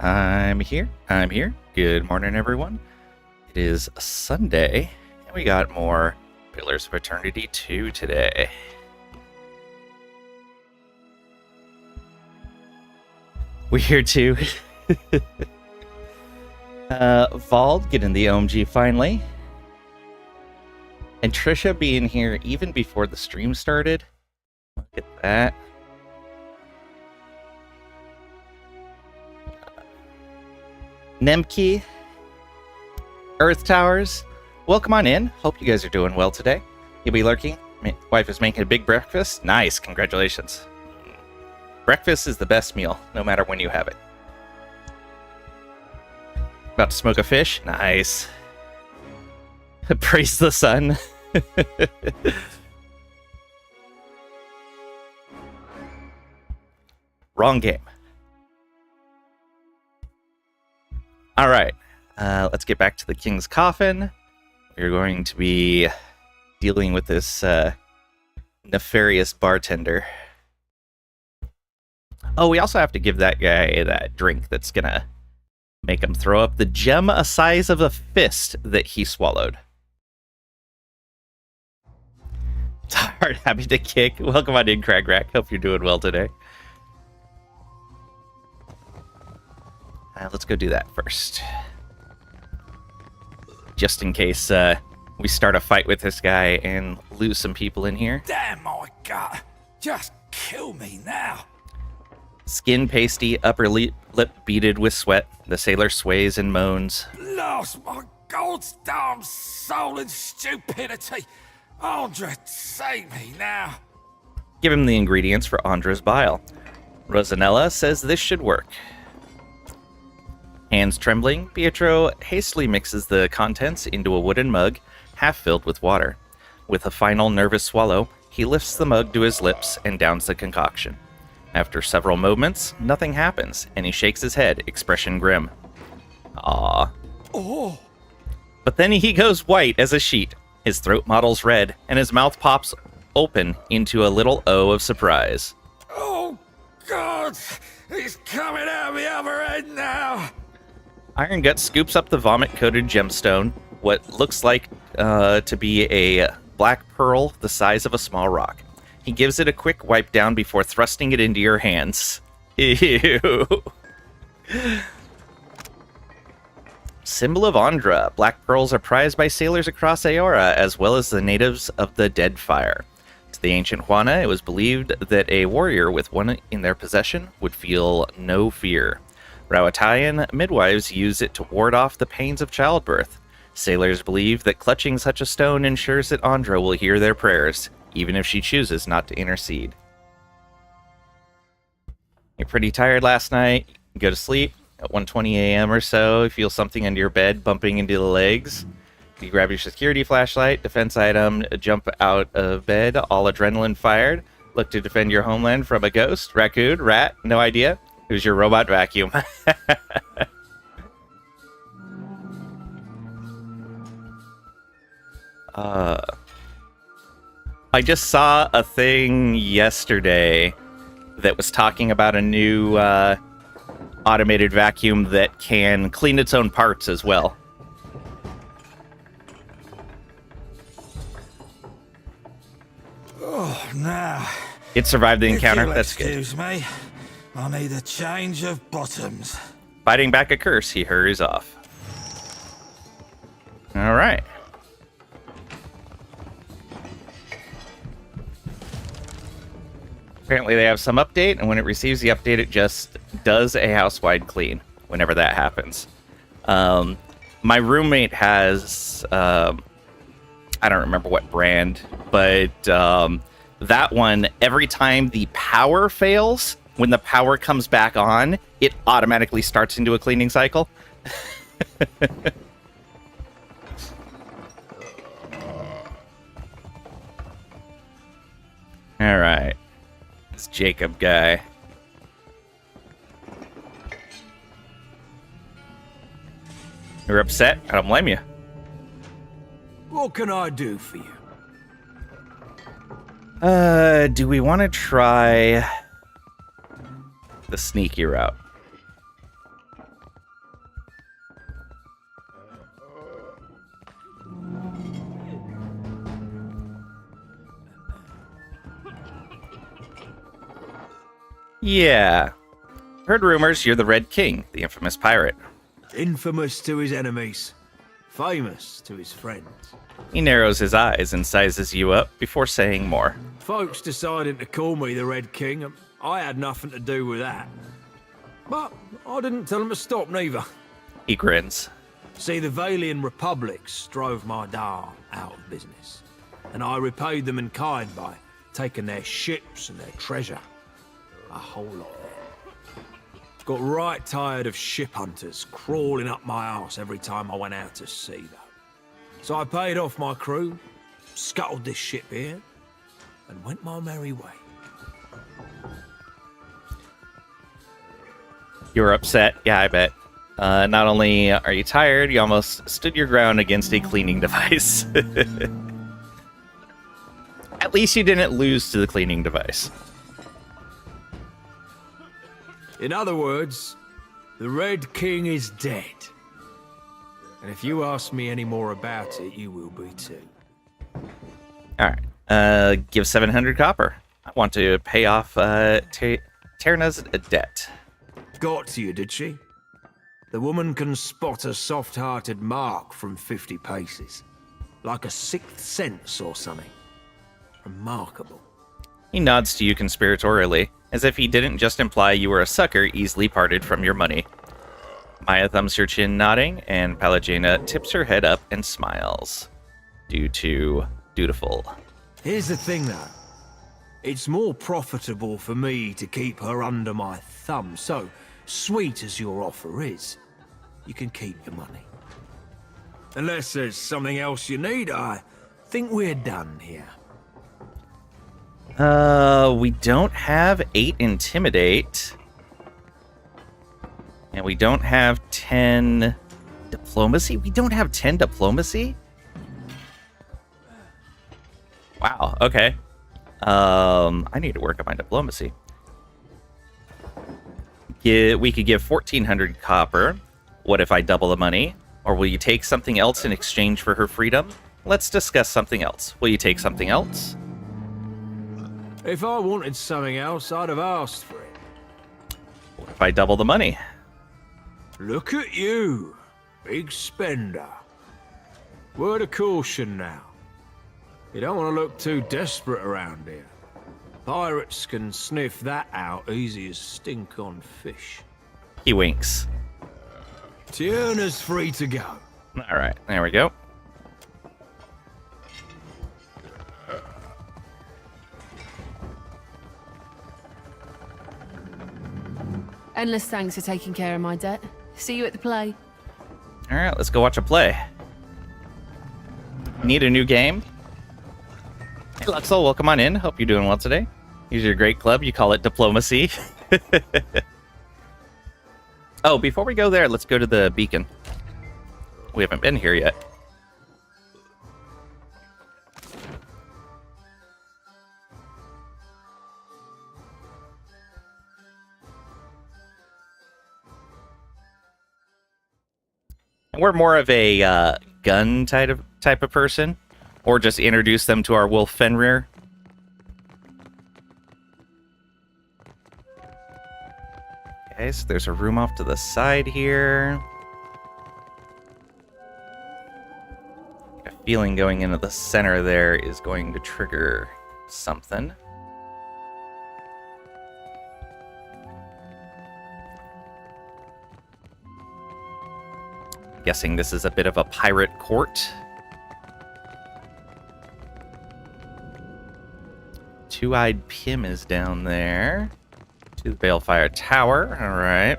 I'm here. Good morning, everyone. It is Sunday, and we got more Pillars of Eternity 2 today. We're here too. Vald getting the OMG finally. And Trisha being here even before the stream started. Look at that. Nemki, Earth Towers, welcome on in. Hope you guys are doing well today. You'll be lurking. My wife is making a big breakfast. Nice, congratulations. Breakfast is the best meal, no matter when you have it. About to smoke a fish? Nice. Praise the sun. Wrong game. All right, let's get back to the King's Coffin. We're going to be dealing with this nefarious bartender. Oh, we also have to give that guy that drink that's gonna make him throw up the gem a size of a fist that he swallowed. Hard, happy to kick. Welcome on in, Crag Rack. Hope you're doing well today. Let's go do that first. Just in case we start a fight with this guy and lose some people in here. Damn my God. Just kill me now. Skin pasty, upper lip beaded with sweat. The sailor sways and moans. Lost my God's damn soul in stupidity. Andra, save me now. Give him the ingredients for Andra's bile. Rosanella says this should work. Hands trembling, Pietro hastily mixes the contents into a wooden mug, half filled with water. With a final nervous swallow, he lifts the mug to his lips and downs the concoction. After several moments, nothing happens, and he shakes his head, expression grim. Ah. Oh. But then he goes white as a sheet. His throat mottles red, and his mouth pops open into a little O of surprise. Oh, God. He's coming out the other end now. Iron Gut scoops up the vomit-coated gemstone, what looks like to be a black pearl the size of a small rock. He gives it a quick wipe down before thrusting it into your hands. Ew. Symbol of Andra. Black pearls are prized by sailors across Aora, as well as the natives of the Deadfire. To the ancient Juana, it was believed that a warrior with one in their possession would feel no fear. Rawatayan midwives use it to ward off the pains of childbirth. Sailors believe that clutching such a stone ensures that Andra will hear their prayers, even if she chooses not to intercede. You're pretty tired last night. You go to sleep at 1:20 a.m. or so. You feel something under your bed bumping into the legs. You grab your security flashlight, defense item, jump out of bed, all adrenaline fired. Look to defend your homeland from a ghost, raccoon, rat, no idea. Who's your robot vacuum? I just saw a thing yesterday that was talking about a new automated vacuum that can clean its own parts as well. Oh, now. It survived the encounter. That's good. Excuse me. I need a change of bottoms. Fighting back a curse, he hurries off. All right. Apparently they have some update, and when it receives the update, it just does a house-wide clean whenever that happens. My roommate has, I don't remember what brand, but that one, every time the power fails, when the power comes back on, it automatically starts into a cleaning cycle. All right. This Jacob guy. You're upset? I don't blame you. What can I do for you? Do we want to try the sneaky route? Yeah. Heard rumors you're the Red King, the infamous pirate. Infamous to his enemies, famous to his friends. He narrows his eyes and sizes you up before saying more. Folks deciding to call me the Red King, and I had nothing to do with that. But I didn't tell them to stop neither. He grins. See, the Valian republics drove my Dar out of business, and I repaid them in kind by taking their ships and their treasure. A whole lot of it. Got right tired of ship hunters crawling up my arse every time I went out to sea, though. So I paid off my crew, scuttled this ship here, and went my merry way. You're upset. Yeah, I bet. Not only are you tired, you almost stood your ground against a cleaning device. At least you didn't lose to the cleaning device. In other words, the Red King is dead. And if you ask me any more about it, you will be too. Alright. Give 700 copper. I want to pay off Terna's debt. Got to you, did she? The woman can spot a soft-hearted mark from 50 paces. Like a sixth sense or something. Remarkable. He nods to you conspiratorially, as if he didn't just imply you were a sucker easily parted from your money. Maya thumbs her chin nodding, and Pelagina tips her head up and smiles. Due to dutiful. Here's the thing, though. It's more profitable for me to keep her under my thumb, so, sweet as your offer is, you can keep your money. Unless there's something else you need, I think we're done here. We don't have 8 intimidate. And we don't have 10 diplomacy? We don't have 10 diplomacy? Wow, okay. I need to work on my diplomacy. We could give 1,400 copper. What if I double the money? Or will you take something else in exchange for her freedom? Let's discuss something else. Will you take something else? If I wanted something else, I'd have asked for it. What if I double the money? Look at you, big spender. Word of caution now. You don't want to look too desperate around here. Pirates can sniff that out easy as stink on fish. He winks. Tierna's free to go. All right, there we go. Endless thanks for taking care of my debt. See you at the play. All right, let's go watch a play. Need a new game? Hey, Luxel, welcome on in. Hope you're doing well today. Here's your great club. You call it diplomacy. Oh, before we go there, let's go to the beacon. We haven't been here yet. We're more of a gun type of person, or just introduce them to our wolf Fenrir. Okay, so there's a room off to the side here. A feeling going into the center there is going to trigger something. Guessing this is a bit of a pirate court. Two-eyed Pim is down there. To the Balefire Tower. All right.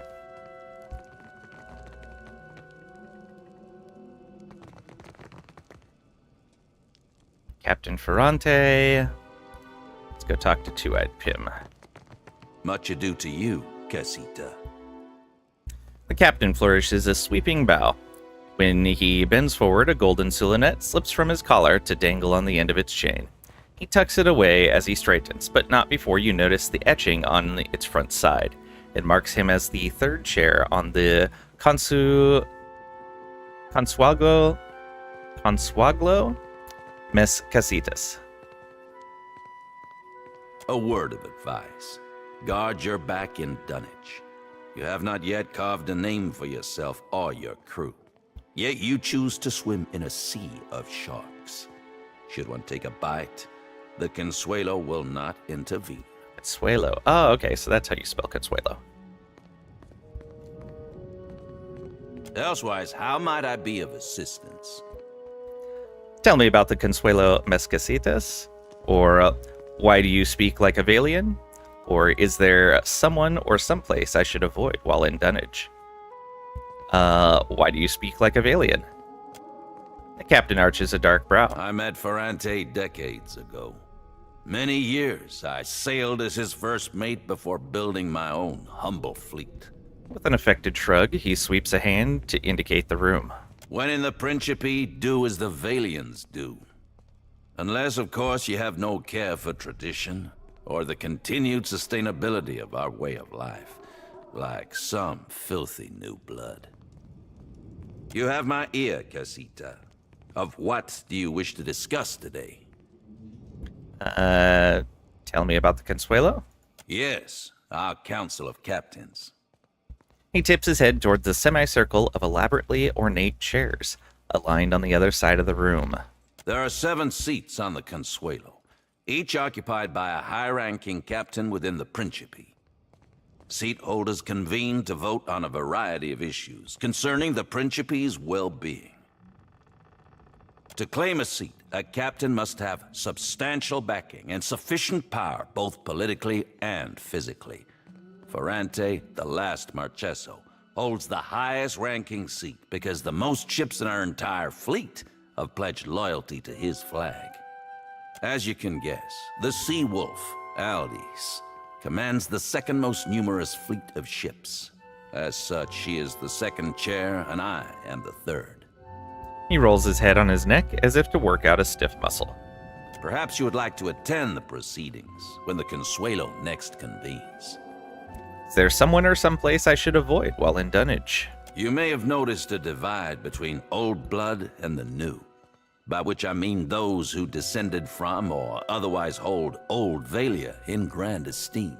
Captain Ferrante. Let's go talk to Two-eyed Pim. Much ado to you, Casita. The captain flourishes a sweeping bow. When he bends forward, a golden sulanet slips from his collar to dangle on the end of its chain. He tucks it away as he straightens, but not before you notice the etching on its front side. It marks him as the third chair on the Consuaglo Mes Casitas. A word of advice. guard your back in dunnage. You have not yet carved a name for yourself or your crew. Yet you choose to swim in a sea of sharks. Should one take a bite, the Consuelo will not intervene. Consuelo. Oh, okay, so that's how you spell Consuelo. Elsewise, how might I be of assistance? Tell me about the Consuelo Mescasitas, or why do you speak like a Valian? Or is there someone or someplace I should avoid while in dunnage? Why do you speak like a Valian? The captain arches a dark brow. I met Ferrante decades ago. Many years I sailed as his first mate before building my own humble fleet. With an affected shrug, he sweeps a hand to indicate the room. When in the Principe, do as the Valians do. Unless, of course, you have no care for tradition or the continued sustainability of our way of life, like some filthy new blood. You have my ear, Casita. Of what do you wish to discuss today? Tell me about the Consuelo? Yes, our Council of Captains. He tips his head toward the semicircle of elaborately ornate chairs, aligned on the other side of the room. There are 7 seats on the Consuelo, each occupied by a high-ranking captain within the Principe. Seat holders convene to vote on a variety of issues concerning the Principe's well-being. To claim a seat, a captain must have substantial backing and sufficient power, both politically and physically. Ferrante, the last Marcheso, holds the highest-ranking seat because the most ships in our entire fleet have pledged loyalty to his flag. As you can guess, the Sea Wolf, Aldis, commands the second most numerous fleet of ships. As such, she is the second chair, and I am the third. He rolls his head on his neck as if to work out a stiff muscle. Perhaps you would like to attend the proceedings when the Consuelo next convenes. Is there someone or someplace I should avoid while in dunnage? You may have noticed a divide between old blood and the new, by which I mean those who descended from or otherwise hold old Valia in grand esteem,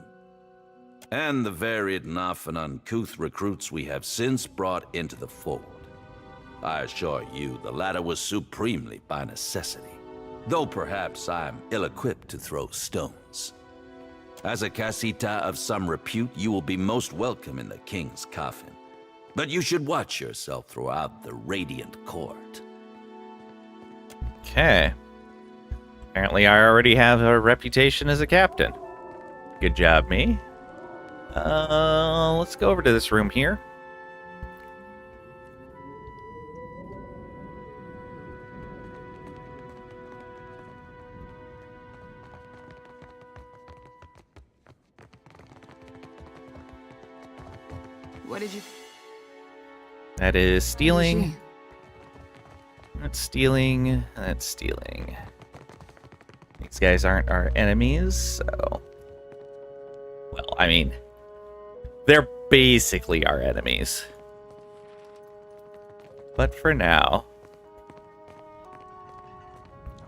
and the varied and often uncouth recruits we have since brought into the fold. I assure you, the latter was supremely by necessity, though perhaps I am ill-equipped to throw stones. As a casita of some repute, you will be most welcome in the king's coffin, but you should watch yourself throughout the radiant court. Okay. Apparently I already have a reputation as a captain. Good job, me. Let's go over to this room here. What did you... That is What stealing. is she? That's stealing. That's stealing. These guys aren't our enemies, so... Well, I mean... They're basically our enemies. But for now...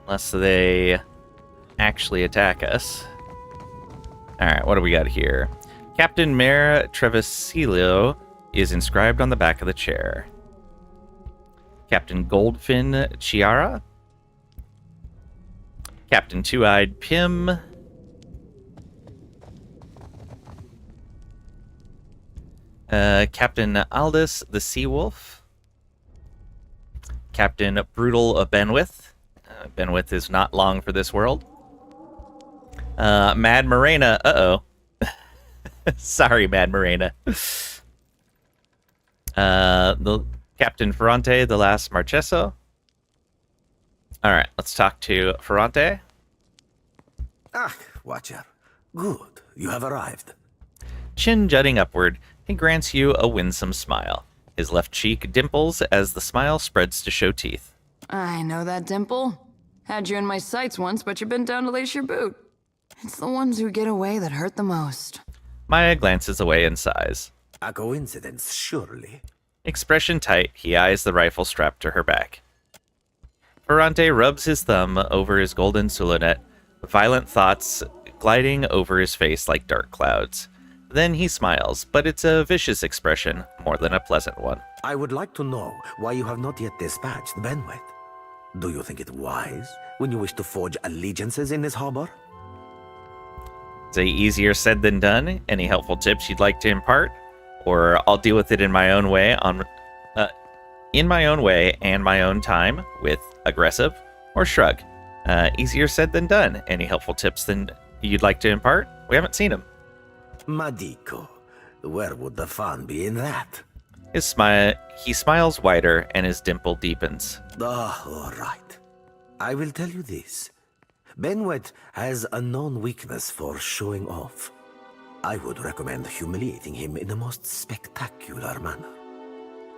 Unless they actually attack us. Alright, what do we got here? Captain Mare Trevisilio is inscribed on the back of the chair. Captain Goldfin Chiara. Captain Two-Eyed Pim. Captain Aldous the Sea-Wolf. Captain Brutal Benwith. Benwith is not long for this world. Mad Morena. Uh-oh. Sorry, Mad Morena. The Captain Ferrante, the last Marcheso. Alright, let's talk to Ferrante. Ah, Watcher. Good, you have arrived. Chin jutting upward, he grants you a winsome smile. His left cheek dimples as the smile spreads to show teeth. I know that dimple. Had you in my sights once, but you've been down to lace your boot. It's the ones who get away that hurt the most. Maya glances away and sighs. A coincidence, surely. Expression tight, he eyes the rifle strapped to her back. Ferrante rubs his thumb over his golden soulinet. Violent thoughts gliding over his face like dark clouds. Then he smiles, but it's a vicious expression more than a pleasant one. I would like to know why you have not yet dispatched Benwet. Do you think it wise when you wish to forge allegiances in this harbor? Say easier said than done. Any helpful tips you'd like to impart? Or I'll deal with it in my own way in my own way and my own time with aggressive or shrug. Easier said than done. Any helpful tips than you'd like to impart? We haven't seen him. Madiko, where would the fun be in that? He smiles wider and his dimple deepens. All right. I will tell you this. Benwet has a known weakness for showing off. I would recommend humiliating him in the most spectacular manner.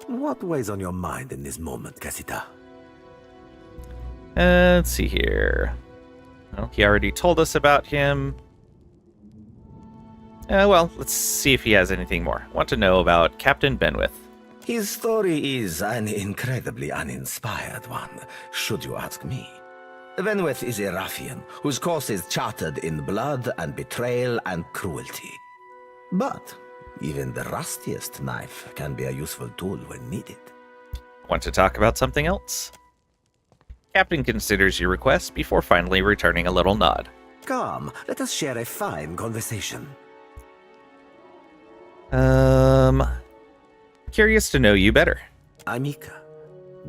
What weighs on your mind in this moment, Casita? Let's see here. Well, he already told us about him. Well, let's see if he has anything more. Want to know about Captain Benwith. His story is an incredibly uninspired one, should you ask me. Benweth is a ruffian whose course is charted in blood and betrayal and cruelty. But even the rustiest knife can be a useful tool when needed. Want to talk about something else? Captain considers your request before finally returning a little nod. Come, let us share a fine conversation. Curious to know you better. Amika,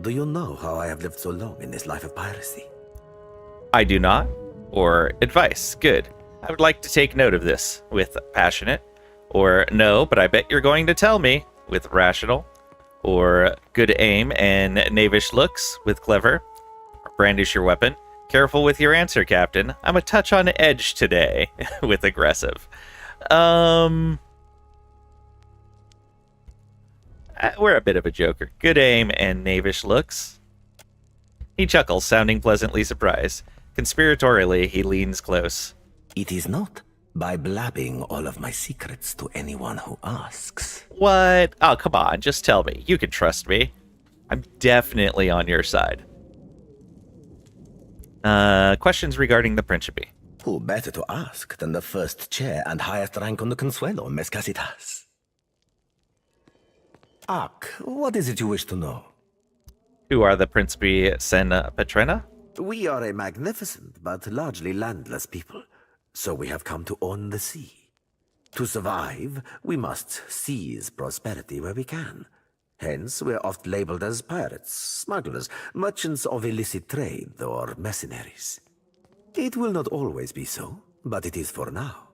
do you know how I have lived so long in this life of piracy? I do not. Or advice. Good. I would like to take note of this with passionate. Or no, but I bet you're going to tell me with rational. Or good aim and knavish looks with clever. Or brandish your weapon. Careful with your answer, Captain. I'm a touch on edge today with aggressive. We're a bit of a joker. Good aim and knavish looks. He chuckles, sounding pleasantly surprised. Conspiratorially, he leans close. It is not by blabbing all of my secrets to anyone who asks. What? Oh, come on, just tell me. You can trust me. I'm definitely on your side. Questions regarding the Principe. Who better to ask than the first chair and highest rank on the Consuelo, Mes Casitas? Ak, what is it you wish to know? Who are the Principe Sen Petrena? We are a magnificent but largely landless people, so we have come to own the sea. To survive, we must seize prosperity where we can. Hence, we are oft labeled as pirates, smugglers, merchants of illicit trade, or mercenaries. It will not always be so, but it is for now.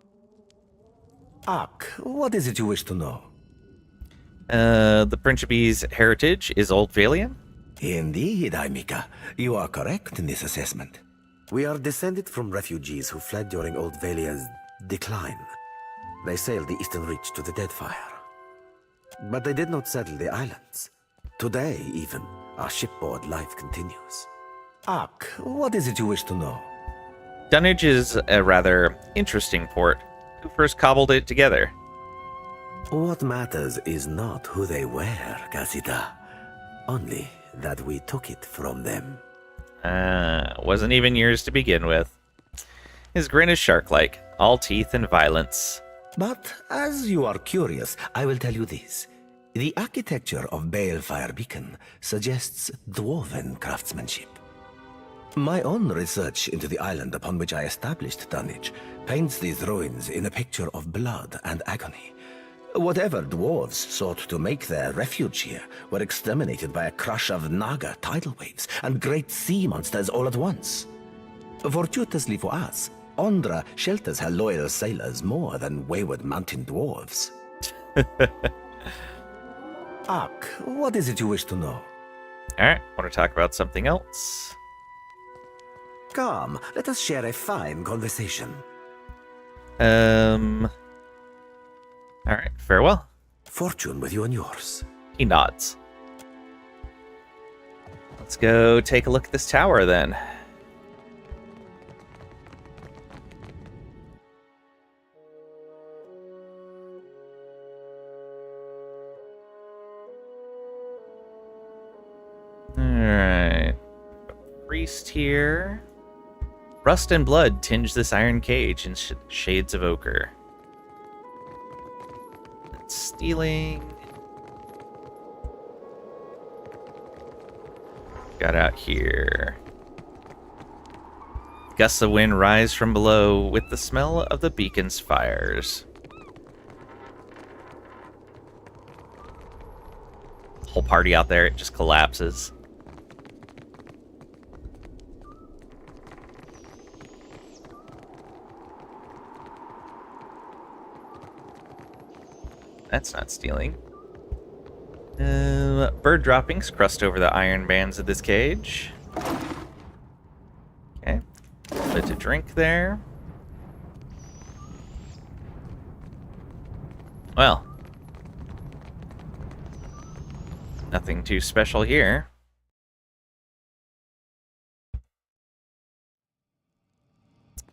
Ak, what is it you wish to know? The Principe's heritage is Old Valian? Indeed, Amika. You are correct in this assessment. We are descended from refugees who fled during Old Valia's decline. They sailed the eastern reach to the Deadfire. But they did not settle the islands. Today, even, our shipboard life continues. Ak, what is it you wish to know? Dunwich is a rather interesting port. Who first cobbled it together? What matters is not who they were, Casita. Only that we took it from them. Wasn't even yours to begin with. His grin is shark-like, all teeth and violence. But as you are curious, I will tell you this. The architecture of Balefire Beacon suggests dwarven craftsmanship. My own research into the island upon which I established Dunwich paints these ruins in a picture of blood and agony. Whatever dwarves sought to make their refuge here were exterminated by a crush of Naga tidal waves and great sea monsters all at once. Fortuitously for us, Ondra shelters her loyal sailors more than wayward mountain dwarves. Ak, what is it you wish to know? Alright, want to talk about something else? Come, let us share a fine conversation. Alright, farewell. Fortune with you and yours. He nods. Let's go take a look at this tower then. Alright. Priest here. Rust and blood tinge this iron cage in shades of ochre. Stealing. Got out here. Gusts of wind rise from below with the smell of the beacon's fires. Whole party out there, it just collapses. That's not stealing. Bird droppings crust over the iron bands of this cage. Okay. A bit to drink there. Well. Nothing too special here.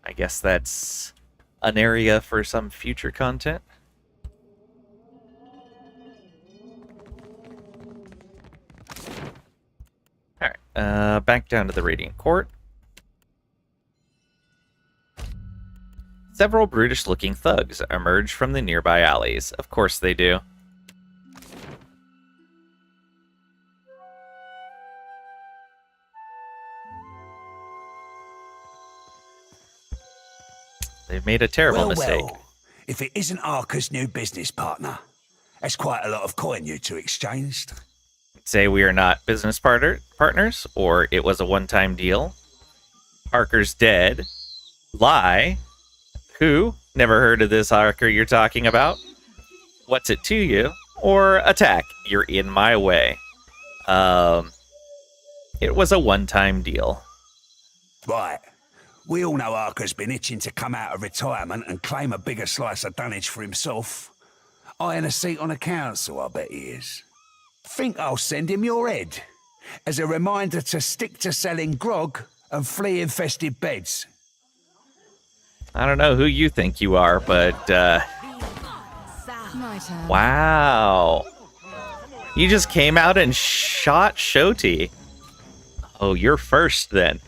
I guess that's an area for some future content. Alright, back down to the Radiant Court. Several brutish-looking thugs emerge from the nearby alleys. Of course they do. They've made a terrible mistake. Well, if it isn't Arca's new business partner, that's quite a lot of coin you two exchanged. Say we are not business partners, or it was a one-time deal. Harker's dead. Lie. Who? Never heard of this Harker you're talking about. What's it to you? Or attack. You're in my way. It was a one-time deal. Right. We all know Arca's been itching to come out of retirement and claim a bigger slice of dunnage for himself. Eyeing a seat on a council, I bet he is. Think I'll send him your head, as a reminder to stick to selling grog and flea-infested beds. I don't know who you think you are, but, My turn. wow. You just came out and shot Shoti. Oh, you're first, then.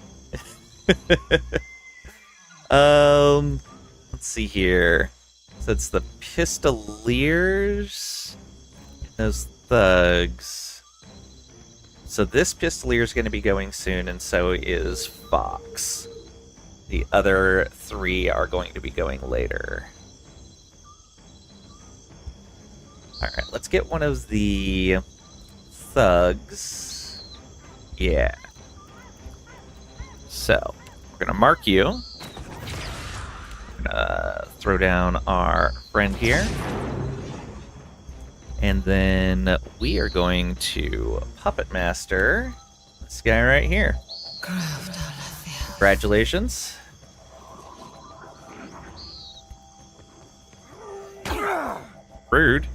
Let's see here. So it's the Pistoliers. Those thugs. So this Pistolier is going to be going soon, and so is Fox. The other three are going to be going later. Alright, let's get one of the thugs. Yeah. So, we're going to mark you. We're going to throw down our friend here. And then we are going to Puppet Master this guy right here. Congratulations. Rude.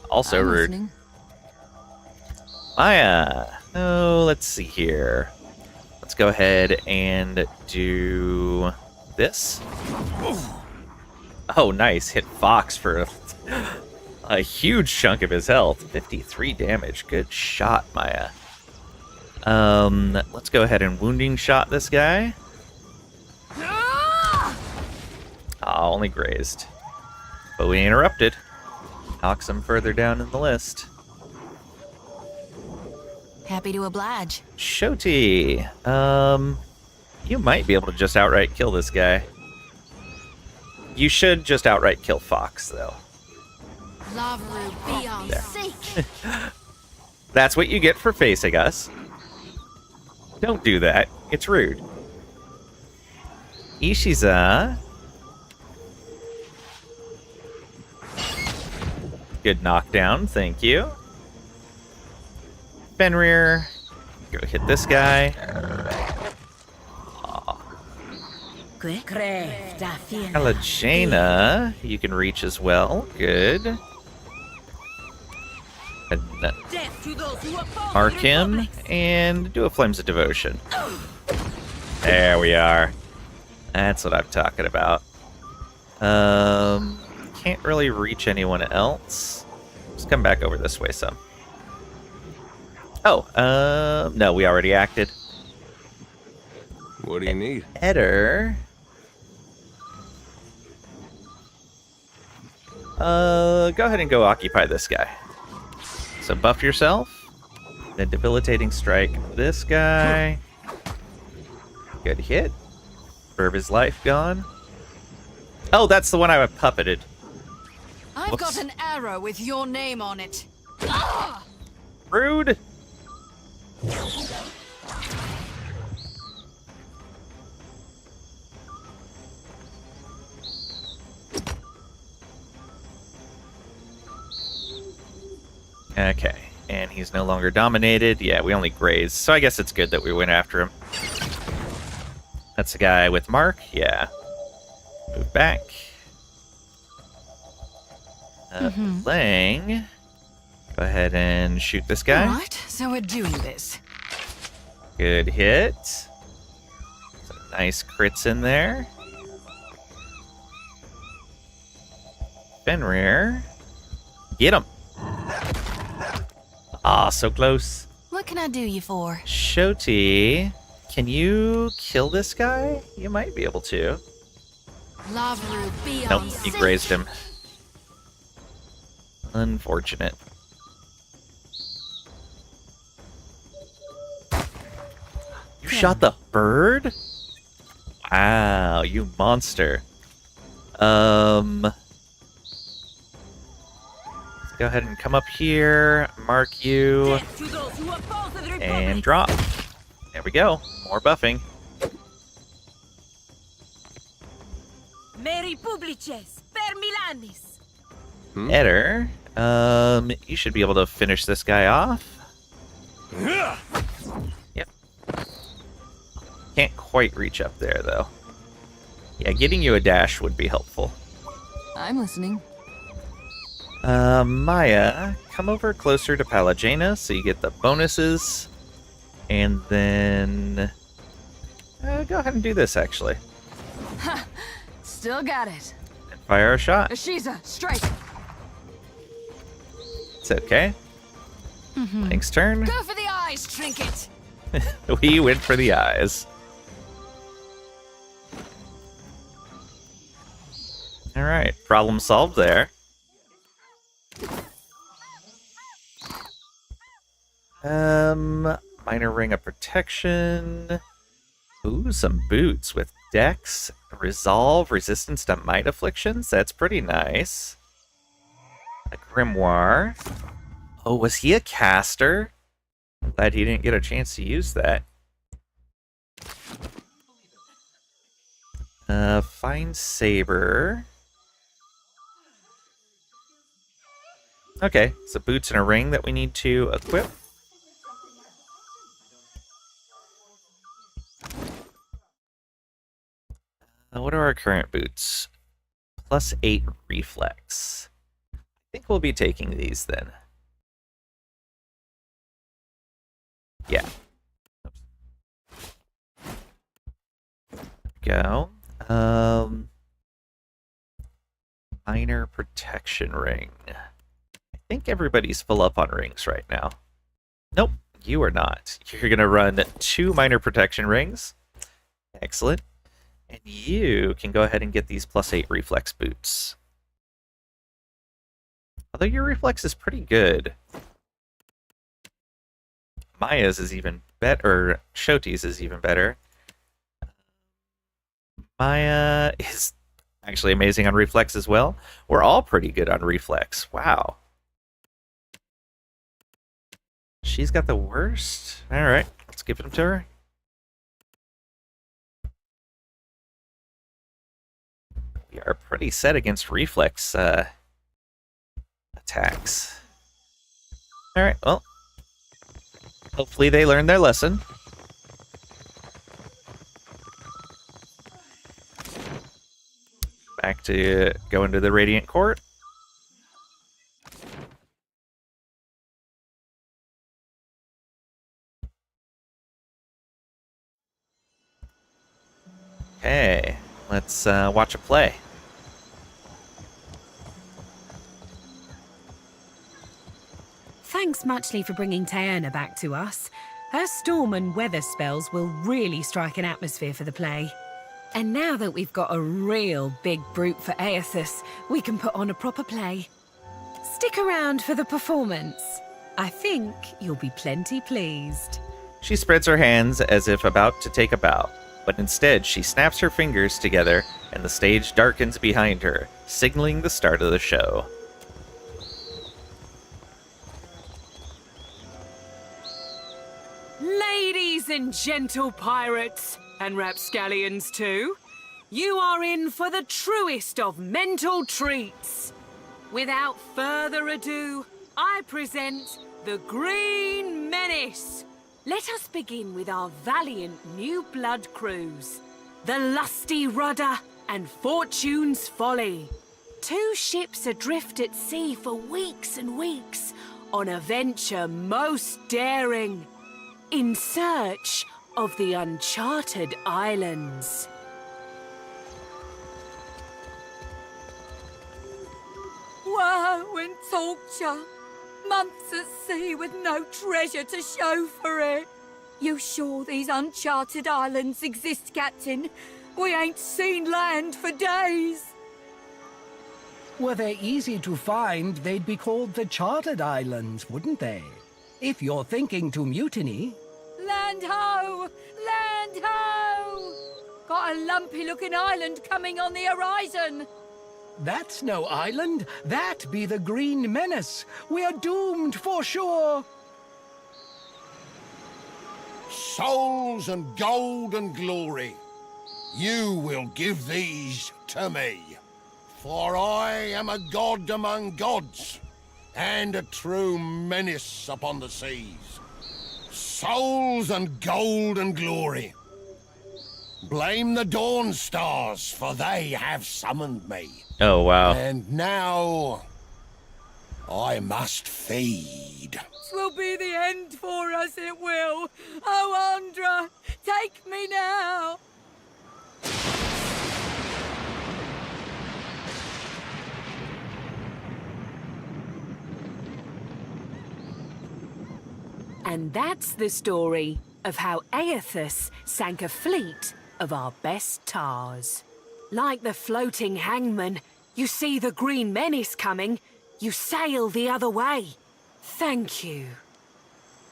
Also I'm rude. listening. Maya. Oh, let's see here. Let's go ahead and do this. Oh, nice. Hit Fox for a huge chunk of his health. 53 damage. Good shot, Maya. Let's go ahead and wounding shot this guy. Ah, only grazed. But we interrupted. Knocks him further down in the list. Happy to oblige. Shoti. You might be able to just outright kill this guy. You should just outright kill Fox, though. Lavru, be on seek. That's what you get for facing us. Don't do that. It's rude. Ishiza. Good knockdown, thank you. Fenrir. Go hit this guy. Kalajena, you can reach as well. Good. And mark him and do a Flames of Devotion. There we are. That's what I'm talking about. Can't really reach anyone else. Just come back over this way some. Oh, no, we already acted. What do you need? Eder. Go ahead and go occupy this guy. So buff yourself. Then debilitating strike this guy. Good hit. Verb his life gone. Oh, that's the one I puppeted. I've Whoops. got an arrow with your name on it. Rude. Okay, and he's no longer dominated. Yeah, we only grazed, so I guess it's good that we went after him. That's the guy with Mark. Yeah. Move back. Lang. Go ahead and shoot this guy. Alright, so we're doing this. Good hit. Some nice crits in there. Fenrir. Get him. Ah, so close. What can I do you for? Shoti, can you kill this guy? You might be able to. Lavaru, be Nope, on you sick. grazed him. Unfortunate. You shot the bird? Wow, you monster. Let's go ahead and come up here, mark you, and drop. There we go. More buffing. Meri publices, per Milanis. Eder, you should be able to finish this guy off. Yep. Can't quite reach up there, though. Yeah, getting you a dash would be helpful. I'm listening. Maya, come over closer to Palagena so you get the bonuses. And then... go ahead and do this, actually. Still got it. And fire a shot. Ashiza, strike. It's okay. Thanks, turn. Go for the eyes, trinket. We went for the eyes. Alright, problem solved there. Minor ring of protection. Ooh, some boots with dex, resolve, resistance to might afflictions. That's pretty nice. A grimoire. Oh, was he a caster? I'm glad he didn't get a chance to use that. Fine saber. Okay, so boots and a ring that we need to equip. What are our current boots? +8 reflex. I think we'll be taking these then. Yeah. Go. Minor protection ring. I think everybody's full up on rings right now. Nope, you are not. You're gonna run 2 minor protection rings. Excellent. And you can go ahead and get these +8 reflex boots. Although your reflex is pretty good. Maya's is even better, or Shoti's is even better. Maya is actually amazing on reflex as well. We're all pretty good on reflex. Wow. She's got the worst. Alright, let's give them to her. We are pretty set against reflex attacks. Alright, well. Hopefully they learned their lesson. Back to go into the Radiant Court. Okay, let's watch a play. Thanks, Muchly for bringing Taerna back to us. Her storm and weather spells will really strike an atmosphere for the play. And now that we've got a real big brute for Aethys, we can put on a proper play. Stick around for the performance. I think you'll be plenty pleased. She spreads her hands as if about to take a bow, but instead she snaps her fingers together and the stage darkens behind her, signaling the start of the show. Ladies and gentle pirates, and rapscallions too, you are in for the truest of mental treats. Without further ado, I present the Green Menace. Let us begin with our valiant new blood crews, the Lusty Rudder and Fortune's Folly. 2 ships adrift at sea for weeks and weeks on a venture most daring, in search of the uncharted islands. Woe and torture. Months at sea with no treasure to show for it. You sure these uncharted islands exist, Captain? We ain't seen land for days. Were they easy to find, they'd be called the Chartered Islands, wouldn't they? If you're thinking to mutiny. Land ho! Land ho! Got a lumpy-looking island coming on the horizon. That's no island. That be the Green Menace. We're doomed for sure. Souls and gold and glory, you will give these to me. For I am a god among gods, and a true menace upon the seas. Souls and gold and glory. Blame the Dawn Stars, for they have summoned me. Oh, wow. And now, I must feed. Twill be the end for us, it will. Oh, Andra, take me now. And that's the story of how Aethys sank a fleet of our best tars. Like the floating hangman, you see the Green Menace coming, you sail the other way. Thank you.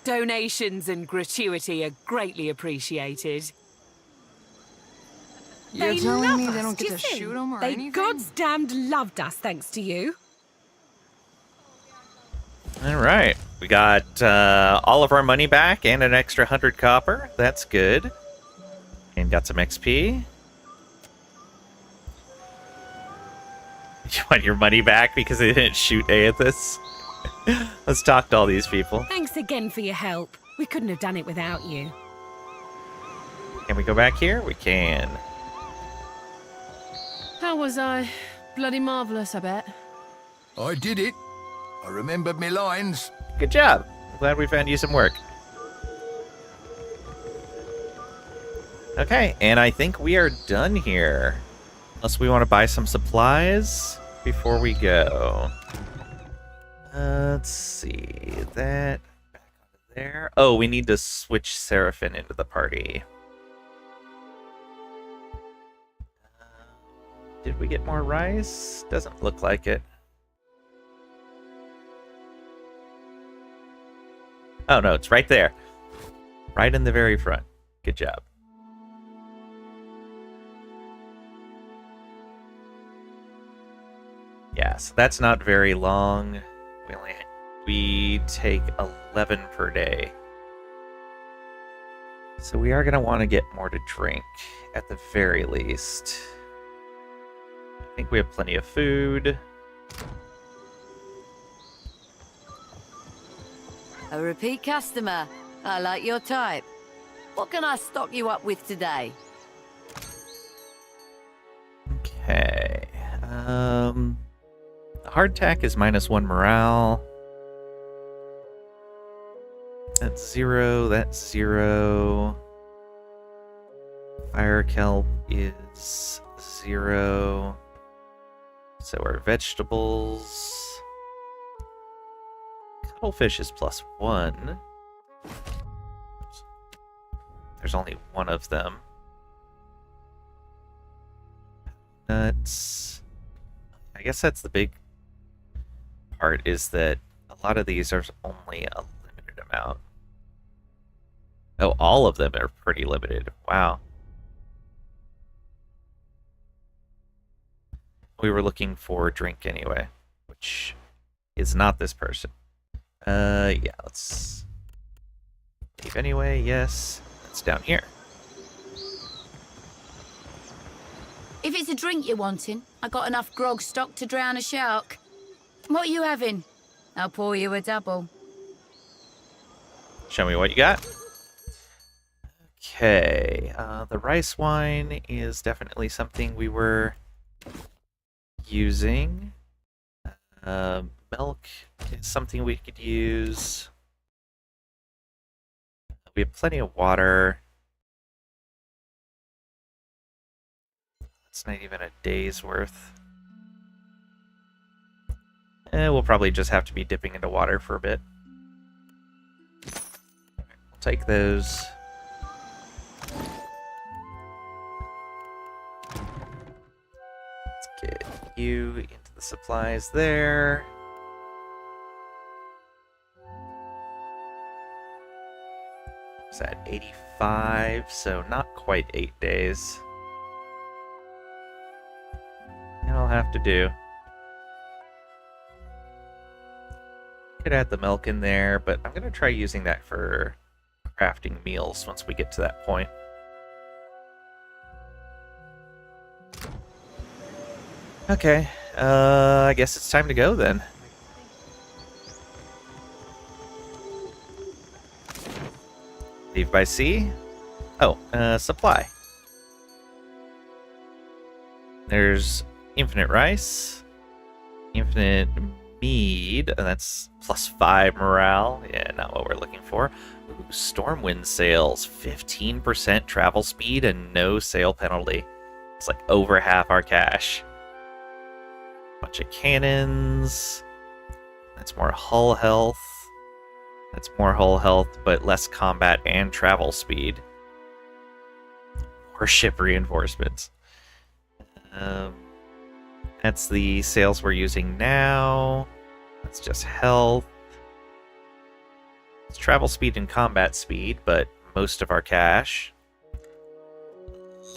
Donations and gratuity are greatly appreciated. You're telling me they don't get to shoot them or they anything? goddamned loved us thanks to you. All right. We got all of our money back and an extra 100 copper. That's good. And got some XP. You want your money back because they didn't shoot Aethys? Let's talk to all these people. Thanks again for your help. We couldn't have done it without you. Can we go back here? We can. How was I? Bloody marvellous, I bet. I did it. I remembered me lines. Good job. I'm glad we found you some work. Okay, and I think we are done here. Unless we want to buy some supplies before we go. Let's see. That back onto there. Oh, we need to switch Seraphim into the party. Did we get more rice? Doesn't look like it. Oh, no, it's right there. Right in the very front. Good job. Yeah, so that's not very long. We take 11 per day. So we are going to want to get more to drink, at the very least. I think we have plenty of food. A repeat customer. I like your type. What can I stock you up with today? Okay. Hardtack is -1 morale. That's 0. That's 0. Fire kelp is 0. So our vegetables. Cuttlefish is +1. There's only one of them. Nuts. I guess that's the big part, is that a lot of these are only a limited amount. Oh, all of them are pretty limited. Wow. We were looking for drink anyway, which is not this person. Yeah, let's leave anyway. Yes, it's down here. If it's a drink you're wanting, I got enough grog stock to drown a shark. What are you having? I'll pour you a double. Show me what you got. Okay, the rice wine is definitely something we were using. Milk is something we could use. We have plenty of water. It's not even a day's worth. We'll probably just have to be dipping into water for a bit. We'll take those. Let's get you into the supplies there. It's at 85, so not quite 8 days. That'll have to do. Could add the milk in there, but I'm going to try using that for crafting meals once we get to that point. Okay, I guess it's time to go then. Leave by sea. Oh, supply. There's infinite rice, infinite mead, and that's +5 morale. Yeah, not what we're looking for. Ooh, Stormwind sails, 15% travel speed and no sail penalty. It's like over half our cash. Bunch of cannons. That's more hull health. That's more hull health, but less combat and travel speed. More ship reinforcements. That's the sails we're using now. That's just health. It's travel speed and combat speed, but most of our cash.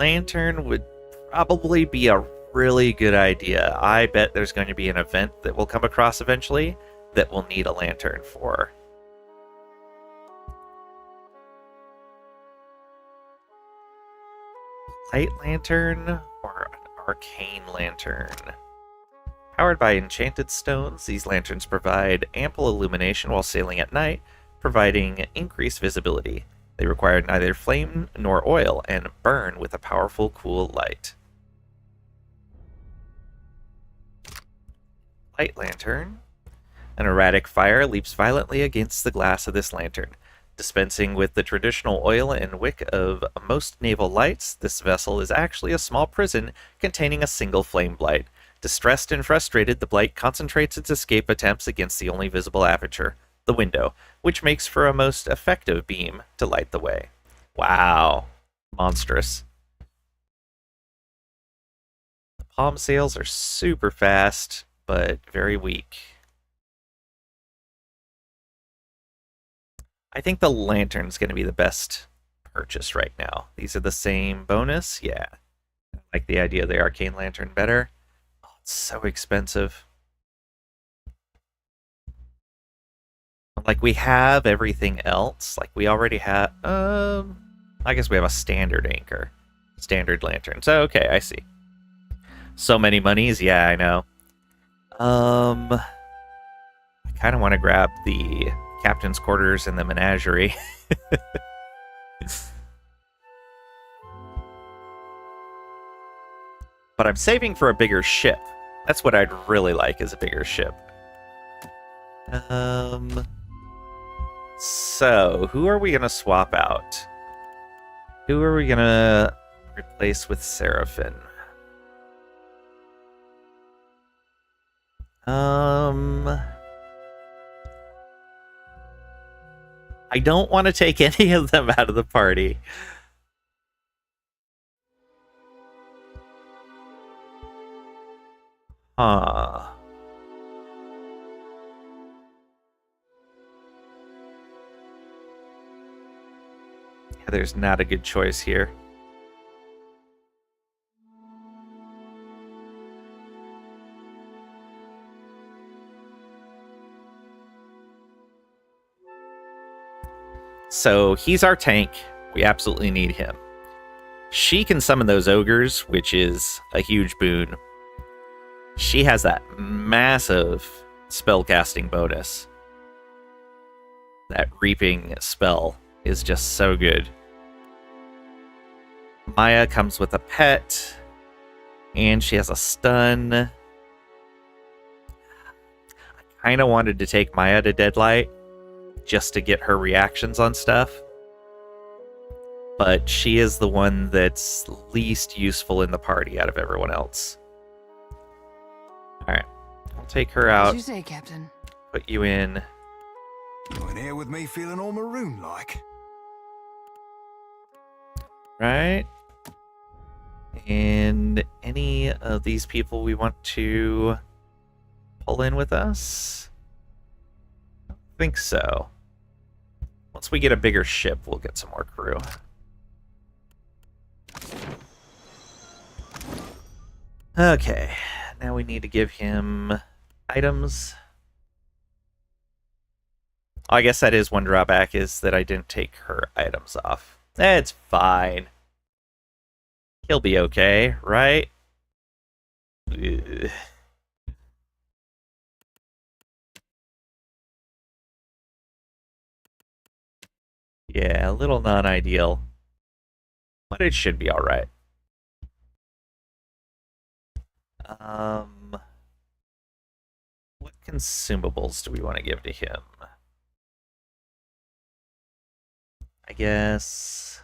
Lantern would probably be a really good idea. I bet there's going to be an event that we'll come across eventually that we'll need a lantern for. Light lantern or an arcane lantern? Powered by enchanted stones, these lanterns provide ample illumination while sailing at night, providing increased visibility. They require neither flame nor oil and burn with a powerful, cool light. Light lantern. An erratic fire leaps violently against the glass of this lantern. Dispensing with the traditional oil and wick of most naval lights, this vessel is actually a small prison containing a single flame blight. Distressed and frustrated, the blight concentrates its escape attempts against the only visible aperture, the window, which makes for a most effective beam to light the way. Wow. Monstrous. The palm sails are super fast, but very weak. I think the lantern's going to be the best purchase right now. These are the same bonus. Yeah. I like the idea of the arcane lantern better. Oh, it's so expensive. Like, we have everything else. Like, we already have... I guess we have a standard anchor. Standard lantern. So, okay, I see. So many monies. Yeah, I know. I kind of want to grab the captain's quarters and the menagerie. But I'm saving for a bigger ship. That's what I'd really like, is a bigger ship. So, who are we going to swap out? Who are we going to replace with Seraphim? I don't want to take any of them out of the party. Huh. Yeah, there's not a good choice here. So he's our tank. We absolutely need him. She can summon those ogres, which is a huge boon. She has that massive spellcasting bonus. That reaping spell is just so good. Maya comes with a pet, and she has a stun. I kind of wanted to take Maya to Deadlight just to get her reactions on stuff. But she is the one that's least useful in the party out of everyone else. Alright, I'll take her out. What'd you say, Captain? Put you in. You're in here with me feeling all maroon-like. Right. And any of these people we want to pull in with us? I don't think so. Once we get a bigger ship, we'll get some more crew. Okay, now we need to give him items. I guess that is one drawback, is that I didn't take her items off. It's fine. He'll be okay, right? Ugh. Yeah, a little non-ideal. But it should be alright. What consumables do we want to give to him? I guess...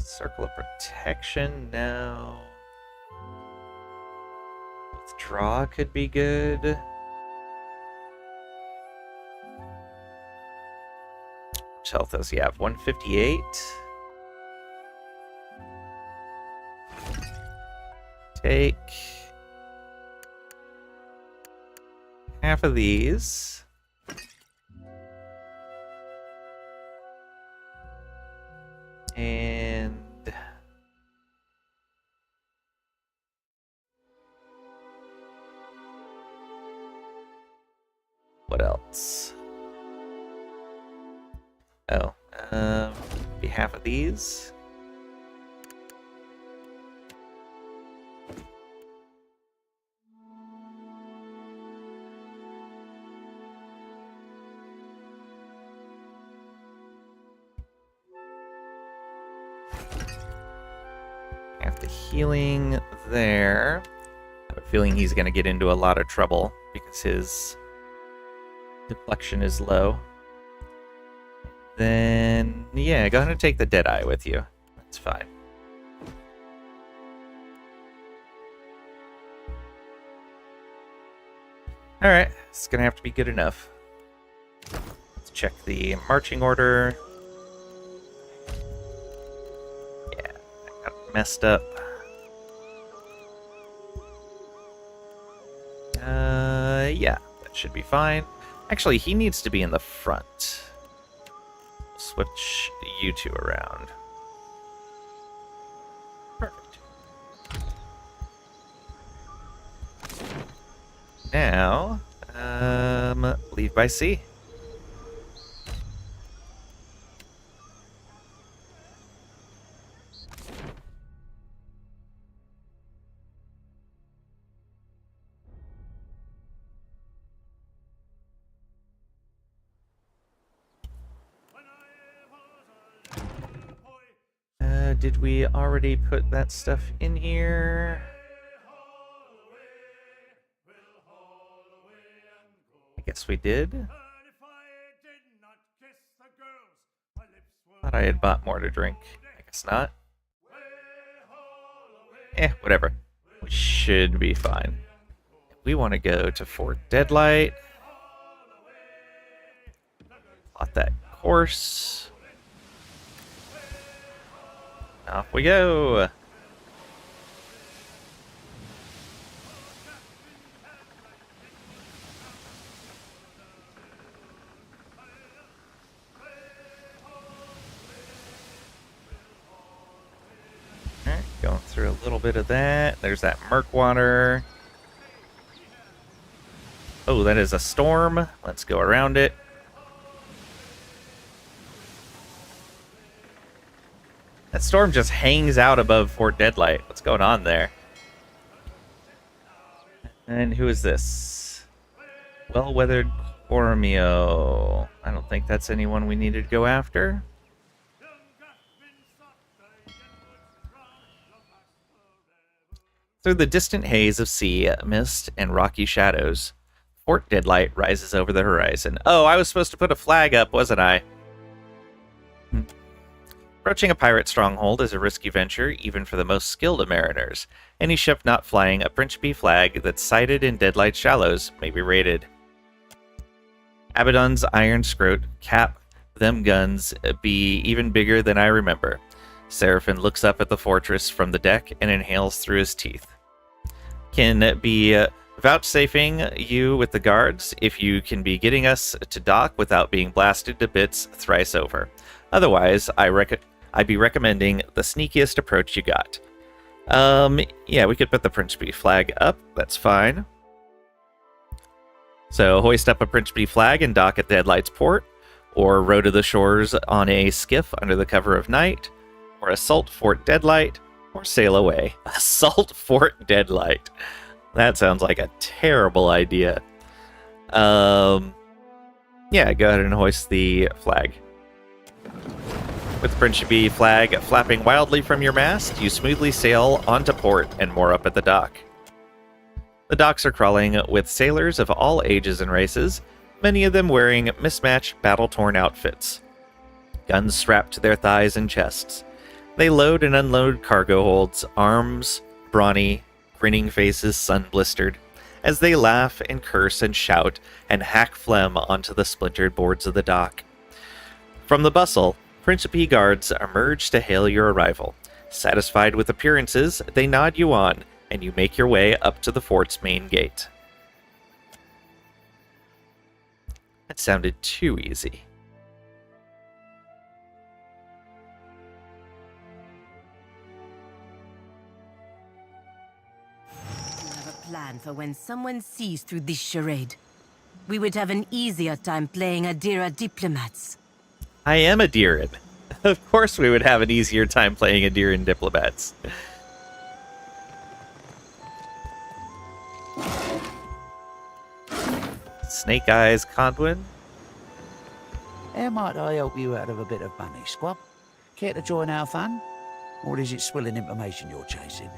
Circle of Protection, no. Withdraw could be good. Which health does he have? 158? Take half of these. And what else? Oh, be half of these. Have the healing there. I have a feeling he's going to get into a lot of trouble because his deflection is low. Then, yeah, go ahead and take the Deadeye with you. That's fine. Alright, it's going to have to be good enough. Let's check the marching order. Yeah, I got messed up. Yeah, that should be fine. Actually, he needs to be in the front. Switch you two around. Perfect. Now, leave by sea. Did we already put that stuff in here? Guess we did. Thought I had bought more to drink. I guess not. Whatever. We should be fine. We want to go to Fort Deadlight. Plot that course. Off we go. Alright, going through a little bit of that. There's that Murkwater. Oh, that is a storm. Let's go around it. That storm just hangs out above Fort Deadlight. What's going on there? And who is this? Well-weathered Cormio. I don't think that's anyone we needed to go after. Through the distant haze of sea, mist, and rocky shadows, Fort Deadlight rises over the horizon. Oh, I was supposed to put a flag up, wasn't I? Approaching a pirate stronghold is a risky venture, even for the most skilled of mariners. Any ship not flying a Principe flag that's sighted in Deadlight shallows may be raided. Abaddon's iron scrote cap them guns be even bigger than I remember. Seraphin looks up at the fortress from the deck and inhales through his teeth. Can be vouchsafing you with the guards if you can be getting us to dock without being blasted to bits thrice over. Otherwise, I'd be recommending the sneakiest approach you got. Yeah, we could put the Principe flag up. That's fine. So hoist up a Principe flag and dock at Deadlight's port, or row to the shores on a skiff under the cover of night, or assault Fort Deadlight, or sail away. Assault Fort Deadlight. That sounds like a terrible idea. Yeah, go ahead and hoist the flag. With the Principe flag flapping wildly from your mast, you smoothly sail onto port and moor up at the dock. The docks are crawling with sailors of all ages and races, many of them wearing mismatched, battle-torn outfits. Guns strapped to their thighs and chests. They load and unload cargo holds, arms, brawny, grinning faces sun-blistered, as they laugh and curse and shout and hack phlegm onto the splintered boards of the dock. From the bustle, Principe guards emerge to hail your arrival. Satisfied with appearances, they nod you on, and you make your way up to the fort's main gate. That sounded too easy. I have a plan for when someone sees through this charade. We would have an easier time playing Adira diplomats. I am a Adiran. Of course we would have an easier time playing Adiran diplomats. Snake Eyes Conwin. How might I help you out of a bit of money, squab? Care to join our fun? Or is it swilling information you're chasing?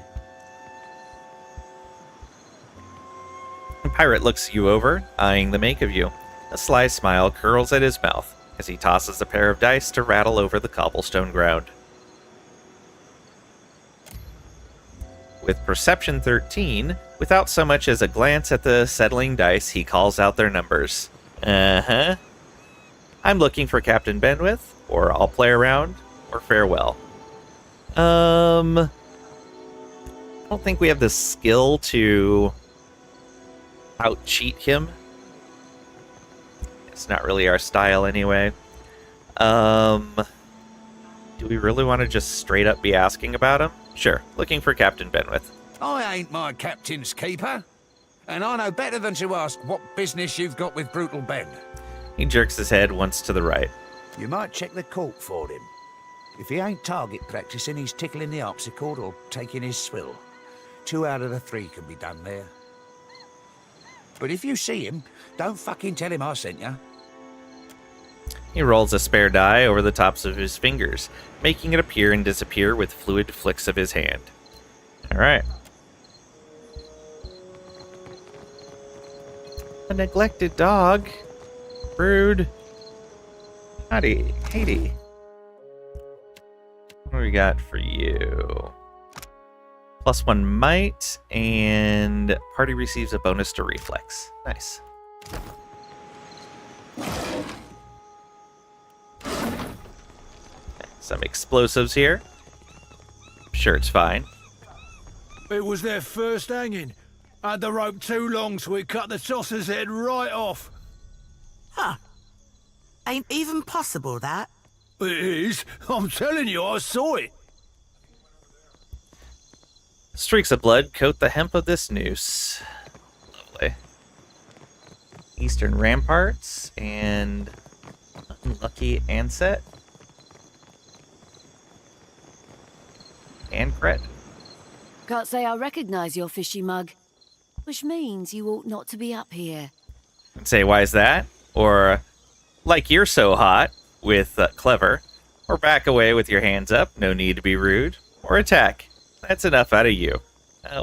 The pirate looks you over, eyeing the make of you. A sly smile curls at his mouth as he tosses a pair of dice to rattle over the cobblestone ground. With Perception 13, without so much as a glance at the settling dice, he calls out their numbers. Uh-huh. I'm looking for Captain Benwith, or I'll play around, or farewell. I don't think we have the skill to out-cheat him. It's not really our style anyway. Do we really want to just straight up be asking about him? Sure, looking for Captain Benwith. I ain't my captain's keeper, and I know better than to ask what business you've got with Brutal Ben. He jerks his head once to the right. You might check the court for him. If he ain't target practicing, he's tickling the harpsichord or taking his swill. 2 out of the 3 can be done there. But if you see him, don't fucking tell him I sent you. He rolls a spare die over the tops of his fingers, making it appear and disappear with fluid flicks of his hand. Alright. A neglected dog. Rude. Howdy. Haiti. What do we got for you? +1 might, and party receives a bonus to reflex. Nice. Some explosives here. I'm sure it's fine. It was their first hanging. Had the rope too long, so we cut the tosser's head right off. Huh. Ain't even possible, that. It is. I'm telling you, I saw it. Streaks of blood coat the hemp of this noose. Lovely. Eastern ramparts and unlucky Anset. And Cret. Can't say I recognize your fishy mug, which means you ought not to be up here. Say, why is that? Or, like you're so hot, with clever. Or back away with your hands up, no need to be rude. Or attack. That's enough out of you.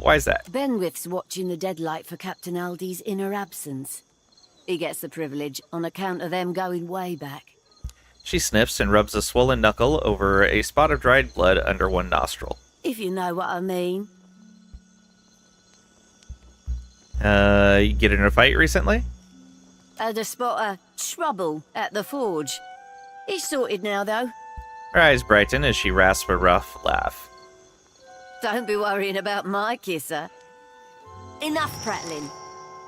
Why is that? Benwith's watching the Deadlight for Captain Aldi's inner absence. He gets the privilege on account of them going way back. She sniffs and rubs a swollen knuckle over a spot of dried blood under one nostril. If you know what I mean. You get in a fight recently? Had a spot of trouble at the forge. He's sorted now, though. Her eyes brighten as she rasps a rough laugh. Don't be worrying about my kisser. Enough prattling.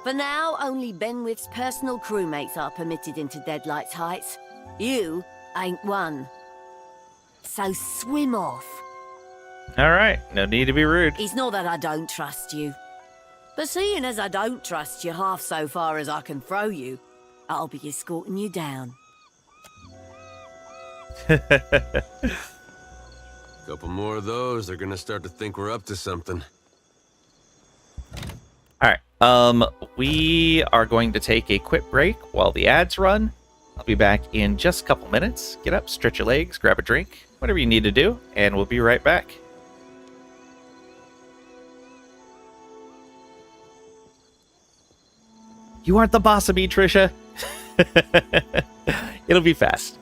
For now, only Benwith's personal crewmates are permitted into Deadlight's heights. You ain't one. So swim off. Alright, no need to be rude. It's not that I don't trust you. But seeing as I don't trust you half so far as I can throw you, I'll be escorting you down. Couple more of those, they're gonna start to think we're up to something. Alright, we are going to take a quick break while the ads run. I'll be back in just a couple minutes. Get up, stretch your legs, grab a drink, whatever you need to do, and we'll be right back. You aren't the boss of me, Trisha. It'll be fast.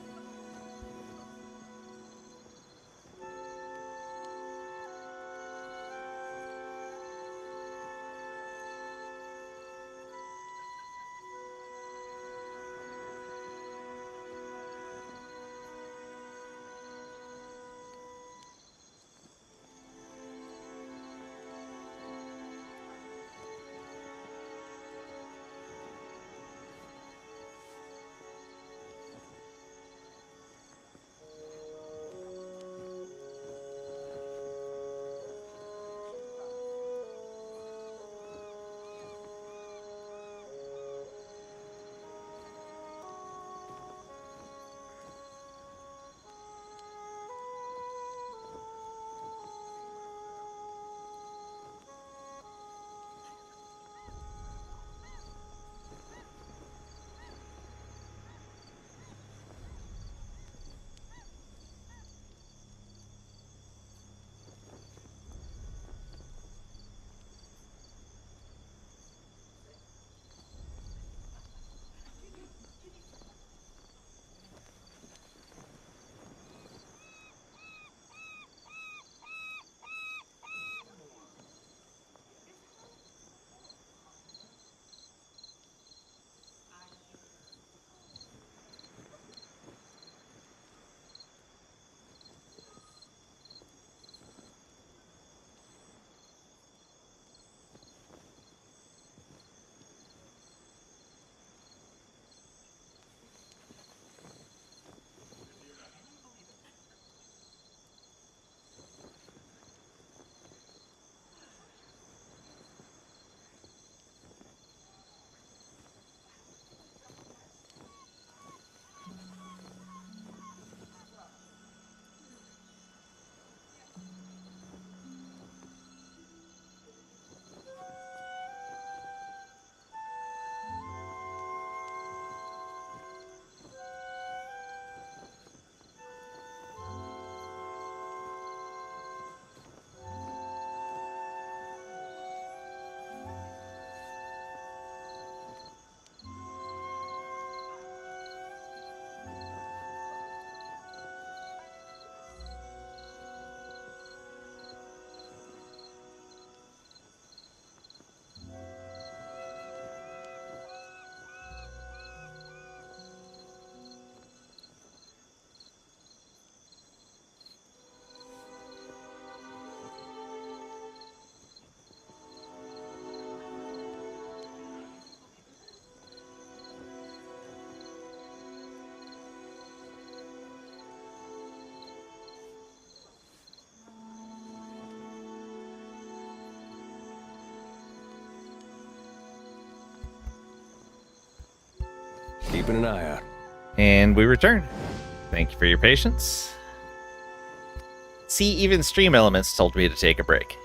keeping an eye out. And we return. Thank you for your patience. See, even Stream Elements told me to take a break.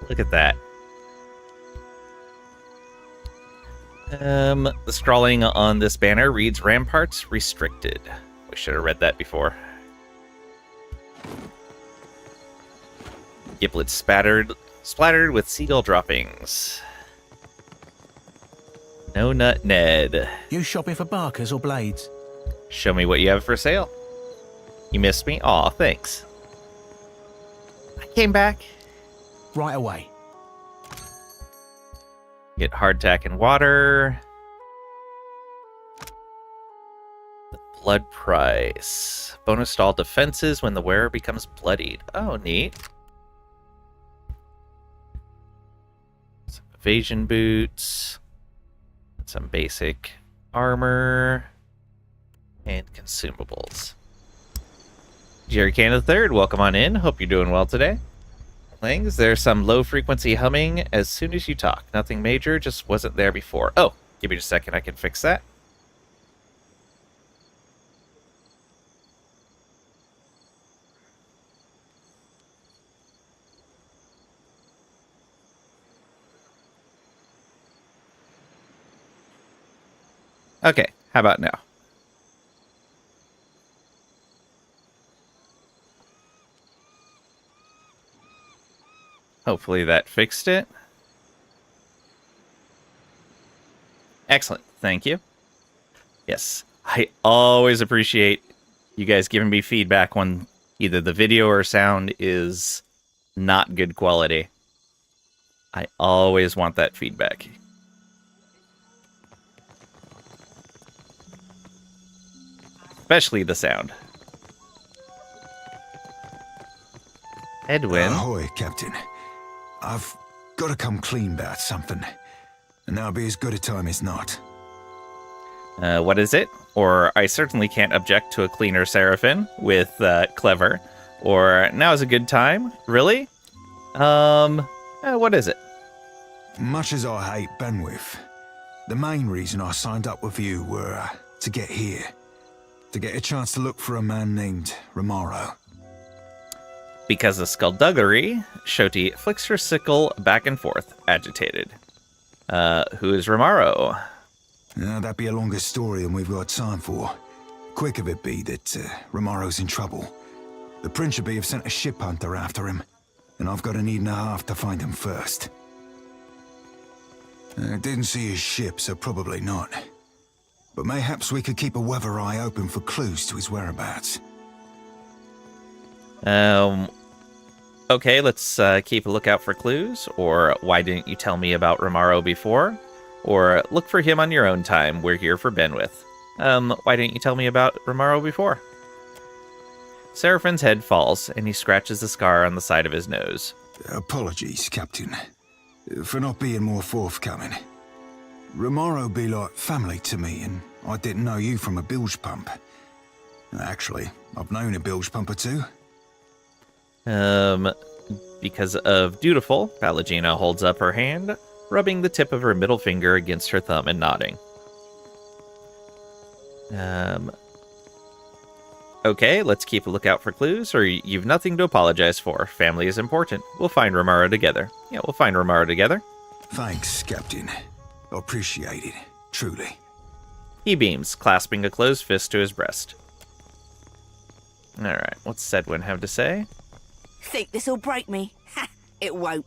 Look at that. The scrawling on this banner reads Ramparts Restricted. We should have read that before. Giblets splattered with seagull droppings. No Nut Ned. You shopping for barkers or blades? Show me what you have for sale. You missed me? Aw, thanks. I came back. Right away. Get hardtack and water. The blood price. Bonus to all defenses when the wearer becomes bloodied. Oh, neat. Some evasion boots. Some basic armor. And consumables. Jerry Can III, welcome on in. Hope you're doing well today. Things. There's some low-frequency humming as soon as you talk. Nothing major, just wasn't there before. Oh, give me just a second, I can fix that. Okay, how about now? Hopefully that fixed it. Excellent. Thank you. Yes, I always appreciate you guys giving me feedback when either the video or sound is not good quality. I always want that feedback. Especially the sound. Edwin. Ahoy, Captain. I've got to come clean about something, and that'll be as good a time as not. What is it? Or I certainly can't object to a cleaner Seraphim with clever. Or now's a good time? Really? What is it? Much as I hate Benwith, the main reason I signed up with you were to get here. To get a chance to look for a man named Romaro. Because of skullduggery, Shoti flicks her sickle back and forth, agitated. Who is Romaro? That'd be a longer story than we've got time for. Quick of it be that Romaro's in trouble. The Principe have sent a ship hunter after him, and I've got an evening and a half to find him first. Didn't see his ship, so probably not. But mayhaps we could keep a weather eye open for clues to his whereabouts. Okay, let's keep a lookout for clues. Or why didn't you tell me about Romaro before? Or look for him on your own time. We're here for Benwith. Why didn't you tell me about Romaro before? Seraphin's head falls, and he scratches the scar on the side of his nose. Apologies, Captain, for not being more forthcoming. Romaro be like family to me, and I didn't know you from a bilge pump. Actually, I've known a bilge pump or two. Because of dutiful, Pallegina holds up her hand, rubbing the tip of her middle finger against her thumb and nodding. Okay, let's keep a lookout for clues, or you've nothing to apologize for. Family is important. We'll find Romaro together. Yeah, we'll find Romaro together. Thanks, Captain. Appreciate it, truly. He beams, clasping a closed fist to his breast. Alright, what's Sedwin have to say? Think this'll break me? Ha! It won't.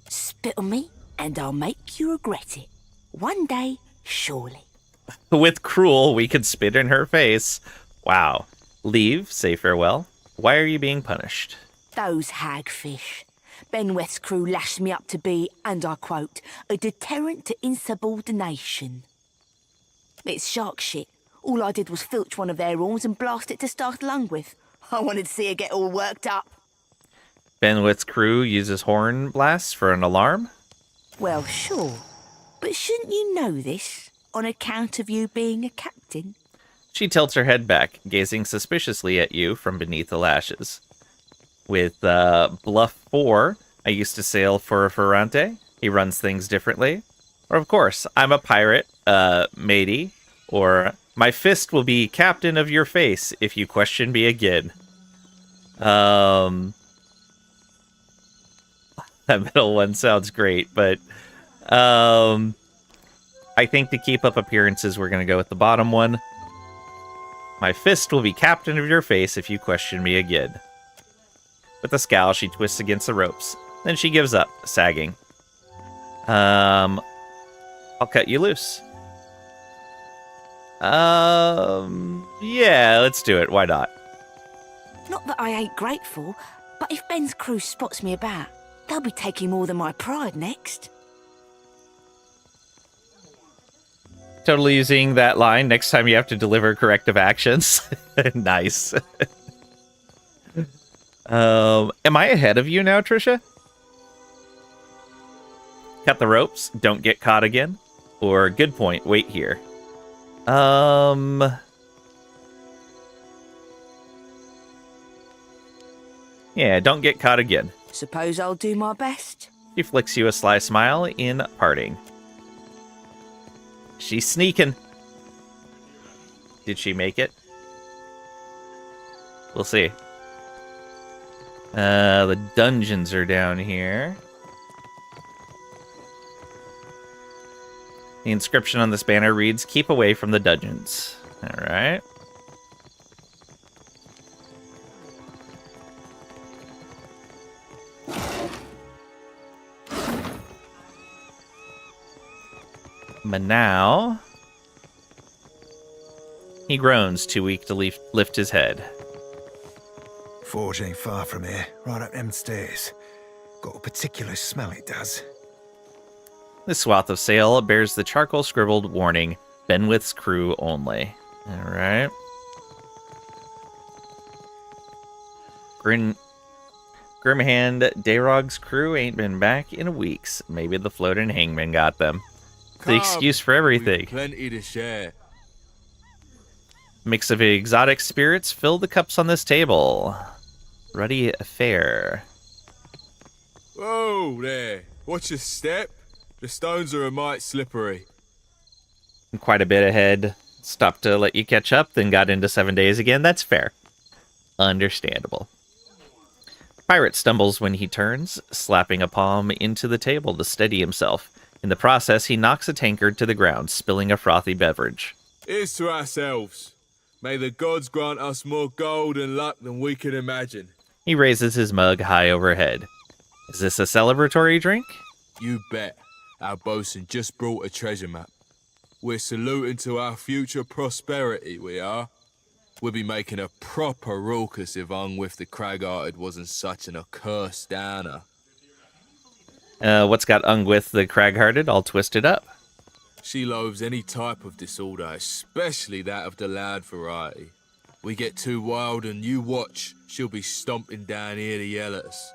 Spit on me, and I'll make you regret it. One day, surely. With Cruel, we could spit in her face. Wow. Leave, say farewell. Why are you being punished? Those hagfish. Benweth's crew lashed me up to be, and I quote, a deterrent to insubordination. It's shark shit. All I did was filch one of their horns and blast it to start lung with. I wanted to see her get all worked up. Benwith's crew uses horn blasts for an alarm? Well, sure. But shouldn't you know this, on account of you being a captain? She tilts her head back, gazing suspiciously at you from beneath the lashes. With Bluff 4, I used to sail for Ferrante. He runs things differently. Or, of course, I'm a pirate, matey, or My fist will be captain of your face if you question me again. That middle one sounds great, but I think to keep up appearances, we're going to go with the bottom one. My fist will be captain of your face if you question me again. With a scowl, she twists against the ropes. Then she gives up, sagging. I'll cut you loose. Yeah, let's do it. Why not? Not that I ain't grateful, but if Ben's crew spots me about, they'll be taking more than my pride next. Totally using that line next time you have to deliver corrective actions. Nice. Am I ahead of you now, Trisha? Cut the ropes, don't get caught again. Or, good point, wait here. Yeah, don't get caught again. Suppose I'll do my best. She flicks you a sly smile in parting. She's sneaking. Did she make it? We'll see. The dungeons are down here. The inscription on this banner reads, "Keep away from the dungeons." All right. But now, he groans, too weak to lift his head. Forge ain't far from here, right up them stairs. Got a particular smell, it does. This swath of sail bears the charcoal scribbled warning, Benwith's crew only. All right. Grimhand Dayrog's crew ain't been back in weeks. Maybe the floating hangman got them. The excuse for everything. Plenty to share. Mix of exotic spirits fill the cups on this table. Ruddy affair. Whoa there. Watch your step. The stones are a mite slippery. Quite a bit ahead. Stopped to let you catch up, then got into 7 days again. That's fair. Understandable. Pirate stumbles when he turns, slapping a palm into the table to steady himself. In the process, he knocks a tankard to the ground, spilling a frothy beverage. Here's to ourselves. May the gods grant us more gold and luck than we can imagine. He raises his mug high overhead. Is this a celebratory drink? You bet. Our bosun just brought a treasure map. We're saluting to our future prosperity, we are. We'll be making a proper raucous if Ungwith the Crag-Hearted wasn't such an accursed downer. What's got Ungwith the Crag-Hearted all twisted up? She loathes any type of disorder, especially that of the loud variety. We get too wild and you watch, she'll be stomping down here to yell at us.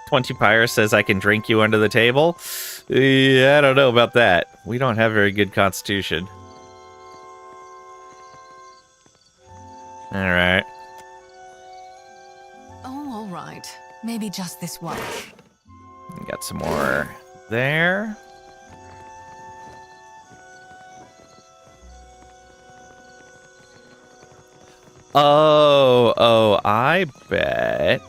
20 Pyre says I can drink you under the table. Yeah, I don't know about that. We don't have very good constitution. Alright. Oh, all right. Maybe just this one. Got some more there. Oh, I bet.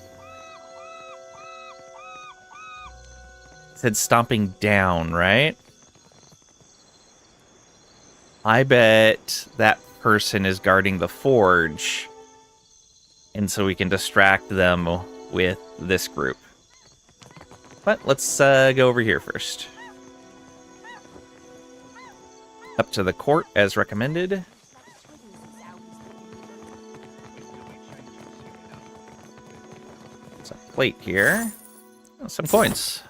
It said stomping down, right? I bet that person is guarding the forge. And so we can distract them with this group. But let's go over here first. Up to the court as recommended. There's a plate here. Oh, some coins.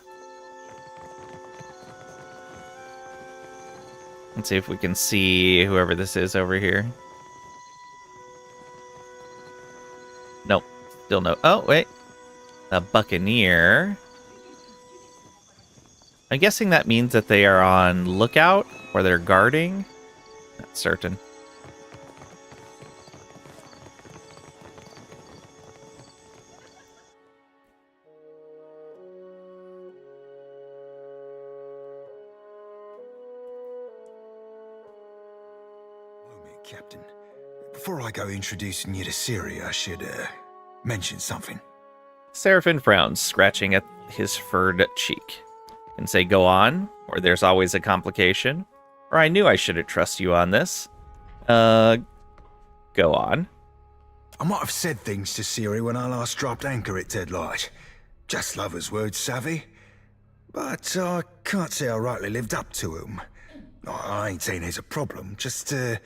Let's see if we can see whoever this is over here. Nope. Still no. Oh, wait. A buccaneer. I'm guessing that means that they are on lookout or they're guarding. Not certain. Captain. Before I go introducing you to Siri, I should, mention something. Seraphin frowns, scratching at his furred cheek, and say, "Go on," or "There's always a complication," or "I knew I shouldn't trust you on this." Go on. I might have said things to Siri when I last dropped anchor at Deadlight. Just lovers' words, savvy. But I can't say I rightly lived up to 'em. I ain't saying there's a problem, just a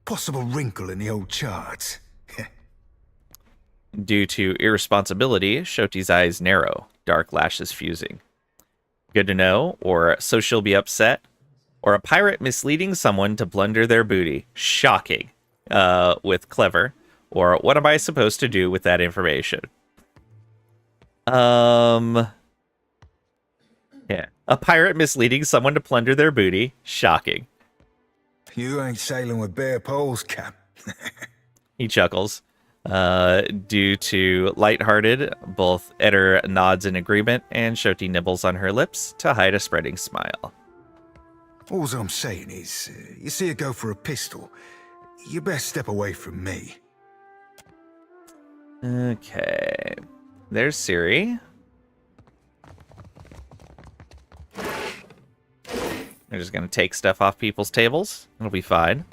possible wrinkle in the old charts. Due to irresponsibility, Shoti's eyes narrow, dark lashes fusing. Good to know, or "so she'll be upset," or "a pirate misleading someone to plunder their booty." Shocking. With clever, or "what am I supposed to do with that information?" Yeah. "A pirate misleading someone to plunder their booty." Shocking. You ain't sailing with bare poles, Cap. He chuckles. Due to lighthearted, both Eder nods in agreement, and Shoti nibbles on her lips to hide a spreading smile. All I'm saying is, you see her go for a pistol, you best step away from me. Okay. There's Siri. They're just gonna take stuff off people's tables. It'll be fine.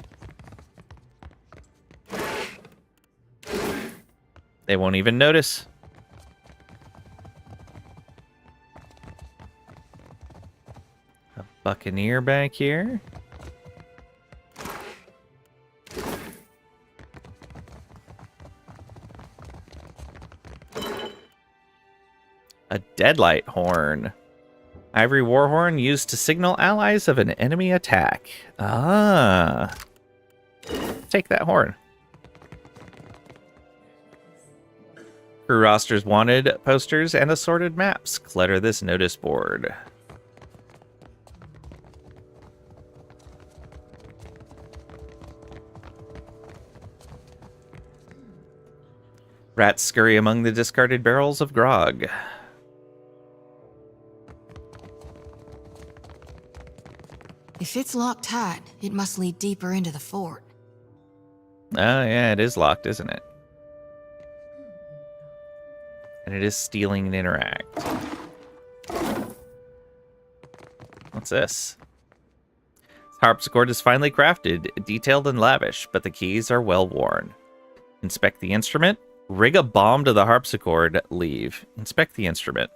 They won't even notice. A buccaneer back here. A Deadlight horn. Ivory war horn used to signal allies of an enemy attack. Ah. Take that horn. Crew rosters wanted, posters, and assorted maps clutter this notice board. Rats scurry among the discarded barrels of grog. If it's locked tight, it must lead deeper into the fort. Oh, yeah, it is locked, isn't it? And it is stealing an interact. What's this? Harpsichord is finely crafted, detailed and lavish, but the keys are well worn. Inspect the instrument. Rig a bomb to the harpsichord. Leave. Inspect the instrument.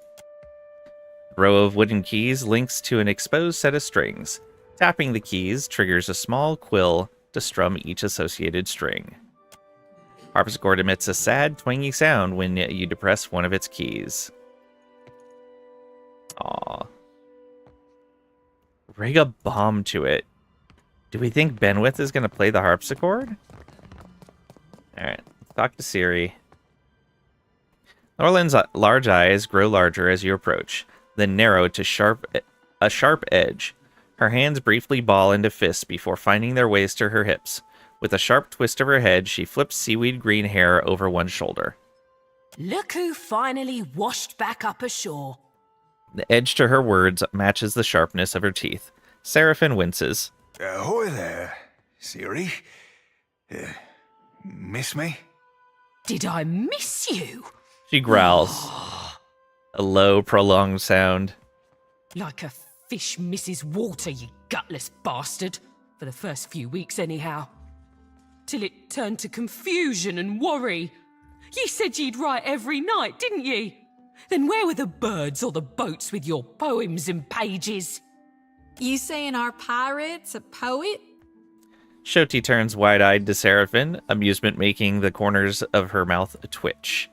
Row of wooden keys links to an exposed set of strings. Tapping the keys triggers a small quill to strum each associated string. Harpsichord emits a sad, twangy sound when you depress one of its keys. Aww. Rig a bomb to it. Do we think Benwith is going to play the harpsichord? Alright, let's talk to Siri. Norland's large eyes grow larger as you approach, then narrow to a sharp edge. Her hands briefly ball into fists before finding their ways to her hips. With a sharp twist of her head, she flips seaweed green hair over one shoulder. Look who finally washed back up ashore. The edge to her words matches the sharpness of her teeth. Seraphin winces. Ahoy there, Siri. Miss me? Did I miss you? She growls. A low, prolonged sound. Like a fish misses water, you gutless bastard. For the first few weeks, anyhow. Till it turned to confusion and worry. Ye said ye'd write every night, didn't ye? Then where were the birds or the boats with your poems and pages? You saying our pirate's a poet? Shoti turns wide-eyed to Seraphin, amusement making the corners of her mouth twitch.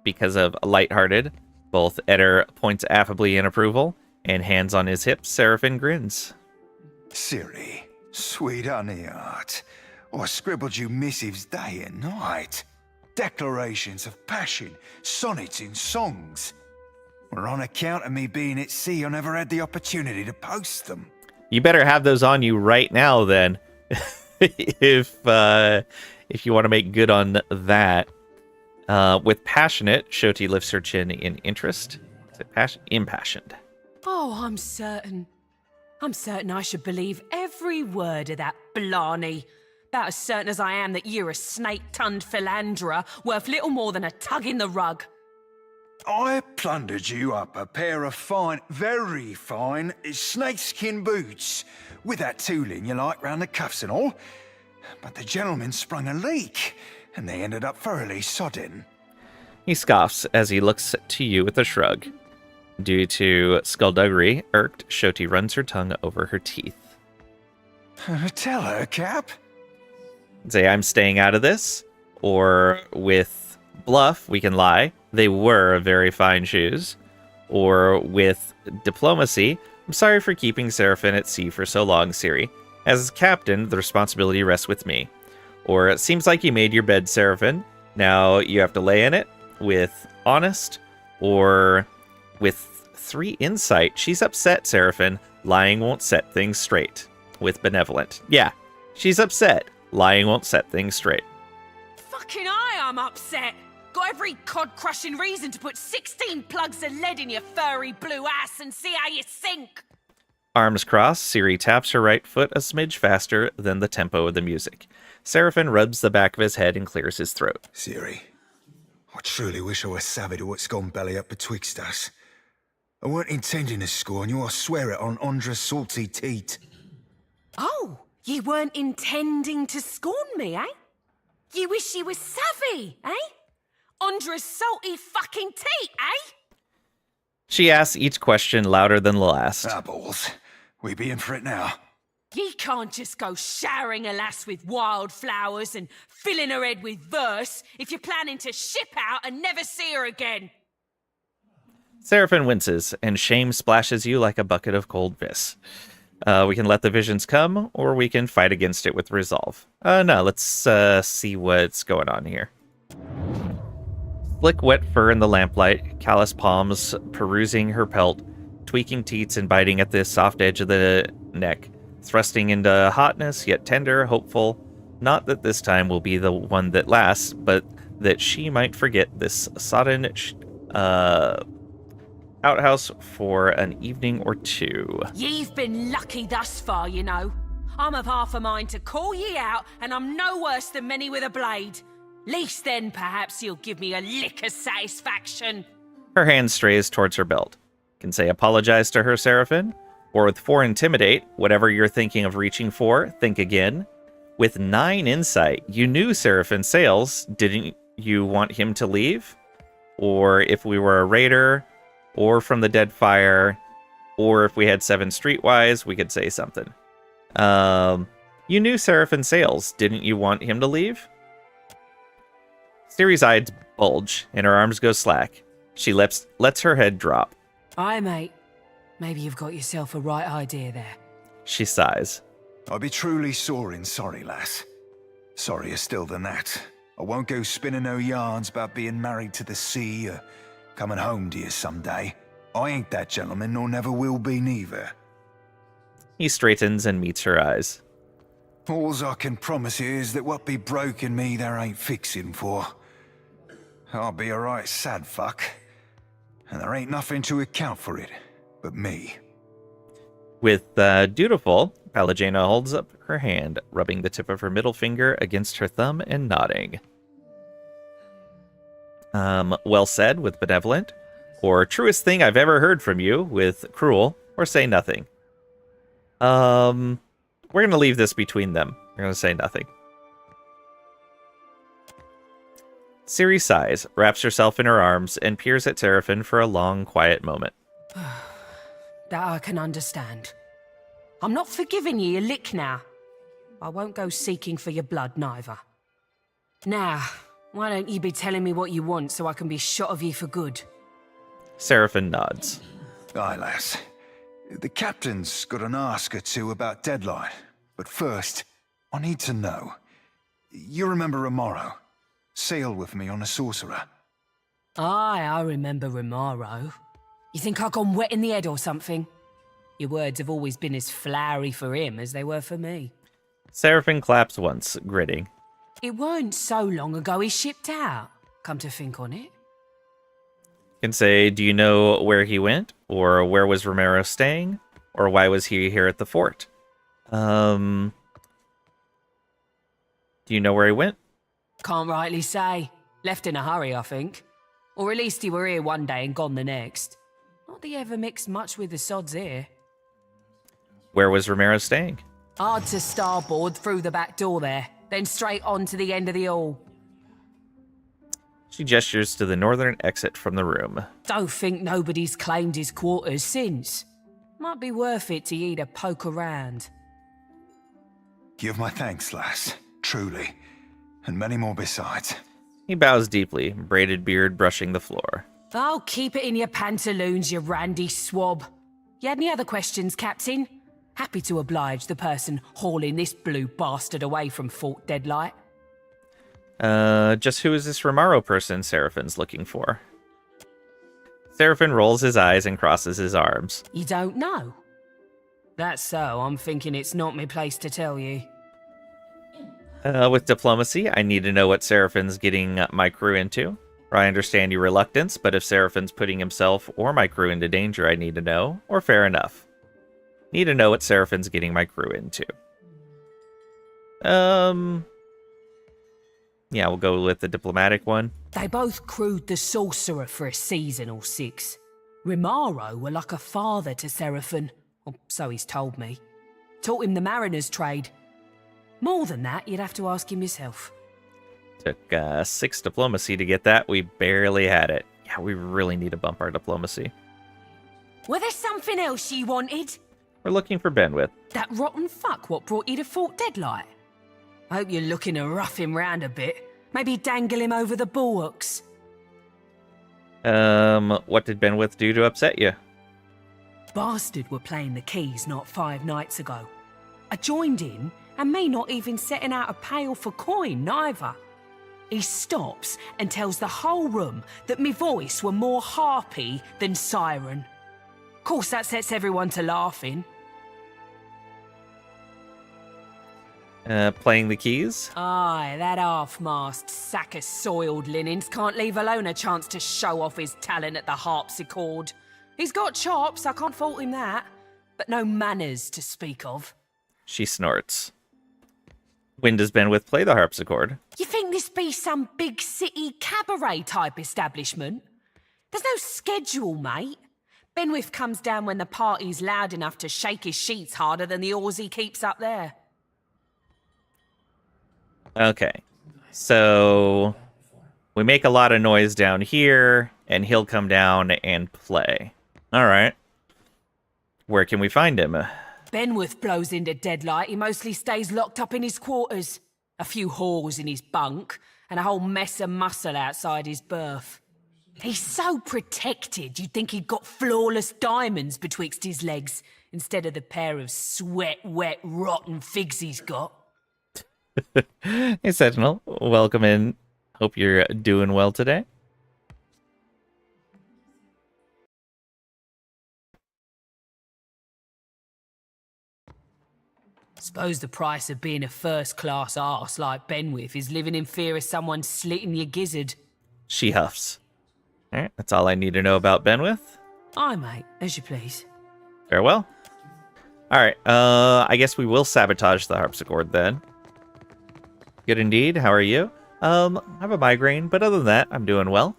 Because of lighthearted, both Eder points affably in approval, and hands on his hips, Seraphin grins. Siri, sweet honey heart, I scribbled you missives day and night. Declarations of passion, sonnets in songs. Well, on account of me being at sea, I never had the opportunity to post them. You better have those on you right now, then, if you want to make good on that. With passionate, Shoti lifts her chin in interest. Is it impassioned? Oh, I'm certain. I'm certain I should believe every word of that blarney. About as certain as I am that you're a snake-tongued philanderer worth little more than a tug in the rug. I plundered you up a pair of fine, very fine, snakeskin boots, with that tooling you like round the cuffs and all. But the gentleman sprung a leak, and they ended up thoroughly sodden. He scoffs as he looks to you with a shrug. Due to skullduggery, irked, Shoti runs her tongue over her teeth. Tell her, Cap. Say I'm staying out of this, or with bluff, we can lie. They were very fine shoes. Or with diplomacy, I'm sorry for keeping Seraphim at sea for so long, Ciri. As captain, the responsibility rests with me. Or it seems like you made your bed, Seraphim. Now you have to lay in it. With honest, or with 3 insight. She's upset, Seraphim. Lying won't set things straight. With benevolent. Yeah, she's upset. Lying won't set things straight. Fucking I'm upset. Got every cod-crushing reason to put 16 plugs of lead in your furry blue ass and see how you sink. Arms crossed, Ciri taps her right foot a smidge faster than the tempo of the music. Seraphim rubs the back of his head and clears his throat. Ciri, I truly wish I was savvy to what's gone belly up betwixt us. I weren't intending to scorn you, I swear it on Andra's salty teat. Oh, you weren't intending to scorn me, eh? You wish you were savvy, eh? Andra's salty fucking teat, eh? She asks each question louder than the last. Balls. We be in for it now. Ye can't just go showering a lass with wildflowers and filling her head with verse if you're planning to ship out and never see her again. Seraphim winces, and shame splashes you like a bucket of cold piss. We can let the visions come, or we can fight against it with resolve. No, let's see what's going on here. Flick wet fur in the lamplight, callous palms perusing her pelt, tweaking teats and biting at the soft edge of the neck, thrusting into hotness, yet tender, hopeful. Not that this time will be the one that lasts, but that she might forget this sodden outhouse for an evening or 2. Ye've been lucky thus far, you know. I'm of half a mind to call ye out, and I'm no worse than many with a blade. Least then, perhaps you'll give me a lick of satisfaction. Her hand strays towards her belt. Can say apologize to her, Seraphim. Or with 4 intimidate, whatever you're thinking of reaching for, think again. With 9 insight, you knew Seraphim Sales. Didn't you want him to leave? Or if we were a raider, or from the Deadfire, or if we had 7 streetwise, we could say something. You knew Seraphim Sales. Didn't you want him to leave? Ciri's eyes bulge, and her arms go slack. She lets her head drop. Aye, mate. Maybe you've got yourself a right idea there. She sighs. I be truly soaring sorry, lass. Sorrier still than that. I won't go spinning no yarns about being married to the sea or coming home to you someday. I ain't that gentleman, nor never will be neither. He straightens and meets her eyes. Alls I can promise you is that what be broken me there ain't fixing for. I'll be a right sad fuck, and there ain't nothing to account for it but me. With dutiful, Palagena holds up her hand, rubbing the tip of her middle finger against her thumb and nodding. Well said with benevolent, or truest thing I've ever heard from you with cruel, or say nothing. We're gonna leave this between them. We're gonna say nothing. Ciri sighs, wraps herself in her arms, and peers at Seraphim for a long, quiet moment. That I can understand. I'm not forgiving ye a lick now. I won't go seeking for your blood, neither. Now, why don't you be telling me what you want so I can be shot of ye for good? Seraphim nods. Aye, lass. The captain's got an ask or two about Deadlight. But first, I need to know. You remember Romaro? Sailed with me on a sorcerer. Aye, I remember Romaro. You think I gone wet in the head or something? Your words have always been as flowery for him as they were for me. Seraphim claps once, grinning. It weren't so long ago he shipped out, come to think on it. Can say, do you know where he went? Or where was Romero staying? Or why was he here at the fort? Do you know where he went? Can't rightly say. Left in a hurry, I think. Or at least he were here one day and gone the next. Not that he ever mixed much with the sods here. Where was Romero staying? Hard to starboard through the back door there, then straight on to the end of the hall. She gestures to the northern exit from the room. Don't think nobody's claimed his quarters since. Might be worth it to you to poke around. Give my thanks, lass. Truly. And many more besides. He bows deeply, braided beard brushing the floor. Oh, keep it in your pantaloons, you randy swab. You had any other questions, Captain? Happy to oblige the person hauling this blue bastard away from Fort Deadlight. Just who is this Romero person Seraphin's looking for? Seraphin rolls his eyes and crosses his arms. You don't know? That's so, I'm thinking it's not my place to tell you. With diplomacy, I need to know what Seraphin's getting my crew into. I understand your reluctance, but if Seraphin's putting himself or my crew into danger, I need to know, or fair enough. Need to know what Seraphin's getting my crew into. Yeah, we'll go with the diplomatic one. They both crewed the Sorcerer for a season or 6. Romero were like a father to Seraphin, or so he's told me. Taught him the mariner's trade. More than that, you'd have to ask him yourself. Took 6 diplomacy to get that. We barely had it. Yeah, we really need to bump our diplomacy. Were there something else you wanted? We're looking for Benwith. That rotten fuck what brought you to Fort Deadlight? I hope you're looking to rough him round a bit. Maybe dangle him over the bulwarks. What did Benwith do to upset you? Bastard were playing the keys not 5 nights ago. I joined in, and me not even setting out a pail for coin, neither. He stops and tells the whole room that me voice were more harpy than siren. Course that sets everyone to laughing. Playing the keys? Aye, that half-mast sack of soiled linens can't leave alone a chance to show off his talent at the harpsichord. He's got chops, I can't fault him that, but no manners to speak of. She snorts. When does Benwith play the harpsichord? You think this be some big city cabaret type establishment? There's no schedule, mate. Benwith comes down when the party's loud enough to shake his sheets harder than the oars he keeps up there. Okay, so we make a lot of noise down here, and he'll come down and play. All right. Where can we find him? Benwith blows into Deadlight. He mostly stays locked up in his quarters. A few whores in his bunk, and a whole mess of muscle outside his berth. He's so protected, you'd think he'd got flawless diamonds betwixt his legs, instead of the pair of sweat-wet, rotten figs he's got. Hey, Sentinel. Welcome in. Hope you're doing well today. Suppose the price of being a first-class arse like Benwith is living in fear of someone slitting your gizzard. She huffs. All right, that's all I need to know about Benwith. Aye, mate. As you please. Farewell. All right, I guess we will sabotage the harpsichord then. Good indeed. How are you? I have a migraine, but other than that, I'm doing well.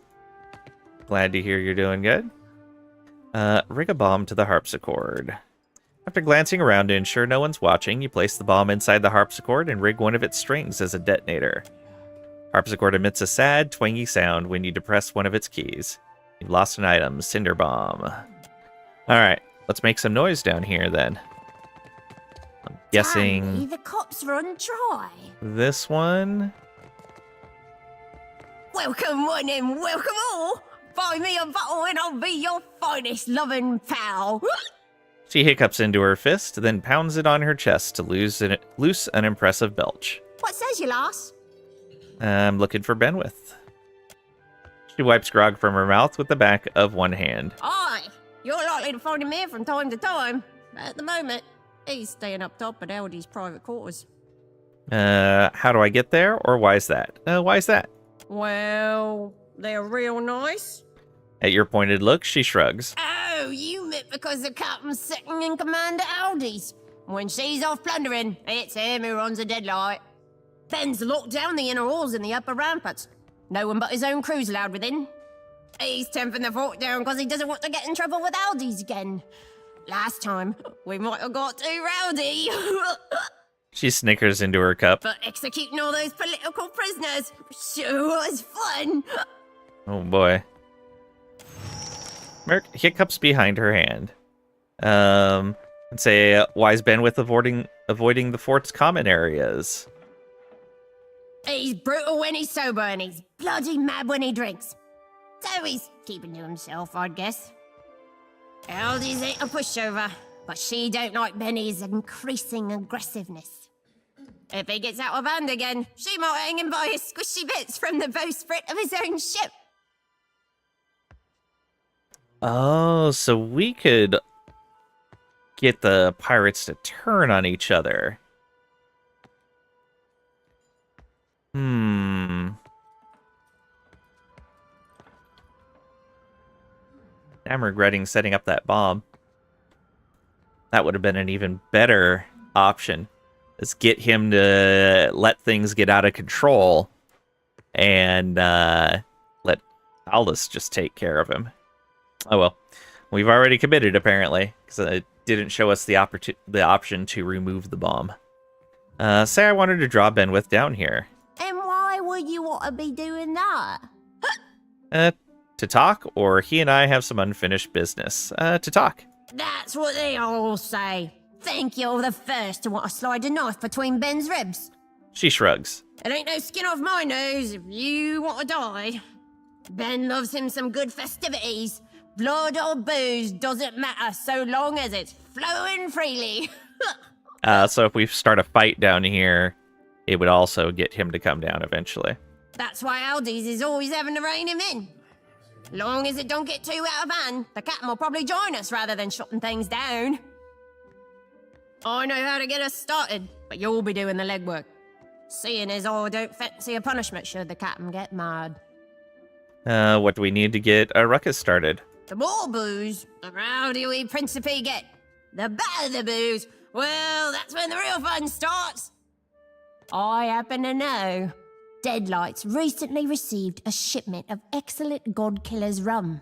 Glad to hear you're doing good. Rig a bomb to the harpsichord. After glancing around to ensure no one's watching, you place the bomb inside the harpsichord and rig one of its strings as a detonator. Harpsichord emits a sad, twangy sound when you depress one of its keys. You've lost an item, Cinder Bomb. Alright, let's make some noise down here then. I'm guessing... Danny, the cops run dry. This one? Welcome one and welcome all. Buy me a bottle and I'll be your finest loving pal. She hiccups into her fist, then pounds it on her chest to loose an impressive belch. What says you, lass? I'm looking for Benwith. She wipes grog from her mouth with the back of one hand. Aye, you're likely to find him here from time to time. But at the moment, he's staying up top at Aldi's private quarters. How do I get there, or why is that? Why is that? Well, they're real nice. At your pointed look, she shrugs. Oh, Oh, you meant because the captain's second in command at Aldi's. When she's off plundering, it's him who runs the Deadlight. Ben's locked down the inner halls and the upper ramparts. No one but his own crew's allowed within. He's temping the fort down because he doesn't want to get in trouble with Aldi's again. Last time, we might have got too rowdy. She snickers into her cup. But executing all those political prisoners sure was fun. Oh boy. Merc hiccups behind her hand. And say, why is Benwith avoiding the fort's common areas? He's brutal when he's sober and he's bloody mad when he drinks. So he's keeping to himself, I'd guess. Aldi's ain't a pushover, but she don't like Benny's increasing aggressiveness. If he gets out of hand again, she might hang him by his squishy bits from the bowsprit of his own ship. Oh, so we could get the pirates to turn on each other. I'm regretting setting up that bomb. That would have been an even better option. Is get him to let things get out of control and let Aldous just take care of him. Oh well. We've already committed, apparently, because it didn't show us the option to remove the bomb. Say I wanted to draw Benwith down here. And why would you want to be doing that? To talk, or he and I have some unfinished business. To talk. That's what they all say. Think you're the first to want to slide a knife between Ben's ribs. She shrugs. It ain't no skin off my nose if you want to die. Ben loves him some good festivities. Blood or booze doesn't matter so long as it's flowing freely. So if we start a fight down here, it would also get him to come down eventually. That's why Aldi's is always having to rein him in. Long as it don't get too out of hand, the captain will probably join us rather than shutting things down. I know how to get us started, but you'll be doing the legwork. Seeing as I don't fancy a punishment should the captain get mad. What do we need to get a ruckus started? The more booze, the rowdier we Principe get. The better the booze, well, that's when the real fun starts. I happen to know Deadlight's recently received a shipment of excellent Godkiller's rum.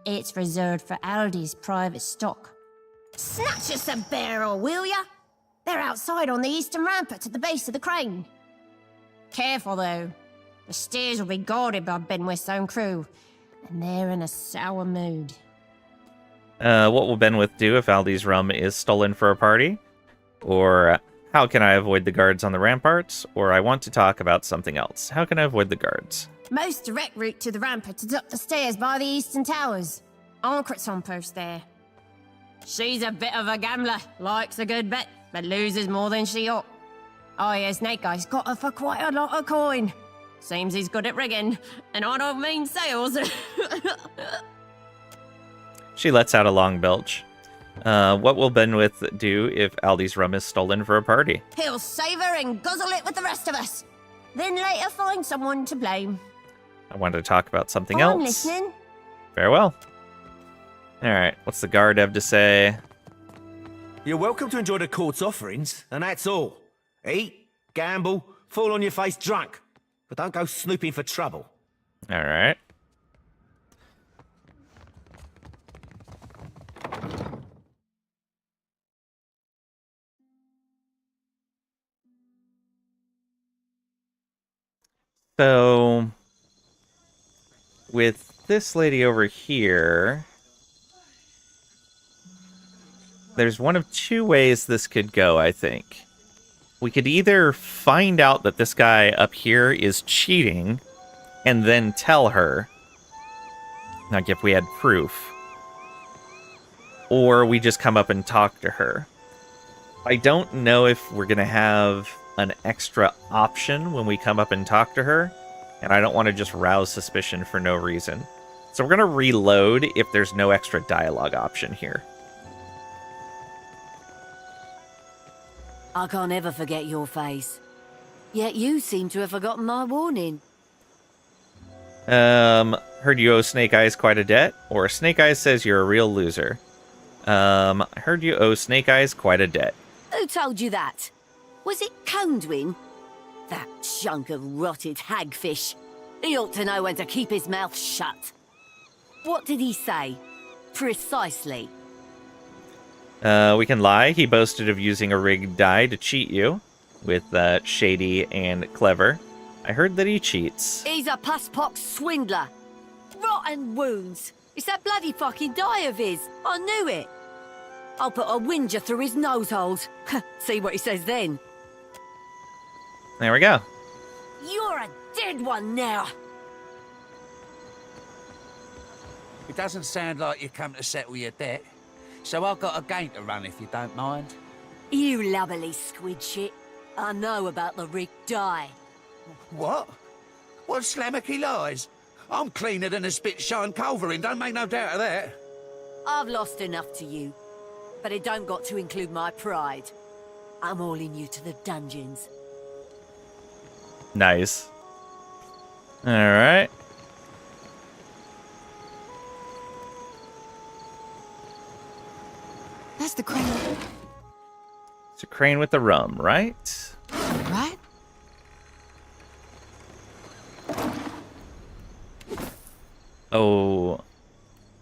It's reserved for Aldi's private stock. Snatch us a barrel, will ya? They're outside on the eastern rampart at the base of the crane. Careful, though. The stairs will be guarded by Benwith's own crew, and they're in a sour mood. What will Benwith do if Aldi's rum is stolen for a party? Or how can I avoid the guards on the ramparts? Or I want to talk about something else. How can I avoid the guards? Most direct route to the rampart is up the stairs by the eastern towers. Ancret's on post there. She's a bit of a gambler, likes a good bet, but loses more than she ought. I hear Snake Eyes got her for quite a lot of coin. Seems he's good at rigging, and I don't mean sales. She lets out a long belch. What will Benwith do if Aldi's rum is stolen for a party? He'll save her and guzzle it with the rest of us. Then later find someone to blame. I wanted to talk about something I'm else. listening. Farewell. Alright, what's the guard have to say? You're welcome to enjoy the court's offerings, and that's all. Eat, gamble, fall on your face drunk. But don't go snooping for trouble. Alright. So, with this lady over here, there's one of two ways this could go, I think. We could either find out that this guy up here is cheating and then tell her, like if we had proof, or we just come up and talk to her. I don't know if we're going to have an extra option when we come up and talk to her, and I don't want to just rouse suspicion for no reason. So we're going to reload if there's no extra dialogue option here. I can't ever forget your face. Yet you seem to have forgotten my warning. Heard you owe Snake Eyes quite a debt, or Snake Eyes says you're a real loser. I heard you owe Snake Eyes quite a debt. Who told you that? Was it Conedwin? That chunk of rotted hagfish. He ought to know when to keep his mouth shut. What did he say? Precisely. We can lie. He boasted of using a rigged die to cheat you with Shady and Clever. I heard that he cheats. He's a puss-pox swindler. Rotten wounds. It's that bloody fucking die of his. I knew it. I'll put a whinger through his nose holes. See what he says then. There we go. You're a dead one now. It doesn't sound like you come to settle your debt, so I've got a game to run if you don't mind. You lubberly squid shit. I know about the rigged die. What? What slammocky lies? I'm cleaner than a spit-shine culverin, don't make no doubt of that. I've lost enough to you, but it don't got to include my pride. I'm hauling you to the dungeons. Nice. Alright. That's the crane. It's a crane with the rum, right? Right? Oh.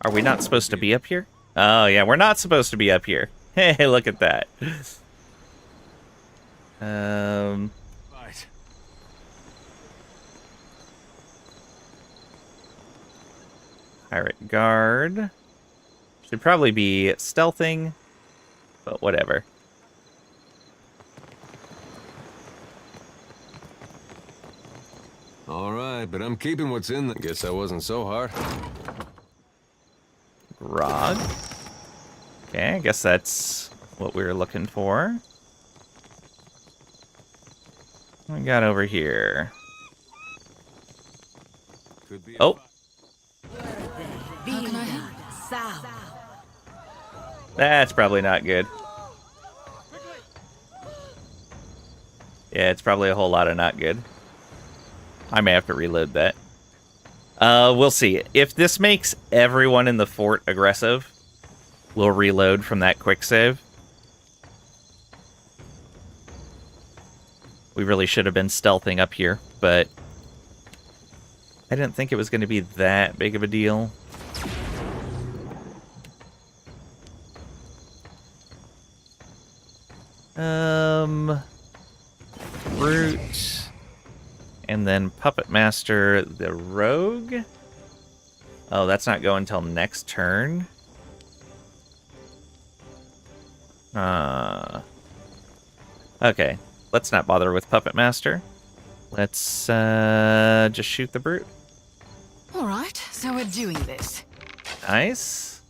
Are we not supposed to be up here? Oh, yeah, we're not supposed to be up here. Hey, look at that. Right. Pirate guard. Should probably be stealthing, but whatever. All right, but I'm keeping what's in there. Guess that wasn't so hard. Grog. Okay, I guess that's what we were looking for. What we got over here? Oh. That's probably not good. Yeah, it's probably a whole lot of not good. I may have to reload that. We'll see. If this makes everyone in the fort aggressive, we'll reload from that quick save. We really should have been stealthing up here, but I didn't think it was going to be that big of a deal. Brute. And then Puppet Master the Rogue. Oh, that's not going until next turn. Okay, let's not bother with Puppet Master. Let's just shoot the Brute. All right, so we're doing this. Nice.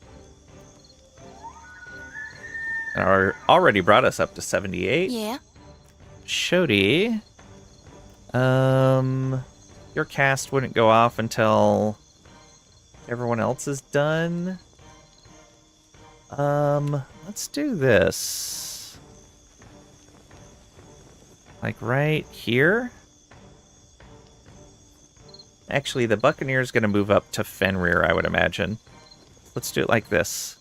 Already brought us up to 78. Yeah. Shody. Your cast wouldn't go off until everyone else is done. Let's do this. Like right here. Actually, the Buccaneer is going to move up to Fenrir, I would imagine. Let's do it like this.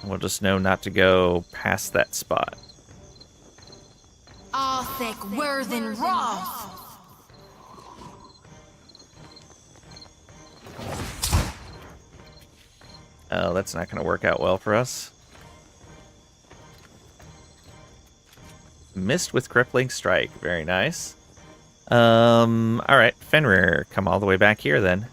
We'll just know not to go past that spot. Arthek Worthen Roth. Oh, that's not going to work out well for us. Missed with Crippling Strike. Very nice. Alright, Fenrir, come all the way back here then.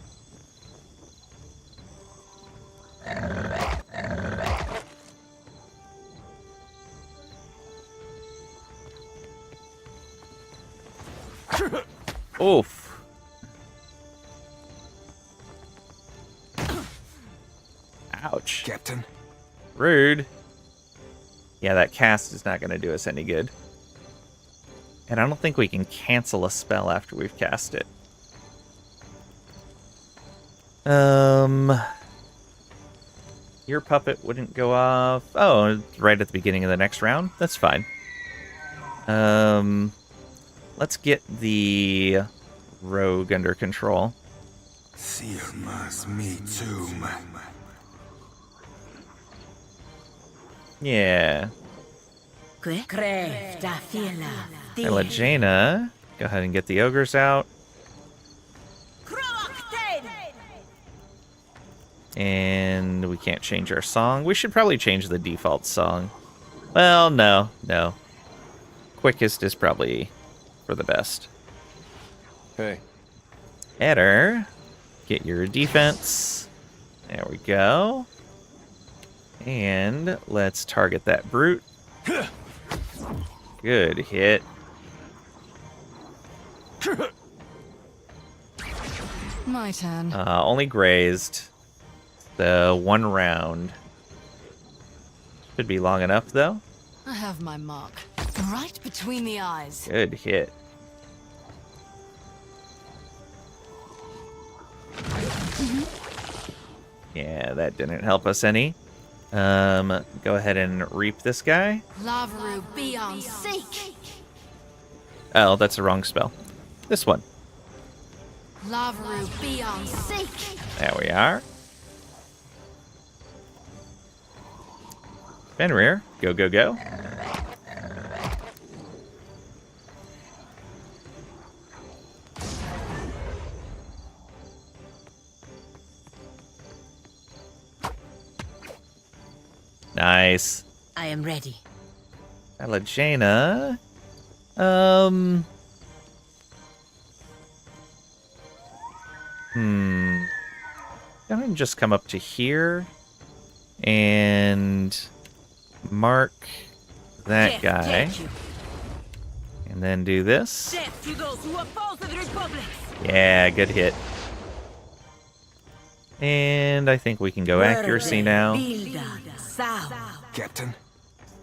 Oof. Ouch. Captain. Rude. Yeah, that cast is not going to do us any good. And I don't think we can cancel a spell after we've cast it. Your puppet wouldn't go off. Oh, right at the beginning of the next round? That's fine. Let's get the rogue under control. Sirmas me tomb. Yeah. Ella Jaina, go ahead and get the ogres out. And we can't change our song. We should probably change the default song. Well, no. Quickest is probably for the best. Hey. Eder, get your defense. There we go. And let's target that brute. Good hit. My turn. Only grazed. The 1 round. Should be long enough, though. I have my mark. Right between the eyes. Good hit. Yeah, that didn't help us any. Go ahead and reap this guy. Lavaru be on seek. Oh, that's the wrong spell. This one. Lavaru be on seek. There we are. Fenrir, go, go, go. Nice. I am ready. Ella Jaina. Go ahead and just come up to here and mark that guy. And then do this. Death to those who oppose the Republic. Yeah, good hit. And I think we can go accuracy now. Captain.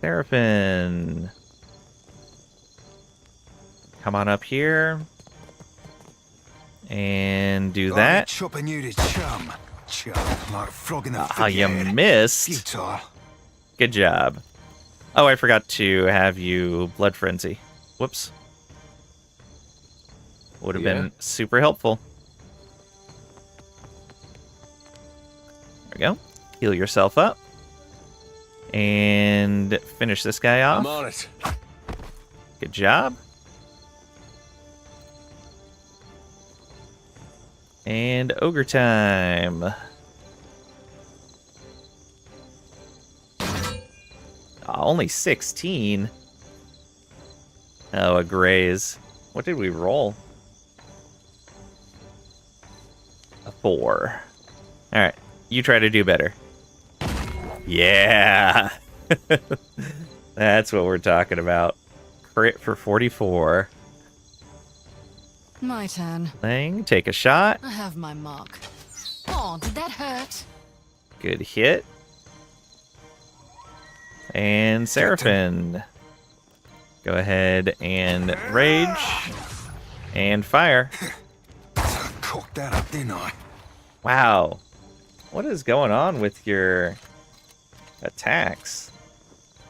Seraphim. Come on up here. And do that. Chopping you to chum. Like flogging the Ah, you missed. Futile. Good job. Oh, I forgot to have you Blood Frenzy. Whoops. Would have been super helpful. There we go. Heal yourself up. And finish this guy off. I'm on it. Good job. And ogre time. Only 16. Oh, a graze. What did we roll? A 4. Alright, you try to do better. Yeah! That's what we're talking about. Crit for 44. My turn. Thing, take a shot. I have my mark. Oh, did that hurt? Good hit. And Seraphim. Go ahead and rage. And fire. Cocked that up, didn't I? Wow. What is going on with your attacks?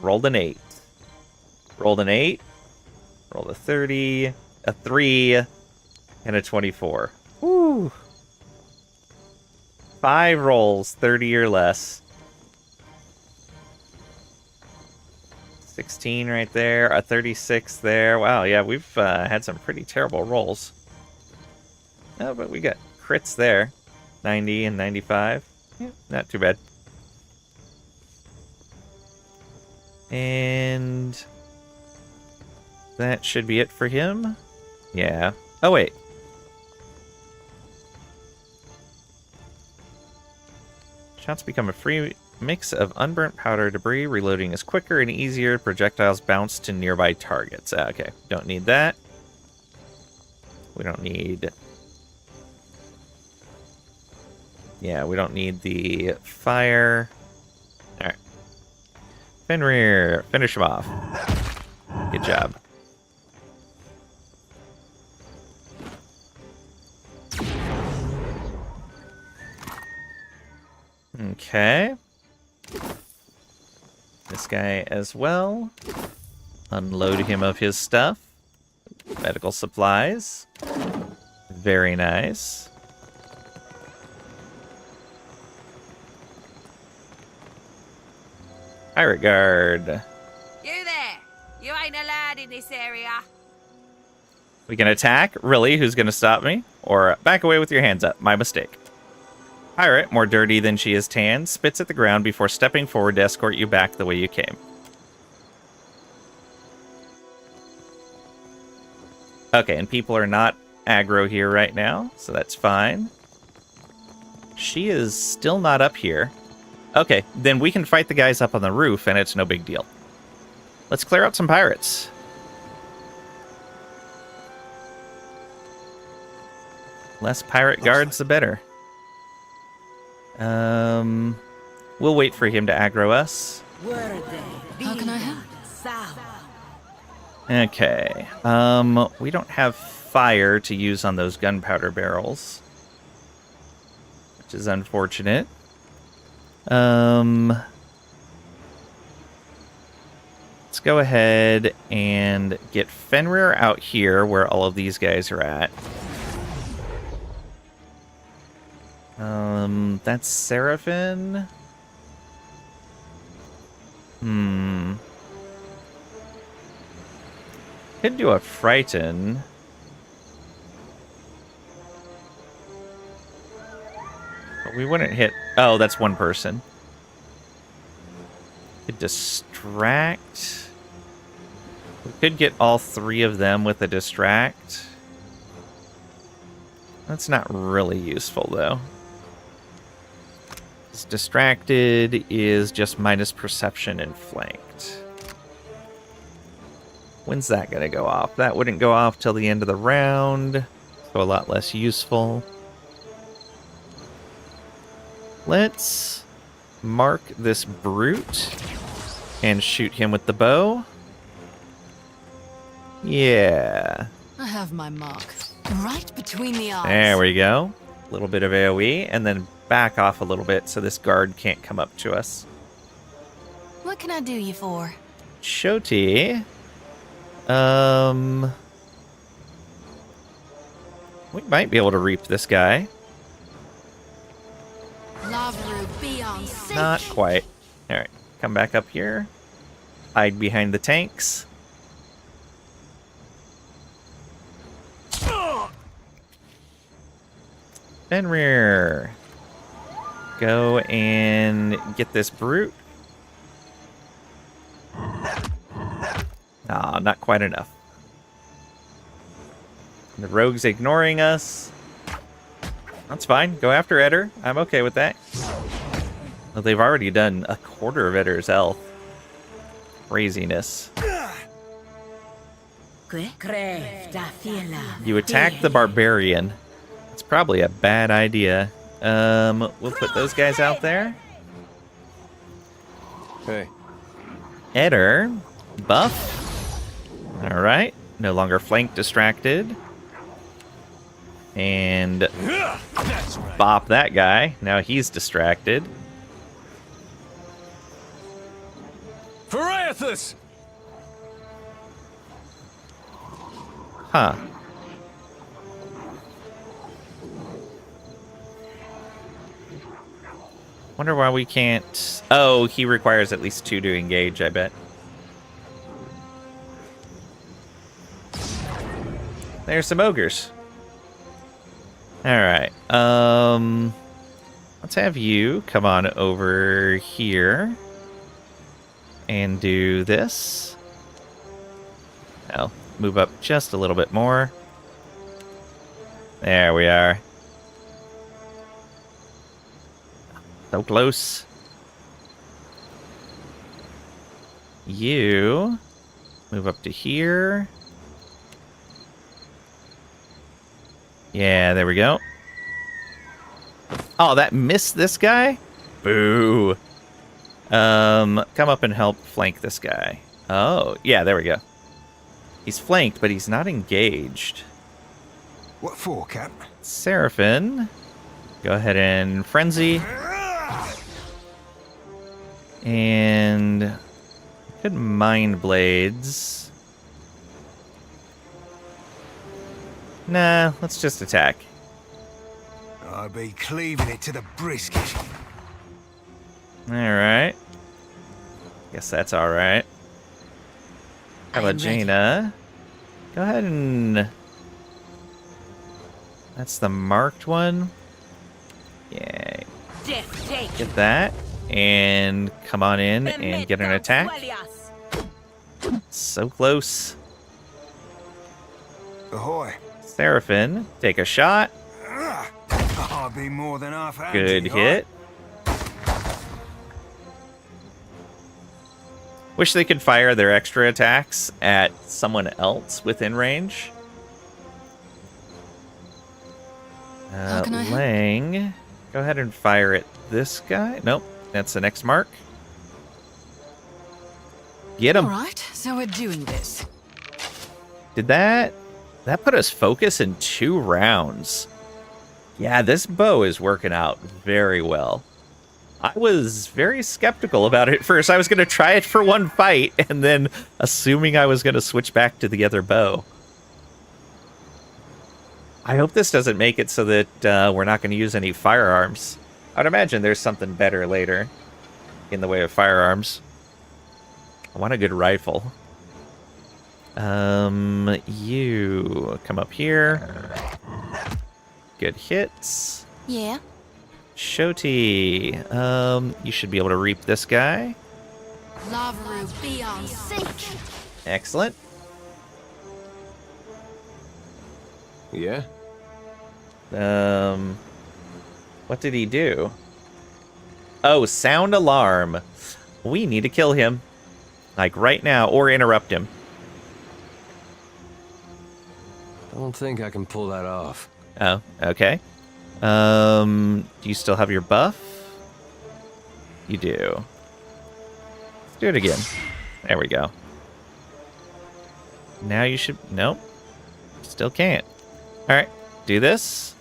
Rolled an 8. Rolled an 8. Rolled a 30. A 3. And a 24. Woo. 5 rolls, 30 or less. 16 right there, a 36 there. Wow, yeah, we've had some pretty terrible rolls. Oh, but we got crits there. 90 and 95. Yeah, not too bad. And that should be it for him. Yeah. Oh, wait. Shots become a free mix of unburnt powder debris. Reloading is quicker and easier. Projectiles bounce to nearby targets. Okay, don't need that. We don't need... Yeah, we don't need the fire. Alright. Fenrir, finish him off. Good job. Okay. This guy as well. Unload him of his stuff. Medical supplies. Very nice. Pirate guard. You there! You ain't allowed in this area. We can attack. Really? Who's going to stop me? Or back away with your hands up. My mistake. Pirate, more dirty than she is tan, spits at the ground before stepping forward to escort you back the way you came. Okay, and people are not aggro here right now, so that's fine. She is still not up here. Okay, then we can fight the guys up on the roof, and it's no big deal. Let's clear out some pirates. Less pirate guards, the better. We'll wait for him to aggro us. How can I help? Okay. We don't have fire to use on those gunpowder barrels, which is unfortunate. Let's go ahead and get Fenrir out here where all of these guys are at. That's Seraphim. Could do a frighten. But we wouldn't hit... Oh, that's one person. Could distract. We could get all three of them with a distract. That's not really useful, though. Distracted is just minus perception and flanked. When's that going to go off? That wouldn't go off till the end of the round, so a lot less useful. Let's mark this brute and shoot him with the bow. Yeah. I have my mark. Right between the eyes. There we go. A little bit of AoE, and then back off a little bit so this guard can't come up to us. What can I do you for? Shoti. We might be able to reap this guy. Not quite. Alright, come back up here. Hide behind the tanks. Fenrir. Go and get this brute. Ah, not quite enough. The rogue's ignoring us. That's fine. Go after Eder. I'm okay with that. Well, they've already done a quarter of Eder's health. Craziness. You attack the barbarian. It's probably a bad idea. We'll put those guys out there. Hey. Eder. Buff. Alright. No longer flank distracted. And bop that guy. Now he's distracted. Piraeus! Huh. Wonder why we can't... Oh, he requires at least 2 to engage, I bet. There's some ogres. Alright. Let's have you come on over here. And do this. Now, move up just a little bit more. There we are. So close. You move up to here. Yeah, there we go. Oh, that missed this guy? Boo. Come up and help flank this guy. Oh, yeah, there we go. He's flanked, but he's not engaged. What for, Cap? Seraphim. Go ahead and frenzy. And could mind blades. Nah, let's just attack. I'll be cleaving it to the brisket. Alright. Guess that's alright. How about Jaina? Go ahead and... That's the marked one. Yay. Get that. And come on in and get an attack. So close. Ahoy. Seraphin, take a shot. I'll be more than half handy. Good hit. Wish they could fire their extra attacks at someone else within range. can I help? Lang, go ahead and fire at this guy. Nope, that's the next mark. Get him. All right, so we're doing this. Did that put us focus in 2 rounds? Yeah, this bow is working out very well. I was very skeptical about it at first. I was going to try it for 1 fight, and then assuming I was going to switch back to the other bow. I hope this doesn't make it so that we're not going to use any firearms. I'd imagine there's something better later in the way of firearms. I want a good rifle. You come up here. Good hits. Yeah. Shoti, you should be able to reap this guy. Lavaru, be on sync. Excellent. Yeah? What did he do? Oh, sound alarm. We need to kill him. Like right now, or interrupt him. I don't think I can pull that off. Oh, okay. Do you still have your buff? You do. Let's do it again. There we go. Now you should... Nope. Still can't. Alright, do this.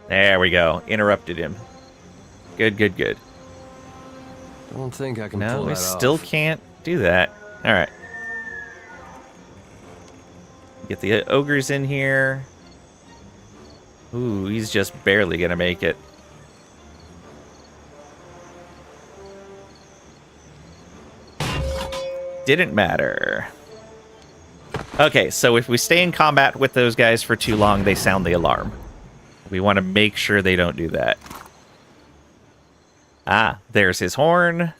There we go. Interrupted him. Good, good, good. I don't think I can No, pull we that still off. can't do that. Alright. Get the ogres in here. Ooh, he's just barely gonna make it. Didn't matter. Okay, so if we stay in combat with those guys for too long, they sound the alarm. We want to make sure they don't do that. Ah, there's his horn.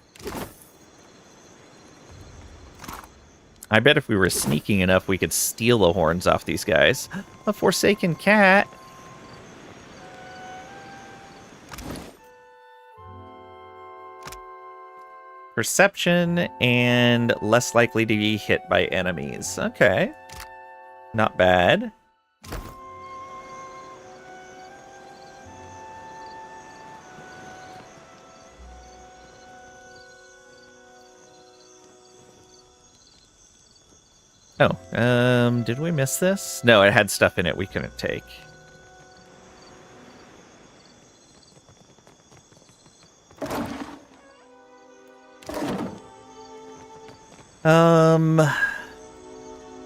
I bet if we were sneaking enough, we could steal the horns off these guys. A forsaken cat. Perception and less likely to be hit by enemies. Okay. Not bad. Oh, did we miss this? No, it had stuff in it we couldn't take.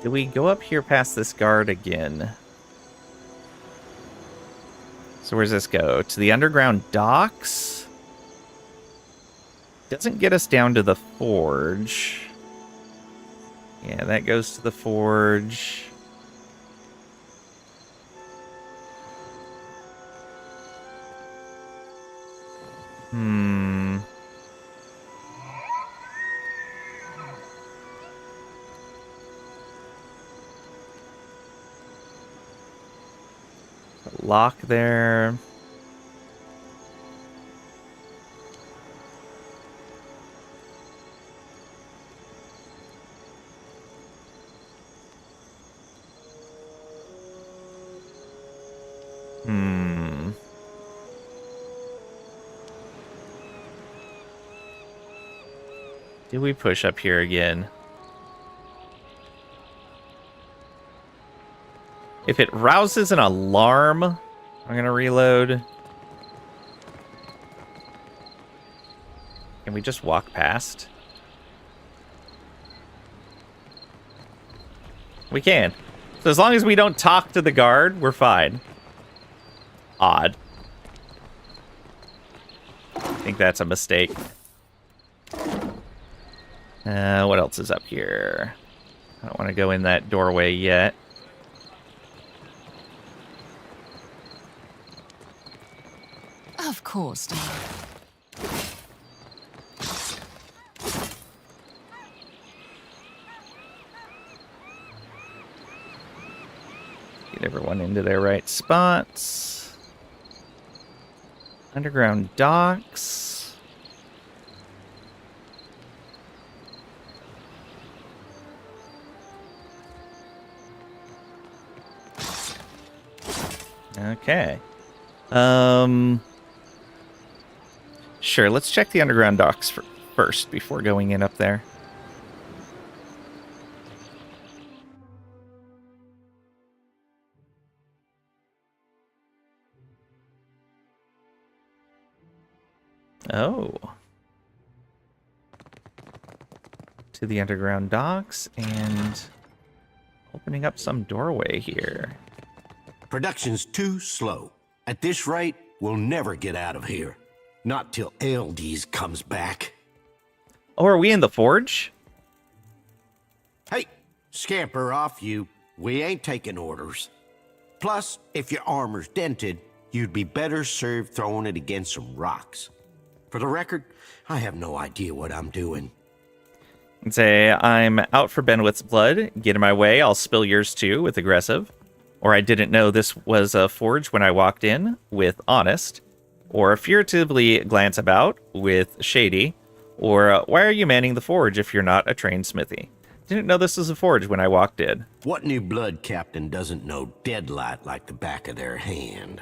Do we go up here past this guard again? So where's this go? To the underground docks? Doesn't get us down to the forge. Yeah, that goes to the forge. Lock there. Do we push up here again? If it rouses an alarm, I'm gonna reload. Can we just walk past? We can. So as long as we don't talk to the guard, we're fine. Odd. I think that's a mistake. What else is up here? I don't want to go in that doorway yet. Of course, dear. Get everyone into their right spots. Underground docks. Okay. Sure, let's check the underground docks first before going in up there. Oh. To the underground docks and opening up some doorway here. Production's too slow. At this rate, we'll never get out of here. Not till Eldies comes back. Oh, are we in the forge? Hey, scamper off you. We ain't taking orders. Plus, if your armor's dented, you'd be better served throwing it against some rocks. For the record, I have no idea what I'm doing. I'd say I'm out for Benwith's blood. Get in my way, I'll spill yours too with aggressive. Or I didn't know this was a forge when I walked in with honest. Or furtively glance about with shady. Or why are you manning the forge if you're not a trained smithy? Didn't know this was a forge when I walked in. What new blood captain doesn't know Deadlight like the back of their hand?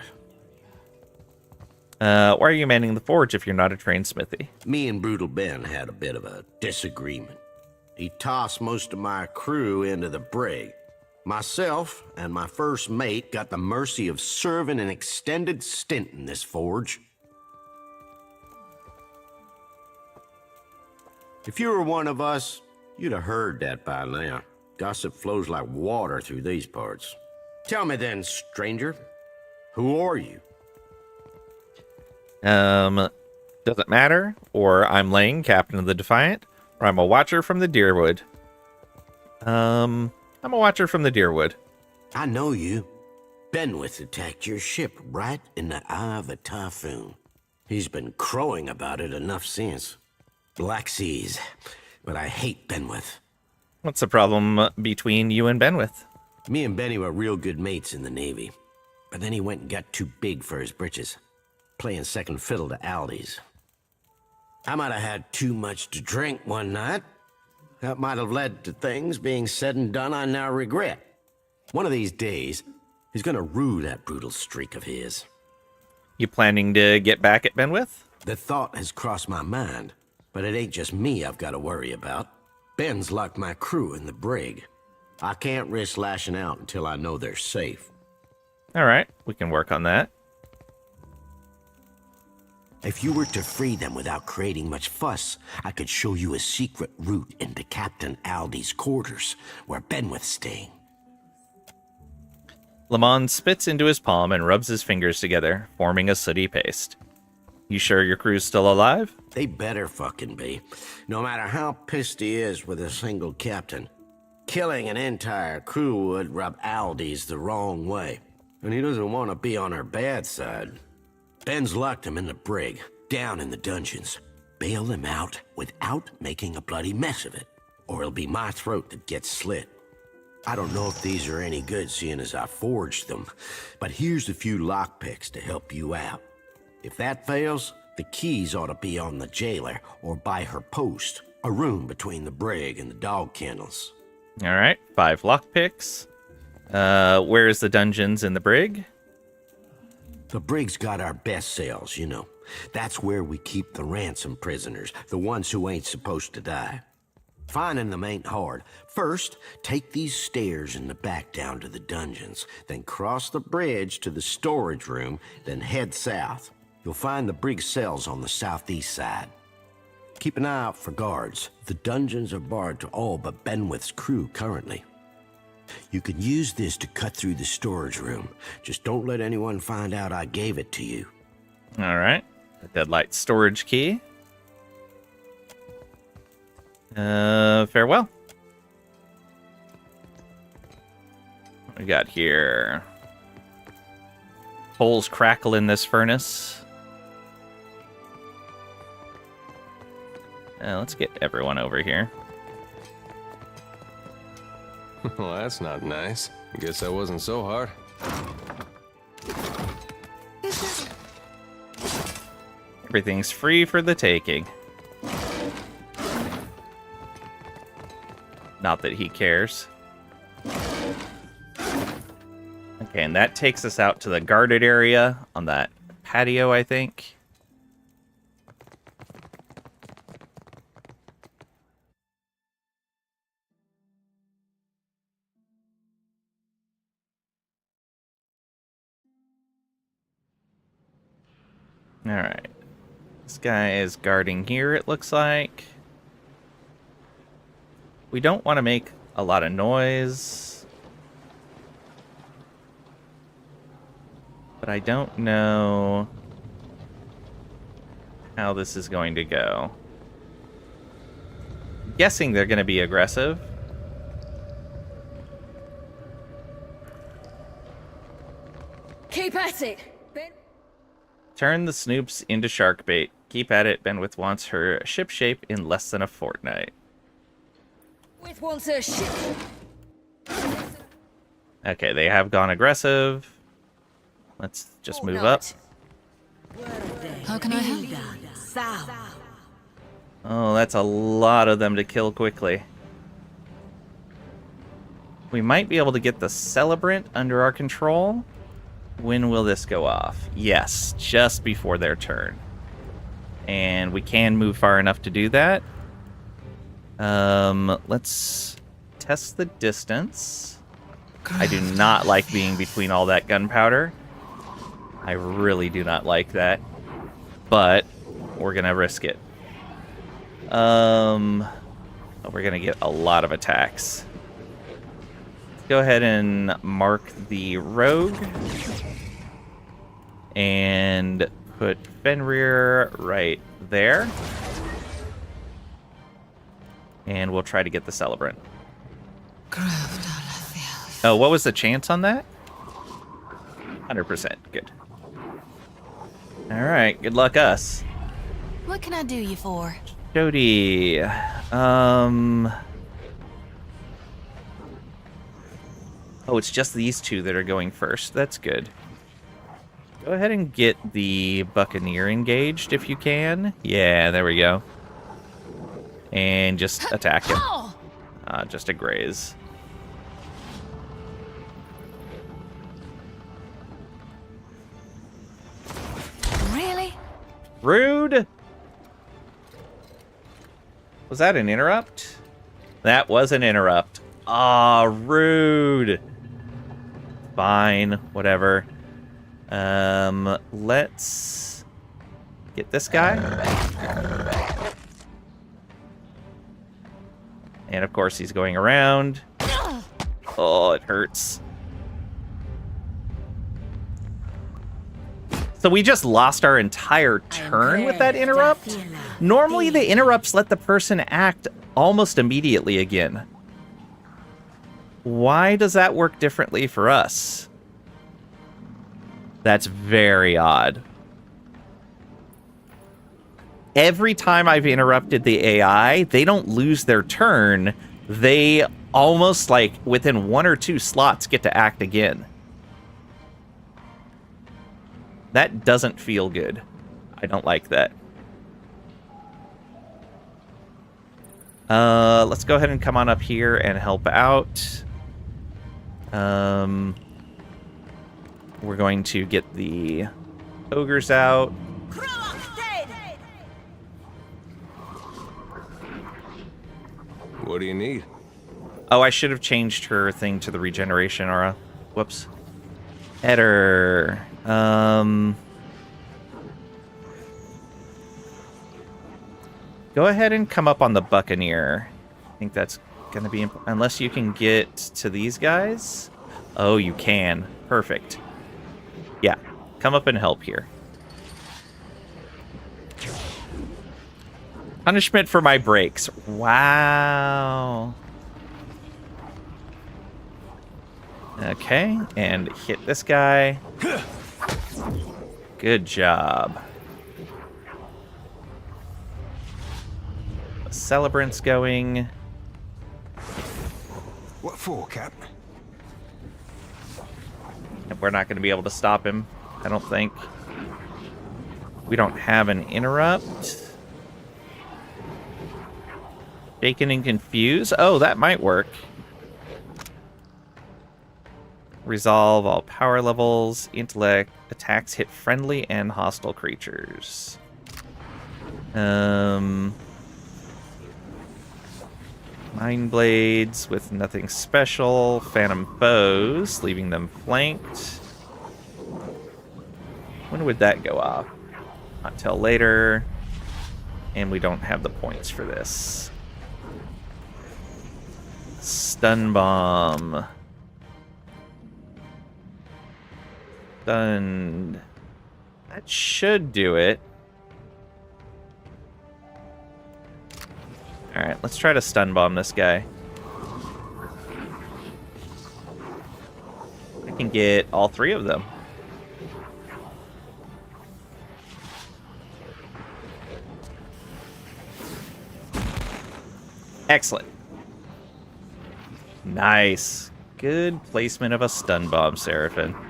Why are you manning the forge if you're not a trained smithy? Me and Brutal Ben had a bit of a disagreement. He tossed most of my crew into the brig. Myself and my first mate got the mercy of serving an extended stint in this forge. If you were one of us, you'd have heard that by now. Gossip flows like water through these parts. Tell me then, stranger, who are you? Doesn't matter. Or I'm Lane, captain of the Defiant, or I'm a watcher from the Deerwood. I'm a watcher from the Deerwood. I know you. Benwith attacked your ship right in the eye of a typhoon. He's been crowing about it enough since. Black seas, but I hate Benwith. What's the problem between you and Benwith? Me and Benny were real good mates in the Navy, but then he went and got too big for his britches, playing second fiddle to Aldi's. I might have had too much to drink one night. That might have led to things being said and done I now regret. One of these days, he's gonna rue that brutal streak of his. You planning to get back at Benwith? The thought has crossed my mind, but it ain't just me I've got to worry about. Ben's locked my crew in the brig. I can't risk lashing out until I know they're safe. All right, we can work on that. If you were to free them without creating much fuss, I could show you a secret route into Captain Aldi's quarters, where Benwith's staying. Lamont spits into his palm and rubs his fingers together, forming a sooty paste. You sure your crew's still alive? They better fucking be. No matter how pissed he is with a single captain, killing an entire crew would rub Aldi's the wrong way, and he doesn't want to be on our bad side. Ben's locked him in the brig, down in the dungeons. Bail them out without making a bloody mess of it, or it'll be my throat that gets slit. I don't know if these are any good, seeing as I forged them, but here's a few lockpicks to help you out. If that fails, the keys ought to be on the jailer or by her post, a room between the brig and the dog kennels. All right, 5 lockpicks. Where's the dungeons in the brig? The brig's got our best cells, you know. That's where we keep the ransom prisoners, the ones who ain't supposed to die. Finding them ain't hard. First, take these stairs in the back down to the dungeons, then cross the bridge to the storage room, then head south. You'll find the brig cells on the southeast side. Keep an eye out for guards. The dungeons are barred to all but Benwith's crew currently. You can use this to cut through the storage room. Just don't let anyone find out I gave it to you. All right. The Deadlight storage key. Farewell. What we got here? Coals crackle in this furnace. Let's get everyone over here. Well, that's not nice. I guess that wasn't so hard. Everything's free for the taking. Not that he cares. Okay, and that takes us out to the guarded area on that patio, I think. Alright. This guy is guarding here, it looks like. We don't want to make a lot of noise. But I don't know how this is going to go. I'm guessing they're going to be aggressive. Keep at it. Turn the snoops into shark bait. Keep at it. Benwith wants her ship shape in less than a fortnight. With wants her ship. Okay, they have gone aggressive. Let's just move up. How can I help? Oh, that's a lot of them to kill quickly. We might be able to get the Celebrant under our control. When will this go off? Yes, just before their turn. And we can move far enough to do that. Let's test the distance. I do not like being between all that gunpowder. I really do not like that. But we're gonna risk it. We're gonna get a lot of attacks. Let's go ahead and mark the rogue. And put Fenrir right there. And we'll try to get the Celebrant. Oh, what was the chance on that? 100%. Good. Alright, good luck us. What can I do you for? Jody. Oh, it's just these two that are going first. That's good. Go ahead and get the Buccaneer engaged if you can. Yeah, there we go. And just attack him. Just a graze. Really? Rude! Was that an interrupt? That was an interrupt. Ah, rude. Fine, whatever. Let's get this guy. And of course he's going around. Oh, it hurts. So we just lost our entire turn with that interrupt? Normally the interrupts let the person act almost immediately again. Why does that work differently for us? That's very odd. Every time I've interrupted the AI, they don't lose their turn. They almost like within 1 or 2 slots get to act again. That doesn't feel good. I don't like that. Let's go ahead and come on up here and help out. We're going to get the ogres out. What do you need? Oh, I should have changed her thing to the regeneration aura. Whoops. Header. Go ahead and come up on the Buccaneer. I think that's going to be... Unless you can get to these guys. Oh, you can. Perfect. Yeah. Come up and help here. Punishment for my breaks. Wow. Okay, and hit this guy. Good job. The celebrant's going. What for, Cap? We're not going to be able to stop him, I don't think. We don't have an interrupt. Shaken and confused. Oh, that might work. Resolve all power levels. Intellect. Attacks hit friendly and hostile creatures. Mind Blades with nothing special. Phantom Foes, leaving them flanked. When would that go off? Not till later. And we don't have the points for this. Stun Bomb. Stunned. That should do it. Alright, let's try to stun bomb this guy. I can get all three of them. Excellent. Nice. Good placement of a stun bomb, Seraphim.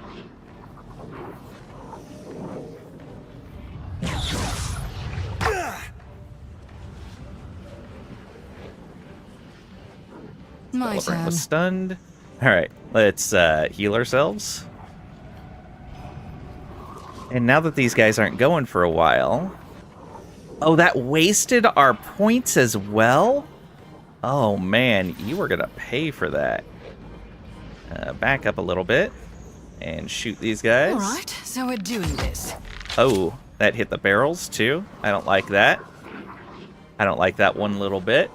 My Celebrant turn. was stunned. Alright, let's heal ourselves. And now that these guys aren't going for a while... Oh, that wasted our points as well? Oh man, you were gonna pay for that. Back up a little bit and shoot these guys. Alright, so we're doing this. Oh, that hit the barrels too. I don't like that. I don't like that one little bit.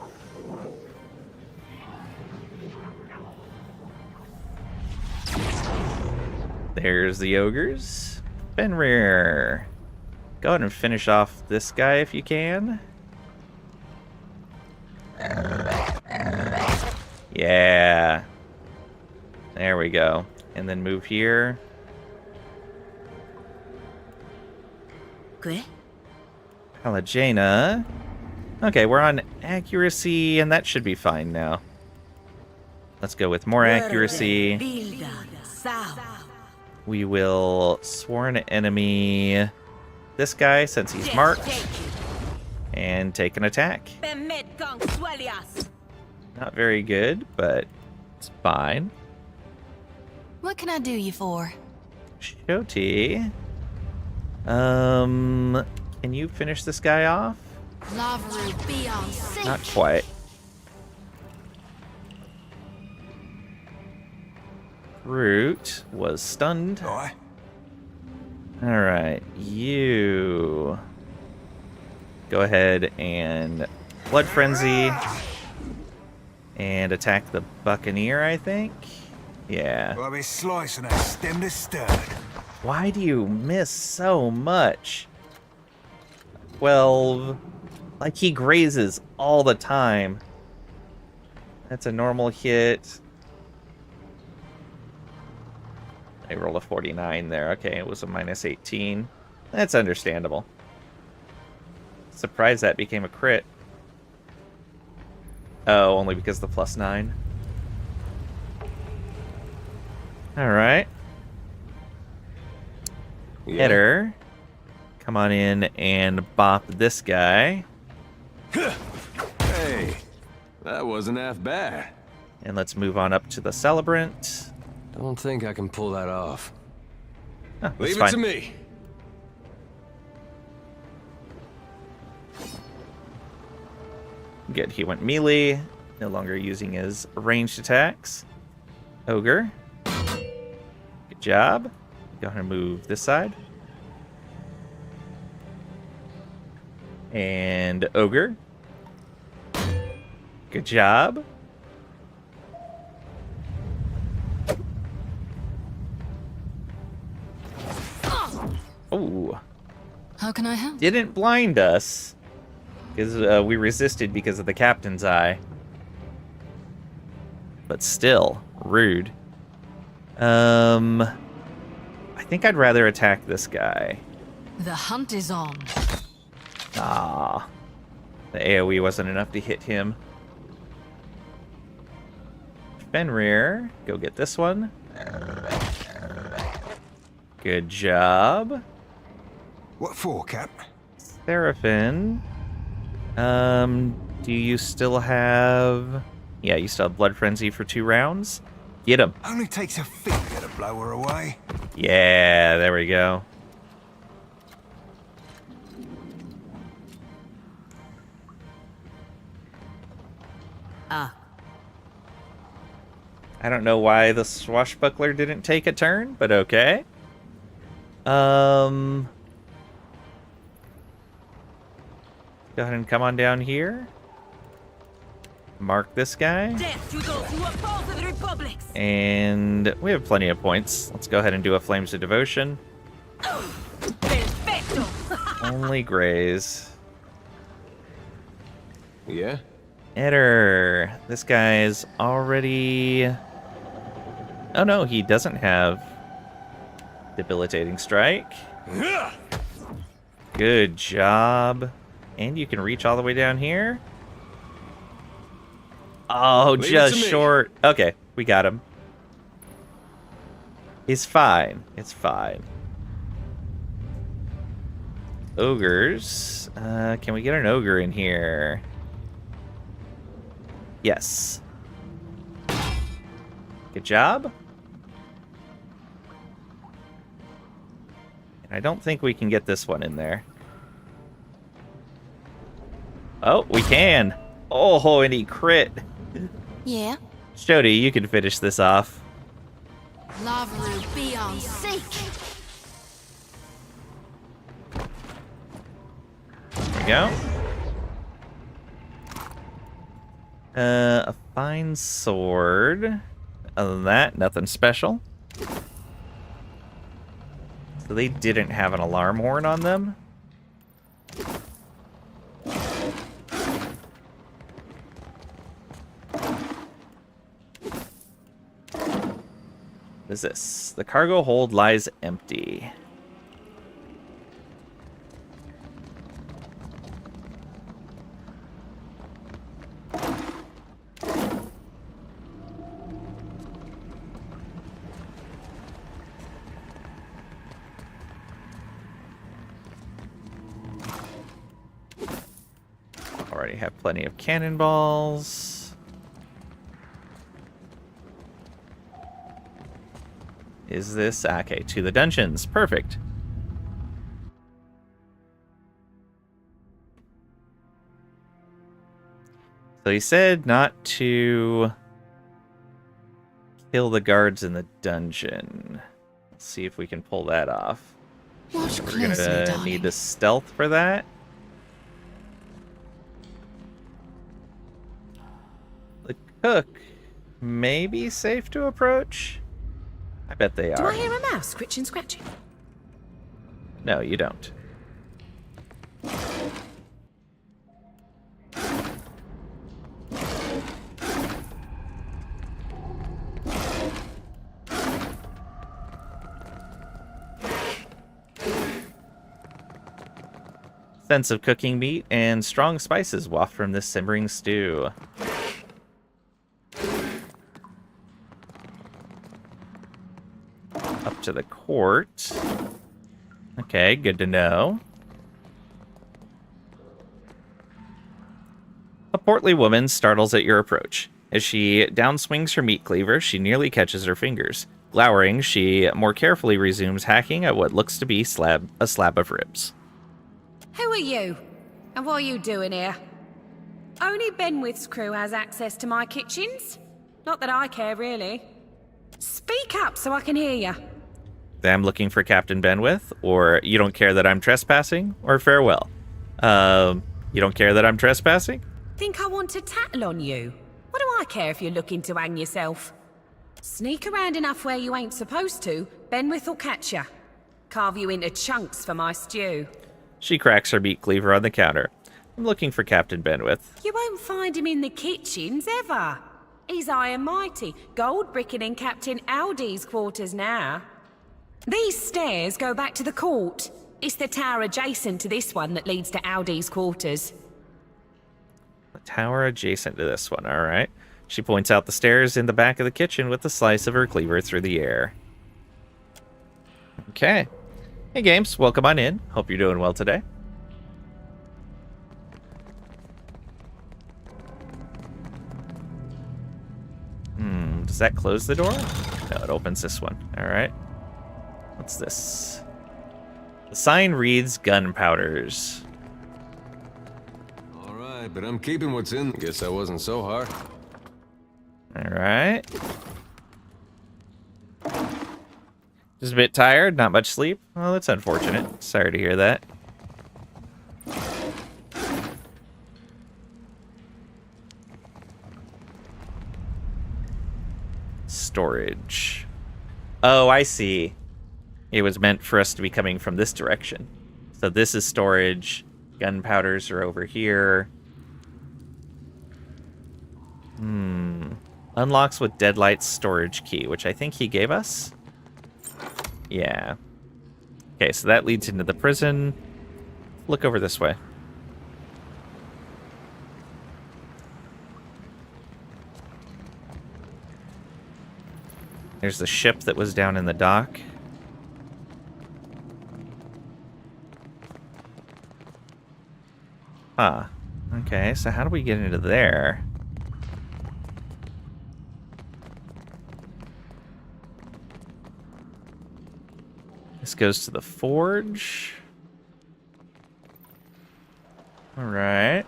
There's the ogres. Fenrir. Go ahead and finish off this guy if you can. Yeah. There we go. And then move here. Okay. Palagena. Okay, we're on accuracy, and that should be fine now. Let's go with more accuracy. We will sworn enemy this guy since he's marked. And take an attack. Not very good, but it's fine. What can I do you for? Shoti. Can you finish this guy off? Lavru be on sync. Not quite. Root was stunned. Alright, you go ahead and Blood Frenzy and attack the Buccaneer, I think. Yeah. I'll be slicing that stem to stern. Why do you miss so much? 12. Like, he grazes all the time. That's a normal hit. I rolled a 49 there. Okay, it was a minus 18. That's understandable. Surprised that became a crit. Oh, only because of the +9. Alright. Yeah. Header. Come on in and bop this guy. Hey, that wasn't half bad. And let's move on up to the Celebrant. Don't think I can pull that off. Oh, that's Leave fine. it to me. Good, he went melee. No longer using his ranged attacks. Ogre. Good job. Go ahead and move this side. And Ogre. Good job. Oh. How can I help? Didn't blind us. Because we resisted because of the captain's eye. But still, rude. I think I'd rather attack this guy. The hunt is on. Ah. The AoE wasn't enough to hit him. Fenrir, go get this one. Good job. What for, Cap? Seraphin. Do you still have... Yeah, you still have Blood Frenzy for 2 rounds? Get him. Only takes a finger to blow her away. Yeah, there we go. Ah. I don't know why the swashbuckler didn't take a turn, but okay. Go ahead and come on down here. Mark this guy. Death to those who oppose the Republic. And we have plenty of points. Let's go ahead and do a Flames of Devotion. Only graze. Yeah? Eder. This guy's already... Oh no, he doesn't have Debilitating Strike. Good job. And you can reach all the way down here. Oh, Leave it just to me. short. Okay, we got him. It's fine. It's fine. Ogres. Can we get an ogre in here? Yes. Good job. And I don't think we can get this one in there. Oh, we can. Oh, and he crit. Yeah. Jody, you can finish this off. Lavaru be on seek. There we go. A fine sword. Other than that, nothing special. So they didn't have an alarm horn on them. What is this? The cargo hold lies empty. Already have plenty of cannonballs. Is this... Okay, to the dungeons. Perfect. So he said not to kill the guards in the dungeon. Let's see if we can pull that off. Watch We're closely, gonna darling. need the stealth for that. The cook may be safe to approach. I bet they Do I are. hear a mouse scritching, scratching? No, you don't. Sense of cooking meat and strong spices waft from this simmering stew. Up to the court. Okay, good to know. A portly woman startles at your approach. As she downswings her meat cleaver, she nearly catches her fingers. Glowering, she more carefully resumes hacking at what looks to be a slab of ribs. Who are you? And what are you doing here? Only Benwith's crew has access to my kitchens. Not that I care, really. Speak up so I can hear you. I'm looking for Captain Benwith, or you don't care that I'm trespassing, or farewell. You don't care that I'm trespassing? Think I want to tattle on you? What do I care if you're looking to hang yourself? Sneak around enough where you ain't supposed to, Benwith will catch you. Carve you into chunks for my stew. She cracks her meat cleaver on the counter. I'm looking for Captain Benwith. You won't find him in the kitchens, ever. He's high and mighty, gold bricking in Captain Aldi's quarters now. These stairs go back to the court. It's the tower adjacent to this one that leads to Aldi's quarters. The tower adjacent to this one, alright. She points out the stairs in the back of the kitchen with the slice of her cleaver through the air. Okay. Hey, Games, welcome on in. Hope you're doing well today. Does that close the door? No, it opens this one. Alright. What's this? The sign reads gunpowders. Alright, but I'm keeping what's in. Guess that wasn't so hard. Alright. Just a bit tired, not much sleep. Well, that's unfortunate. Sorry to hear that. Storage. Oh, I see. It was meant for us to be coming from this direction. So this is storage. Gunpowders are over here. Unlocks with Deadlight's storage key, which I think he gave us. Yeah. Okay, so that leads into the prison. Look over this way. There's the ship that was down in the dock. Huh. Okay, so how do we get into there? This goes to the forge. Alright.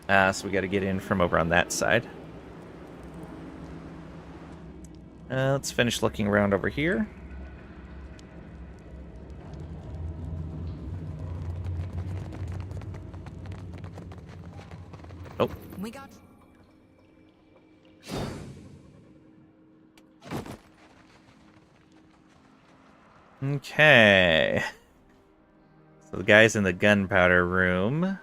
So we gotta get in from over on that side. Let's finish looking around over here. Oh. We got... Okay. So the guy's in the gunpowder room.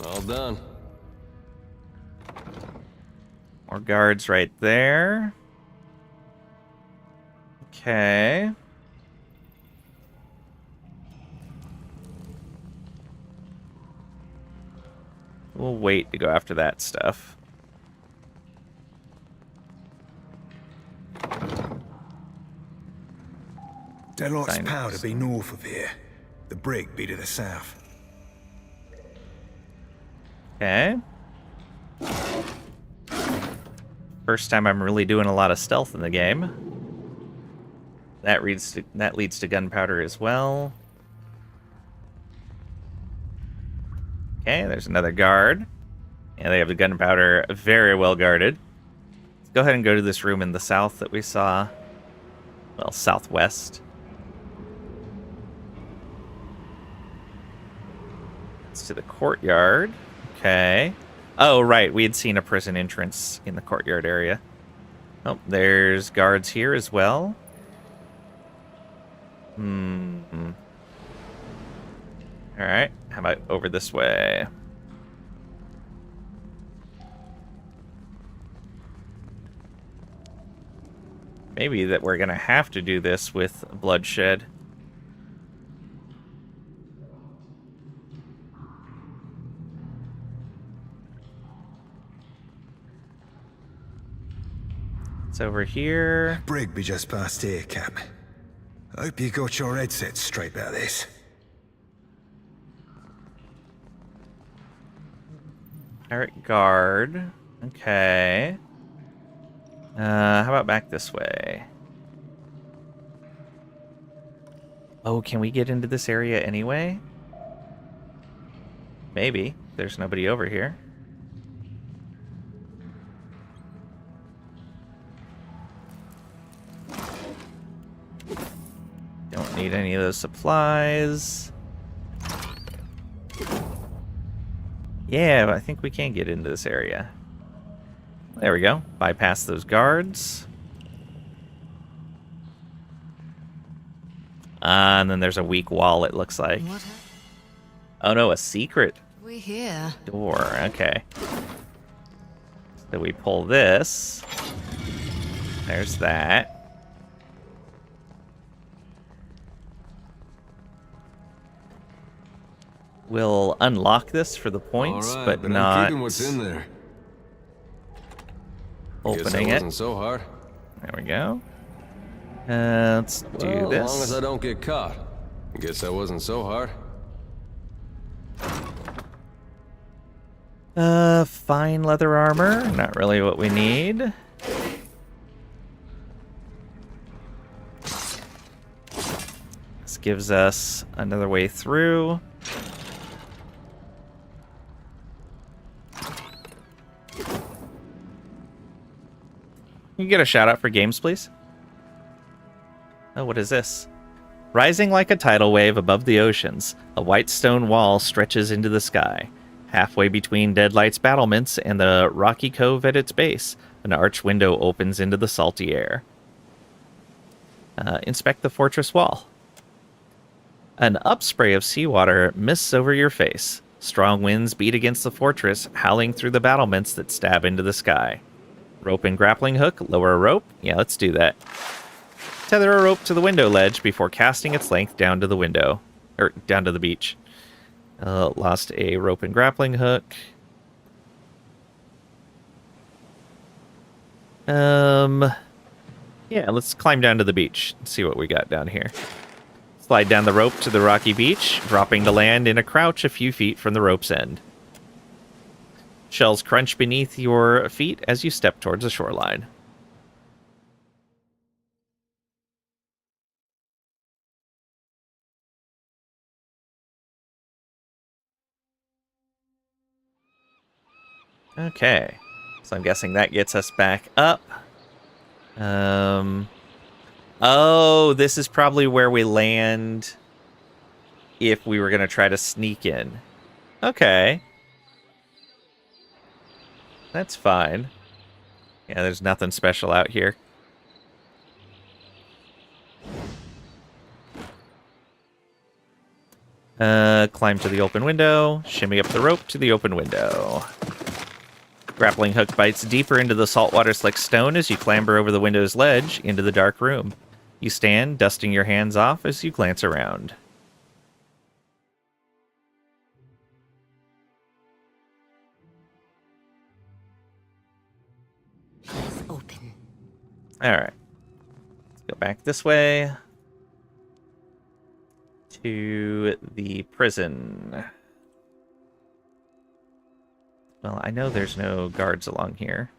All done. More guards right there. Okay. We'll wait to go after that stuff. Deadlight's powder be north of here. The brig be to the south. Okay. First time I'm really doing a lot of stealth in the game. That leads to gunpowder as well. Okay, there's another guard. Yeah, they have the gunpowder very well guarded. Let's go ahead and go to this room in the south that we saw. Well, southwest. It's to the courtyard. Okay. Oh, right. We had seen a prison entrance in the courtyard area. Oh, there's guards here as well. Alright. How about over this way? Maybe that we're going to have to do this with bloodshed. It's over here. Brig be just past here, Cap. Hope you got your headset straight about this. Pirate guard. Okay. How about back this way? Oh, can we get into this area anyway? Maybe. There's nobody over here. Don't need any of those supplies. Yeah, I think we can get into this area. There we go. Bypass those guards. And then there's a weak wall, it looks like. What? Oh no, a secret We here. door. Okay. So we pull this. There's that. We'll unlock this for the points, All right, but I'm not keeping what's in there. Guess opening that it. wasn't so hard. There we go. Let's do Well, this. as long as I don't get caught. Guess that wasn't so hard. Fine leather armor. Not really what we need. This gives us another way through. Can you get a shout out for games, please? Oh, what is this? Rising like a tidal wave above the oceans, a white stone wall stretches into the sky. Halfway between Deadlight's battlements and the rocky cove at its base, an arched window opens into the salty air. Inspect the fortress wall. An upspray of seawater mists over your face. Strong winds beat against the fortress, howling through the battlements that stab into the sky. Rope and grappling hook, lower a rope. Yeah, let's do that. Tether a rope to the window ledge before casting its length down to the window, or down to the beach. Lost a rope and grappling hook. Yeah, let's climb down to the beach and see what we got down here. Slide down the rope to the rocky beach, dropping to land in a crouch a few feet from the rope's end. Shells crunch beneath your feet as you step towards the shoreline. Okay, so I'm guessing that gets us back up. Oh, this is probably where we land if we were going to try to sneak in. Okay. That's fine. Yeah, there's nothing special out here. Climb to the open window, shimmy up the rope to the open window. Grappling hook bites deeper into the saltwater slick stone as you clamber over the window's ledge into the dark room. You stand, dusting your hands off as you glance around. It's open. Alright. Let's go back this way. To the prison. Well, I know there's no guards along here.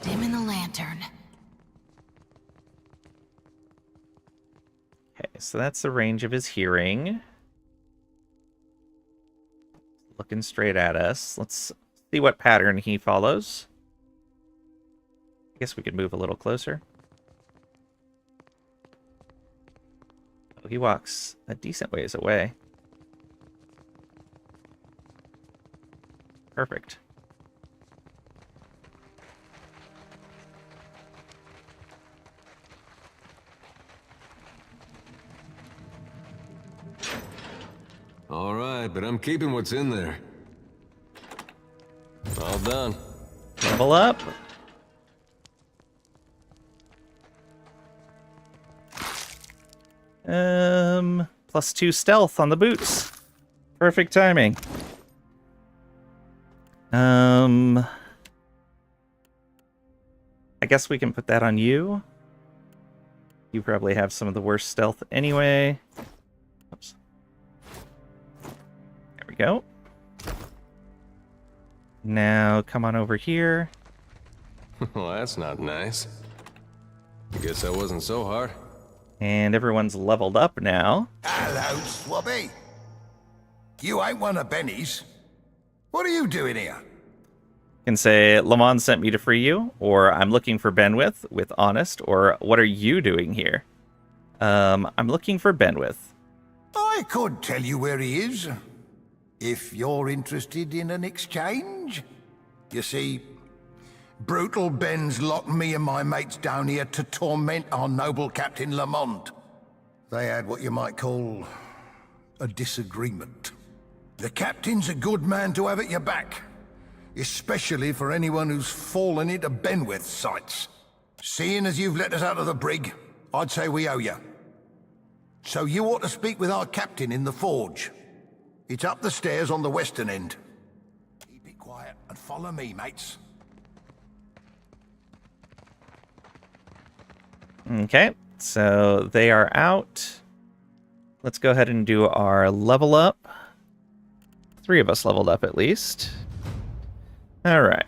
Dim in the lantern. Okay, so that's the range of his hearing. Looking straight at us. Let's see what pattern he follows. I guess we could move a little closer. Oh, he walks a decent ways away. Perfect. All right, but I'm keeping what's in there. All done. Level up. +2 stealth on the boots. Perfect timing. I guess we can put that on you. You probably have some of the worst stealth anyway. Oops. There we go. Now come on over here. Well, that's not nice. I guess that wasn't so hard. And everyone's leveled up now. Hello, Swabby. You ain't one of Benny's. What are you doing here? Can say, Lamont sent me to free you, or I'm looking for Benwith with honest, or what are you doing here? I'm looking for Benwith. I could tell you where he is, if you're interested in an exchange. You see, brutal Ben's locked me and my mates down here to torment our noble Captain Lamont. They had what you might call a disagreement. The captain's a good man to have at your back, especially for anyone who's fallen into Benwith's sights. Seeing as you've let us out of the brig, I'd say we owe you. So you ought to speak with our captain in the forge. It's up the stairs on the western end. Keep it quiet and follow me, mates. Okay, so they are out. Let's go ahead and do our level up. 3 of us leveled up at least. All right.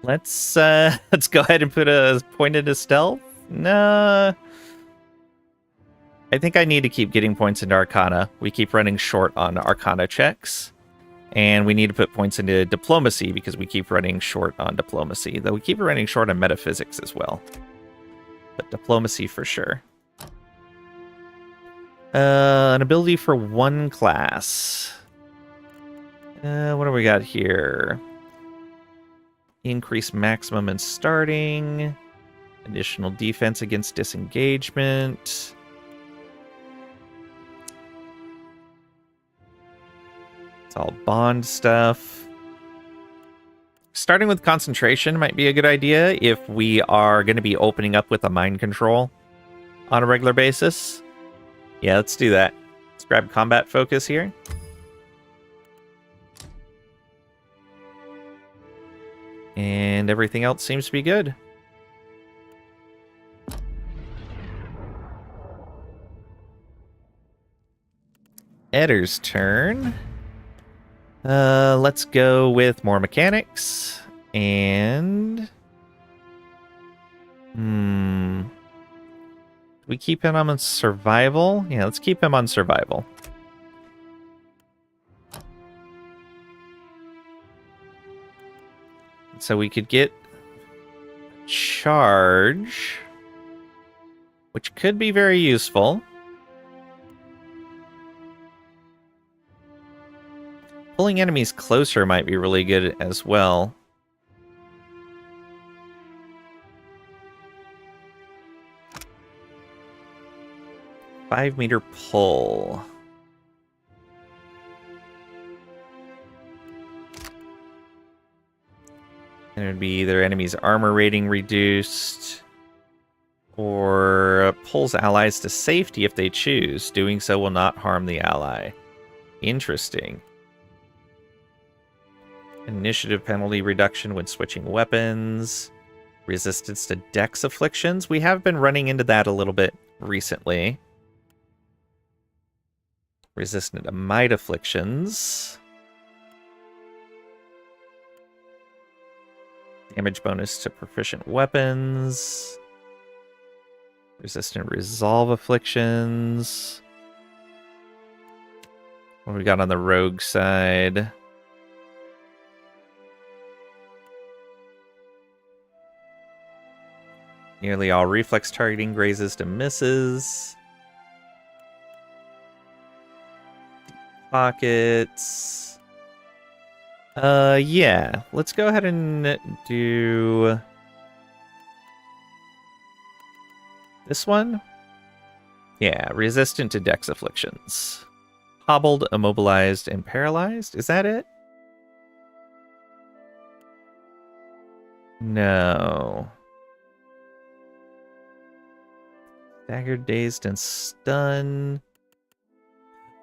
Let's go ahead and put a point into stealth. Nah. I think I need to keep getting points into Arcana. We keep running short on Arcana checks. And we need to put points into Diplomacy because we keep running short on Diplomacy. Though we keep running short on Metaphysics as well. But Diplomacy for sure. An ability for 1 class. What do we got here? Increase maximum and starting. Additional defense against disengagement. It's all bond stuff. Starting with concentration might be a good idea if we are going to be opening up with a mind control on a regular basis. Yeah, let's do that. Let's grab combat focus here. And everything else seems to be good. Eddar's turn. Let's go with more mechanics. And... we keep him on survival? Yeah, let's keep him on survival. So we could get charge, which could be very useful. Pulling enemies closer might be really good as well. Five-meter pull. And it would be either enemy's armor rating reduced or pulls allies to safety if they choose. Doing so will not harm the ally. Interesting. Initiative penalty reduction when switching weapons. Resistance to dex afflictions. We have been running into that a little bit recently. Resistant to might afflictions. Damage bonus to proficient weapons. Resistant resolve afflictions. What do we got on the rogue side? Nearly all reflex targeting grazes to misses. Pockets. Yeah. Let's go ahead and do this one. Yeah, resistant to dex afflictions. Hobbled, immobilized, and paralyzed. Is that it? No. Staggered, dazed, and stunned.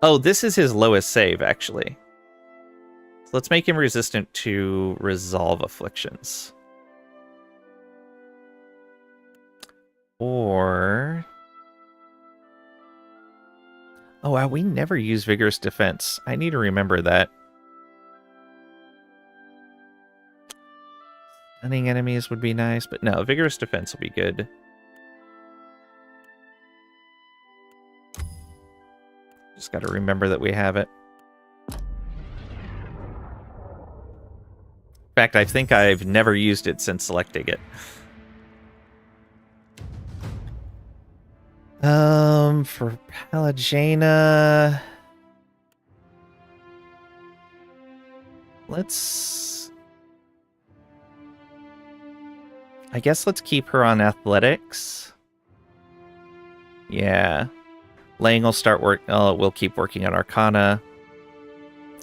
Oh, this is his lowest save, actually. So let's make him resistant to resolve afflictions. Or... oh, wow, we never use vigorous defense. I need to remember that. Stunning enemies would be nice, but no, vigorous defense will be good. Just got to remember that we have it. In fact, I think I've never used it since selecting it. For Palagena... I guess let's keep her on athletics. Yeah. Lang will start work. We'll keep working on Arcana.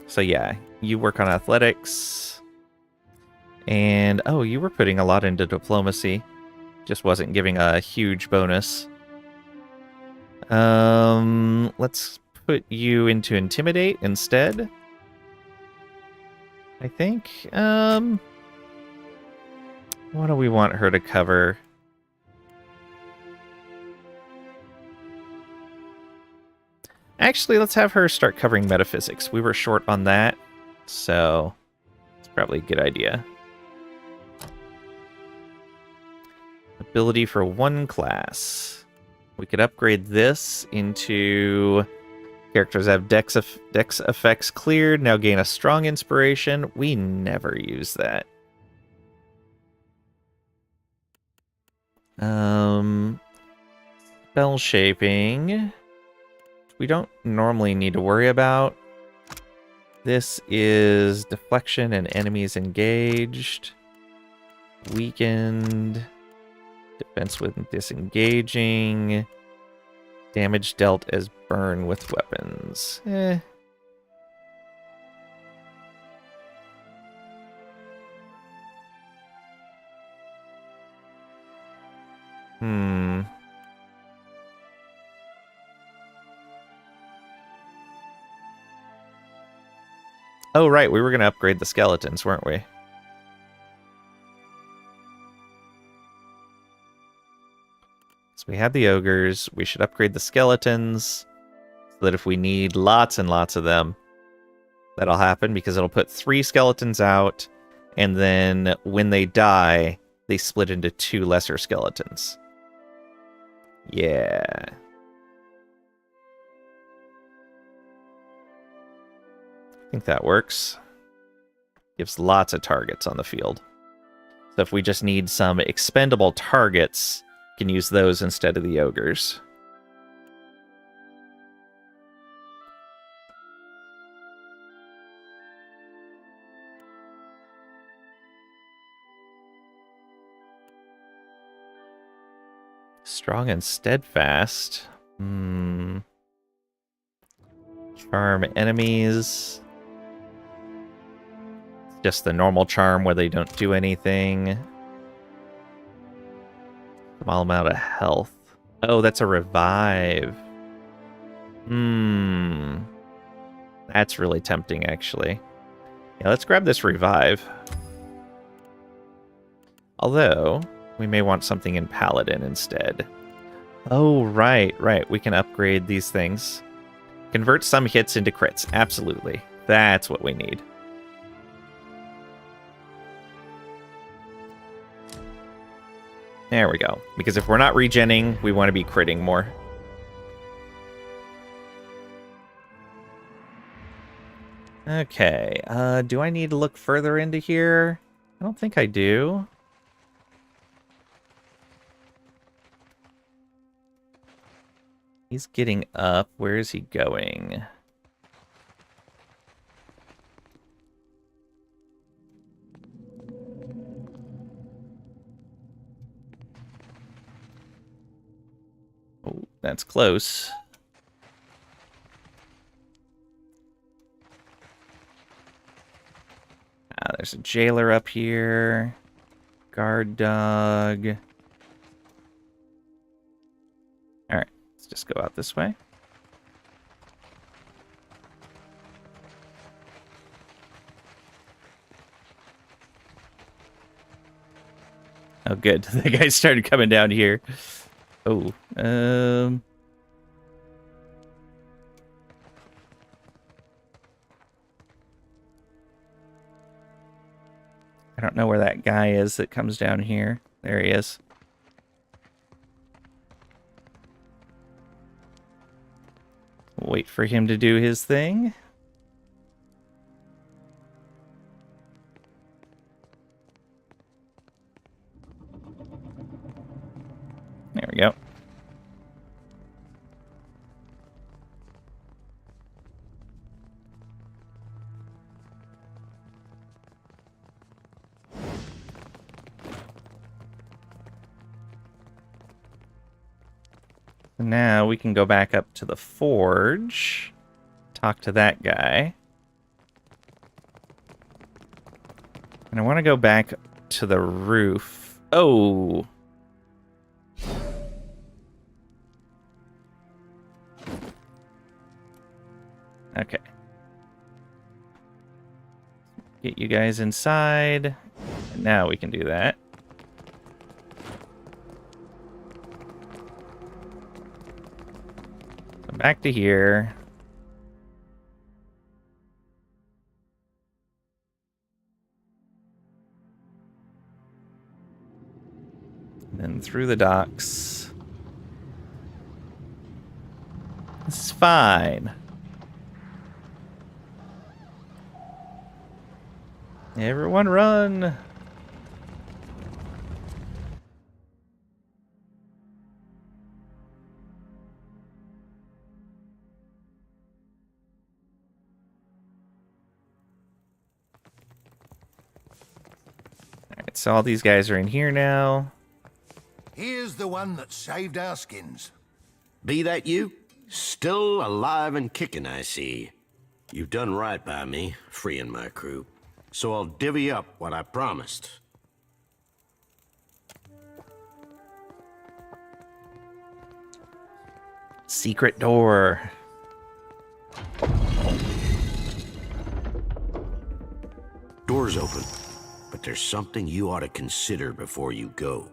So yeah, you work on athletics. And oh, you were putting a lot into diplomacy. Just wasn't giving a huge bonus. Let's put you into intimidate instead. I think. What do we want her to cover? Actually, let's have her start covering metaphysics. We were short on that, so it's probably a good idea. Ability for one class. We could upgrade this into characters have dex effects cleared, now gain a strong inspiration. We never use that. Spell shaping. We don't normally need to worry about. This is deflection and enemies engaged. Weakened. Defense with disengaging. Damage dealt as burn with weapons. Oh, right, we were going to upgrade the skeletons, weren't we? So we have the ogres. We should upgrade the skeletons so that if we need lots and lots of them, that'll happen because it'll put 3 skeletons out, and then when they die, they split into 2 lesser skeletons. Yeah. I think that works. Gives lots of targets on the field. So if we just need some expendable targets, we can use those instead of the ogres. Strong and steadfast. Charm enemies. Just the normal charm where they don't do anything. Small amount of health. Oh, that's a revive. That's really tempting, actually. Yeah, let's grab this revive. Although, we may want something in Paladin instead. Oh, right. We can upgrade these things. Convert some hits into crits. Absolutely. That's what we need. There we go. Because if we're not regenning, we want to be critting more. Okay. Do I need to look further into here? I don't think I do. He's getting up. Where is he going? Oh, that's close. There's a jailer up here. Guard dog. Alright, let's just go out this way. Oh, good. The guy started coming down here. Oh, I don't know where that guy is that comes down here. There he is. Wait for him to do his thing. There we go. Now we can go back up to the forge, talk to that guy. And I want to go back to the roof. Oh! Okay. Get you guys inside. And now we can do that. So back to here. Then through the docks. This is fine. Everyone run! Alright, so all these guys are in here now. Here's the one that saved our skins. Be that you? Still alive and kicking, I see. You've done right by me, freeing my crew. So I'll divvy up what I promised. Secret door. Door's open, but there's something you ought to consider before you go.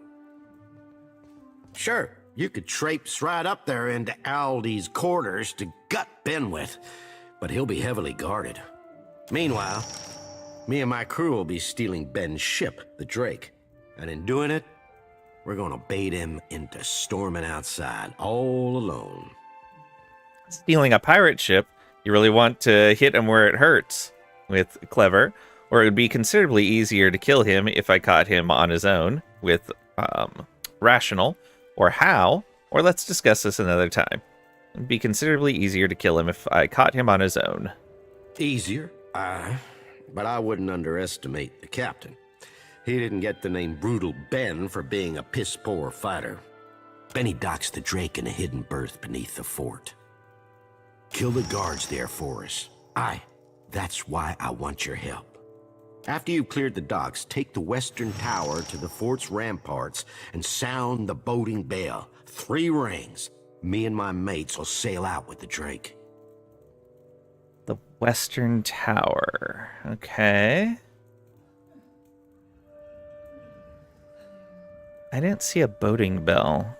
Sure, you could traipse right up there into Aldi's quarters to gut Ben with, but he'll be heavily guarded. Meanwhile, me and my crew will be stealing Ben's ship, the Drake. And in doing it, we're gonna bait him into storming outside all alone. Stealing a pirate ship, you really want to hit him where it hurts with clever, or it would be considerably easier to kill him if I caught him on his own with rational, or how, or let's discuss this another time. It'd be considerably easier to kill him if I caught him on his own. Easier? But I wouldn't underestimate the captain. He didn't get the name Brutal Ben for being a piss-poor fighter. Benny docks the Drake in a hidden berth beneath the fort. Kill the guards there for us. That's why I want your help. After you've cleared the docks, take the western tower to the fort's ramparts and sound the boating bell. 3 rings. Me and my mates will sail out with the Drake. The western tower. Okay. I didn't see a boating bell.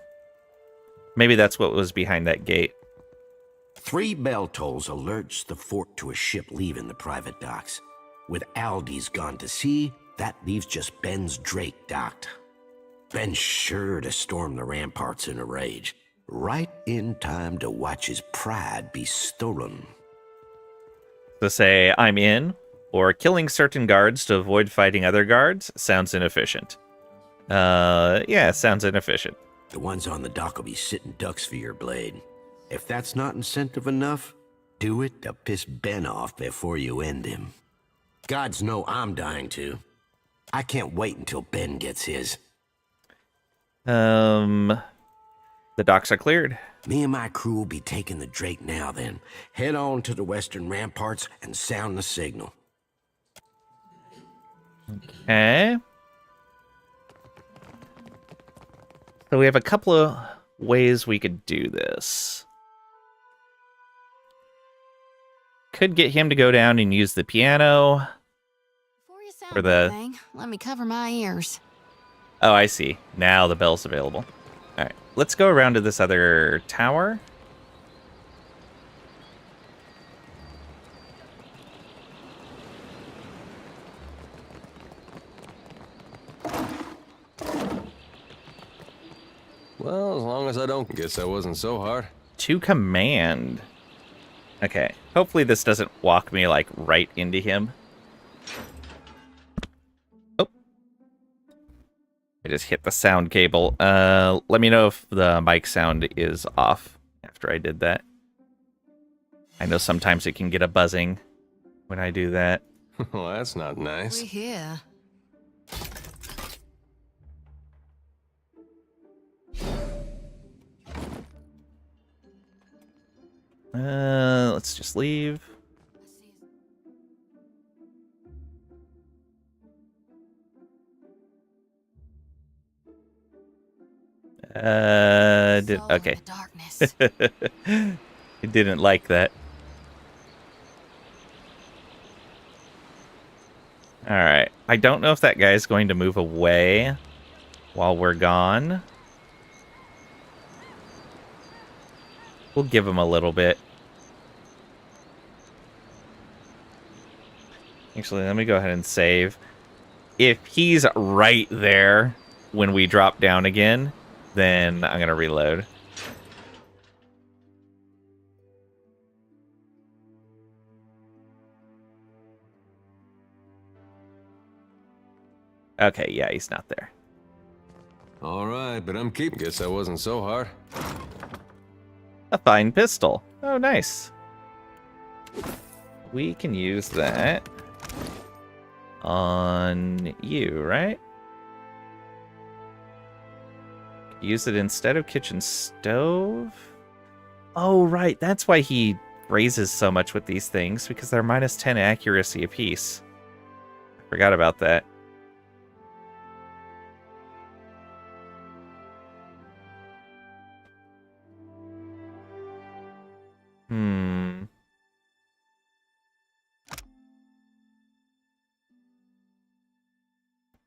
Maybe that's what was behind that gate. 3 bell tolls alerts the fort to a ship leaving the private docks. With Aldi's gone to sea, that leaves just Ben's Drake docked. Ben's sure to storm the ramparts in a rage, right in time to watch his pride be stolen. So say, I'm in, or killing certain guards to avoid fighting other guards sounds inefficient. Yeah, sounds inefficient. The ones on the dock will be sitting ducks for your blade. If that's not incentive enough, do it to piss Ben off before you end him. Gods know I'm dying to. I can't wait until Ben gets his. The docks are cleared. Me and my crew will be taking the Drake now then. Head on to the western ramparts and sound the signal. Okay. So we have a couple of ways we could do this. Could get him to go down and use the piano. For the thing, let me cover my ears. Oh, I see. Now the bell's available. All right, let's go around to this other tower. Well, as long as I don't guess that wasn't so hard. To command. Okay, hopefully this doesn't walk me like right into him. Oh. I just hit the sound cable. Let me know if the mic sound is off after I did that. I know sometimes it can get a buzzing when I do that. Well, that's not nice. We here. Let's just leave. Okay. He didn't like that. Alright. I don't know if that guy's going to move away while we're gone. We'll give him a little bit. Actually, let me go ahead and save. If he's right there when we drop down again, then I'm going to reload. Okay, yeah, he's not there. All right, but I'm keeping. Guess that wasn't so hard. A fine pistol. Oh, nice. We can use that on you, right? Use it instead of kitchen stove? Oh, right. That's why he raises so much with these things, because they're minus 10 accuracy apiece. I forgot about that.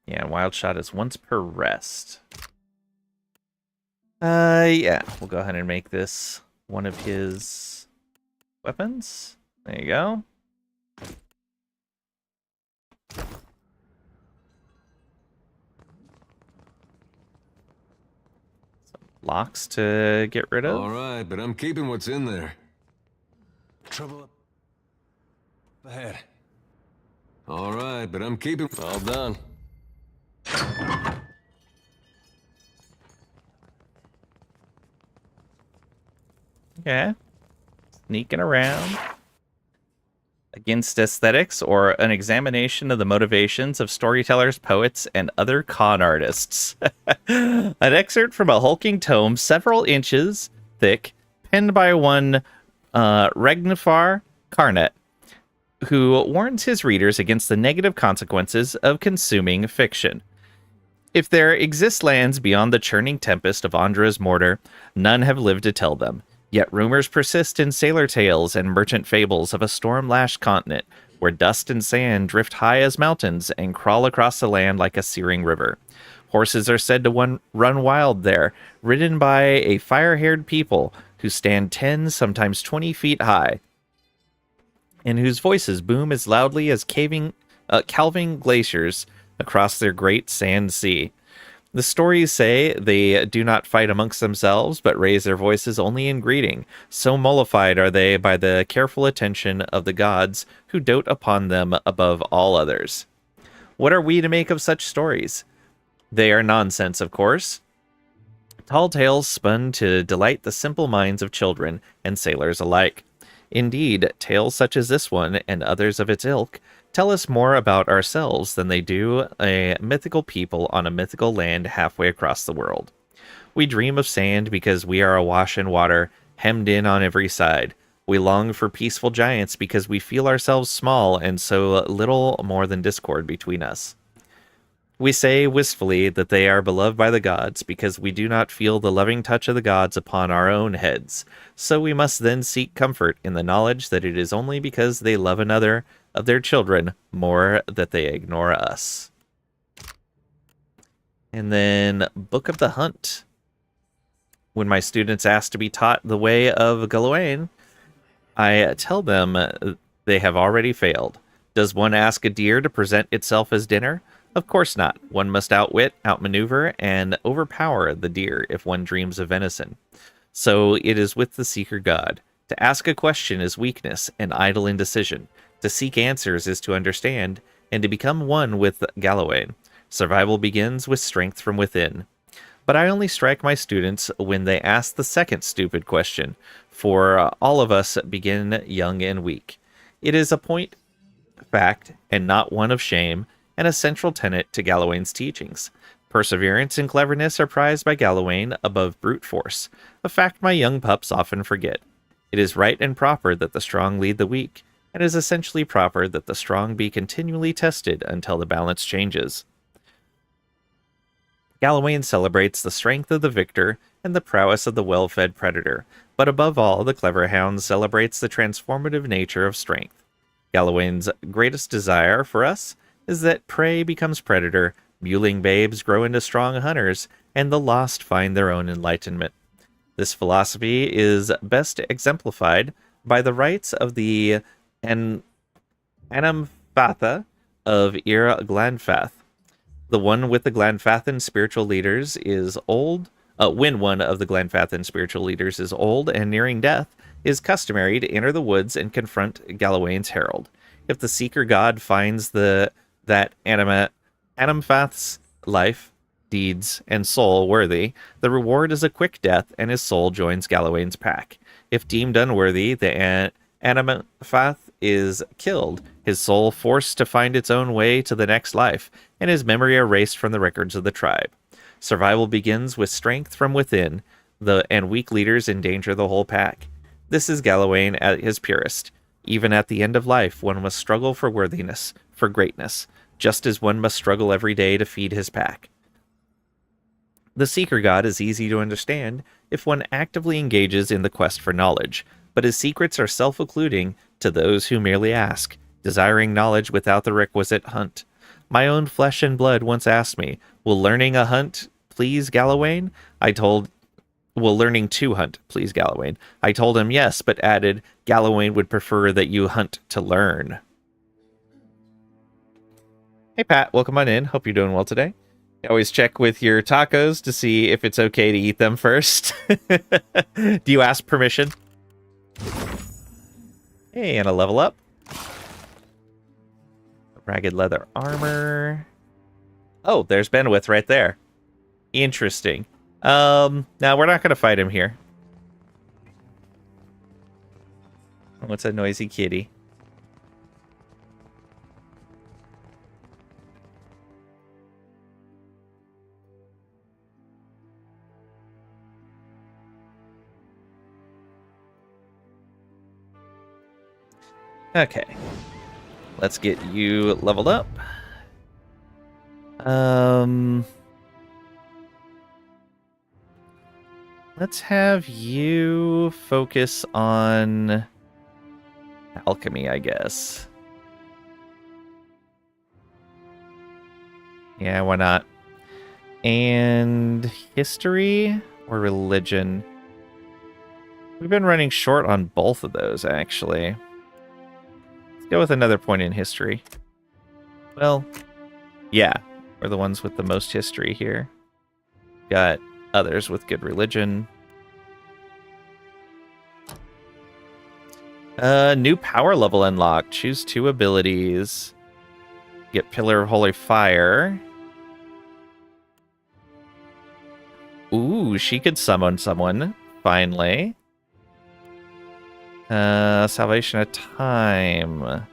Yeah, wild shot is once per rest. Yeah, we'll go ahead and make this one of his weapons. There you go. Some locks to get rid of. All right, but I'm keeping what's in there. Trouble up ahead. All right, but I'm keeping. All done. Okay. Sneaking around. Against Aesthetics, or an examination of the motivations of storytellers, poets, and other con artists. An excerpt from a hulking tome several inches thick, penned by one Regnifar Carnet, who warns his readers against the negative consequences of consuming fiction. If there exist lands beyond the churning tempest of Andra's mortar, none have lived to tell them. Yet rumors persist in sailor tales and merchant fables of a storm-lashed continent where dust and sand drift high as mountains and crawl across the land like a searing river. Horses are said to run wild there, ridden by a fire-haired people who stand 10, sometimes 20 feet high, and whose voices boom as loudly as calving glaciers across their great sand sea. The stories say they do not fight amongst themselves, but raise their voices only in greeting. So mollified are they by the careful attention of the gods who dote upon them above all others. What are we to make of such stories? They are nonsense, of course. Tall tales spun to delight the simple minds of children and sailors alike. Indeed, tales such as this one, and others of its ilk, tell us more about ourselves than they do a mythical people on a mythical land halfway across the world. We dream of sand because we are awash in water, hemmed in on every side. We long for peaceful giants because we feel ourselves small and so little more than discord between us. We say wistfully that they are beloved by the gods because we do not feel the loving touch of the gods upon our own heads. So we must then seek comfort in the knowledge that it is only because they love another of their children more that they ignore us. And then Book of the Hunt. When my students ask to be taught the way of Galawain, I tell them they have already failed. Does one ask a deer to present itself as dinner? Of course not. One must outwit, outmaneuver, and overpower the deer if one dreams of venison. So it is with the seeker god. To ask a question is weakness and idle indecision. To seek answers is to understand, and to become one with Galawain. Survival begins with strength from within. But I only strike my students when they ask the second stupid question, for all of us begin young and weak. It is a point, fact, and not one of shame, and a central tenet to Galawain's teachings. Perseverance and cleverness are prized by Galawain above brute force, a fact my young pups often forget. It is right and proper that the strong lead the weak, and is essentially proper that the strong be continually tested until the balance changes. Galawain celebrates the strength of the victor and the prowess of the well-fed predator, but above all, the clever hound celebrates the transformative nature of strength. Galawain's greatest desire for us is that prey becomes predator, muling babes grow into strong hunters, and the lost find their own enlightenment. This philosophy is best exemplified by the rites of the Anamfatha of Ir Glanfath. The one with the Glanfathan spiritual leaders is old. When one of the Glanfathan spiritual leaders is old and nearing death, it is customary to enter the woods and confront Galawain's herald. If the seeker god finds that Anamfath's life, deeds, and soul worthy, the reward is a quick death, and his soul joins Galawain's pack. If deemed unworthy, the Anamfath is killed, his soul forced to find its own way to the next life, and his memory erased from the records of the tribe. Survival begins with strength from within, and weak leaders endanger the whole pack. This is Galawain at his purest. Even at the end of life, one must struggle for worthiness, for greatness, just as one must struggle every day to feed his pack. The Seeker God is easy to understand if one actively engages in the quest for knowledge, but his secrets are self-occluding to those who merely ask, desiring knowledge without the requisite hunt. My own flesh and blood once asked me, will learning a hunt please Galawain? Will learning to hunt please Galawain? I told him yes, but added, Galawain would prefer that you hunt to learn. Hey Pat, welcome on in. Hope you're doing well today. Always check with your tacos to see if it's okay to eat them first. Do you ask permission? Hey, and a level up. Ragged leather armor. Oh, there's Benwith right there. Interesting. Now we're not gonna fight him here. What's a noisy kitty? Okay. Let's get you leveled up. Let's have you focus on alchemy, I guess. Yeah, why not? And history or religion? We've been running short on both of those, actually. Let's go with another point in history. Well, yeah, we're the ones with the most history here. Got others with good religion. New power level unlocked. Choose 2 abilities. Get Pillar of Holy Fire. Ooh, she could summon someone, finally. Salvation of Time.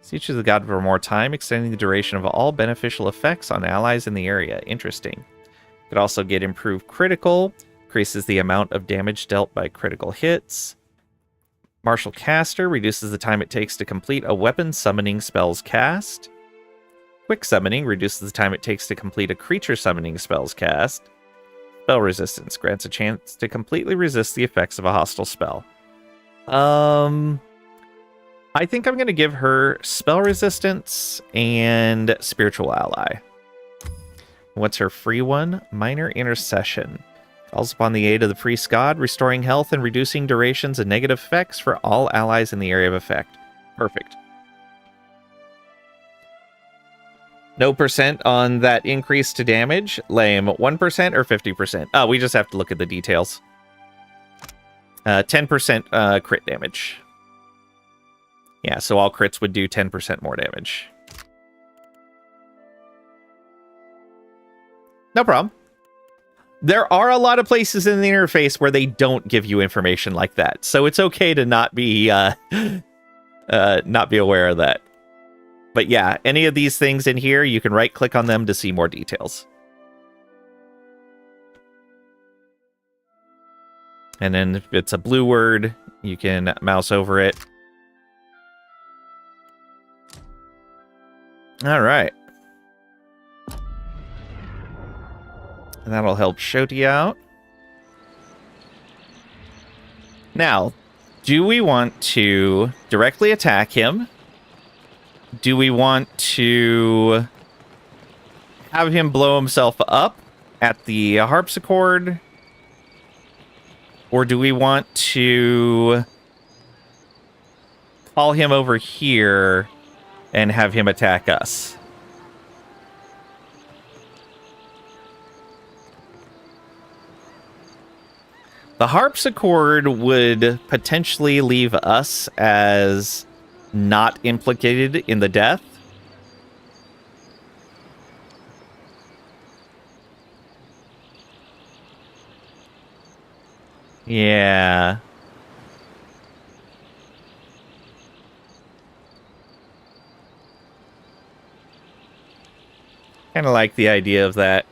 Teaches the god for more time, extending the duration of all beneficial effects on allies in the area. Interesting. Could also get improved critical. Increases the amount of damage dealt by critical hits. Martial Caster reduces the time it takes to complete a weapon summoning spell's cast. Quick Summoning reduces the time it takes to complete a creature summoning spell's cast. Spell Resistance grants a chance to completely resist the effects of a hostile spell. I think I'm going to give her Spell Resistance and Spiritual Ally. What's her free one? Minor Intercession. Calls upon the aid of the priest god, restoring health and reducing durations and negative effects for all allies in the area of effect. Perfect. No percent on that increase to damage. Lame. 1% or 50%? Oh, we just have to look at the details. 10% crit damage. Yeah, so all crits would do 10% more damage. No problem. There are a lot of places in the interface where they don't give you information like that, so it's okay to not be aware of that. But yeah, any of these things in here, you can right-click on them to see more details. And then if it's a blue word, you can mouse over it. All right. And that'll help Shoti out. Now, do we want to directly attack him? Do we want to have him blow himself up at the harpsichord? Or do we want to call him over here and have him attack us? The harpsichord would potentially leave us as not implicated in the death. Yeah. Kind of like the idea of that.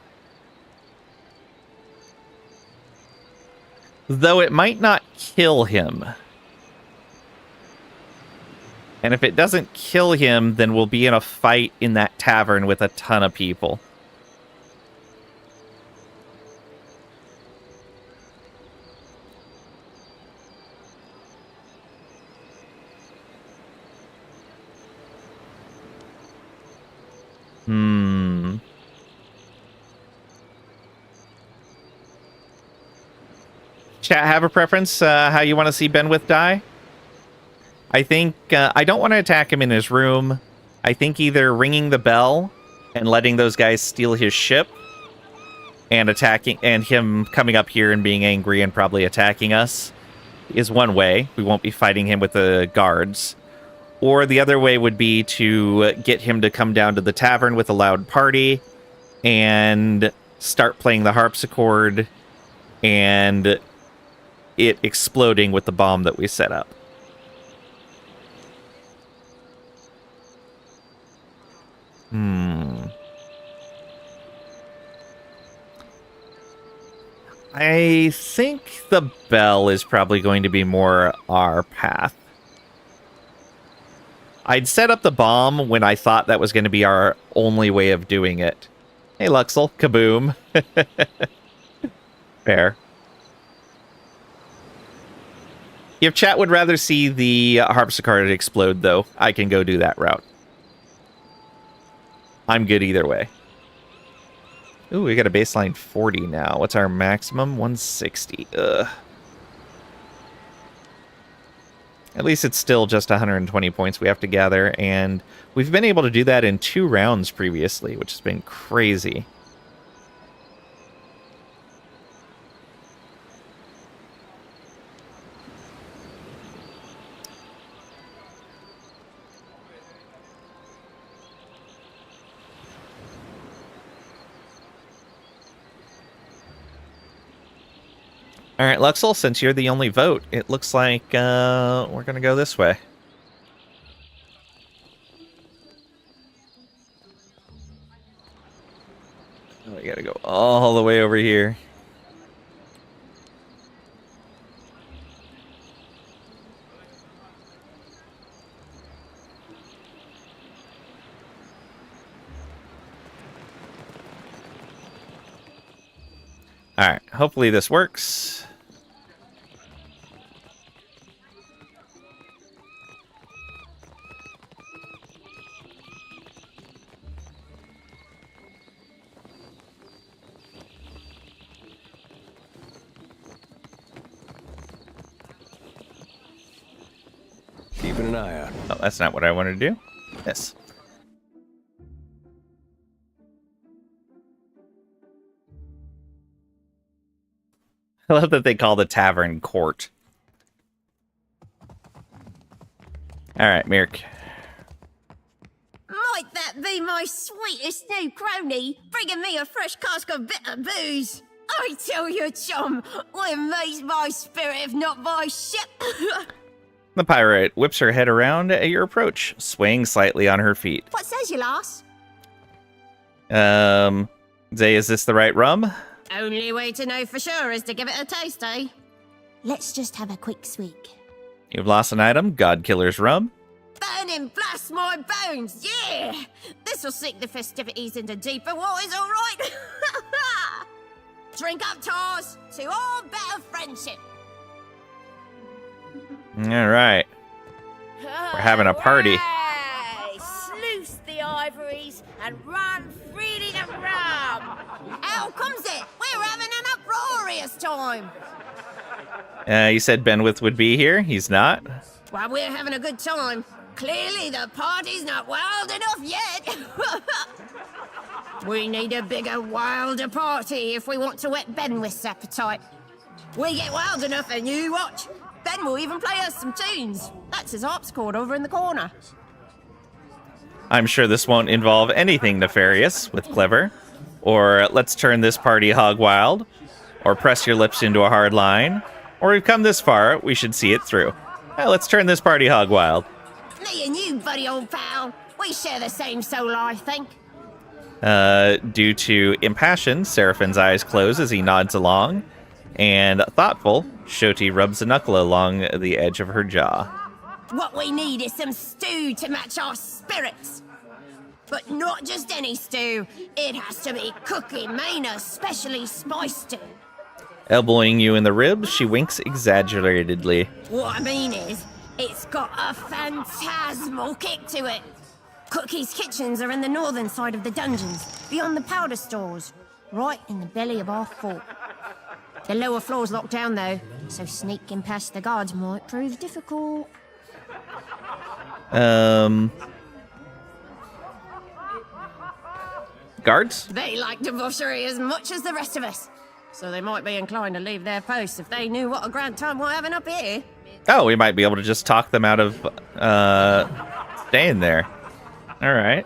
Though it might not kill him. And if it doesn't kill him, then we'll be in a fight in that tavern with a ton of people. Chat, have a preference how you want to see Benwith die? I think I don't want to attack him in his room. I think either ringing the bell and letting those guys steal his ship and attacking, and him coming up here and being angry and probably attacking us is one way. We won't be fighting him with the guards. Or the other way would be to get him to come down to the tavern with a loud party and start playing the harpsichord and it exploding with the bomb that we set up. I think the bell is probably going to be more our path. I'd set up the bomb when I thought that was going to be our only way of doing it. Hey, Luxel. Kaboom. Fair. If chat would rather see the harpsichord explode, though, I can go do that route. I'm good either way. Ooh, we got a baseline 40 now. What's our maximum? 160. Ugh. At least it's still just 120 points we have to gather, and we've been able to do that in 2 rounds previously, which has been crazy. All right, Luxel, since you're the only vote, it looks like we're going to go this way. Oh, we got to go all the way over here. All right, hopefully this works. Keeping an eye out. Oh, that's not what I wanted to do. Yes. I love that they call the tavern court. All right, Mirk. Might that be my sweetest new crony, bringing me a fresh cask of bitter booze? I tell you, chum, what amazed my spirit if not my ship? The pirate whips her head around at your approach, swaying slightly on her feet. What says you, lass? Zay, is this the right rum? Only way to know for sure is to give it a taste, eh? let's just have a quick sweep. You've lost an item, Godkiller's Rum. Burning blast my bones, yeah! This'll sink the festivities into deeper waters, all right? Drink up, Tars, to all better friendship. All right. We're having a party. Hooray! Sluice the ivories and run freely to rum. How comes it? We're having an uproarious time. You said Benwith would be here. He's not. Well, we're having a good time. Clearly the party's not wild enough yet. We need a bigger, wilder party if we want to whet Benwith's appetite. We get wild enough and you watch. Ben will even play us some tunes. That's his harpsichord over in the corner. I'm sure this won't involve anything nefarious with Clever, or let's turn this party hog wild, or press your lips into a hard line, or we've come this far, we should see it through. Let's turn this party hog wild. Me and you, buddy old pal, we share the same soul, I think. Due to impassion, Seraphin's eyes close as he nods along, and thoughtful, Shoti rubs a knuckle along the edge of her jaw. What we need is some stew to match our spirits. But not just any stew. It has to be Cookie Manor's specially spiced stew. Elbowing you in the ribs, she winks exaggeratedly. What I mean is, it's got a phantasmal kick to it. Cookie's kitchens are in the northern side of the dungeons, beyond the powder stores, right in the belly of our fort. The lower floor's locked down, though, so sneaking past the guards might prove difficult. Guards? They like debauchery as much as the rest of us, so they might be inclined to leave their posts if they knew what a grand time we're having up here. Oh, we might be able to just talk them out of staying there. All right.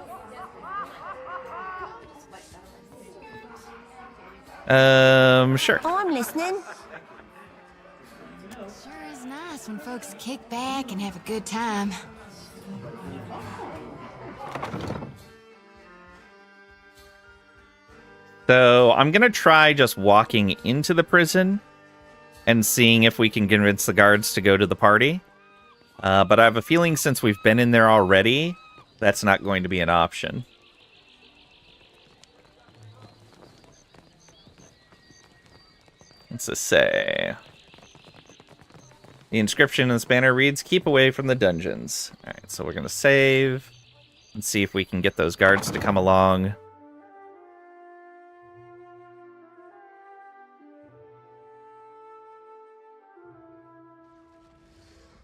Sure. I'm listening. Sure is nice when folks kick back and have a good time. So I'm going to try just walking into the prison and seeing if we can convince the guards to go to the party. But I have a feeling since we've been in there already, that's not going to be an option. What's this say? The inscription in this banner reads, "Keep away from the dungeons." All right, so we're going to save and see if we can get those guards to come along.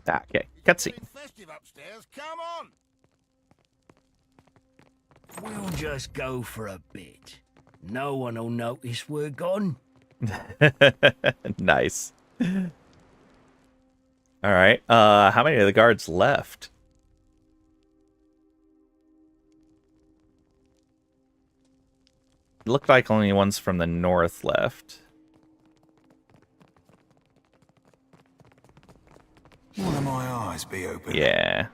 Okay, cutscene. We'll just go for a bit. No one will notice we're gone. Nice. All right. How many of the guards left? It looked like only ones from the north left. One of my eyes be open. Yeah.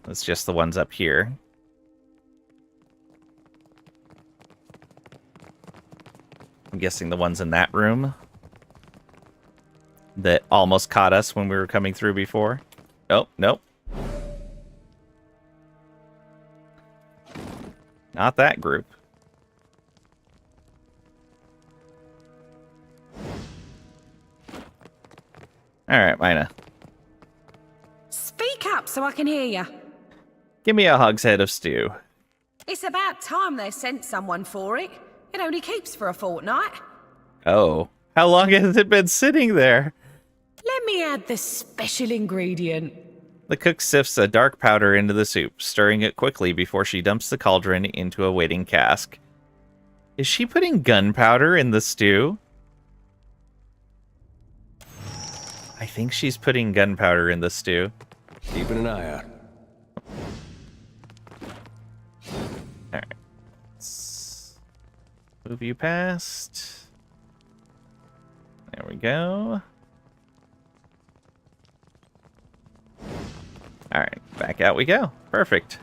It's just the ones up here. I'm guessing the ones in that room that almost caught us when we were coming through before. Oh, nope. Not that group. All right, Mina. Speak up so I can hear you. Give me a hogshead of stew. It's about time they sent someone for it. It only keeps for a fortnight. Oh, how long has it been sitting there? Let me add the special ingredient. The cook sifts a dark powder into the soup, stirring it quickly before she dumps the cauldron into a waiting cask. Is she putting gunpowder in the stew? I think she's putting gunpowder in the stew. Keeping an eye out. Alright. Let's move you past. There we go. Alright, back out we go. Perfect.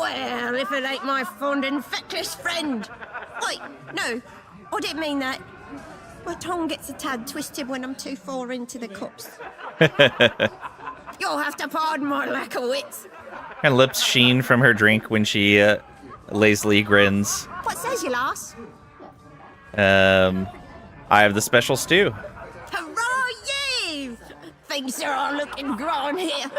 Well, if it ain't my fond and feckless friend. Wait, no, I didn't mean that. My tongue gets a tad twisted when I'm too far into the cups. You'll have to pardon my lack of wits. Her lips sheen from her drink when she lazily grins. What says you, lass? I have the special stew. Hurrah, you! Things are all looking grand here.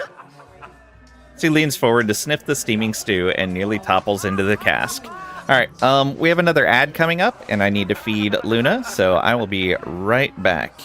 She leans forward to sniff the steaming stew and nearly topples into the cask. All right, we have another ad coming up, and I need to feed Luna, so I will be right back.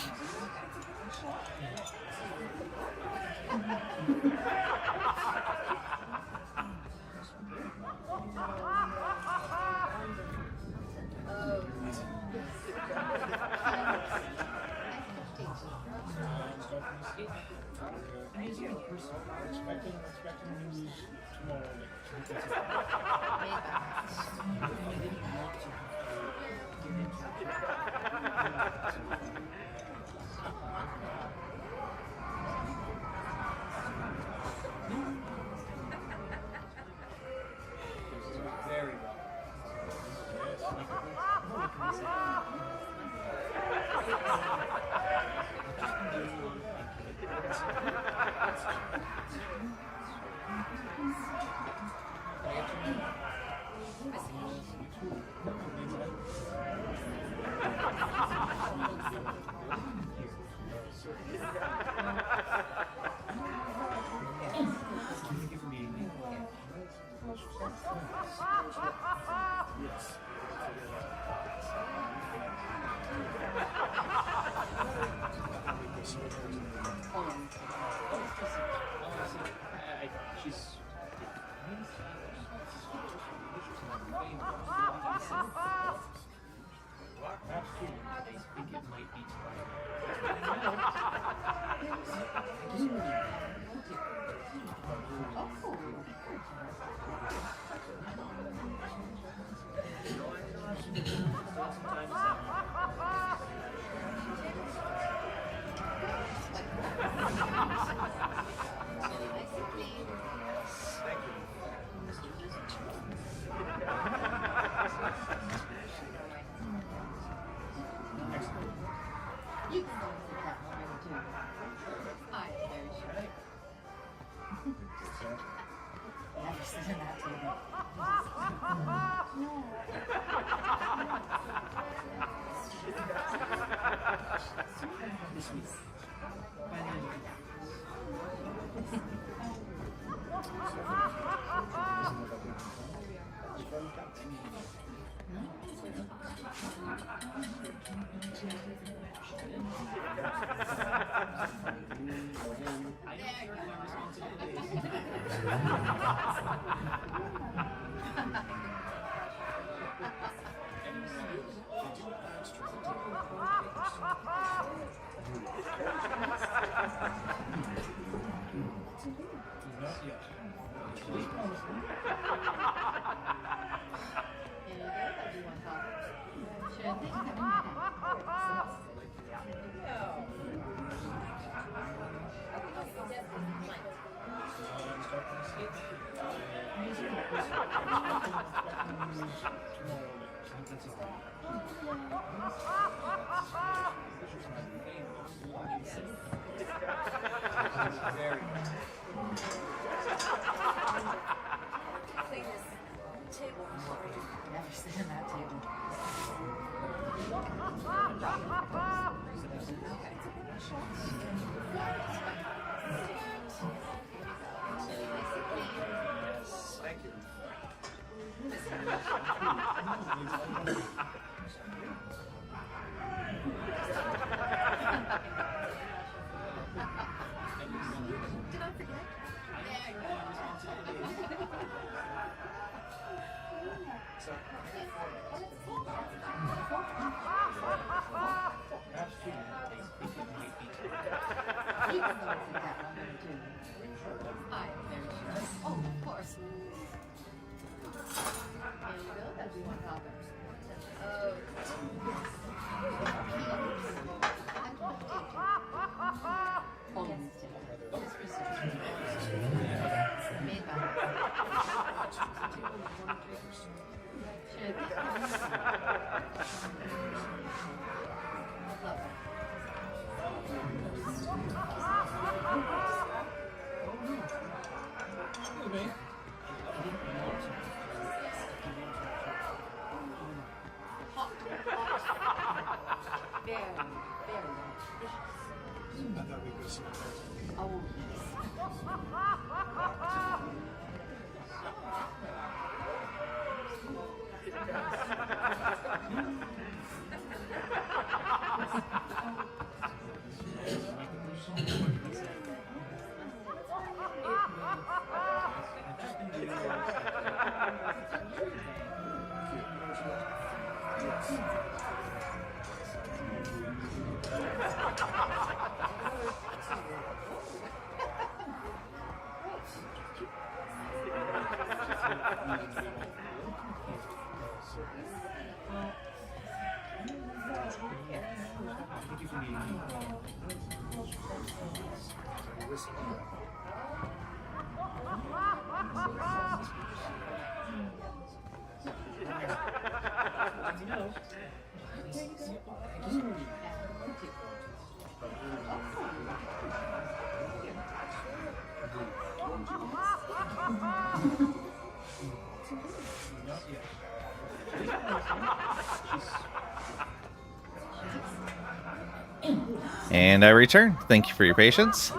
And I return. Thank you for your patience.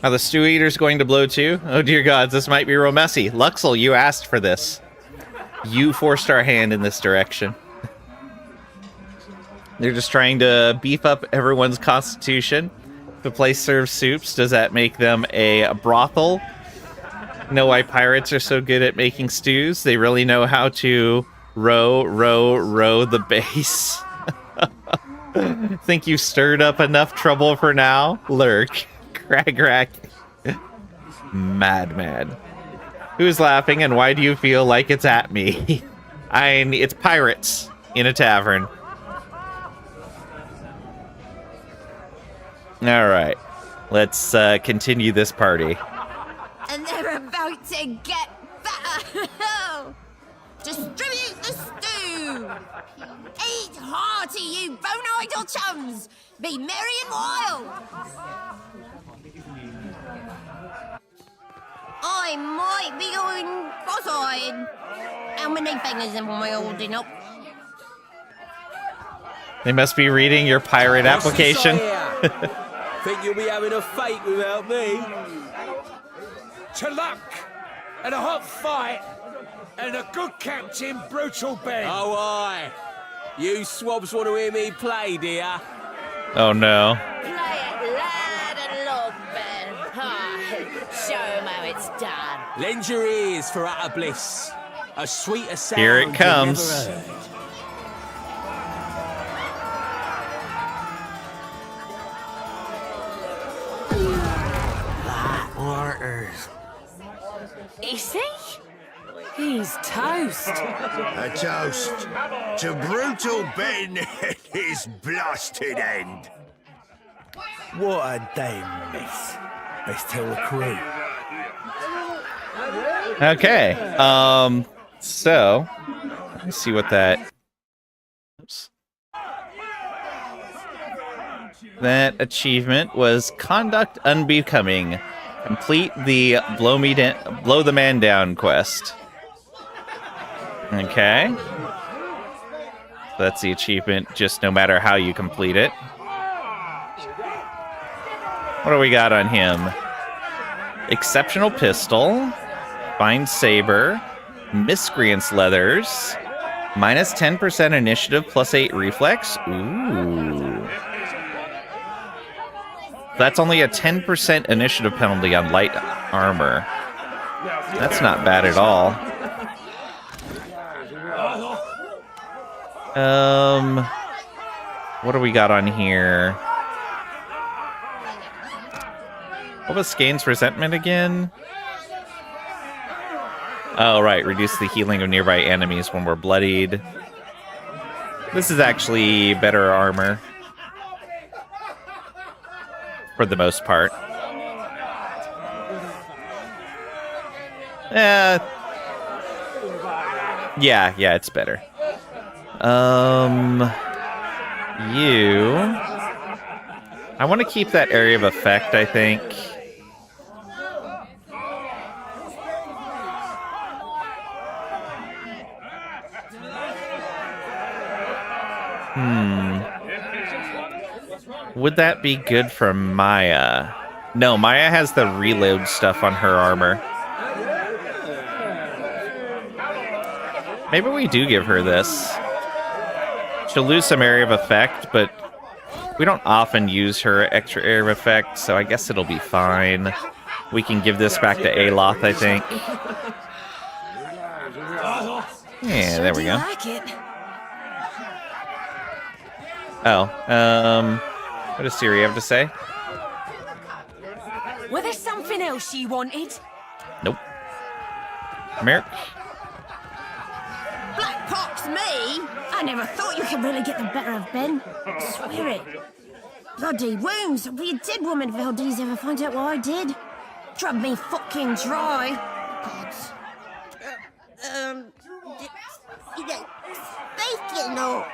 Are the stew eaters going to blow too? Oh dear gods, this might be real messy. Luxel, you asked for this. You forced our hand in this direction. They're just trying to beef up everyone's constitution. If a place serves soups, does that make them a brothel? Know why pirates are so good at making stews? They really know how to row the base. Think you've stirred up enough trouble for now? Lurk. Crag. Madman. Who's laughing and why do you feel like it's at me? It's pirates in a tavern. Alright. Let's continue this party. And they're about to get better. Distribute the stew. Eat hearty, you bone-idle chums. Be merry and wild. I might be going cross-eyed. How many fingers am I holding up? They must be reading your pirate application. Think you'll be having a fate without me? To luck and a hot fight and a good captain, brutal Ben. Oh, aye. You swabs want to hear me play, do ya? Oh no. Play it loud and long, Ben. Show 'em how it's done. Lend your ears for utter bliss. A sweeter sound. Here it comes. you never heard. Waters. Is he? He's toast. A toast to brutal Ben and his blasted end. What a day, miss. Let's tell the crew. Okay. So let's see what that. Oops. That achievement was Conduct Unbecoming. Complete the Blow the Man Down quest. Okay. So that's the achievement, just no matter how you complete it. What do we got on him? Exceptional Pistol. Fine Saber. Miscreant's Leathers. Minus 10% initiative, plus 8 reflex. Ooh. That's only a 10% initiative penalty on light armor. That's not bad at all. What do we got on here? What was Skane's resentment again? Oh, right. Reduce the healing of nearby enemies when we're bloodied. This is actually better armor. For the most part. Yeah, it's better. You... I want to keep that area of effect, I think. Would that be good for Maya? No, Maya has the reload stuff on her armor. Maybe we do give her this. She'll lose some area of effect, but we don't often use her extra area of effect, so I guess it'll be fine. We can give this back to Aloth, I think. Yeah, there we go. Like it. Oh, what does Siri have to say? Were there something else you wanted? Nope. Merrick? Black Pox me? I never thought you could really get the better of Ben. I swear it. Bloody wounds. I'll be a dead woman if Valdez ever finds out what I did. Drub me fucking dry. Gods. You know, speaking of...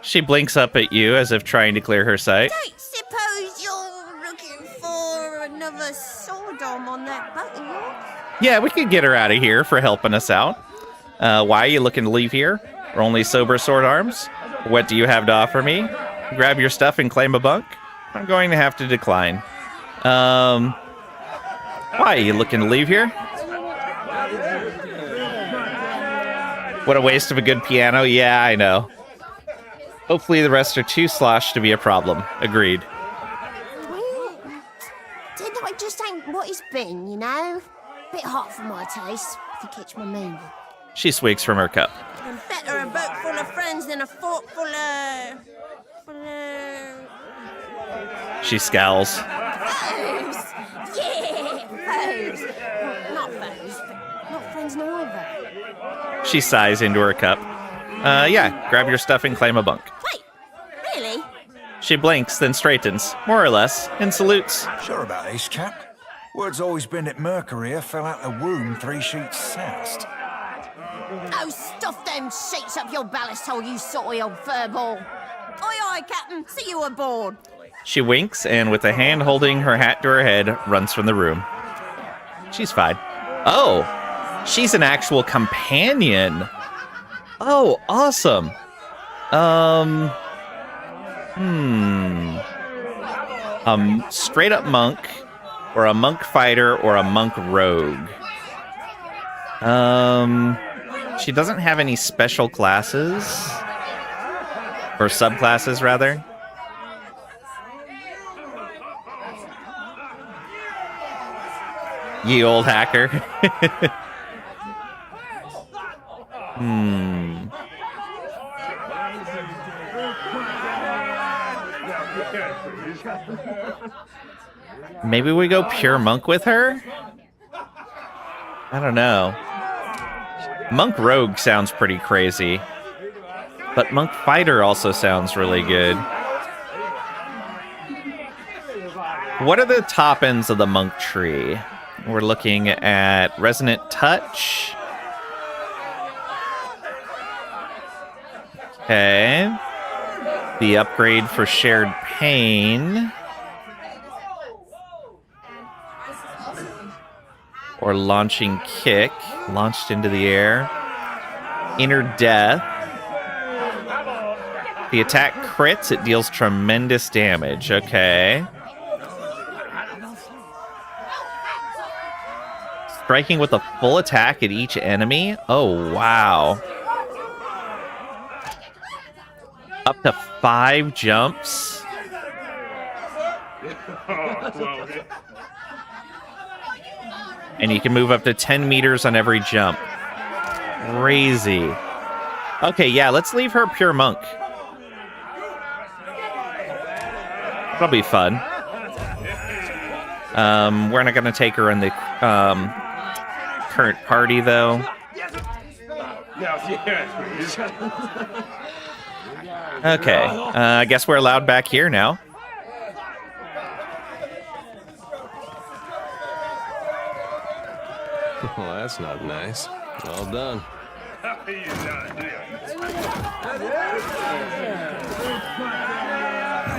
She blinks up at you as if trying to clear her sight. Don't suppose you're looking for another Sodom on that boat of yours? Yeah, we could get her out of here for helping us out. Why are you looking to leave here? Or only sober sword arms? What do you have to offer me? Grab your stuff and claim a bunk? I'm going to have to decline. Why are you looking to leave here? What a waste of a good piano. Yeah, I know. Hopefully the rest are too sloshed to be a problem. Agreed. Well, Deadlight just ain't what it's been, you know? Bit hot for my taste, if you catch my meaning. She swigs from her cup. And better a boat full of friends than a fort full of... She scowls. Foes! Yeah, foes! Well, not foes, but not friends neither. She sighs into her cup. Yeah, grab your stuff and claim a bunk. Wait, really? She blinks, then straightens, more or less, and salutes. Sure about this, Cap. Word's always been that Mercury fell out the womb 3 sheets south. Oh, stuff them sheets up your ballast hole, you saucy old furball. Aye, aye, Captain. See you aboard. She winks, and with a hand holding her hat to her head, runs from the room. She's fine. Oh, she's an actual companion. Oh, awesome. Straight up monk, or a monk fighter, or a monk rogue. She doesn't have any special classes. Or subclasses, rather. Ye old hacker. Maybe we go pure monk with her? I don't know. Monk rogue sounds pretty crazy. But monk fighter also sounds really good. What are the top ends of the monk tree? We're looking at resonant touch. Okay. The upgrade for shared pain. Or launching kick. Launched into the air. Inner death. The attack crits, it deals tremendous damage. Okay. Striking with a full attack at each enemy? Oh, wow. Up to 5 jumps. And you can move up to 10 meters on every jump. Crazy. Okay, yeah, let's leave her pure monk. That'll be fun. We're not going to take her in the current party, though. Okay, I guess we're allowed back here now. Well, that's not nice. Well done. Now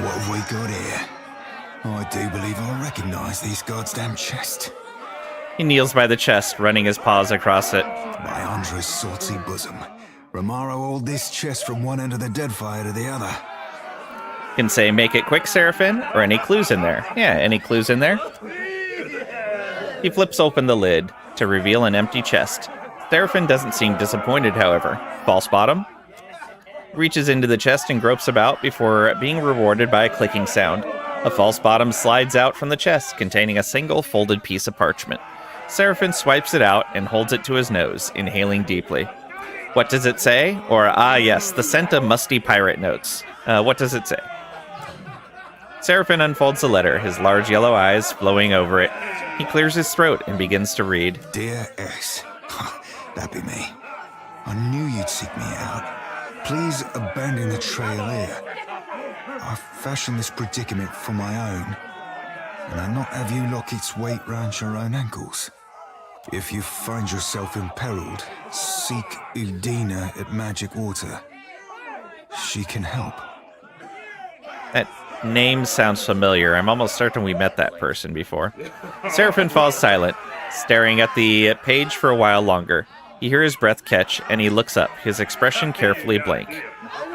what have we got here? I do believe I recognize these goddamn chests. He kneels by the chest, running his paws across it. My Andra's salty bosom. Romaro hauled this chest from one end of the Deadfire to the other. Can say make it quick, Seraphin, or any clues in there. Yeah, any clues in there? He flips open the lid to reveal an empty chest. Seraphin doesn't seem disappointed, however. False bottom? Reaches into the chest and gropes about before being rewarded by a clicking sound. A false bottom slides out from the chest, containing a single folded piece of parchment. Seraphin swipes it out and holds it to his nose, inhaling deeply. What does it say? Or, yes, the scent of musty pirate notes. What does it say? Seraphin unfolds the letter, his large yellow eyes flowing over it. He clears his throat and begins to read. Dear S. That'd be me. I knew you'd seek me out. Please abandon the trail here. I fashioned this predicament for my own, and I not have you lock its weight round your own ankles. If you find yourself imperiled, seek Udina at Magic Water. She can help. That name sounds familiar. I'm almost certain we met that person before. Seraphin falls silent, staring at the page for a while longer. You hear his breath catch, and he looks up, his expression carefully blank.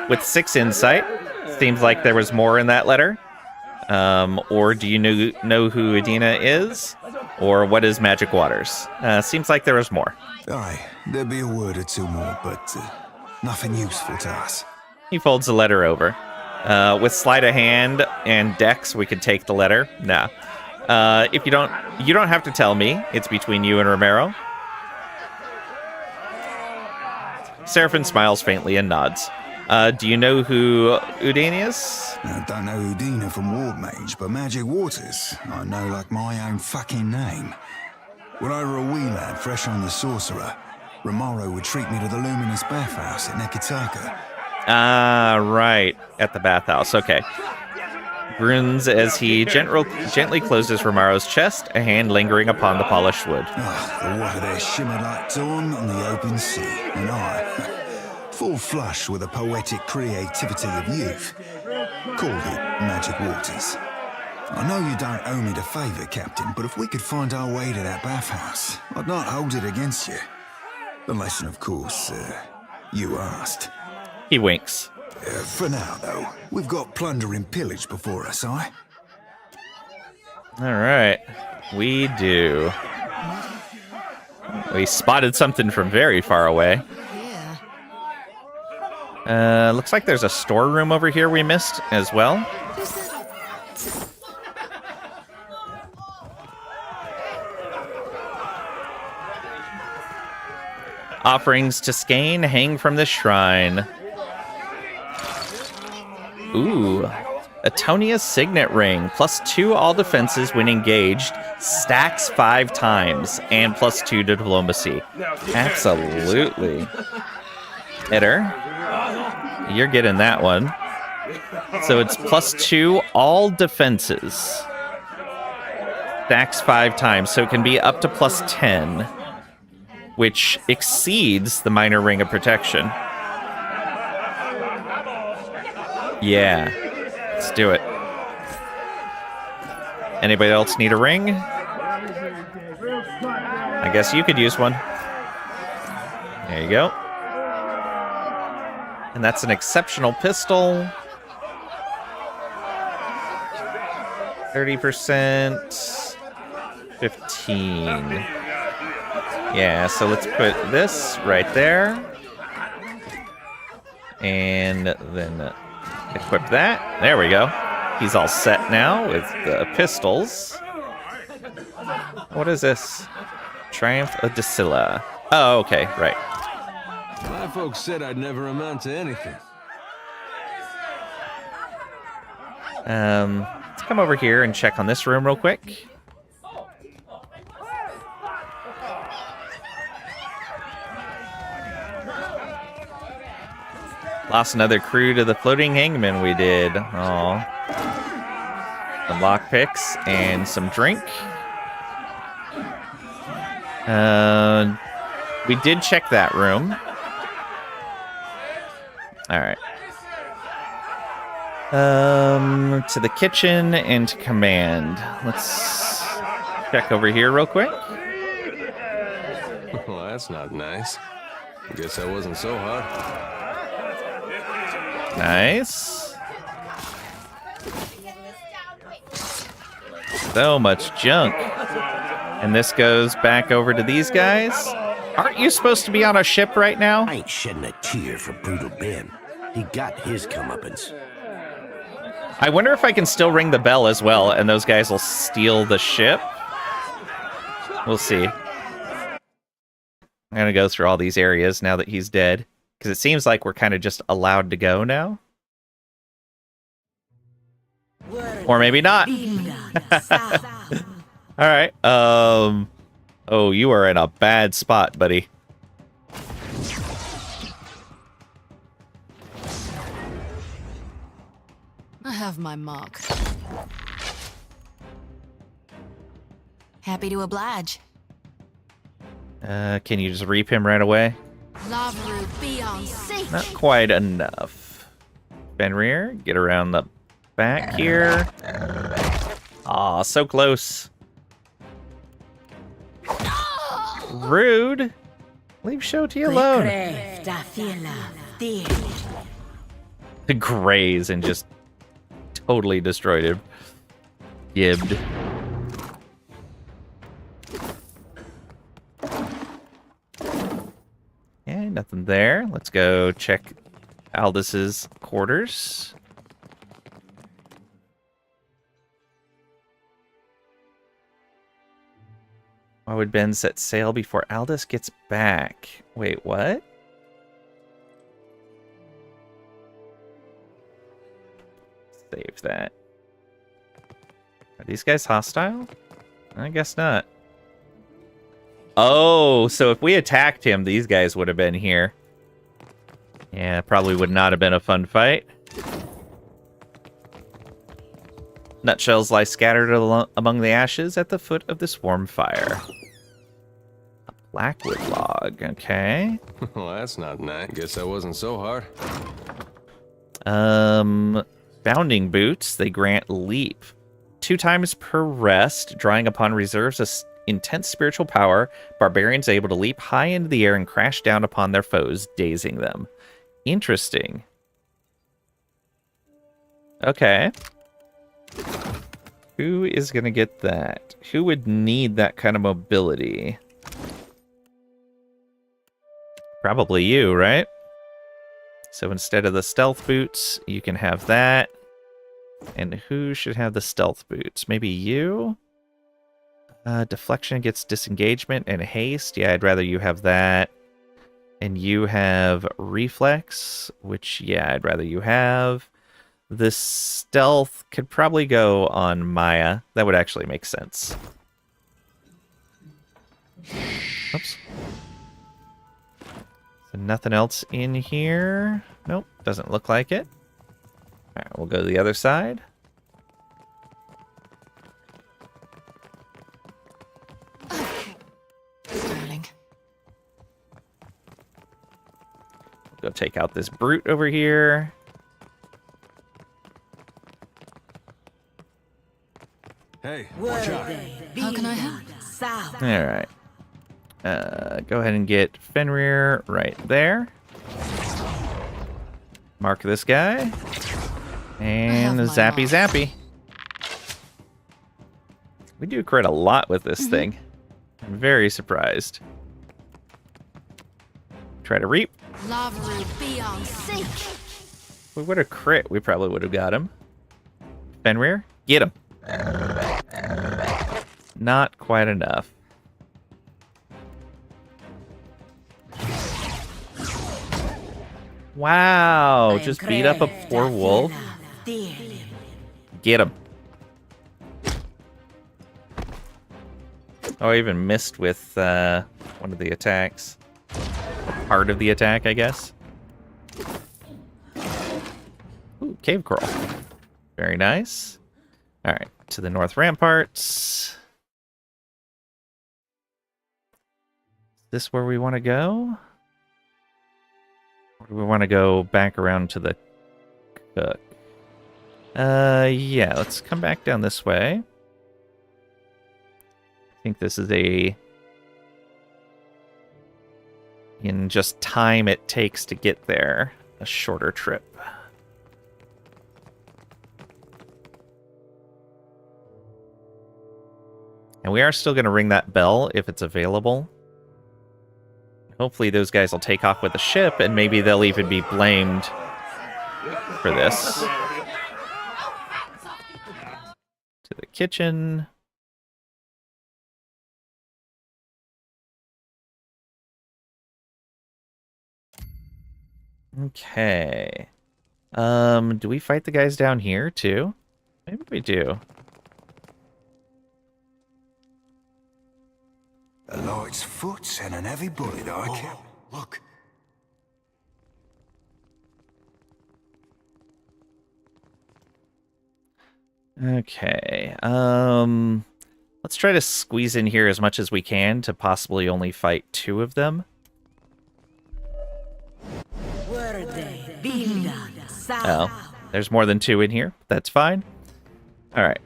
With 6 insight, seems like there was more in that letter. Or do you know who Udina is? Or what is Magic Waters? Seems like there was more. Aye, there'd be a word or two more, but nothing useful to us. He folds the letter over. With sleight of hand and dex, we could take the letter. Nah. If you don't have to tell me. It's between you and Romero. Seraphin smiles faintly and nods. Do you know who Udina is? I don't know Udina from Ward Mage, but Magic Waters, I know like my own fucking name. When I were a wee lad fresh on the Sorcerer, Romaro would treat me to the Luminous Bathhouse at Nekitaka. Ah, right. At the bathhouse. Okay. Grins as he gently closes Romaro's chest, a hand lingering upon the polished wood. The water there shimmered like dawn on the open sea, and I, full flush with the poetic creativity of youth, called it Magic Waters. I know you don't owe me the favour, Captain, but if we could find our way to that bathhouse, I'd not hold it against you. Unless, of course, you asked. He winks. For now, though, we've got plunder and pillage before us, aye? All right. We do. We spotted something from very far away. Looks like there's a storeroom over here we missed as well. Offerings to Skane hang from the shrine. Ooh. Atonia's signet ring. +2 all defenses when engaged. Stacks 5 times. And +2 to diplomacy. Absolutely. Hitter. You're getting that one. So it's +2 all defenses. Stacks 5 times. So it can be up to +10. Which exceeds the minor ring of protection. Yeah. Let's do it. Anybody else need a ring? I guess you could use one. There you go. And that's an exceptional pistol. 30%. 15. Yeah, so let's put this right there. And then equip that. There we go. He's all set now with the pistols. What is this? Triumph of Dacilla. Oh, okay, right. My folks said I'd never amount to anything. Let's come over here and check on this room real quick. Lost another crew to the floating hangman we did. Aww. Some lockpicks and some drink. We did check that room. Alright. To the kitchen and to command. Let's check over here real quick. Well, that's not nice. Guess that wasn't so hard. Nice. So much junk. And this goes back over to these guys. Aren't you supposed to be on a ship right now? I ain't shedding a tear for Brutal Ben. He got his comeuppance. I wonder if I can still ring the bell as well, and those guys will steal the ship. We'll see. I'm gonna go through all these areas now that he's dead, because it seems like we're kind of just allowed to go now. Or maybe not. All right. Oh, you are in a bad spot, buddy. I have my mark. Happy to oblige. Can you just reap him right away? Lavaru be on seek. Not quite enough. Fenrir, get around the back here. Aw, so close. Rude. Leave Shoti alone. To graze and just totally destroyed him. Gibbed. Okay, nothing there. Let's go check Aldis's quarters. Why would Ben set sail before Aldous gets back? Wait, what? Save that. Are these guys hostile? I guess not. Oh, so if we attacked him, these guys would have been here. Yeah, probably would not have been a fun fight. Nutshells lie scattered among the ashes at the foot of this warm fire. A blackwood log, okay. Well, that's not nice. Guess that wasn't so hard. Bounding boots, they grant leap. 2 times per rest, drawing upon reserves of intense spiritual power, barbarians are able to leap high into the air and crash down upon their foes, dazing them. Interesting. Okay. Who is going to get that? Who would need that kind of mobility? Probably you, right? So instead of the stealth boots, you can have that. And who should have the stealth boots? Maybe you? Deflection gets disengagement and haste. Yeah, I'd rather you have that. And you have reflex, which, yeah, I'd rather you have. The stealth could probably go on Maya. That would actually make sense. Oops. So nothing else in here. Nope, doesn't look like it. All right, we'll go to the other side. Darling. Go take out this brute over here. Hey, watch out. How can I help? All right. Go ahead and get Fenrir right there. Mark this guy. And zappy zappy. We do crit a lot with this thing. I'm very surprised. Try to reap. Lavaru be on seek. If we would have crit, we probably would have got him. Fenrir, get him. Not quite enough. Wow, just beat up a poor wolf. Get him. Oh, I even missed with one of the attacks. Part of the attack, I guess. Ooh, cave crawl. Very nice. All right, to the north ramparts. Is this where we want to go? Or do we want to go back around to the cook? Yeah, let's come back down this way. I think this is a... in just time it takes to get there. A shorter trip. And we are still going to ring that bell if it's available. Hopefully those guys will take off with the ship, and maybe they'll even be blamed for this. To the kitchen. Okay. Do we fight the guys down here too? Maybe we do. A light's foot and an heavy bullet I kept. Look. Okay. Let's try to squeeze in here as much as we can to possibly only fight 2 of them. Oh, there's more than 2 in here. That's fine. All right.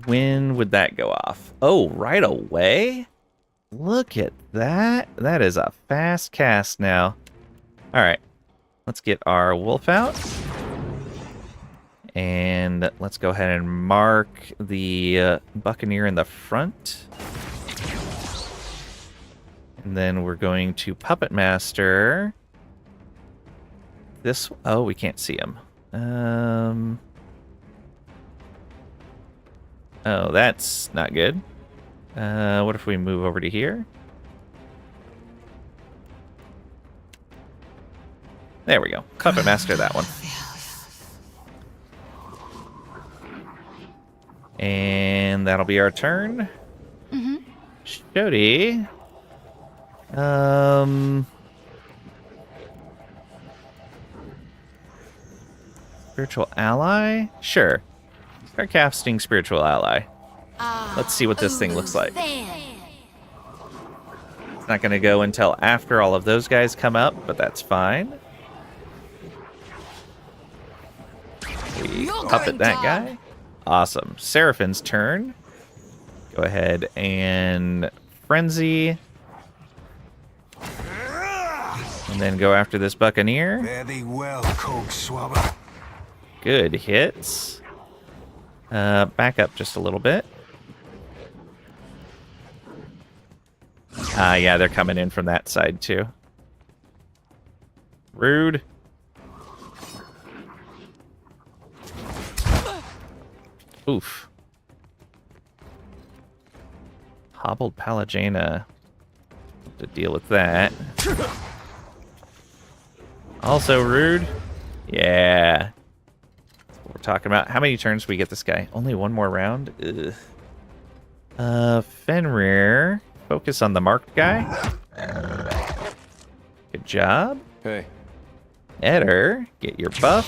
When would that go off? Oh, right away? Look at that. That is a fast cast now. All right. Let's get our wolf out. And let's go ahead and mark the buccaneer in the front. And then we're going to Puppet Master. This... Oh, we can't see him. Oh, that's not good. What if we move over to here? There we go. Puppet Master that one. And that'll be our turn. Mm-hmm. Jody. Spiritual ally? Sure. Start casting Spiritual Ally. Let's see what this thing looks like. It's not going to go until after all of those guys come up, but that's fine. We puppet that guy. Awesome. Seraphin's turn. Go ahead and Frenzy. And then go after this Buccaneer. Fare thee well, cold swabber. Good hits. Back up just a little bit. Yeah, they're coming in from that side too. Rude. Oof. Hobbled Palagena. To deal with that. Also rude. Yeah. That's what we're talking about. How many turns do we get this guy? Only one more round? Ugh. Fenrir. Focus on the marked guy. Good job. Hey. Eder, get your buff.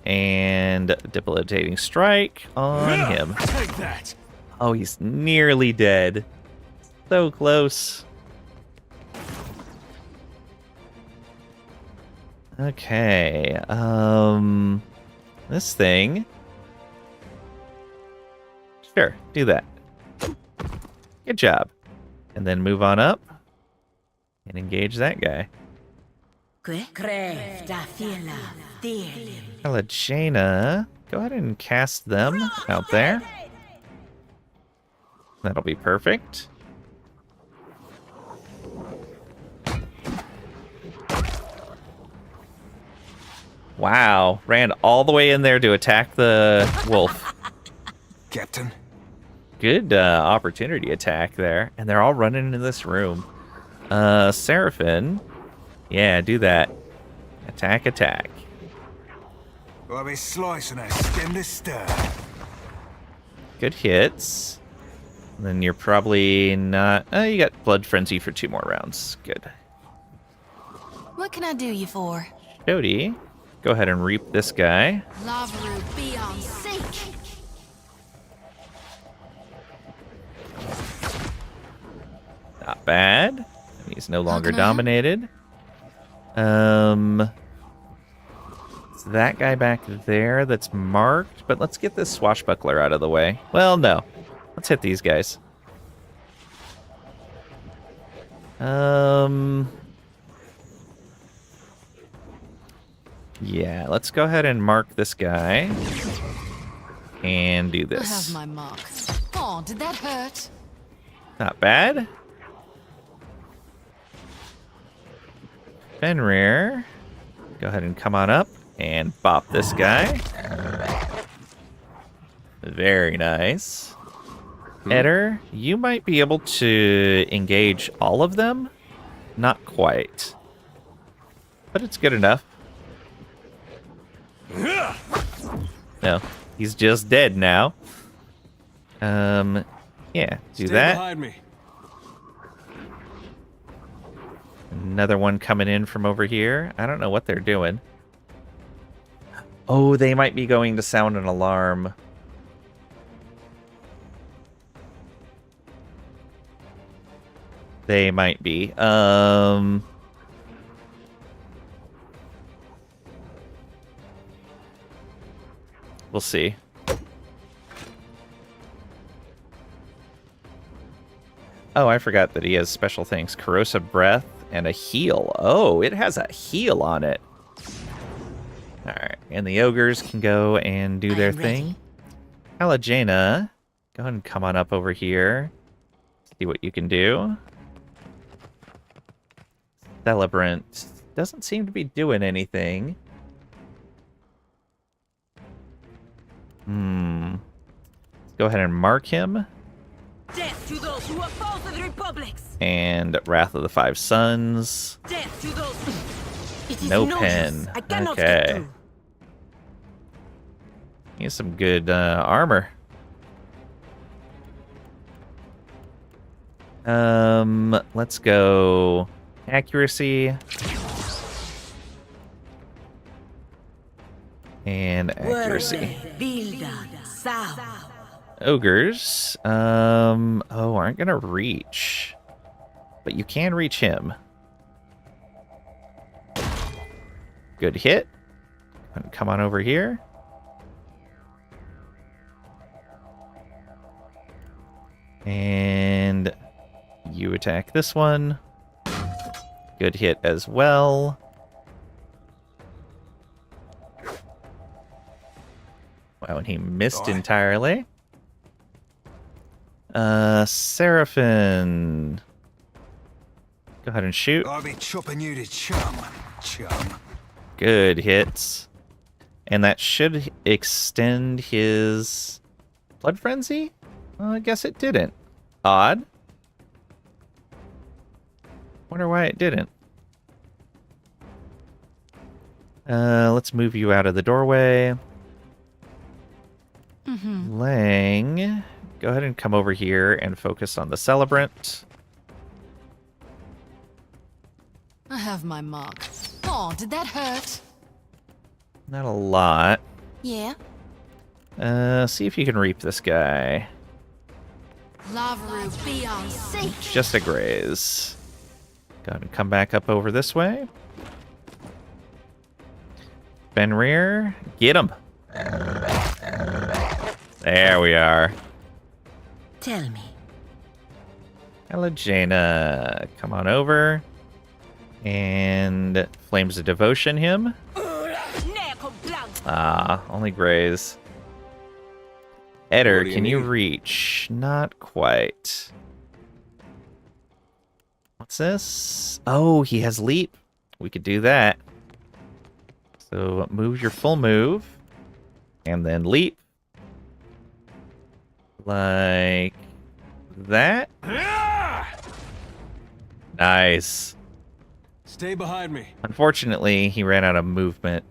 And debilitating strike on him. Take that. Oh, he's nearly dead. So close. Okay. This thing. Sure, do that. Good job. And then move on up and engage that guy. Palagena, go ahead and cast them out there. That'll be perfect. Wow, ran all the way in there to attack the wolf. Captain. Good opportunity attack there. And they're all running into this room. Seraphin. Yeah, do that. Attack, attack. I'll be slicing her stem to stern. Good hits. And then you're probably not... you got Blood Frenzy for 2 more rounds. Good. What can I do you for? Jody, go ahead and reap this guy. Lavaru be on sync. Not bad. He's no longer dominated. It's that guy back there that's marked, but let's get this swashbuckler out of the way. Well, no. Let's hit these guys. Yeah, let's go ahead and mark this guy. And do I have this. my mark. Oh, did that hurt? Not bad. Fenrir. Go ahead and come on up and bop this guy. Very nice. Eder, you might be able to engage all of them. Not quite. But it's good enough. No, he's just dead now. Yeah, do Stay that. behind me. Another one coming in from over here. I don't know what they're doing. Oh, they might be going to sound an alarm. They might be. We'll see. Oh, I forgot that he has special things. Corrosive breath and a heal. Oh, it has a heal on it. Alright, and the ogres can go and do their thing. Kalajena, go ahead and come on up over here. See what you can do. Celebrant doesn't seem to be doing anything. Let's go ahead and mark him. Death to those who are foes of the Republics. And Wrath of the Five Sons. Death to those. It is No no pen. use. I cannot get Okay. through. He has some good armor. Let's go accuracy. And accuracy. Ogres, aren't gonna reach. But you can reach him. Good hit. Come on over here. And you attack this one. Good hit as well. Wow, and he missed entirely. Seraphin. Go ahead and shoot. I'll be chopping you to chum. Good hits. And that should extend his blood frenzy? Well, I guess it didn't. Odd. Wonder why it didn't. Let's move you out of the doorway. Lang, go ahead and come over here and focus on the celebrant. I have my mark. Oh, did that hurt? Not a lot. Yeah. See if you can reap this guy. Lavaru be on sync. Just a graze. Go ahead and come back up over this way. Fenrir, get him. There we are. Tell me. Kalajena, come on over. And Flames of Devotion him. Ah, only graze. Eder, do you can you need? reach? Not quite. What's this? Oh, he has leap. We could do that. So move your full move. And then leap. Like that. Nice. Stay behind me. Unfortunately, he ran out of movement.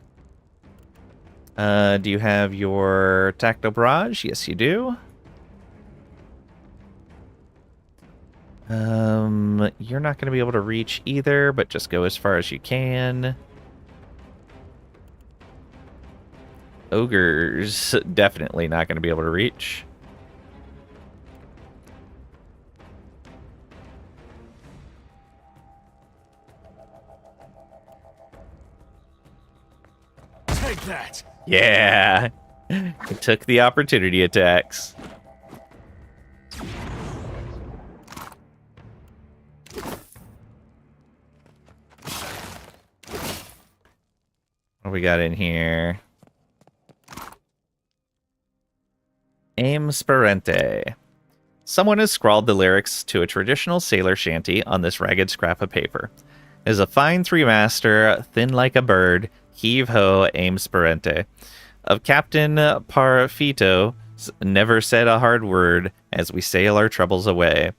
Do you have your tactile barrage? Yes, you do. You're not going to be able to reach either, but just go as far as you can. Ogres, definitely not going to be able to reach. Take that. Yeah. He took the opportunity attacks. What do we got in here? Aim Sperente. Someone has scrawled the lyrics to a traditional sailor shanty on this ragged scrap of paper. It is a fine three-master, thin like a bird, heave-ho, aim Sperente. Of Captain Parfito, never said a hard word as we sail our troubles away.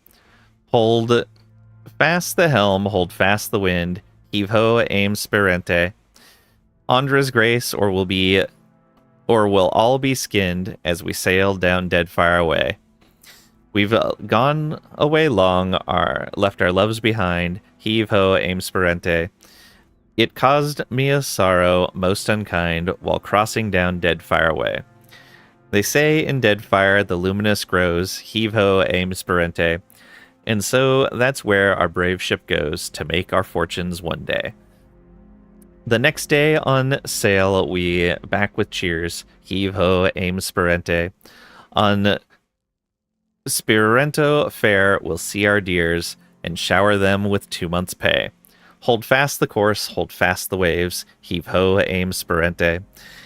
Hold fast the helm, hold fast the wind, heave-ho, aim Sperente. Andra's grace, or we'll all be skinned as we sail down Deadfire away. We've gone away long, left our loves behind. Heave ho, aim Sperente. It caused me a sorrow most unkind while crossing down Deadfire way. They say in Deadfire the luminous grows. Heave ho, aim Sperente. And so that's where our brave ship goes to make our fortunes one day. The next day on sail, we back with cheers. Heave ho, aim Sperente. On Spirento fair, we'll see our dears and shower them with 2 months' pay. Hold fast the course, hold fast the waves. Heave ho, aim Sperente.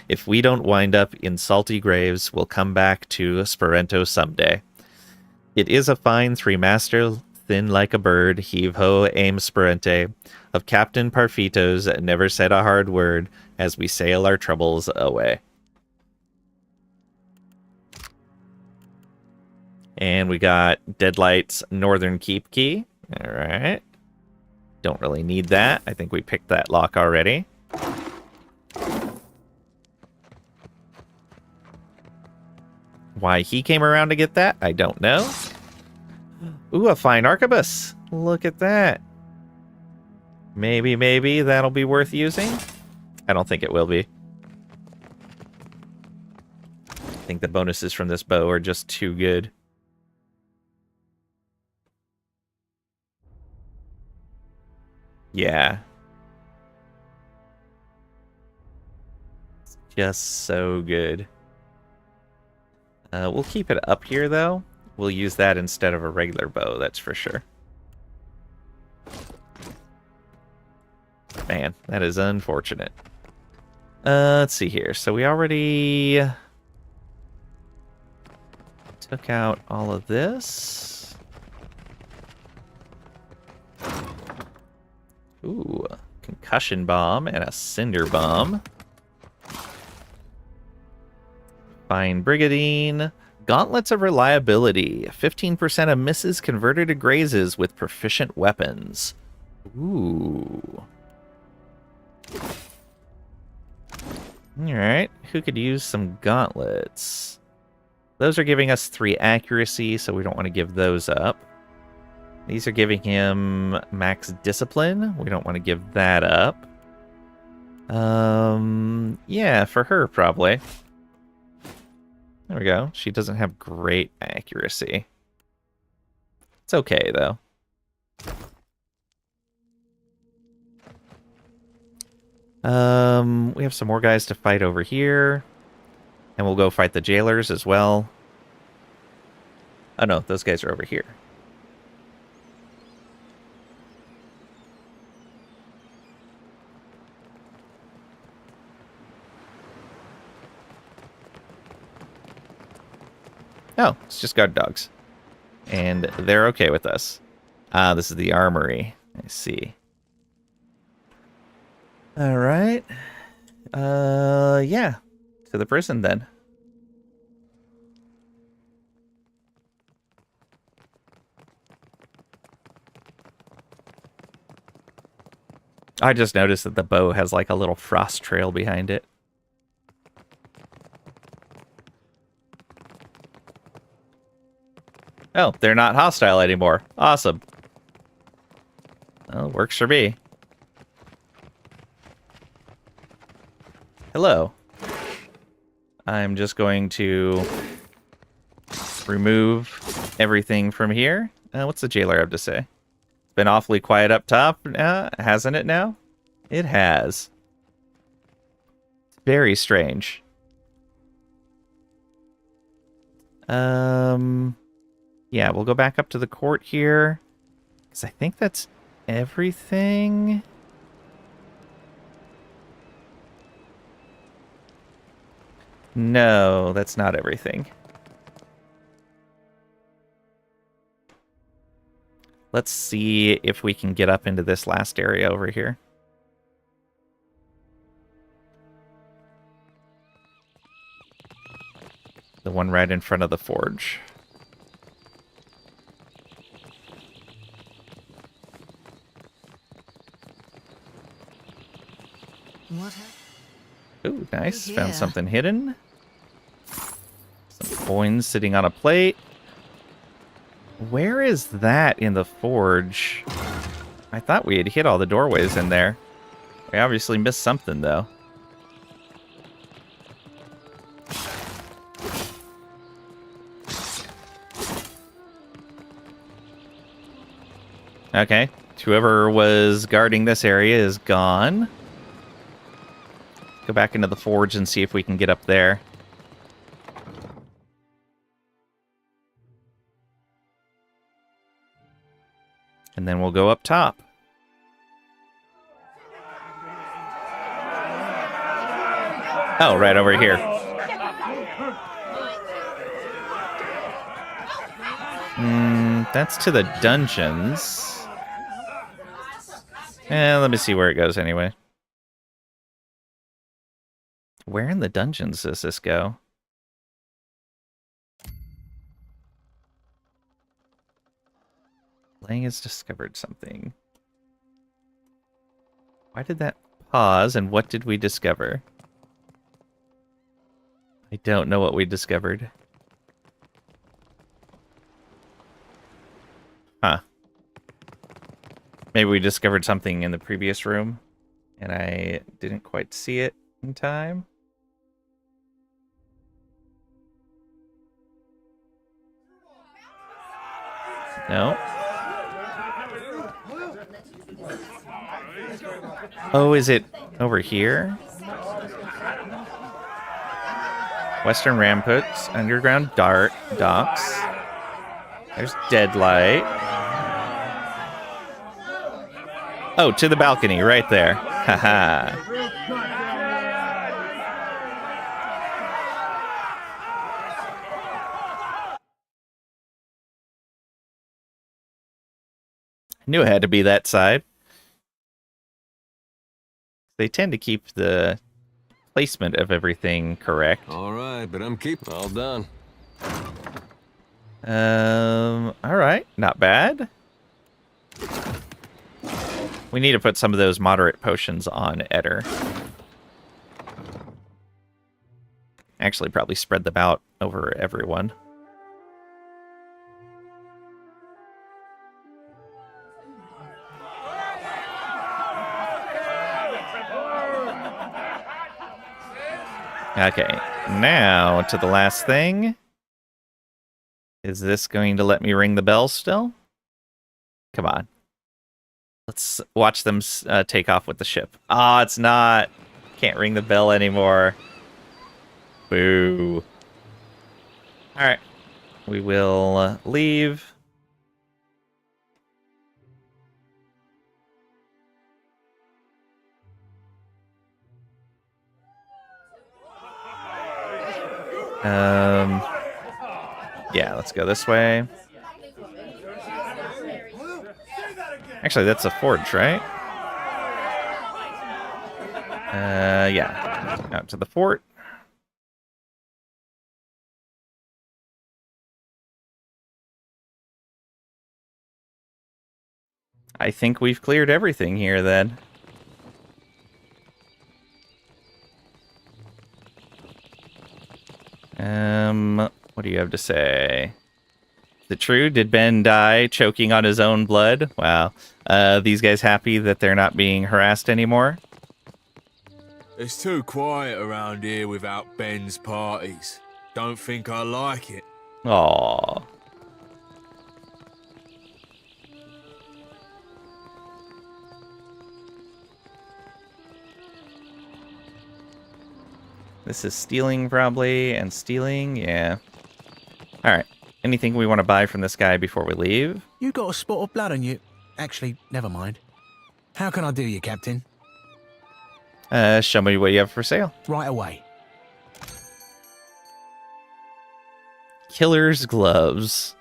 If we don't wind up in salty graves, we'll come back to Sperento someday. It is a fine three-master, thin like a bird. Heave ho, aim Sperente. Of Captain Parfito's never said a hard word as we sail our troubles away. And we got Deadlight's Northern Keep Key. All right. Don't really need that. I think we picked that lock already. Why he came around to get that, I don't know. Ooh, a fine arquebus. Look at that. Maybe that'll be worth using. I don't think it will be. I think the bonuses from this bow are just too good. Yeah. It's just so good. We'll keep it up here, though. We'll use that instead of a regular bow, that's for sure. Man, that is unfortunate. Let's see here. So we already took out all of this. Ooh, concussion bomb and a cinder bomb. Fine brigadine. Gauntlets of reliability. 15% of misses converted to grazes with proficient weapons. Ooh. Alright, who could use some gauntlets? Those are giving us 3 accuracy, so we don't want to give those up. These are giving him max discipline. We don't want to give that up. Yeah, for her, probably. There we go. She doesn't have great accuracy. It's okay, though. We have some more guys to fight over here. And we'll go fight the jailers as well. Oh no, those guys are over here. Oh, it's just guard dogs. And they're okay with us. Ah, this is the armory. I see. Alright. Yeah. To the prison, then. I just noticed that the bow has like a little frost trail behind it. Oh, they're not hostile anymore. Awesome. Well, works for me. Hello. I'm just going to remove everything from here. What's the jailer have to say? It's been awfully quiet up top, hasn't it now? It has. Very strange. Yeah, we'll go back up to the court here. Because I think that's everything. No, that's not everything. Let's see if we can get up into this last area over here. The one right in front of the forge. What? Ooh, nice. Yeah. Found something hidden. Some coins sitting on a plate. Where is that in the forge? I thought we had hit all the doorways in there. We obviously missed something, though. Okay. Whoever was guarding this area is gone. Go back into the forge and see if we can get up there. And then we'll go up top. Oh, right over here. That's to the dungeons. Let me see where it goes anyway. Where in the dungeons does this go? Lang has discovered something. Why did that pause, and what did we discover? I don't know what we discovered. Huh. Maybe we discovered something in the previous room, and I didn't quite see it in time. No. Oh, is it over here? Western Ramparts, underground docks. There's Deadlight. Oh, to the balcony, right there. Haha. I knew it had to be that side. They tend to keep the placement of everything correct. All right, but I'm keeping all done. All right, not bad. We need to put some of those moderate potions on Eder. Actually, probably spread them out over everyone. Okay, now to the last thing. Is this going to let me ring the bell still? Come on. Let's watch them take off with the ship. Ah, it's not. Can't ring the bell anymore. Boo. Alright. We will leave. Yeah, let's go this way. Actually, that's a forge, right? Yeah. Out to the fort. I think we've cleared everything here, then. What do you have to say? Is it true? Did Ben die choking on his own blood? Wow. These guys happy that they're not being harassed anymore? It's too quiet around here without Ben's parties. Don't think I like it. Aww. This is stealing, probably, and stealing, yeah. Alright. Anything we want to buy from this guy before we leave? You got a spot of blood on you. Actually, never mind. How can I do you, Captain? Show me what you have for sale. Right away. Killer's gloves.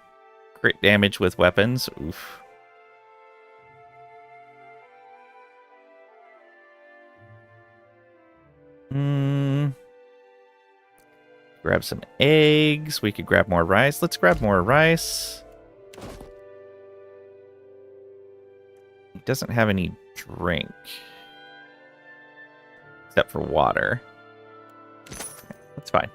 Crit damage with weapons. Oof. Grab some eggs. We could grab more rice. Let's grab more rice. He doesn't have any drink. Except for water. That's fine.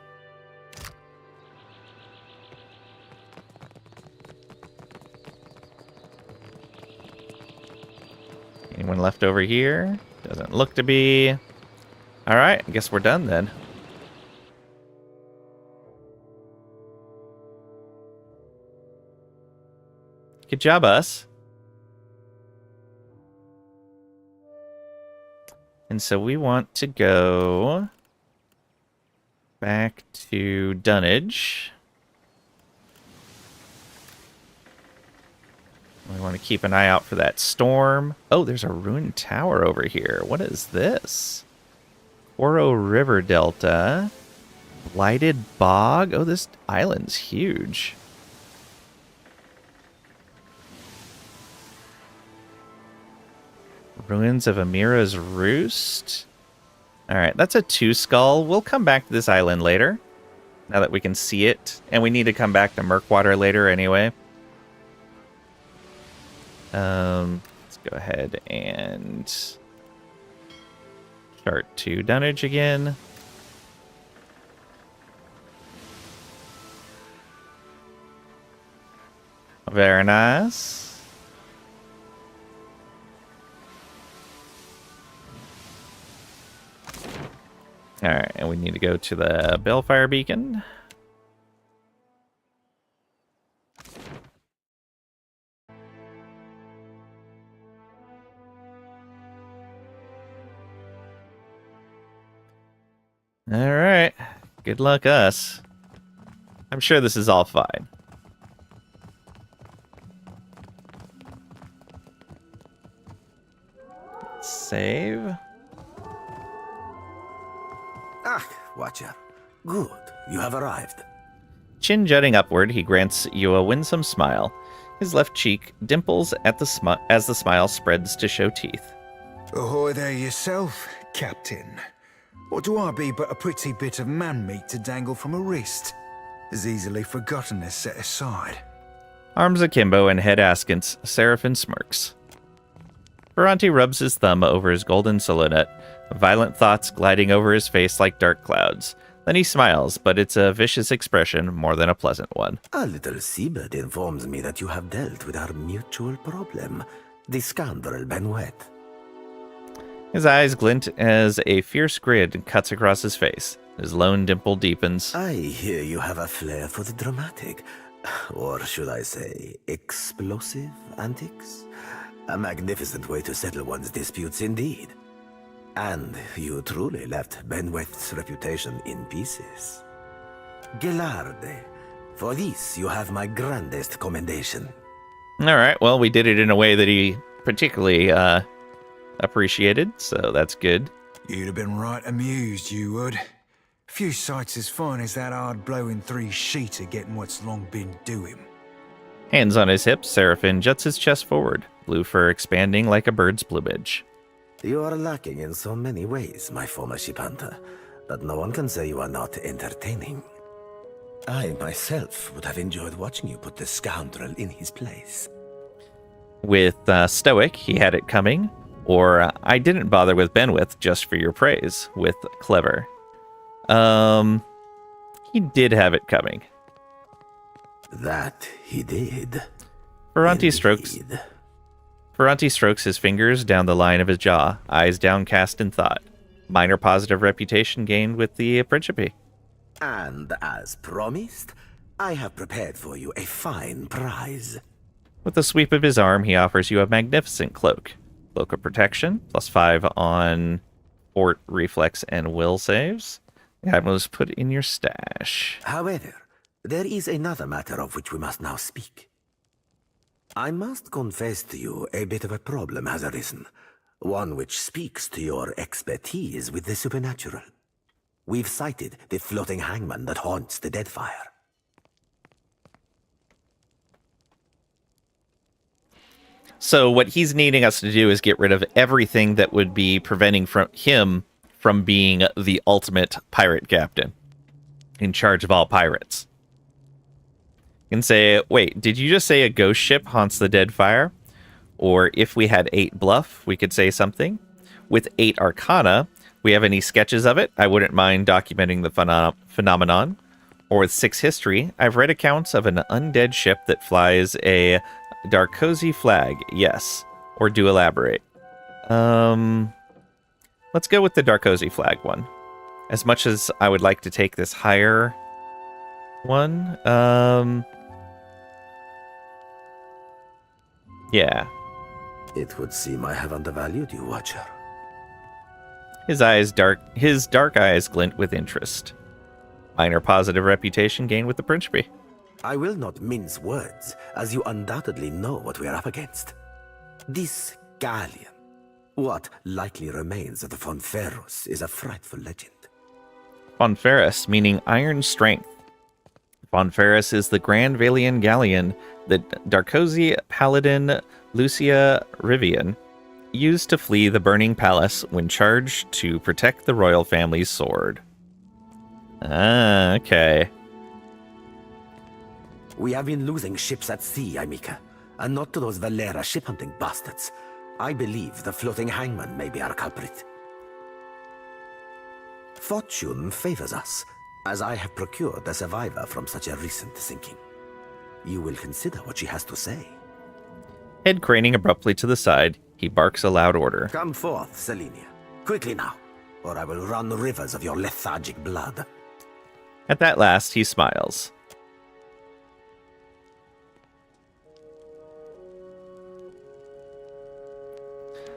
Anyone left over here? Doesn't look to be. Alright, I guess we're done then. Good job, us. And so we want to go back to Dunnage. We want to keep an eye out for that storm. Oh, there's a ruined tower over here. What is this? Oro River Delta. Blighted Bog. Oh, this island's huge. Ruins of Amira's Roost. Alright, that's a 2 skull. We'll come back to this island later. Now that we can see it. And we need to come back to Murkwater later anyway. Let's go ahead and start to Dunnage again. Very nice. Alright, and we need to go to the Balefire Beacon. Alright, good luck us. I'm sure this is all fine. Save. Ah, Watcher. Good, you have arrived. Chin jutting upward, he grants you a winsome smile. His left cheek dimples at the as the smile spreads to show teeth. Ahoy there yourself, Captain. What do I be but a pretty bit of man-meat to dangle from a wrist? As easily forgotten as set aside. Arms akimbo and head askance, Seraphim smirks. Ferranti rubs his thumb over his golden solonet, violent thoughts gliding over his face like dark clouds. Then he smiles, but it's a vicious expression more than a pleasant one. A little seabird informs me that you have dealt with our mutual problem, the scoundrel Benwet. His eyes glint as a fierce grin cuts across his face. His lone dimple deepens. I hear you have a flair for the dramatic, or should I say, explosive antics? A magnificent way to settle one's disputes indeed. And you truly left Benweth's reputation in pieces. Gelarde, for this you have my grandest commendation. Alright, well, we did it in a way that he particularly appreciated, so that's good. You'd have been right amused, you would. Few sights as fine as that hard blowing 3-sheeter getting what's long been doing. Hands on his hips, Seraphim juts his chest forward, blue fur expanding like a bird's plumage. You are lacking in so many ways, my former ship hunter, but no one can say you are not entertaining. I myself would have enjoyed watching you put the scoundrel in his place. With Stoic, he had it coming, or I didn't bother with Benwith just for your praise, with Clever. He did have it coming. That he did. Ferranti strokes his fingers down the line of his jaw, eyes downcast in thought. Minor positive reputation gained with the Principe. And as promised, I have prepared for you a fine prize. With a sweep of his arm, he offers you a magnificent cloak. Cloak of protection, +5 on fort, reflex, and will saves. That was put in your stash. However, there is another matter of which we must now speak. I must confess to you a bit of a problem has arisen, one which speaks to your expertise with the supernatural. We've sighted the floating hangman that haunts the Deadfire. So what he's needing us to do is get rid of everything that would be preventing him from being the ultimate pirate captain in charge of all pirates. You can say, wait, did you just say a ghost ship haunts the Deadfire? Or if we had 8 bluff, we could say something. With 8 arcana, we have any sketches of it? I wouldn't mind documenting the phenomenon. Or with 6 history, I've read accounts of an undead ship that flies a Darkozy flag. Yes. Or do elaborate. Let's go with the Darkozy flag one. As much as I would like to take this higher one, yeah. It would seem I have undervalued you, Watcher. His dark eyes glint with interest. Minor positive reputation gained with the Principe. I will not mince words, as you undoubtedly know what we are up against. This galleon, what likely remains of the Von Ferros, is a frightful legend. Von Ferris, meaning iron strength. Von Ferris is the Grand Valian galleon that Darkozy Paladin Lucia Rivian used to flee the burning palace when charged to protect the royal family's sword. Ah, okay. We have been losing ships at sea, Amika, and not to those Valera ship-hunting bastards. I believe the floating hangman may be our culprit. Fortune favors us, as I have procured a survivor from such a recent sinking. You will consider what she has to say. Head craning abruptly to the side, he barks a loud order. Come forth, Selenia. Quickly now, or I will run rivers of your lethargic blood. At that last, he smiles.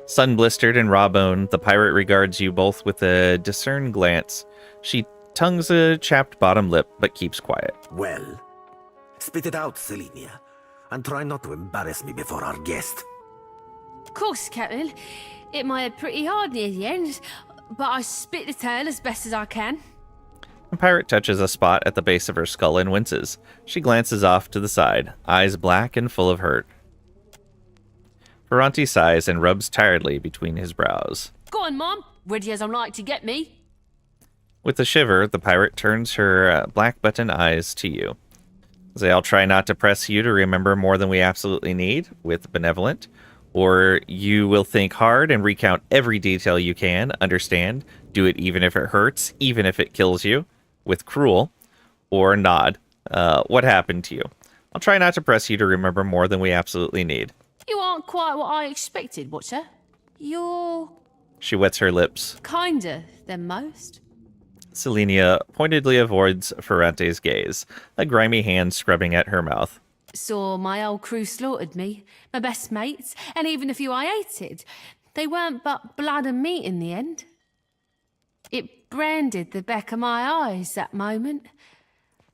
Sun-blistered and raw-boned, the pirate regards you both with a discerned glance. She tongues a chapped bottom lip, but keeps quiet. Well, spit it out, Selenia, and try not to embarrass me before our guest. Of course, Captain. It might have pretty hard near the end, but I spit the tale as best as I can. The pirate touches a spot at the base of her skull and winces. She glances off to the side, eyes black and full of hurt. Ferranti sighs and rubs tiredly between his brows. Go on, Mom. Ready as I'm like to get me. With a shiver, the pirate turns her black button eyes to you. I'll try not to press you to remember more than we absolutely need, with benevolent. Or you will think hard and recount every detail you can, understand, do it even if it hurts, even if it kills you, with cruel. Or nod. What happened to you? I'll try not to press you to remember more than we absolutely need. You aren't quite what I expected, Watcher. You're She wets her lips. kinder than most. Selenia pointedly avoids Ferrante's gaze, a grimy hand scrubbing at her mouth. Saw my old crew slaughtered me, my best mates, and even the few I hated. They weren't but blood and meat in the end. It branded the back of my eyes, that moment.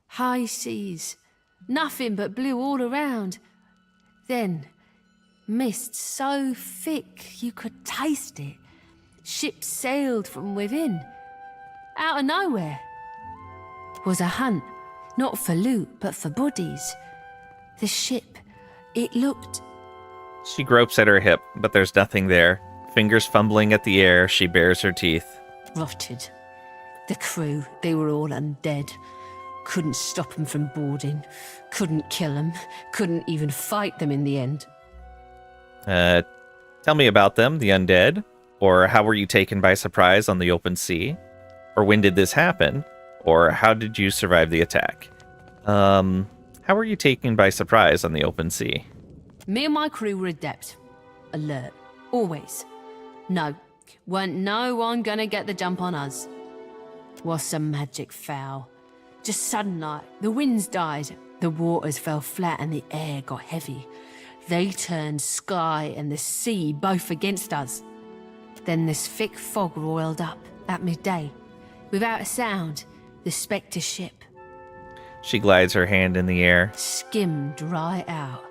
High seas, nothing but blue all around. Then, mist so thick you could taste it. Ships sailed from within. Out of nowhere. Was a hunt, not for loot, but for bodies. The ship, it looked... She gropes at her hip, but there's nothing there. Fingers fumbling at the air, she bares her teeth. rotted. The crew, they were all undead. Couldn't stop them from boarding. Couldn't kill them. Couldn't even fight them in the end. Tell me about them, the undead. Or how were you taken by surprise on the open sea? Or when did this happen? Or how did you survive the attack? How were you taken by surprise on the open sea? Me and my crew were adept. Alert. Always. No. Weren't no one gonna get the jump on us. Was some magic foul. Just sudden like, the winds died, the waters fell flat and the air got heavy. They turned sky and the sea both against us. Then this thick fog roiled up at midday. Without a sound, the Spectre ship She glides her hand in the air. skimmed right out.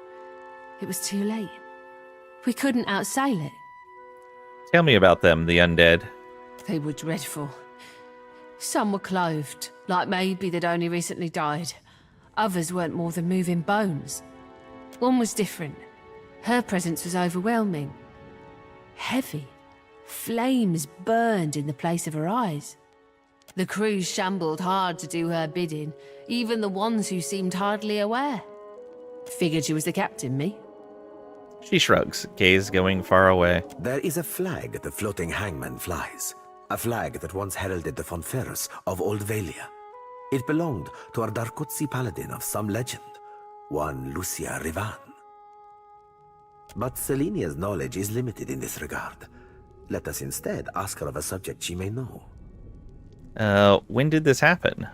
It was too late. We couldn't outsail it. Tell me about them, the undead. They were dreadful. Some were clothed, like maybe they'd only recently died. Others weren't more than moving bones. One was different. Her presence was overwhelming. Heavy. Flames burned in the place of her eyes. The crew shambled hard to do her bidding, even the ones who seemed hardly aware. Figured she was the captain, me. She shrugs, gaze going far away. There is a flag the floating hangman flies. A flag that once heralded the Fonferus of Old Valia. It belonged to a Darkotsi paladin of some legend, one Lucia Rivan. But Selenia's knowledge is limited in this regard. Let us instead ask her of a subject she may know. When did this happen?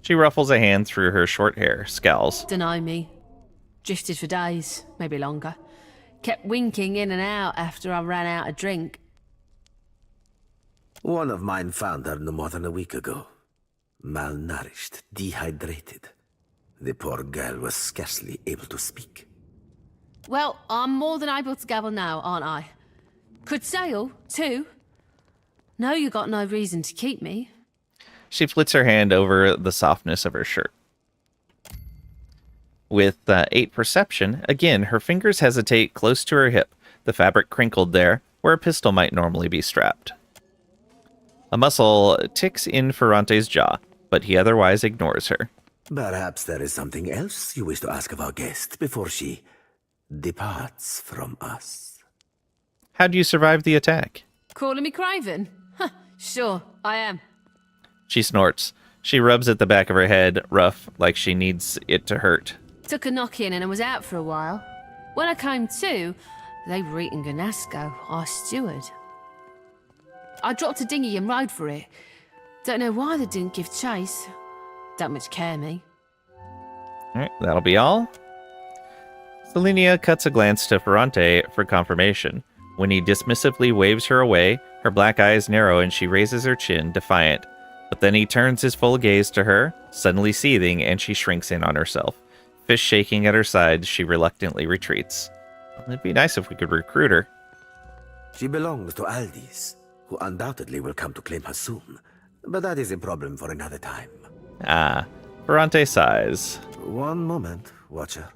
She ruffles a hand through her short hair, scowls. Deny me. Drifted for days, maybe longer. Kept winking in and out after I ran out of drink. One of mine found her no more than a week ago. Malnourished, dehydrated. The poor girl was scarcely able to speak. Well, I'm more than able to gabble now, aren't I? Could sail, too. No, you got no reason to keep me. She flits her hand over the softness of her shirt. With 8 perception, again, her fingers hesitate close to her hip, the fabric crinkled there, where a pistol might normally be strapped. A muscle ticks in Ferrante's jaw, but he otherwise ignores her. Perhaps there is something else you wish to ask of our guest before she departs from us. How do you survive the attack? Calling me Craven? Huh, sure, I am. She snorts. She rubs at the back of her head, rough, like she needs it to hurt. Took a knock-in and I was out for a while. When I came to, they were eating Ganasco, our steward. I dropped a dinghy and rode for it. Don't know why they didn't give chase. Don't much care, me. Alright, that'll be all. Selenia cuts a glance to Ferrante for confirmation. When he dismissively waves her away, her black eyes narrow and she raises her chin, defiant. But then he turns his full gaze to her, suddenly seething, and she shrinks in on herself. Fish shaking at her side, she reluctantly retreats. It'd be nice if we could recruit her. She belongs to Aldis, who undoubtedly will come to claim her soon. But that is a problem for another time. Ah, Ferrante sighs. One moment, Watcher.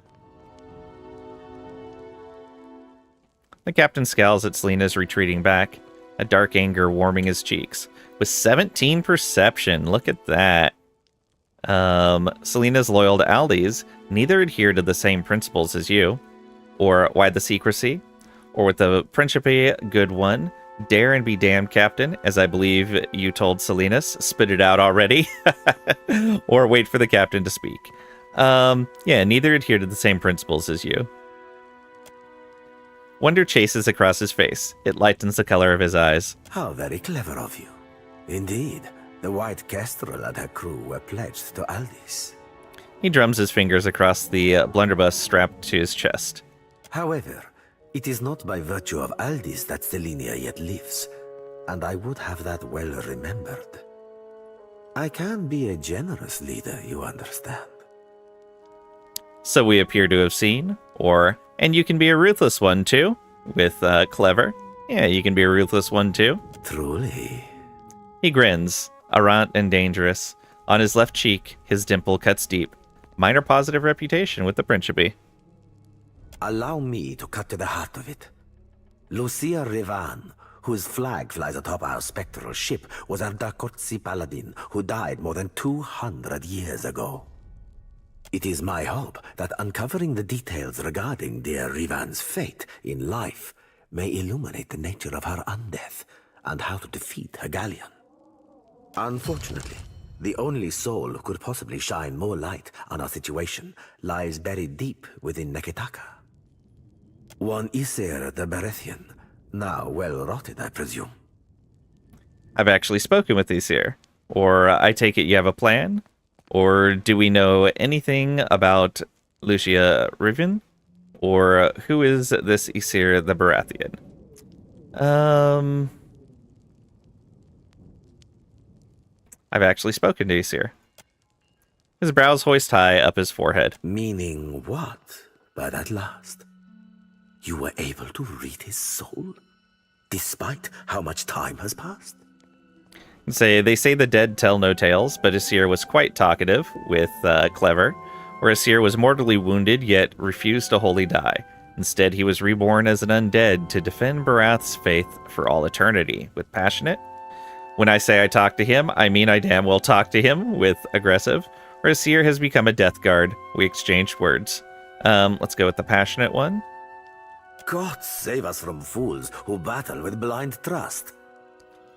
The captain scowls at Selena's retreating back, a dark anger warming his cheeks. With 17 perception, look at that. Selena's loyal to Aldis, neither adhere to the same principles as you. Or why the secrecy? Or with the Principe, good one. Dare and be damned, Captain, as I believe you told Selenas. Spit it out already. Or wait for the captain to speak. Yeah, neither adhere to the same principles as you. Wonder chases across his face. It lightens the color of his eyes. How very clever of you. Indeed, the White Kestrel and her crew were pledged to Aldis. He drums his fingers across the blunderbuss strapped to his chest. However, it is not by virtue of Aldis that Selenia yet lives, and I would have that well remembered. I can be a generous leader, you understand. So we appear to have seen, and you can be a ruthless one too, with clever. Yeah, you can be a ruthless one too. Truly. He grins, errant and dangerous. On his left cheek, his dimple cuts deep. Minor positive reputation with the Principe. Allow me to cut to the heart of it. Lucia Rivan, whose flag flies atop our spectral ship, was a Darkotsi paladin who died more than 200 years ago. It is my hope that uncovering the details regarding dear Rivan's fate in life may illuminate the nature of her undeath and how to defeat her galleon. Unfortunately, the only soul who could possibly shine more light on our situation lies buried deep within Neketaka. One Isir the Berethian, now well rotted, I presume. I've actually spoken with Isir. Or I take it you have a plan? Or do we know anything about Lucia Riven? Or who is this Isir the Baratheon? I've actually spoken to Isir. His brows hoist high up his forehead. Meaning what by that last? You were able to read his soul? Despite how much time has passed? They say the dead tell no tales, but Isir was quite talkative with clever, where Isir was mortally wounded yet refused to wholly die. Instead, he was reborn as an undead to defend Barath's faith for all eternity, with passionate. When I say I talk to him, I mean I damn well talk to him, with aggressive. Rasir has become a death guard. We exchanged words. Let's go with the passionate one. God save us from fools who battle with blind trust.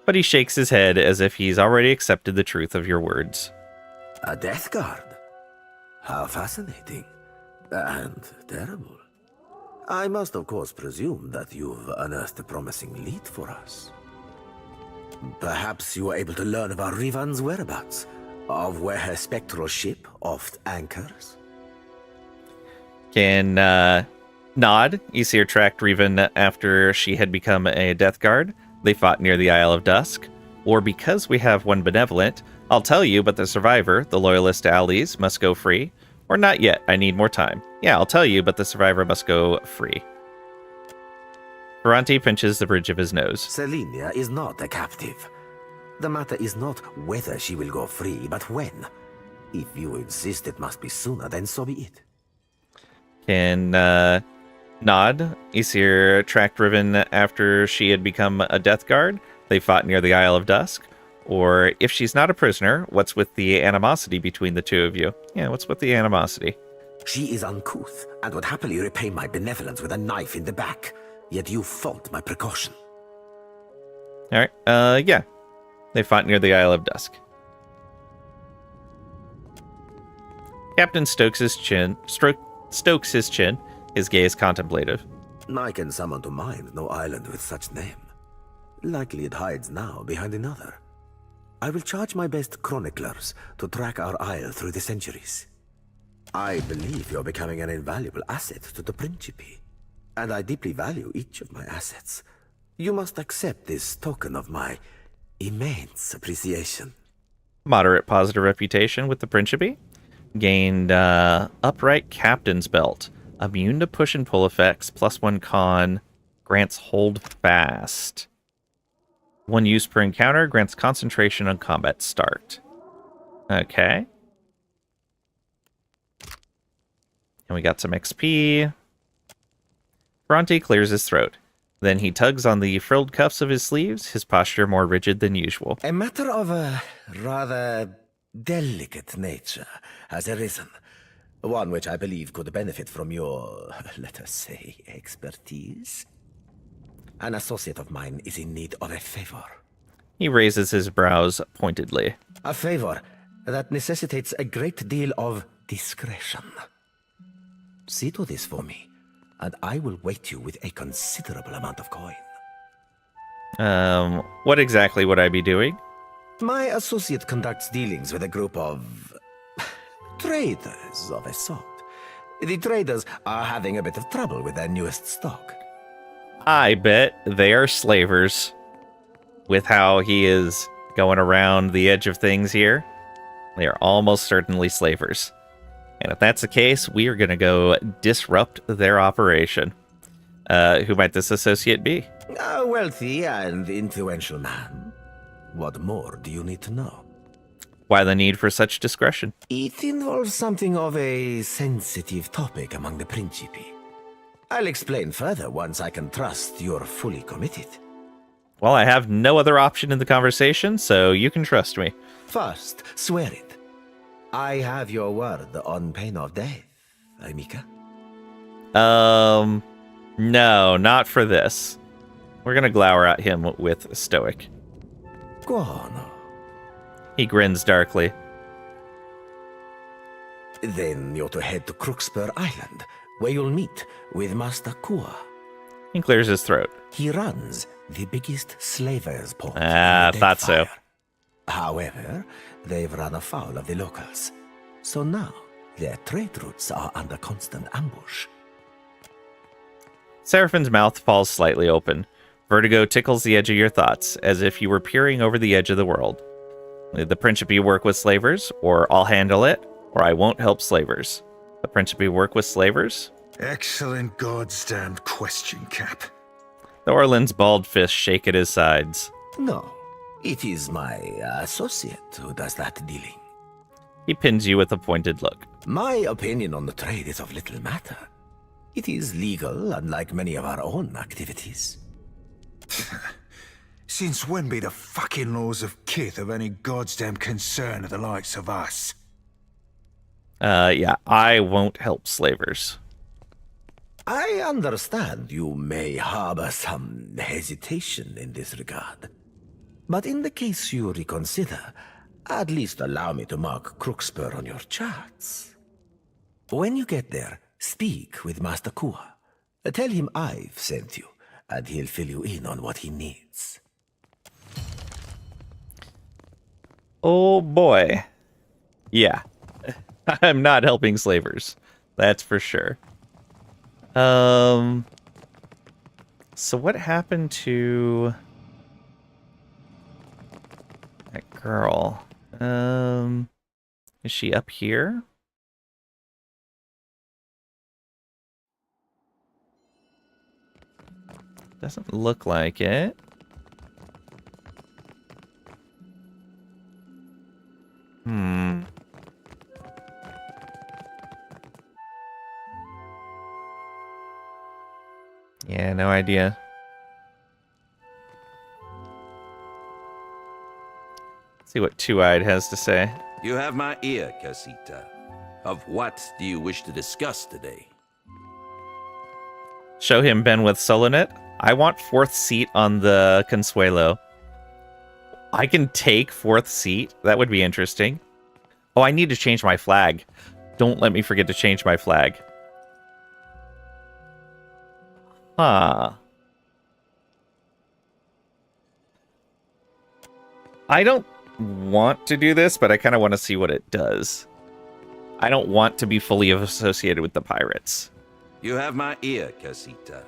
But he shakes his head as if he's already accepted the truth of your words. A death guard? How fascinating. And terrible. I must of course presume that you've unearthed a promising lead for us. Perhaps you were able to learn about Rivan's whereabouts, of where her spectral ship oft anchors? Can nod. Aesir tracked Rivan after she had become a death guard. They fought near the Isle of Dusk. Or because we have one benevolent, I'll tell you, but the survivor, the loyalist Allies, must go free. Or not yet, I need more time. Yeah, I'll tell you, but the survivor must go free. Ferranti pinches the bridge of his nose. Selenia is not a captive. The matter is not whether she will go free, but when. If you insist it must be sooner, then so be it. Can nod. Aesir tracked Riven after she had become a death guard. They fought near the Isle of Dusk. Or if she's not a prisoner, what's with the animosity between the two of you? Yeah, what's with the animosity? She is uncouth and would happily repay my benevolence with a knife in the back. Yet you fault my precaution. All right. Yeah. They fought near the Isle of Dusk. Captain stokes his chin, his gaze contemplative. I can summon to mind no island with such name. Likely it hides now behind another. I will charge my best chroniclers to track our isle through the centuries. I believe you're becoming an invaluable asset to the Principe, and I deeply value each of my assets. You must accept this token of my immense appreciation. Moderate positive reputation with the Principe. Gained upright captain's belt. Immune to push and pull effects. +1 con. Grants hold fast. 1 use per encounter. Grants concentration on combat start. Okay. And we got some XP. Bronte clears his throat. Then he tugs on the frilled cuffs of his sleeves, his posture more rigid than usual. A matter of a rather delicate nature has arisen. One which I believe could benefit from your, let us say, expertise. An associate of mine is in need of a favor. He raises his brows pointedly. A favor that necessitates a great deal of discretion. See to this for me, and I will weight you with a considerable amount of coin. What exactly would I be doing? My associate conducts dealings with a group of traders of a sort. The traders are having a bit of trouble with their newest stock. I bet they are slavers. With how he is going around the edge of things here, they are almost certainly slavers. And if that's the case, we are going to go disrupt their operation. Who might this associate be? A wealthy and influential man. What more do you need to know? Why the need for such discretion? It involves something of a sensitive topic among the Principi. I'll explain further once I can trust you're fully committed. Well, I have no other option in the conversation, so you can trust me. First, swear it. I have your word on pain of death, amica. No, not for this. We're gonna glower at him with stoic. Go on. He grins darkly. Then you're to head to Crookspur Island, where you'll meet with Master Kua. He clears his throat. He runs the biggest slavers' port. Thought so. However, they've run afoul of the locals. So now, their trade routes are under constant ambush. Seraphin's mouth falls slightly open. Vertigo tickles the edge of your thoughts, as if you were peering over the edge of the world. The Principe work with slavers, or I'll handle it, or I won't help slavers. The Principe work with slavers? Excellent goddamn question, Cap. The Orland's bald fists shake at his sides. No, it is my associate who does that dealing. He pins you with a pointed look. My opinion on the trade is of little matter. It is legal, unlike many of our own activities. Since when be the fucking laws of kith of any goddamn concern of the likes of us? Yeah, I won't help slavers. I understand you may harbor some hesitation in this regard. But in the case you reconsider, at least allow me to mark Crookspur on your charts. When you get there, speak with Master Kua. Tell him I've sent you, and he'll fill you in on what he needs. Oh boy. Yeah. I'm not helping slavers. That's for sure. So what happened to that girl? Is she up here? Doesn't look like it. Yeah, no idea. Let's see what Two-Eyed has to say. You have my ear, Casita. Of what do you wish to discuss today? Show him Ben with Solonet. I want 4th seat on the Consuelo. I can take 4th seat. That would be interesting. Oh, I need to change my flag. Don't let me forget to change my flag. Huh. I don't want to do this, but I kind of want to see what it does. I don't want to be fully associated with the pirates. You have my ear, Casita.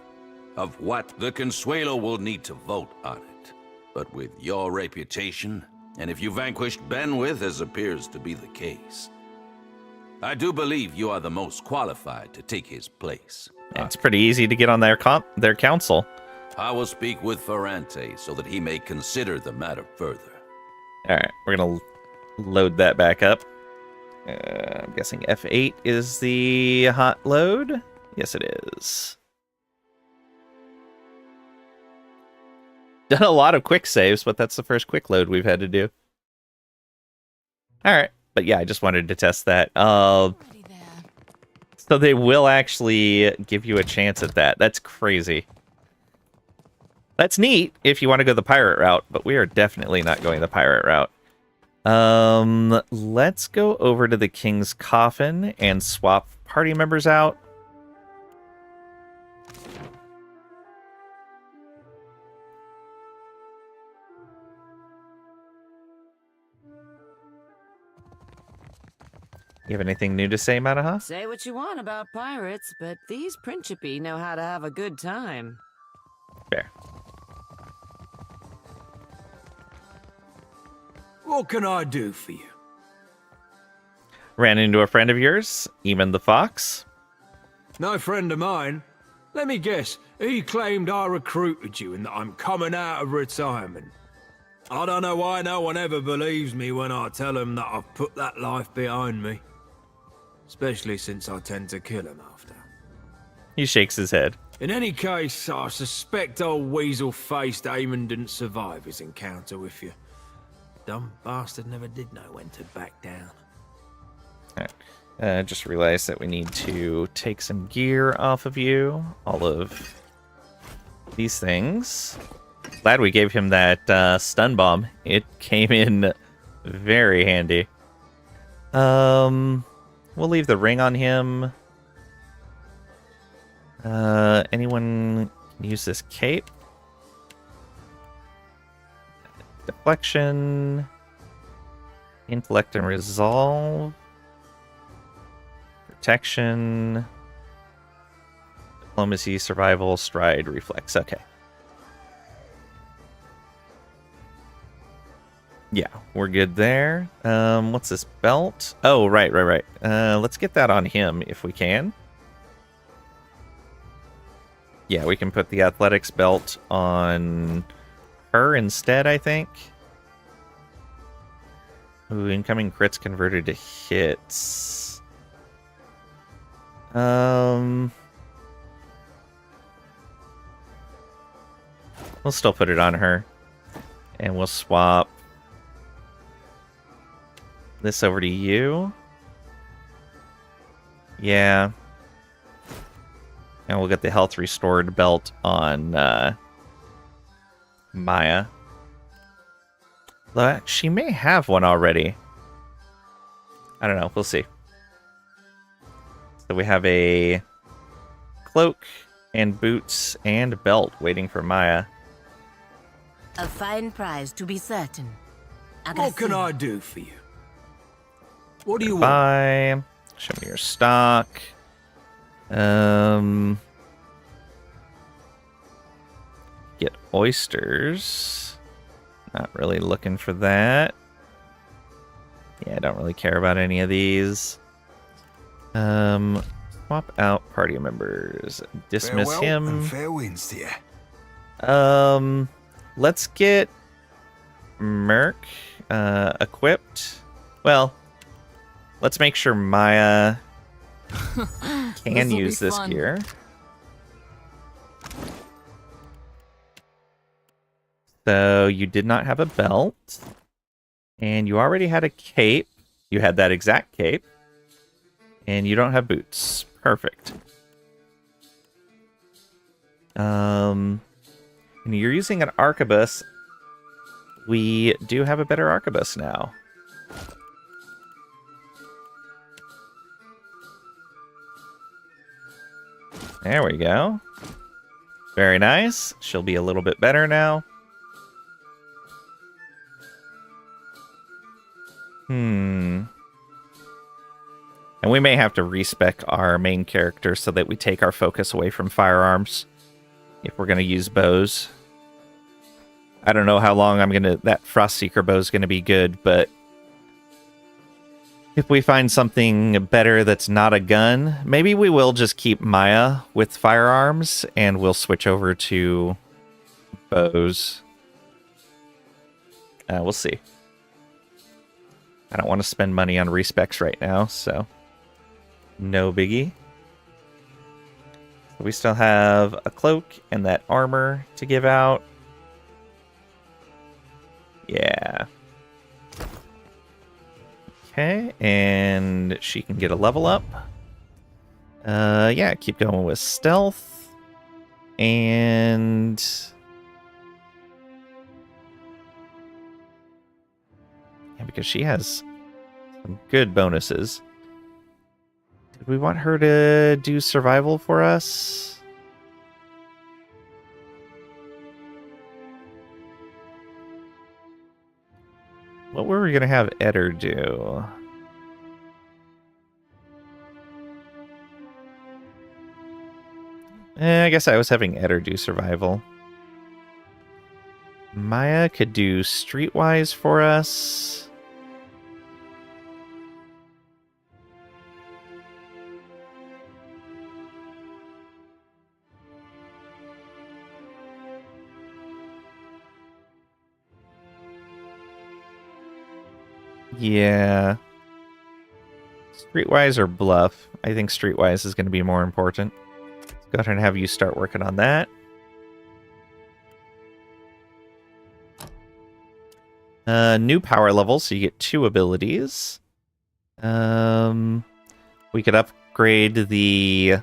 Of what the Consuelo will need to vote on it. But with your reputation, and if you vanquished Benwith, as appears to be the case, I do believe you are the most qualified to take his place. It's pretty easy to get on their council. I will speak with Ferrante so that he may consider the matter further. Alright, we're gonna load that back up. I'm guessing F8 is the hot load. Yes, it is. Done a lot of quick saves, but that's the first quick load we've had to do. Alright, but yeah, I just wanted to test that. So they will actually give you a chance at that. That's crazy. That's neat if you want to go the pirate route, but we are definitely not going the pirate route. Let's go over to the King's Coffin and swap party members out. You have anything new to say, Manaha? Say what you want about pirates, but these Principi know how to have a good time. Fair. What can I do for you? Ran into a friend of yours, Eamon the Fox. No friend of mine. Let me guess, he claimed I recruited you and that I'm coming out of retirement. I don't know why no one ever believes me when I tell him that I've put that life behind me. Especially since I tend to kill him after. He shakes his head. In any case, I suspect old weasel-faced Eamon didn't survive his encounter with you. Dumb bastard never did know when to back down. Alright. Just realized that we need to take some gear off of you. All of these things. Glad we gave him that stun bomb. It came in very handy. We'll leave the ring on him. Anyone can use this cape? Deflection. Intellect and resolve. Protection. Diplomacy, survival, stride, reflex. Okay. Yeah, we're good there. What's this belt? Oh, right. Let's get that on him if we can. Yeah, we can put the athletics belt on her instead, I think. Ooh, incoming crits converted to hits. We'll still put it on her. And we'll swap this over to you. Yeah. And we'll get the health restored belt on Maya. But she may have one already. I don't know. We'll see. So we have a cloak and boots and belt waiting for Maya. A fine prize, to be certain. What can I do for you? What do you want? Buy. Show me your stock. Get oysters. Not really looking for that. Yeah, I don't really care about any of these. Swap out party members. Dismiss Farewell him. and fair winds to you. Let's get Merc equipped. Well, let's make sure Maya can use this gear. So you did not have a belt. And you already had a cape. You had that exact cape. And you don't have boots. Perfect. And you're using an arquebus. We do have a better arquebus now. There we go. Very nice. She'll be a little bit better now. And we may have to respec our main character so that we take our focus away from firearms if we're going to use bows. I don't know how long that Frostseeker bow is going to be good, but if we find something better that's not a gun, maybe we will just keep Maya with firearms and we'll switch over to bows. We'll see. I don't want to spend money on respecs right now, so no biggie. We still have a cloak and that armor to give out. Yeah. Okay, and she can get a level up. Yeah, keep going with stealth. And yeah, because she has some good bonuses. Did we want her to do survival for us? What were we going to have Eder do? I guess I was having Eder do survival. Maya could do streetwise for us. Yeah. Streetwise or bluff? I think streetwise is going to be more important. Let's go ahead and have you start working on that. New power level, so you get 2 abilities. We could upgrade the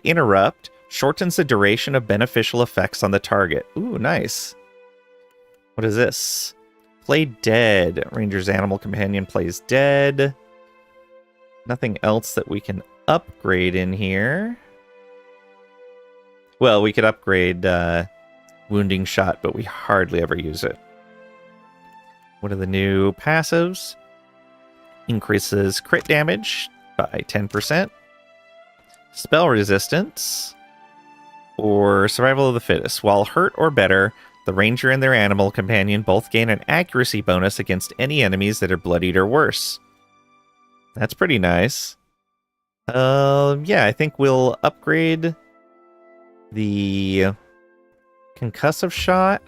interrupt. Shortens the duration of beneficial effects on the target. Ooh, nice. What is this? Play dead. Ranger's animal companion plays dead. Nothing else that we can upgrade in here. Well, we could upgrade wounding shot, but we hardly ever use it. What are the new passives? Increases crit damage by 10%. Spell resistance. Or survival of the fittest. While hurt or better, the ranger and their animal companion both gain an accuracy bonus against any enemies that are bloodied or worse. That's pretty nice. Yeah, I think we'll upgrade the concussive shot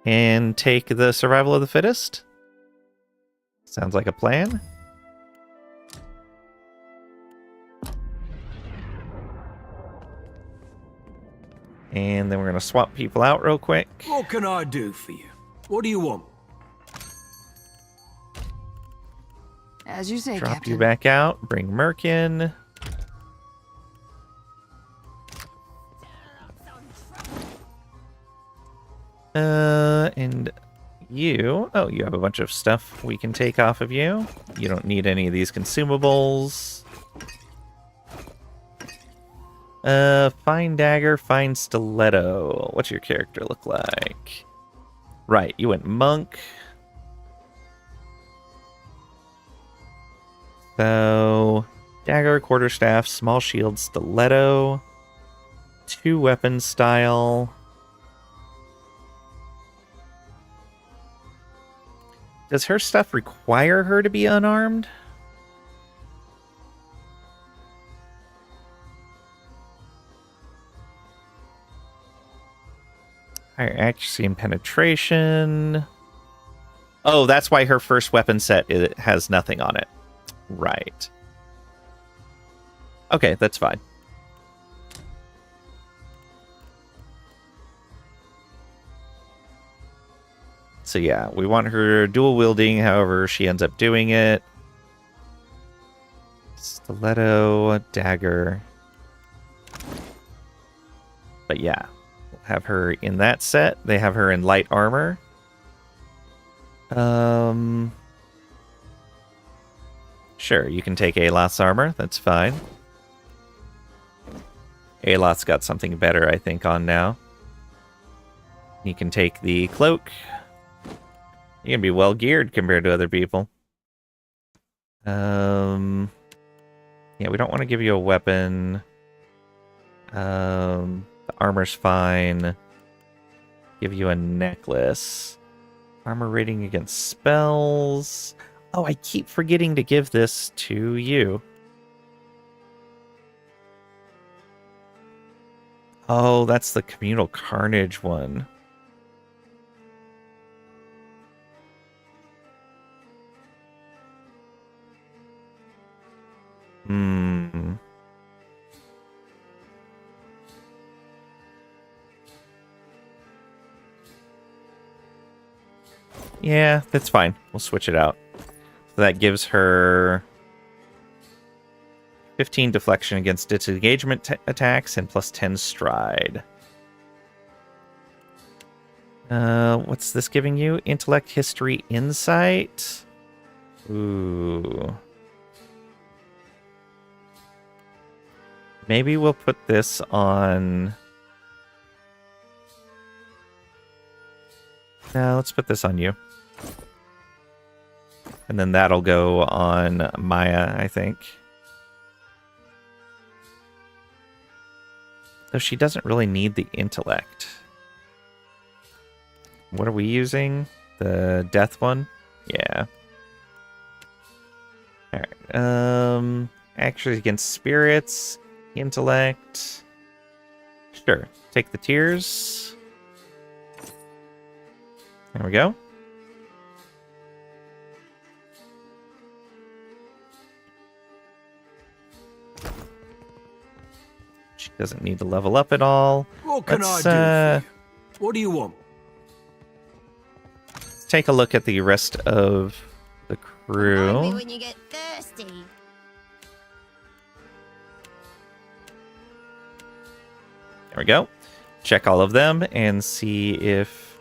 and take the survival of the fittest. Sounds like a plan. And then we're going to swap people out real quick. What can I do for you? What do you want? As you say, Drop Captain. you back out. Bring Merc in. And you... Oh, you have a bunch of stuff we can take off of you. You don't need any of these consumables. Fine dagger, fine stiletto. What's your character look like? Right, you went monk. So, dagger, quarterstaff, small shield, stiletto, 2 weapon style. Does her stuff require her to be unarmed? Higher accuracy and penetration. Oh, that's why her first weapon set has nothing on it. Right. Okay, that's fine. So yeah, we want her dual wielding, however she ends up doing it. Stiletto, dagger. But yeah, we'll have her in that set. They have her in light armor. Sure, you can take Alot's armor. That's fine. Alot's got something better, I think, on now. You can take the cloak. You can be well geared compared to other people. Yeah, we don't want to give you a weapon. The armor's fine. Give you a necklace. Armor rating against spells. Oh, I keep forgetting to give this to you. Oh, that's the communal carnage one. Yeah, that's fine. We'll switch it out. So that gives her 15 deflection against disengagement attacks and plus 10 stride. What's this giving you? Intellect, history, insight? Ooh. Maybe we'll put this on... No, let's put this on you. And then that'll go on Maya, I think. So she doesn't really need the intellect. What are we using? The death one? Yeah. Alright. Actually against spirits. Intellect. Sure. Take the tears. There we go. She doesn't need to level up at all. What can I do for you? What do you want? Let's take a look at the rest of the crew. Remind me when you get thirsty. There we go. Check all of them and see if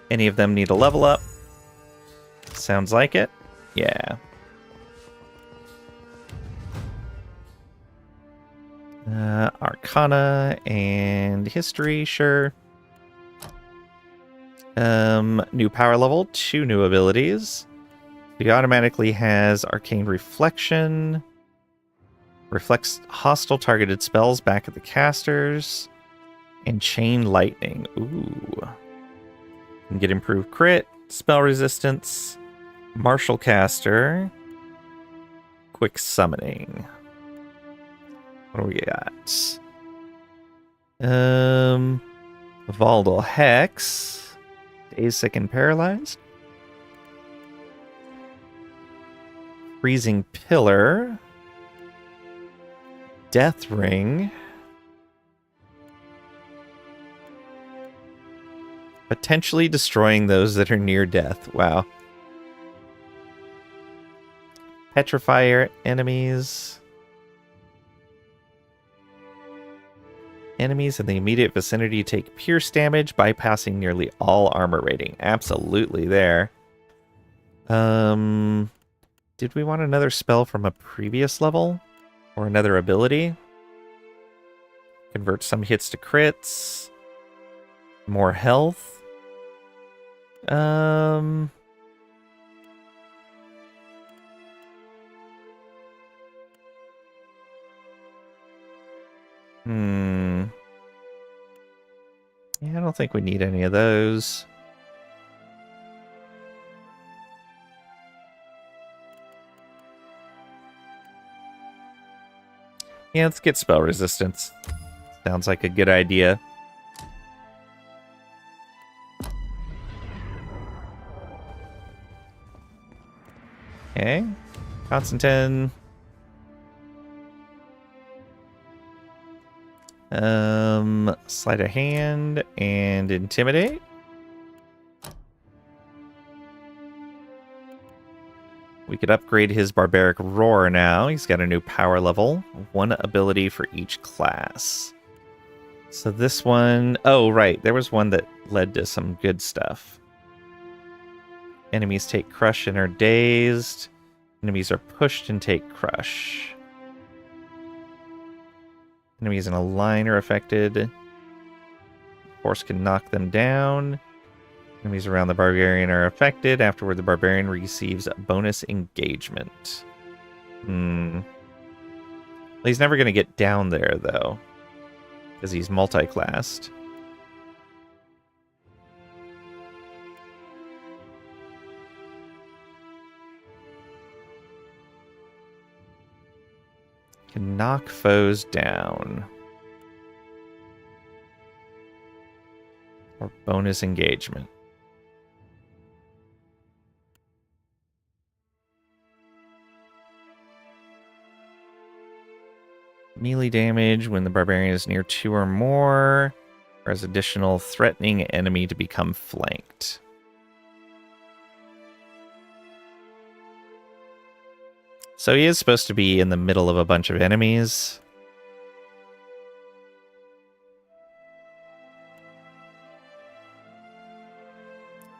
any of them need a level up. Sounds like it. Yeah. Arcana and history, sure. New power level, 2 new abilities. He automatically has arcane reflection. Reflects hostile targeted spells back at the casters. And chain lightning. Ooh. Can get improved crit, spell resistance, martial caster, quick summoning. What do we got? Valdal Hex. Days sick and paralyzed. Freezing Pillar. Death Ring. Potentially destroying those that are near death. Wow. Petrify enemies. Enemies in the immediate vicinity take pierce damage, bypassing nearly all armor rating. Absolutely there. Did we want another spell from a previous level? Or another ability? Convert some hits to crits. More health. Yeah, I don't think we need any of those. Yeah, let's get spell resistance. Sounds like a good idea. Okay. Constantine. Sleight of hand and intimidate. We could upgrade his barbaric roar now. He's got a new power level. One ability for each class. So this one... Oh, right. There was one that led to some good stuff. Enemies take crush and are dazed. Enemies are pushed and take crush. Enemies in a line are affected. Force can knock them down. Enemies around the barbarian are affected. Afterward, the barbarian receives bonus engagement. Well, he's never going to get down there, though, because he's multi-classed. Can knock foes down. Or bonus engagement. Melee damage when the barbarian is near 2 or more. Or as additional threatening enemy to become flanked. So he is supposed to be in the middle of a bunch of enemies.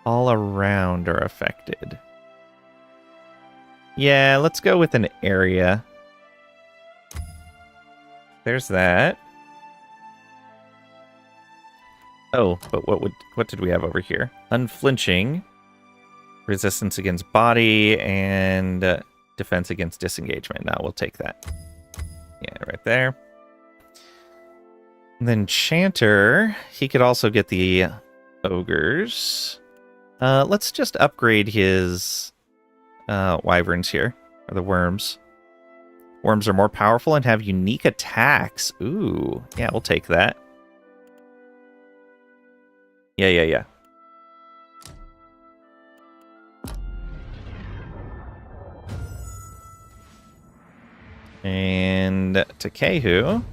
All around are affected. Yeah, let's go with an area. There's that. Oh, but what did we have over here? Unflinching. Resistance against body and defense against disengagement. Now we'll take that. Yeah, right there. And then Chanter, he could also get the ogres. Let's just upgrade his wyverns here, or the worms. Worms are more powerful and have unique attacks. Ooh, yeah, we'll take that. Yeah. And Takehu.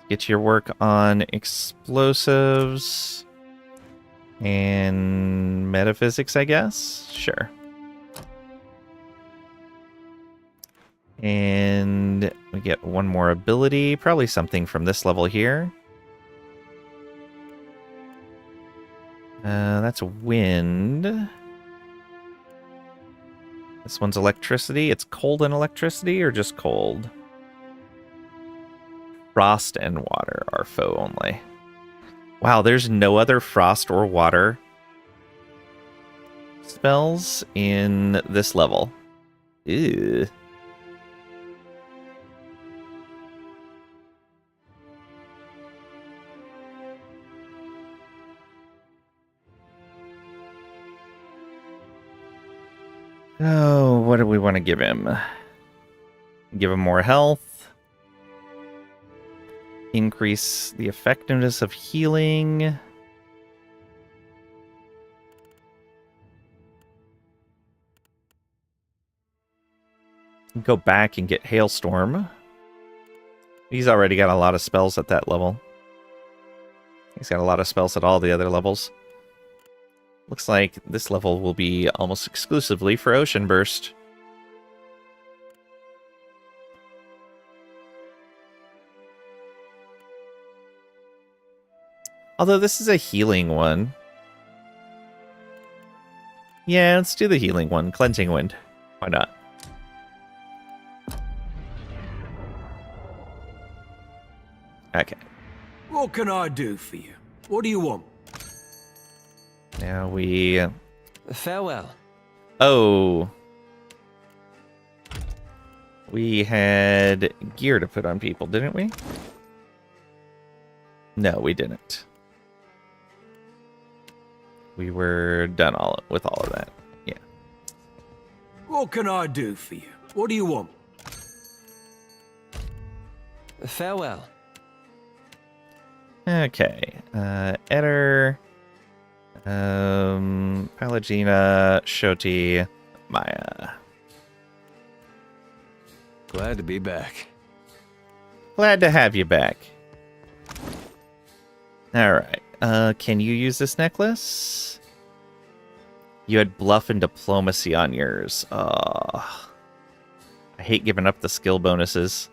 Get your work on explosives and metaphysics, I guess. Sure. And we get one more ability, probably something from this level here. That's wind. This one's electricity. It's cold and electricity, or just cold? Frost and water are foe only. Wow, there's no other frost or water spells in this level. Ew. Oh, what do we want to give him? Give him more health. Increase the effectiveness of healing. Go back and get Hailstorm. He's already got a lot of spells at that level. He's got a lot of spells at all the other levels. Looks like this level will be almost exclusively for Ocean Burst. Although this is a healing one. Yeah, let's do the healing one. Cleansing Wind. Why not? Okay. What can I do for you? What do you want? Now we... Farewell. Oh. We had gear to put on people, didn't we? No, we didn't. We were done with all of that. Yeah. What can I do for you? What do you want? Farewell. Okay. Eder, Palagina, Shoti, Maya. Glad to be back. Glad to have you back. Alright. Can you use this necklace? You had bluff and diplomacy on yours. I hate giving up the skill bonuses.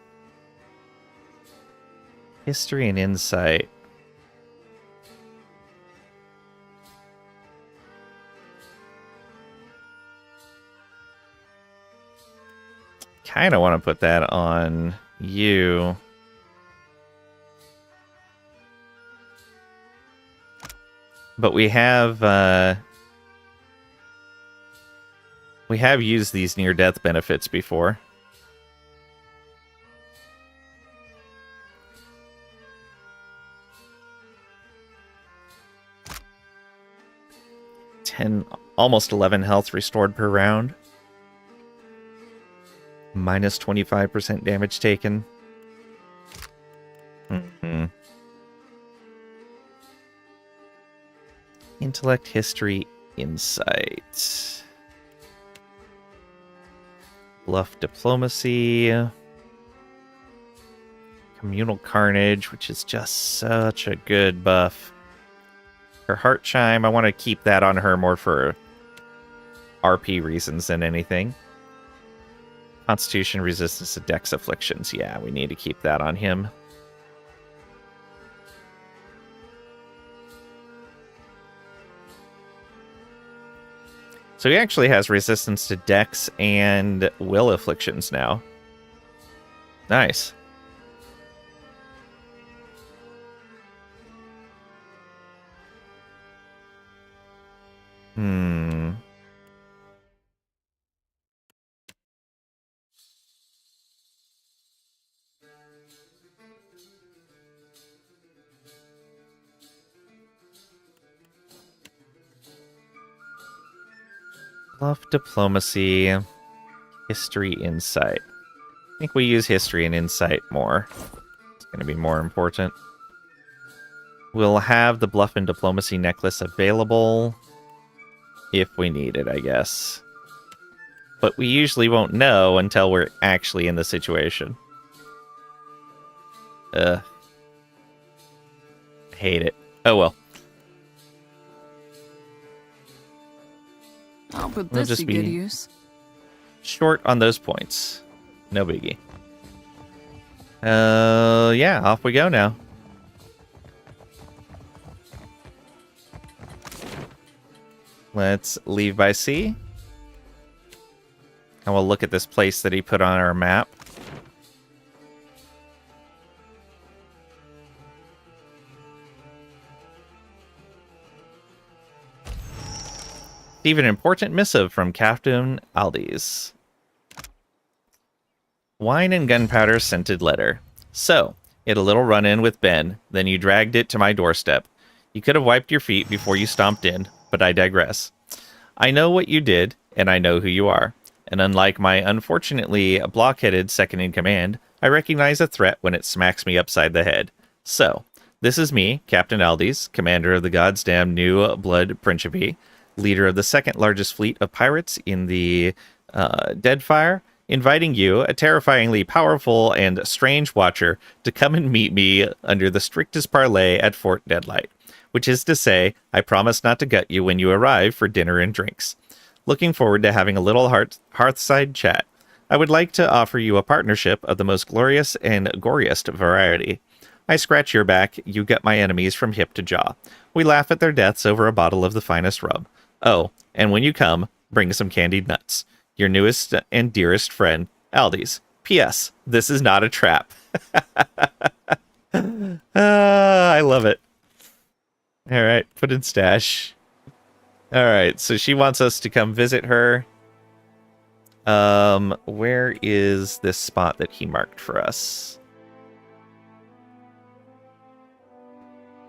History and insight. Kind of want to put that on you. But we have used these near-death benefits before. Almost 11 health restored per round. Minus 25% damage taken. Intellect, history, insight. Bluff, diplomacy. Communal carnage, which is just such a good buff. Her heart chime, I want to keep that on her more for RP reasons than anything. Constitution, resistance to dex afflictions. Yeah, we need to keep that on him. So he actually has resistance to dex and will afflictions now. Nice. Bluff, diplomacy, history, insight. I think we use history and insight more. It's going to be more important. We'll have the bluff and diplomacy necklace available if we need it, I guess. But we usually won't know until we're actually in the situation. Hate it. Oh well. I'll put We'll this just to be good use. short on those points. No biggie. Yeah, off we go now. Let's leave by sea. And we'll look at this place that he put on our map. Even important missive from Captain Aldi's. Wine and gunpowder scented letter. So, you had a little run-in with Ben, then you dragged it to my doorstep. You could have wiped your feet before you stomped in, but I digress. I know what you did, and I know who you are. And unlike my unfortunately blockheaded second-in-command, I recognize a threat when it smacks me upside the head. So, this is me, Captain Aldi's, commander of the goddamn New Blood Principe, leader of the second largest fleet of pirates in the Deadfire, inviting you, a terrifyingly powerful and strange watcher, to come and meet me under the strictest parley at Fort Deadlight, which is to say, I promise not to gut you when you arrive for dinner and drinks. Looking forward to having a little hearthside chat. I would like to offer you a partnership of the most glorious and goriest variety. I scratch your back, you get my enemies from hip to jaw. We laugh at their deaths over a bottle of the finest rum. Oh, and when you come, bring some candied nuts. Your newest and dearest friend, Aldi's. P.S. This is not a trap. I love it. All right, put in stash. All right, so she wants us to come visit her. Where is this spot that he marked for us?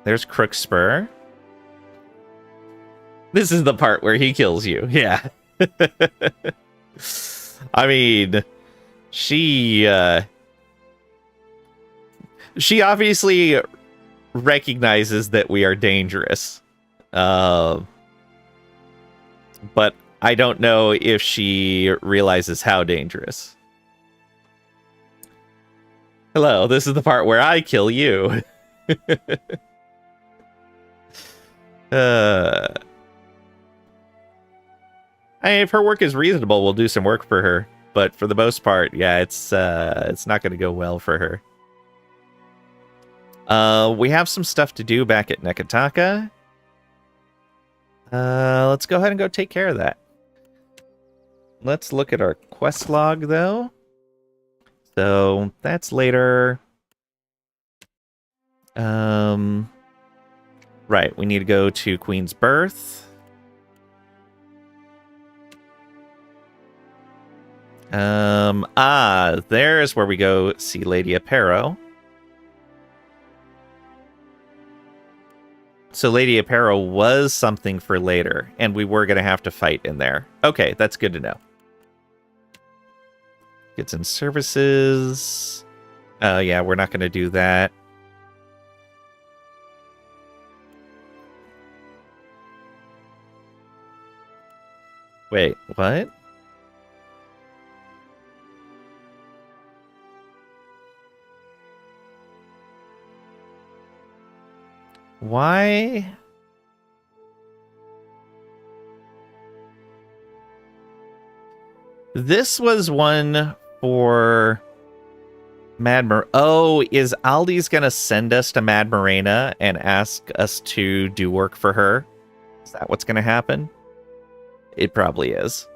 There's Crookspur. This is the part where he kills you. Yeah. I mean, she obviously recognizes that we are dangerous. But I don't know if she realizes how dangerous. Hello, this is the part where I kill you. If her work is reasonable, we'll do some work for her. But for the most part, yeah, it's not going to go well for her. We have some stuff to do back at Nekataka. Let's go ahead and go take care of that. Let's look at our quest log, though. So that's later. Right, we need to go to Queen's Birth. There's where we go see Lady Aparo. So Lady Aparo was something for later, and we were going to have to fight in there. Okay, that's good to know. Goods and services. Oh, yeah, we're not going to do that. Wait, what? Why? This was one for Oh, is Aldi's gonna send us to Mad Morena and ask us to do work for her? Is that what's gonna happen? It probably is.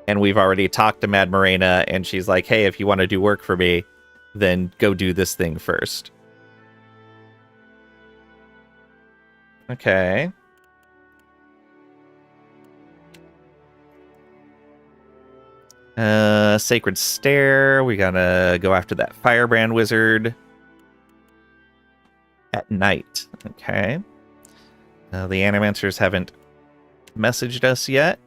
And we've already talked to Mad Morena, and she's like, hey, if you want to do work for me, then go do this thing first. Okay. Sacred Stair. We gotta go after that Firebrand wizard at night. Okay. The Animancers haven't messaged us yet.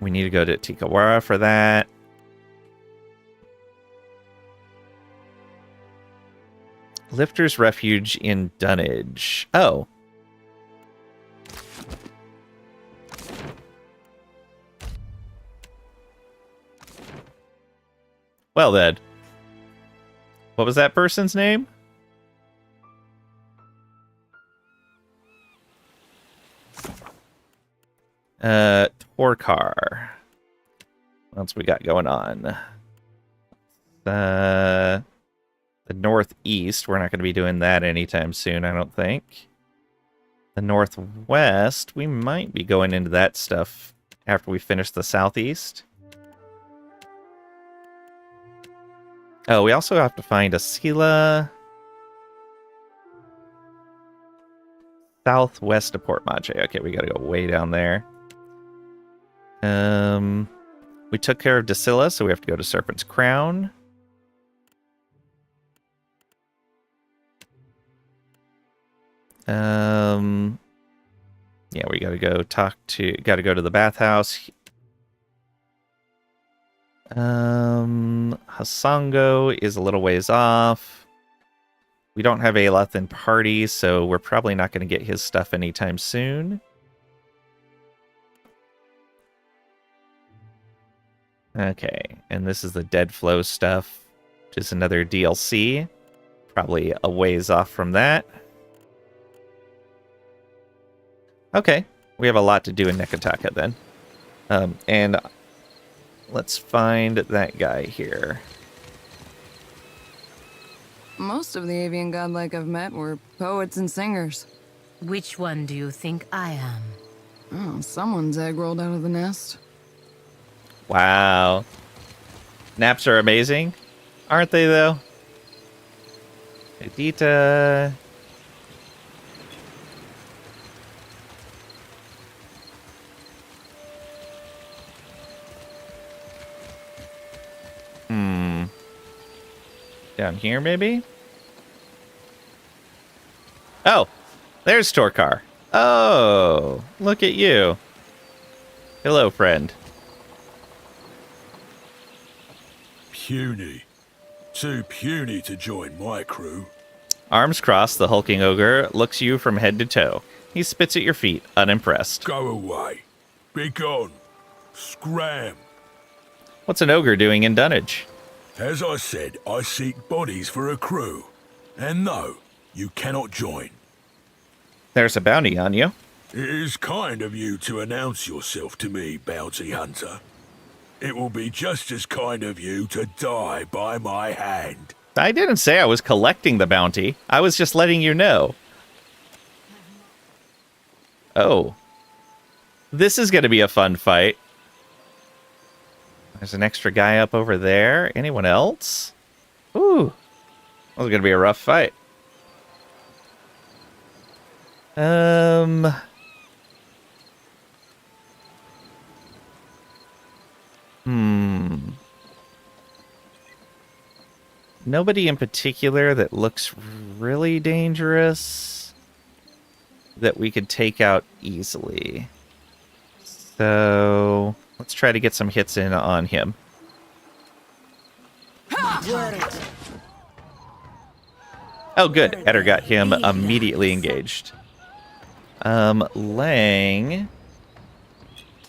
We need to go to Tikawara for that. Lifter's Refuge in Dunnage. Oh. Well then. What was that person's name? Torkar. What else we got going on? The northeast, we're not going to be doing that anytime soon, I don't think. The northwest, we might be going into that stuff after we finish the southeast. Oh, we also have to find a Sila. Southwest of Port Mache. Okay, we gotta go way down there. We took care of Dacilla, so we have to go to Serpent's Crown. Yeah, we gotta go go to the bathhouse. Hasango is a little ways off. We don't have Aeleth in party, so we're probably not going to get his stuff anytime soon. Okay, and this is the Dead Flow stuff, which is another DLC. Probably a ways off from that. Okay, we have a lot to do in Nekataka then. And let's find that guy here. Most of the avian godlike I've met were poets and singers. Which one do you think I am? Oh, someone's egg rolled out of the nest. Wow. Naps are amazing, aren't they, though? Edita. Down here, maybe? Oh, there's Torkar. Oh, look at you. Hello, friend. Puny. Too puny to join my crew. Arms crossed, the hulking ogre looks you from head to toe. He spits at your feet, unimpressed. Go away. Be gone. Scram. What's an ogre doing in Dunnage? As I said, I seek bodies for a crew. And no, you cannot join. There's a bounty on you. It is kind of you to announce yourself to me, bounty hunter. It will be just as kind of you to die by my hand. I didn't say I was collecting the bounty. I was just letting you know. Oh. This is going to be a fun fight. There's an extra guy up over there. Anyone else? Ooh. This is going to be a rough fight. Nobody in particular that looks really dangerous that we could take out easily. So let's try to get some hits in on him. Oh, good. Eder got him immediately engaged. Lang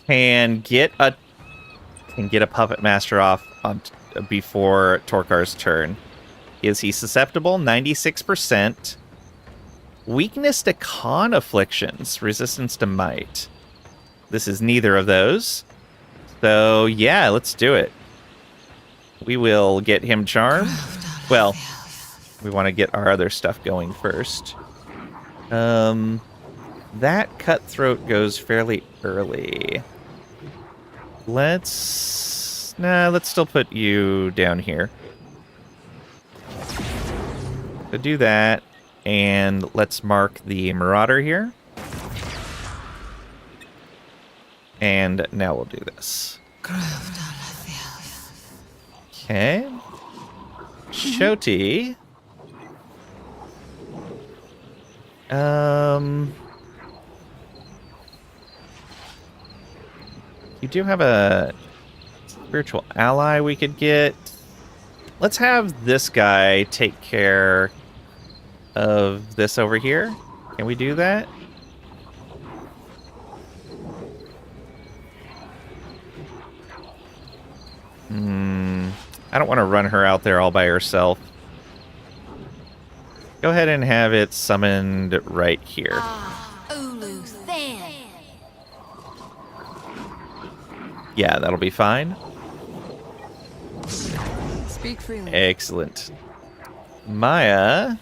can get a puppet master off on before Torkar's turn. Is he susceptible? 96%. Weakness to con afflictions, resistance to might. This is neither of those. So yeah, let's do it. We will get him charmed. Well, we want to get our other stuff going first. That cutthroat goes fairly early. Let's still put you down here. So do that, and let's mark the Marauder here. And now we'll do this. Okay. Shoti. You do have a spiritual ally we could get. Let's have this guy take care of this over here. Can we do that? I don't want to run her out there all by herself. Go ahead and have it summoned right here. Yeah, that'll be fine. Speak freely. Excellent. Maya.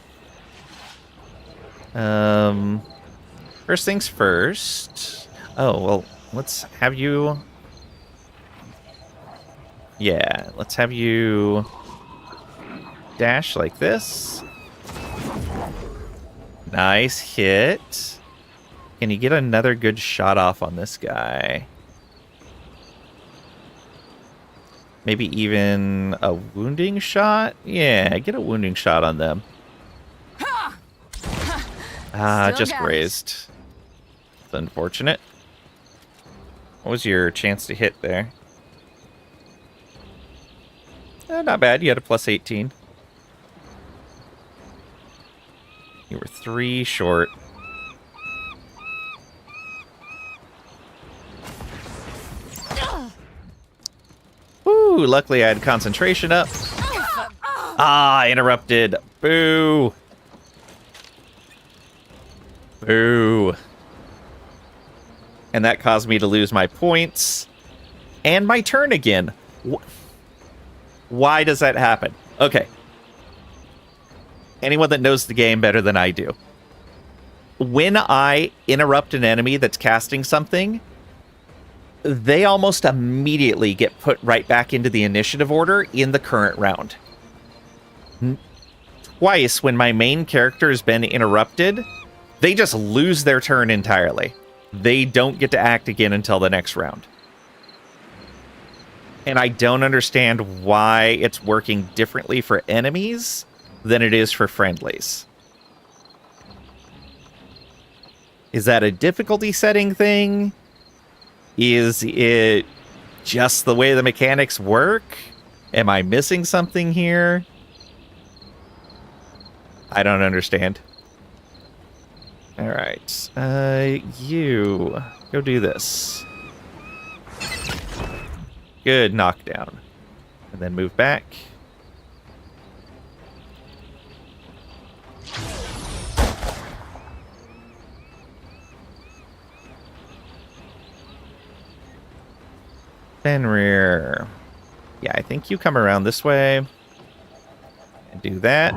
First things first. Oh, well, let's have you... Yeah, let's have you dash like this. Nice hit. Can you get another good shot off on this guy? Maybe even a wounding shot? Yeah, get a wounding shot on them. Just grazed. It's unfortunate. What was your chance to hit there? Not bad. You had a plus 18. You were 3 short. Woo! Ooh, luckily I had concentration up. Ah, interrupted. Boo. Boo. And that caused me to lose my points. And my turn again. Why does that happen? Okay. Anyone that knows the game better than I do. When I interrupt an enemy that's casting something, they almost immediately get put right back into the initiative order in the current round. Twice, when my main character has been interrupted, they just lose their turn entirely. They don't get to act again until the next round. And I don't understand why it's working differently for enemies than it is for friendlies. Is that a difficulty setting thing? Is it just the way the mechanics work? Am I missing something here? I don't understand. All right. You go do this. Good knockdown. And then move back. Fenrir. Yeah, I think you come around this way. And do that.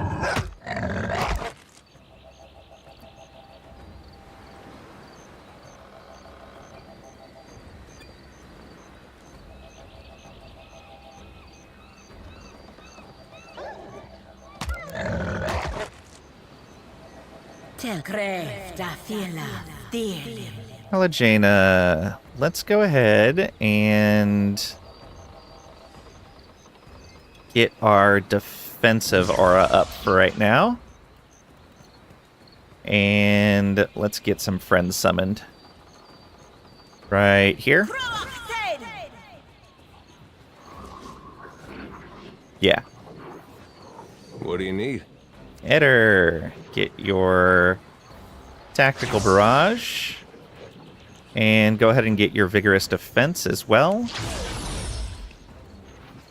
Hello, Jaina. Let's go ahead and get our defensive aura up for right now. And let's get some friends summoned. Right here. Yeah. What do you need? Eder, get your tactical barrage. And go ahead and get your vigorous defense as well.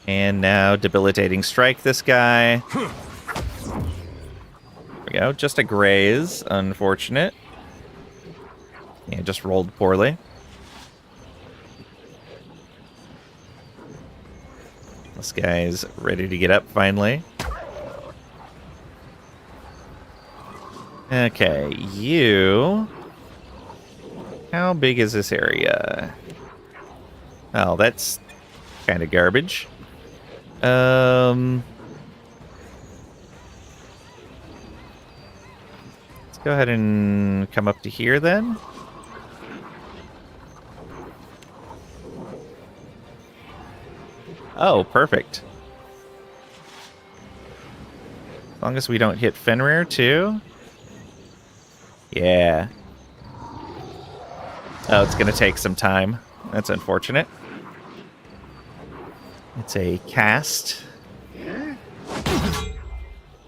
And now debilitating strike this guy. There we go. Just a graze. Unfortunate. Yeah, just rolled poorly. This guy's ready to get up finally. Okay, you... How big is this area? Oh, that's kind of garbage. Let's go ahead and come up to here then. Oh, perfect. As long as we don't hit Fenrir too. Yeah. Oh, it's going to take some time. That's unfortunate. It's a cast.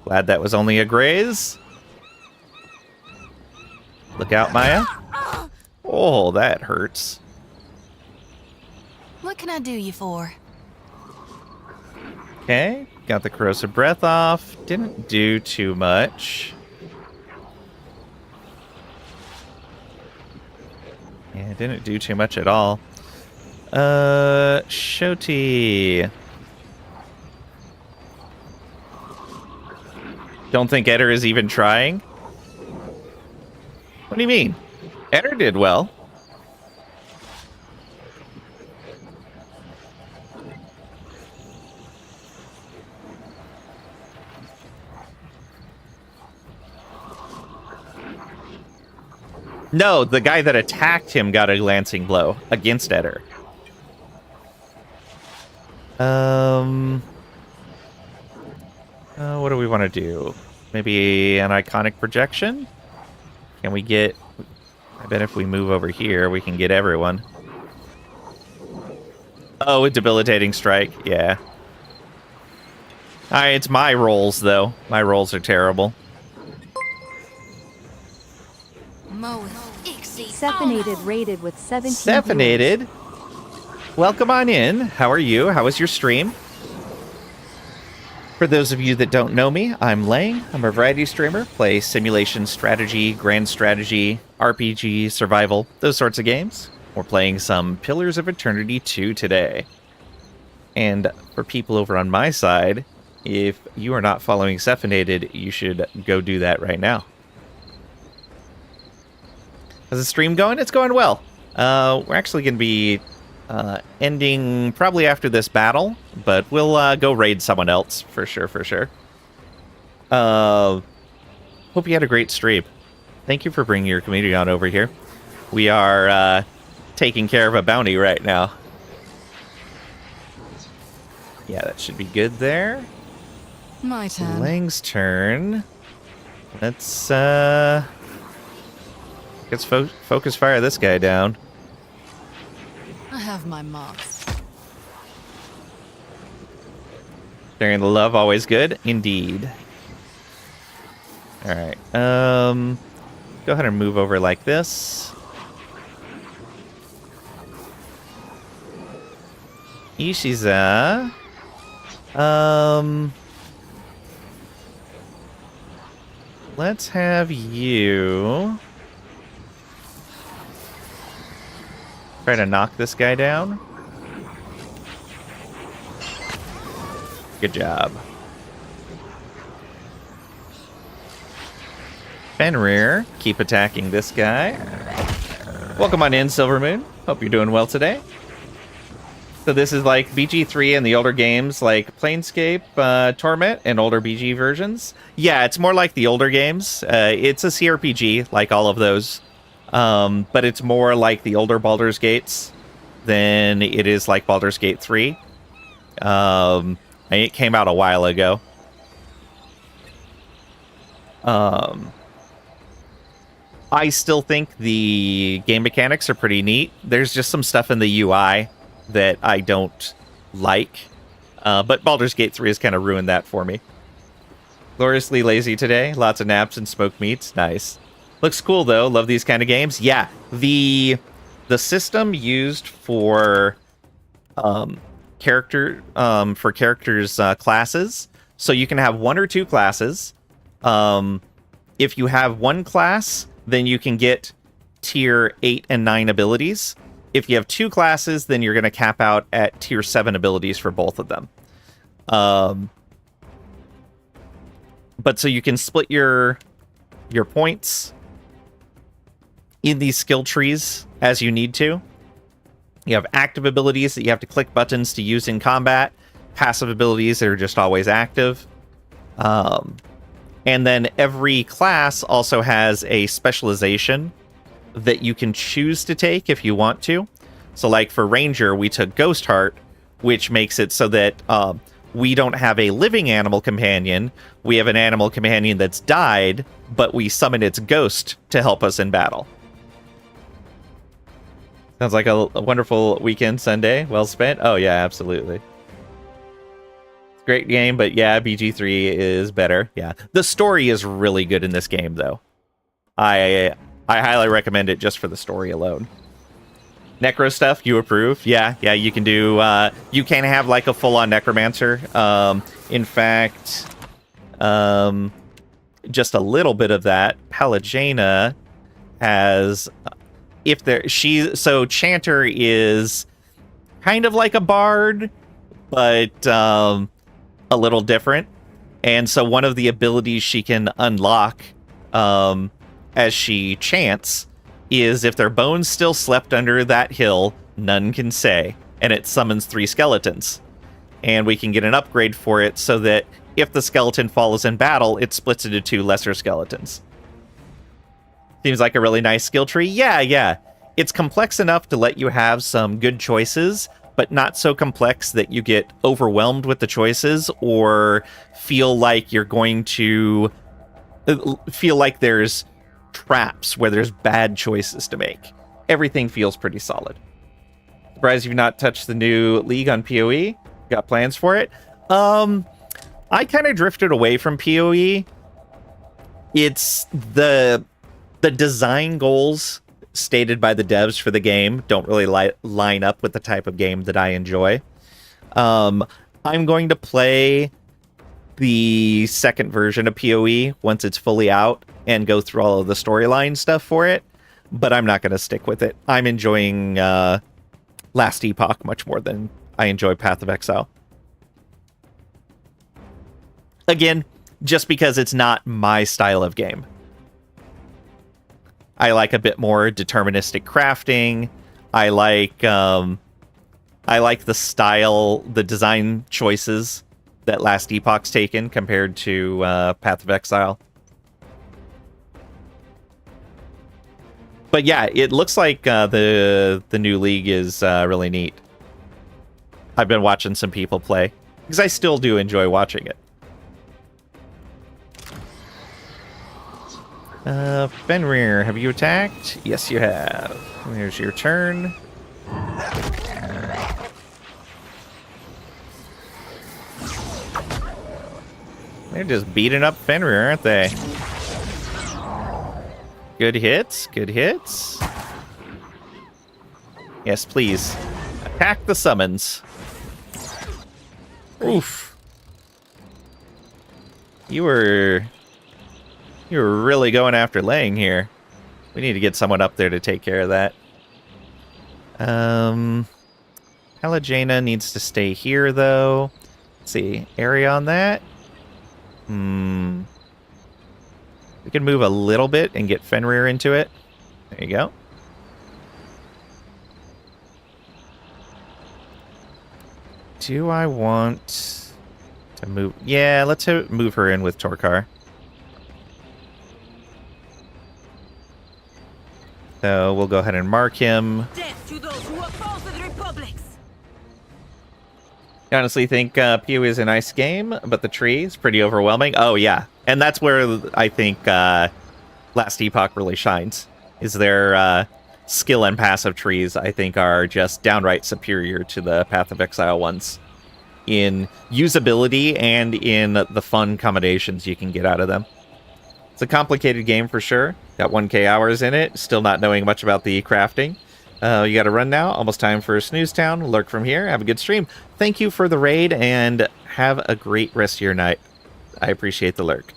Glad that was only a graze. Look out, Maya. Oh, that hurts. What can I do you for? Okay, got the corrosive breath off. Didn't do too much. Yeah, didn't do too much at all. Shoti. Don't think Eder is even trying? What do you mean? Eder did well. No, the guy that attacked him got a lancing blow against Eder. What do we want to do? Maybe an iconic projection? Can we get... I bet if we move over here, we can get everyone. Oh, a debilitating strike. Yeah. Alright, it's my rolls, though. My rolls are terrible. Sephonated rated with 17 Sephonated? welcome on in. How are you? How was your stream? For those of you that don't know me, I'm Lang. I'm a variety streamer. Play simulation, strategy, grand strategy, RPG, survival, those sorts of games. We're playing some Pillars of Eternity 2 today. And for people over on my side, if you are not following Cephanated, you should go do that right now. How's the stream going? It's going well. We're actually going to be ending probably after this battle, but we'll go raid someone else for sure, Hope you had a great stream. Thank you for bringing your community on over here. We are taking care of a bounty right now. Yeah, that should be good there. My turn. Lang's turn. Let's focus fire this guy down. I have my marks. Sharing the love, always good. Indeed. Alright. Go ahead and move over like this. Ishiza. Let's have you try to knock this guy down. Good job. Fenrir, keep attacking this guy. Welcome on in, Silvermoon. Hope you're doing well today. So this is like BG3 and the older games like Planescape, Torment, and older BG versions. Yeah, it's more like the older games. It's a CRPG, like all of those. But it's more like the older Baldur's Gates than it is like Baldur's Gate 3. It came out a while ago. I still think the game mechanics are pretty neat. There's just some stuff in the UI that I don't like. But Baldur's Gate 3 has kind of ruined that for me. Gloriously lazy today. Lots of naps and smoked meats. Nice. Looks cool, though. Love these kind of games. Yeah, the system used for characters' classes. So you can have one or two classes. If you have one class, then you can get tier 8 and 9 abilities. If you have two classes, then you're going to cap out at tier 7 abilities for both of them. But so you can split your points in these skill trees as you need to. You have active abilities that you have to click buttons to use in combat, passive abilities that are just always active. And then every class also has a specialization that you can choose to take if you want to. So like for Ranger, we took Ghost Heart, which makes it so that we don't have a living animal companion. We have an animal companion that's died, but we summon its ghost to help us in battle. Sounds like a wonderful weekend Sunday. Well spent. Oh, yeah, absolutely. Great game, but yeah, BG3 is better. Yeah. The story is really good in this game, though. I highly recommend it just for the story alone. Necro stuff, you approve? Yeah, you can do... you can have, like, a full-on Necromancer. In fact, just a little bit of that. Pelagena has... So Chanter is kind of like a bard, but a little different. And so one of the abilities she can unlock as she chants is if their bones still slept under that hill, none can say. And it summons 3 skeletons. And we can get an upgrade for it so that if the skeleton falls in battle, it splits into 2 lesser skeletons. Seems like a really nice skill tree. Yeah. It's complex enough to let you have some good choices, but not so complex that you get overwhelmed with the choices or feel like you're going to feel like there's traps where there's bad choices to make. Everything feels pretty solid. Surprised you've not touched the new League on PoE. Got plans for it? I kind of drifted away from PoE. It's the design goals stated by the devs for the game don't really line up with the type of game that I enjoy. I'm going to play the second version of PoE once it's fully out and go through all of the storyline stuff for it, but I'm not going to stick with it. I'm enjoying Last Epoch much more than I enjoy Path of Exile. Again, just because it's not my style of game. I like a bit more deterministic crafting. I like the style, the design choices that Last Epoch's taken compared to Path of Exile. But yeah, it looks like the new league is really neat. I've been watching some people play because I still do enjoy watching it. Fenrir, have you attacked? Yes, you have. There's your turn. They're just beating up Fenrir, aren't they? Good hits, good hits. Yes, please. Attack the summons. Oof. You were really going after Lang here. We need to get someone up there to take care of that. Pelagena needs to stay here, though. Let's see. Area on that? We can move a little bit and get Fenrir into it. There you go. Do I want to move? Yeah, let's move her in with Torkar. So we'll go ahead and mark him. Death to those who oppose the Republics. I honestly think PoE is a nice game, but the tree is pretty overwhelming. Oh, yeah. And that's where I think Last Epoch really shines, is their skill and passive trees, I think, are just downright superior to the Path of Exile ones in usability and in the fun combinations you can get out of them. It's a complicated game for sure. Got 1K hours in it, still not knowing much about the crafting. You got to run now. Almost time for Snooze Town. Lurk from here. Have a good stream. Thank you for the raid, and have a great rest of your night. I appreciate the lurk.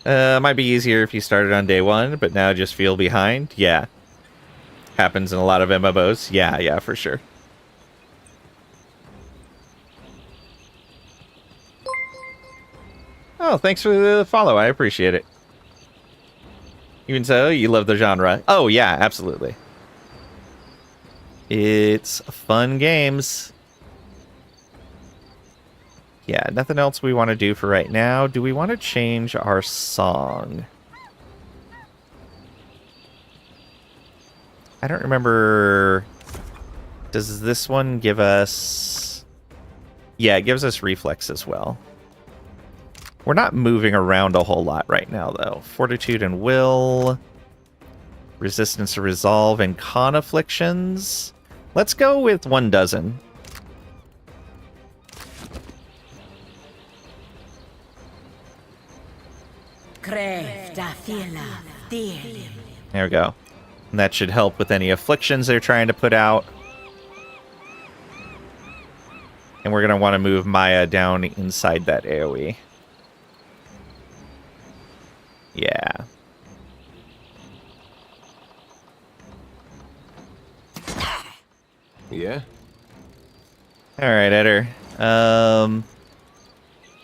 Might be easier if you started on day one, but now just feel behind. Yeah. Happens in a lot of MMOs. Yeah, for sure. Oh, thanks for the follow. I appreciate it. Even so, you love the genre. Oh, yeah, absolutely. It's fun games. Yeah, nothing else we want to do for right now. Do we want to change our song? I don't remember. Does this one give us... Yeah, it gives us reflex as well. We're not moving around a whole lot right now, though. Fortitude and will. Resistance to resolve and con afflictions. Let's go with 1 dozen. There we go. And that should help with any afflictions they're trying to put out. And we're going to want to move Maya down inside that AoE. Yeah. Yeah? Alright, Eder.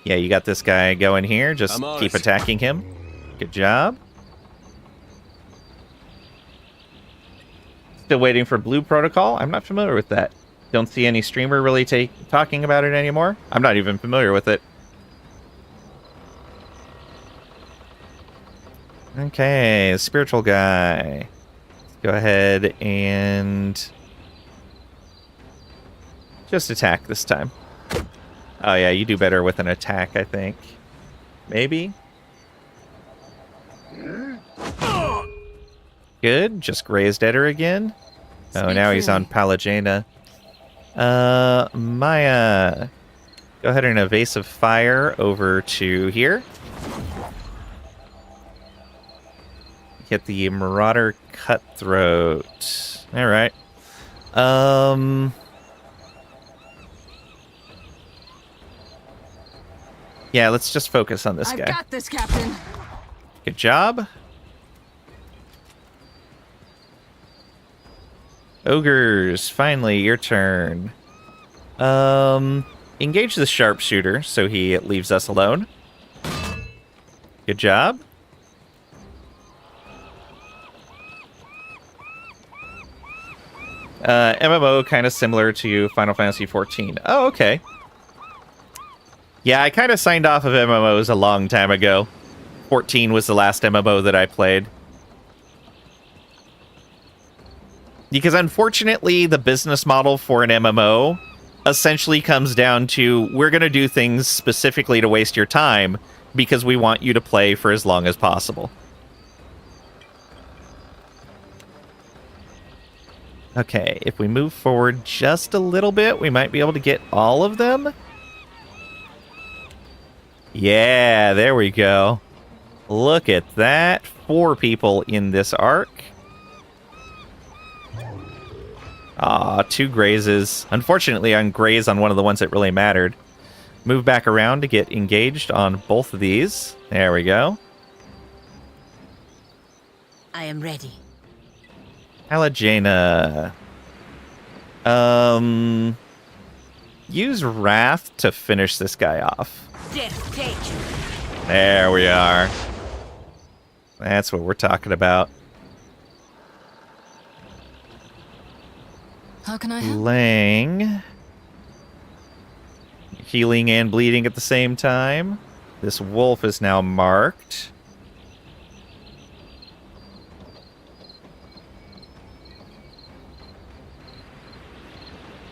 Yeah, you got this guy going here. Just keep attacking him. Good job. Still waiting for Blue Protocol? I'm not familiar with that. Don't see any streamer really talking about it anymore. I'm not even familiar with it. Okay, spiritual guy. Let's go ahead and just attack this time. Oh yeah, you do better with an attack, I think. Maybe? Good, just grazed Eder again. Oh, now he's on Pelagena. Maya. Go ahead and evasive fire over to here. Get the Marauder Cutthroat. All right. Yeah, let's just focus on this guy. I've got this, Captain. Good job. Ogres, finally, your turn. Engage the sharpshooter so he leaves us alone. Good job. MMO kind of similar to Final Fantasy XIV. Oh, okay. Yeah, I kind of signed off of MMOs a long time ago. 14 was the last MMO that I played. Because unfortunately, the business model for an MMO essentially comes down to, we're going to do things specifically to waste your time because we want you to play for as long as possible. Okay, if we move forward just a little bit, we might be able to get all of them. Yeah, there we go. Look at that. 4 people in this arc. Ah, 2 grazes. Unfortunately, I graze on one of the ones that really mattered. Move back around to get engaged on both of these. There we go. I am ready. Alajana. Use Wrath to finish this guy off. Death take. There we are. That's what we're talking about. How can I help? Lang. Healing and bleeding at the same time. This wolf is now marked.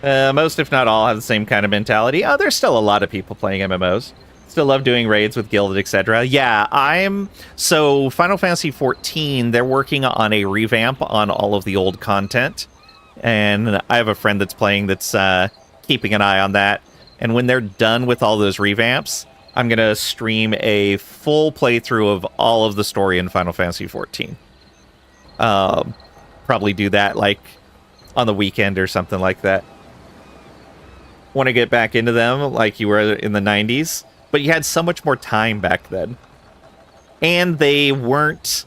Most, if not all, have the same kind of mentality. Oh, there's still a lot of people playing MMOs. Still love doing raids with Guild, etc. Yeah, so Final Fantasy XIV, they're working on a revamp on all of the old content. And I have a friend that's playing that's keeping an eye on that. And when they're done with all those revamps, I'm going to stream a full playthrough of all of the story in Final Fantasy XIV. Probably do that, like, on the weekend or something like that. Want to get back into them like you were in the 90s, but you had so much more time back then. And they weren't...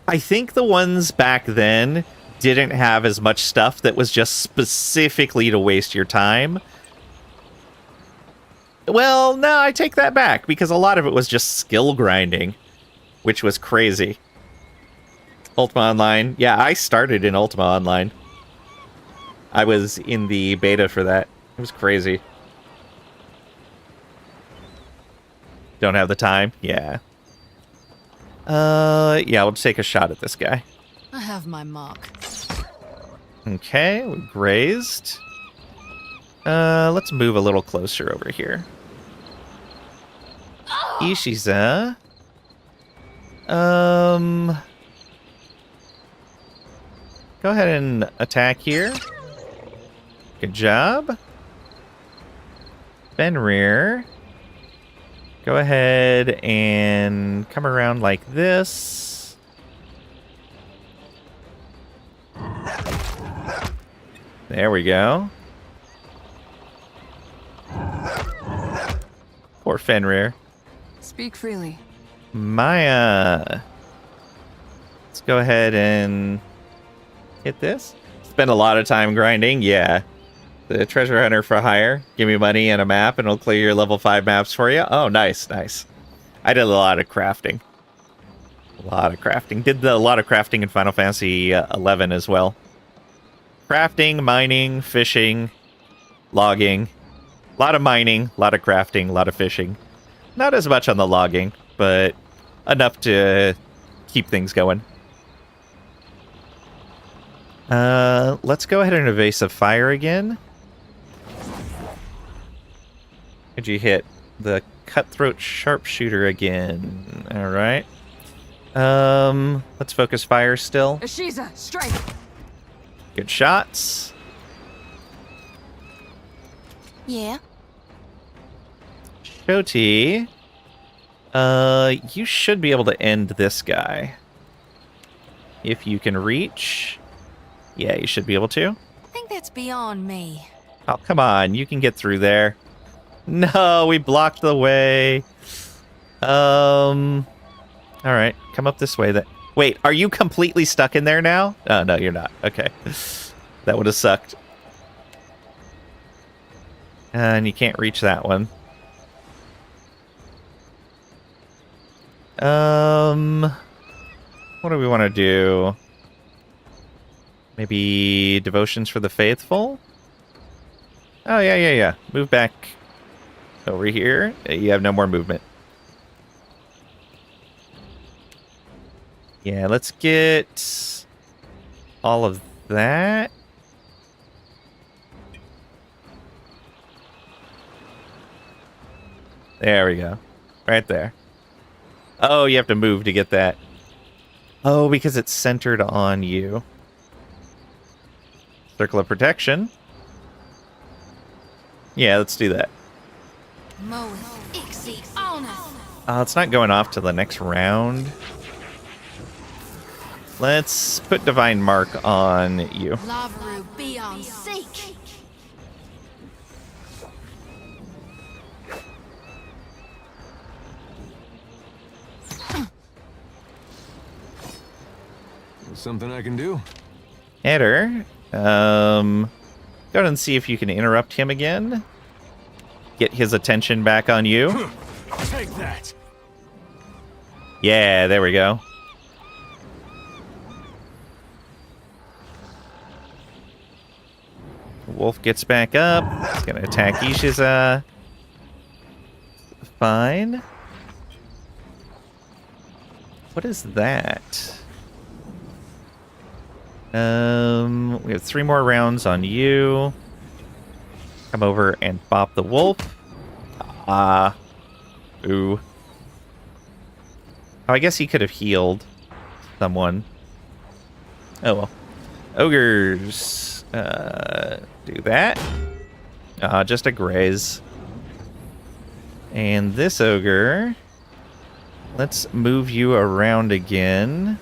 I think the ones back then didn't have as much stuff that was just specifically to waste your time. Well, no, I take that back, because a lot of it was just skill grinding, which was crazy. Ultima Online. Yeah, I started in Ultima Online. I was in the beta for that. It was crazy. Don't have the time? Yeah. Yeah, we'll take a shot at this guy. I have my mark. Okay, we grazed. Let's move a little closer over here. Ishiza. Go ahead and attack here. Good job. Fenrir. Go ahead and come around like this. There we go. Poor Fenrir. Speak freely. Maya. Let's go ahead and hit this. Spend a lot of time grinding, yeah. The treasure hunter for hire. Give me money and a map and it'll clear your level 5 maps for you. Oh, nice, nice. I did a lot of crafting. A lot of crafting. Did a lot of crafting in Final Fantasy 11 as well. Crafting, mining, fishing, logging. A lot of mining, a lot of crafting, a lot of fishing. Not as much on the logging, but enough to keep things going. Let's go ahead and evasive fire again. Did you hit the cutthroat sharpshooter again? All right. Let's focus fire still. Ashiza, strike. Good shots. Yeah. Shoti. You should be able to end this guy. if you can reach. Yeah, you should be able to. I think that's beyond me. Oh, come on. You can get through there. No, we blocked the way. All right. Come up this way. Wait, are you completely stuck in there now? Oh, no, you're not. Okay. That would have sucked. And you can't reach that one. What do we want to do? Maybe devotions for the faithful? Oh, yeah. Move back over here. You have no more movement. Yeah, let's get all of that. There we go. Right there. Oh, you have to move to get that. Oh, because it's centered on you. Circle of protection. Yeah, let's do that. It's not going off to the next round. Let's put Divine Mark on you. Something I can do? Eder, go ahead and see if you can interrupt him again. Get his attention back on you. Take that. Yeah, there we go. Wolf gets back up. He's gonna attack Ishiza. Fine. What is that? We have 3 more rounds on you. Come over and bop the wolf. Ooh. Oh, I guess he could have healed someone. Oh well. Ogres. Do that. Just a graze. And this ogre. Let's move you around again.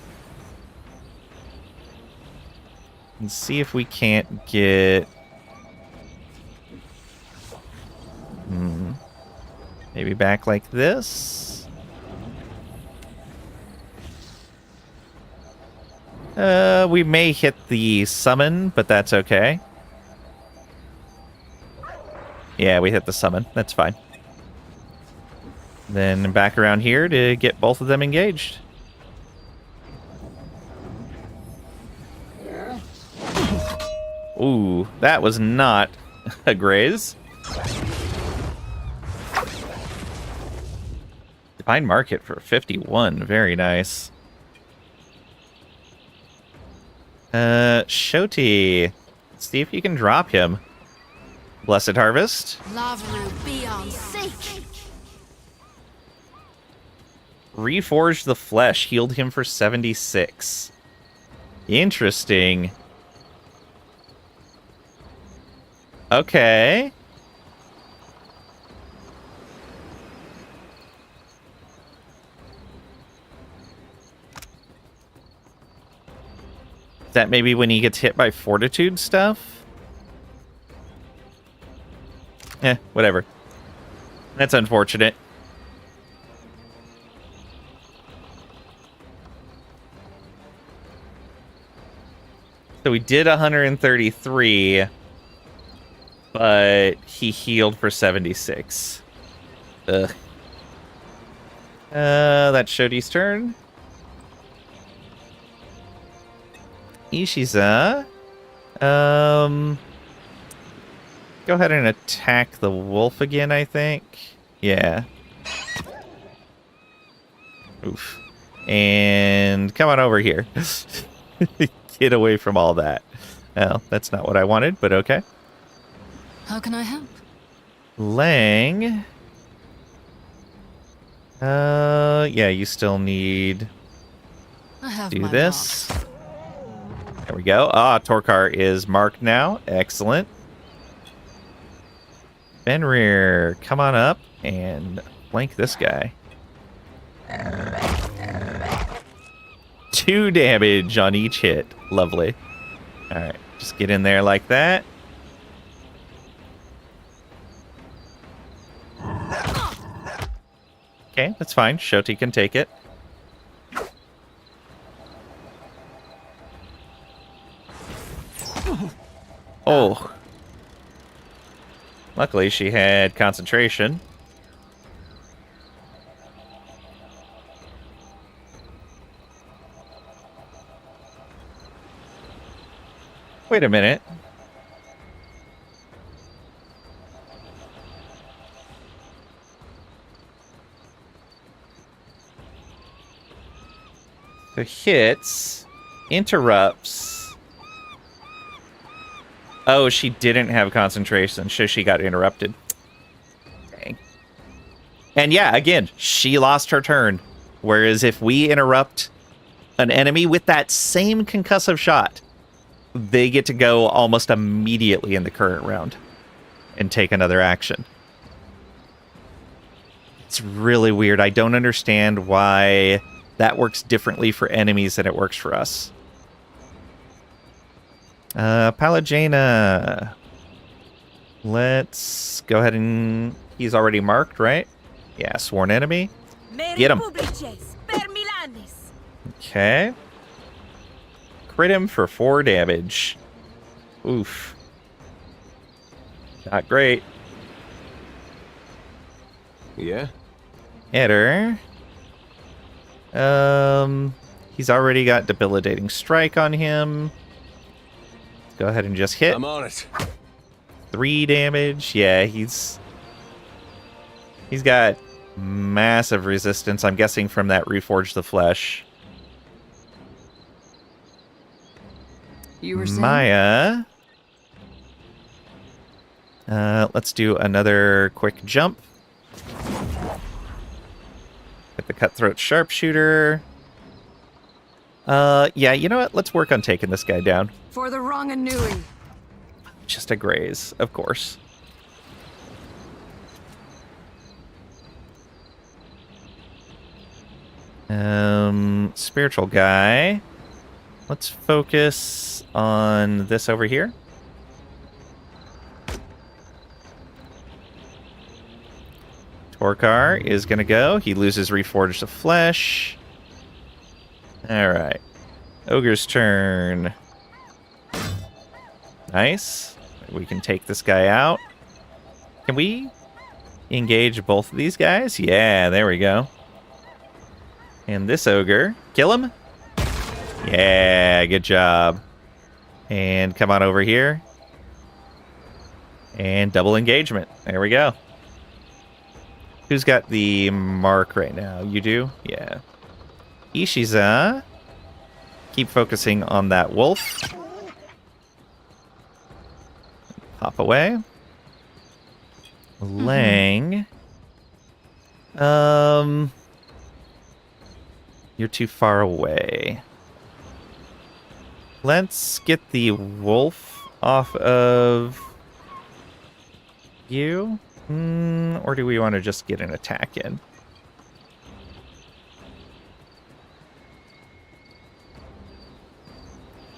And see if we can't get... Maybe back like this? We may hit the summon, but that's okay. Yeah, we hit the summon. That's fine. Then back around here to get both of them engaged. Ooh, that was not a graze. Divine Market for 51. Very nice. Shoti. Let's see if you can drop him. Blessed Harvest. Reforged the Flesh. Healed him for 76. Interesting. Okay. Is that maybe when he gets hit by fortitude stuff? Whatever. That's unfortunate. So we did 133, but he healed for 76. Ugh. That's Shoti's turn. Ishiza. Go ahead and attack the wolf again, I think. Yeah. Oof. And come on over here. Get away from all that. Well, that's not what I wanted, but okay. How can I help? Lang. Yeah, you still need I have do my this. There we go. Torkar is marked now. Excellent. Fenrir, come on up and flank this guy. 2 damage on each hit. Lovely. Alright, just get in there like that. Okay, that's fine. Shoti can take it. Oh. Luckily, she had concentration. Wait a minute. The hits, interrupts. Oh, she didn't have concentration, so she got interrupted. Dang. And yeah, again, she lost her turn. Whereas if we interrupt an enemy with that same concussive shot, they get to go almost immediately in the current round and take another action. It's really weird. I don't understand why that works differently for enemies than it works for us. Palagena. Let's go ahead and... He's already marked, right? Yeah, sworn enemy. Get him. Okay. Crit him for 4 damage. Oof. Not great. Yeah? Hit her. He's already got debilitating strike on him. Go ahead and just hit. I'm on it. 3 damage. Yeah, he's got massive resistance, I'm guessing, from that Reforge the Flesh. You were saying? Maya. Let's do another quick jump. Get the Cutthroat Sharpshooter. Yeah, you know what? Let's work on taking this guy down. For the wrong anui. Just a graze, of course. Spiritual guy. Let's focus on this over here. Torkar is going to go. He loses Reforged the Flesh. Alright. Ogre's turn. Nice. We can take this guy out. Can we engage both of these guys? Yeah, there we go. And this ogre. Kill him? Yeah, good job. And come on over here. And double engagement. There we go. Who's got the mark right now? You do? Yeah. Ishiza. Keep focusing on that wolf. Hop away. Lang. You're too far away. Let's get the wolf off of you. Or do we want to just get an attack in?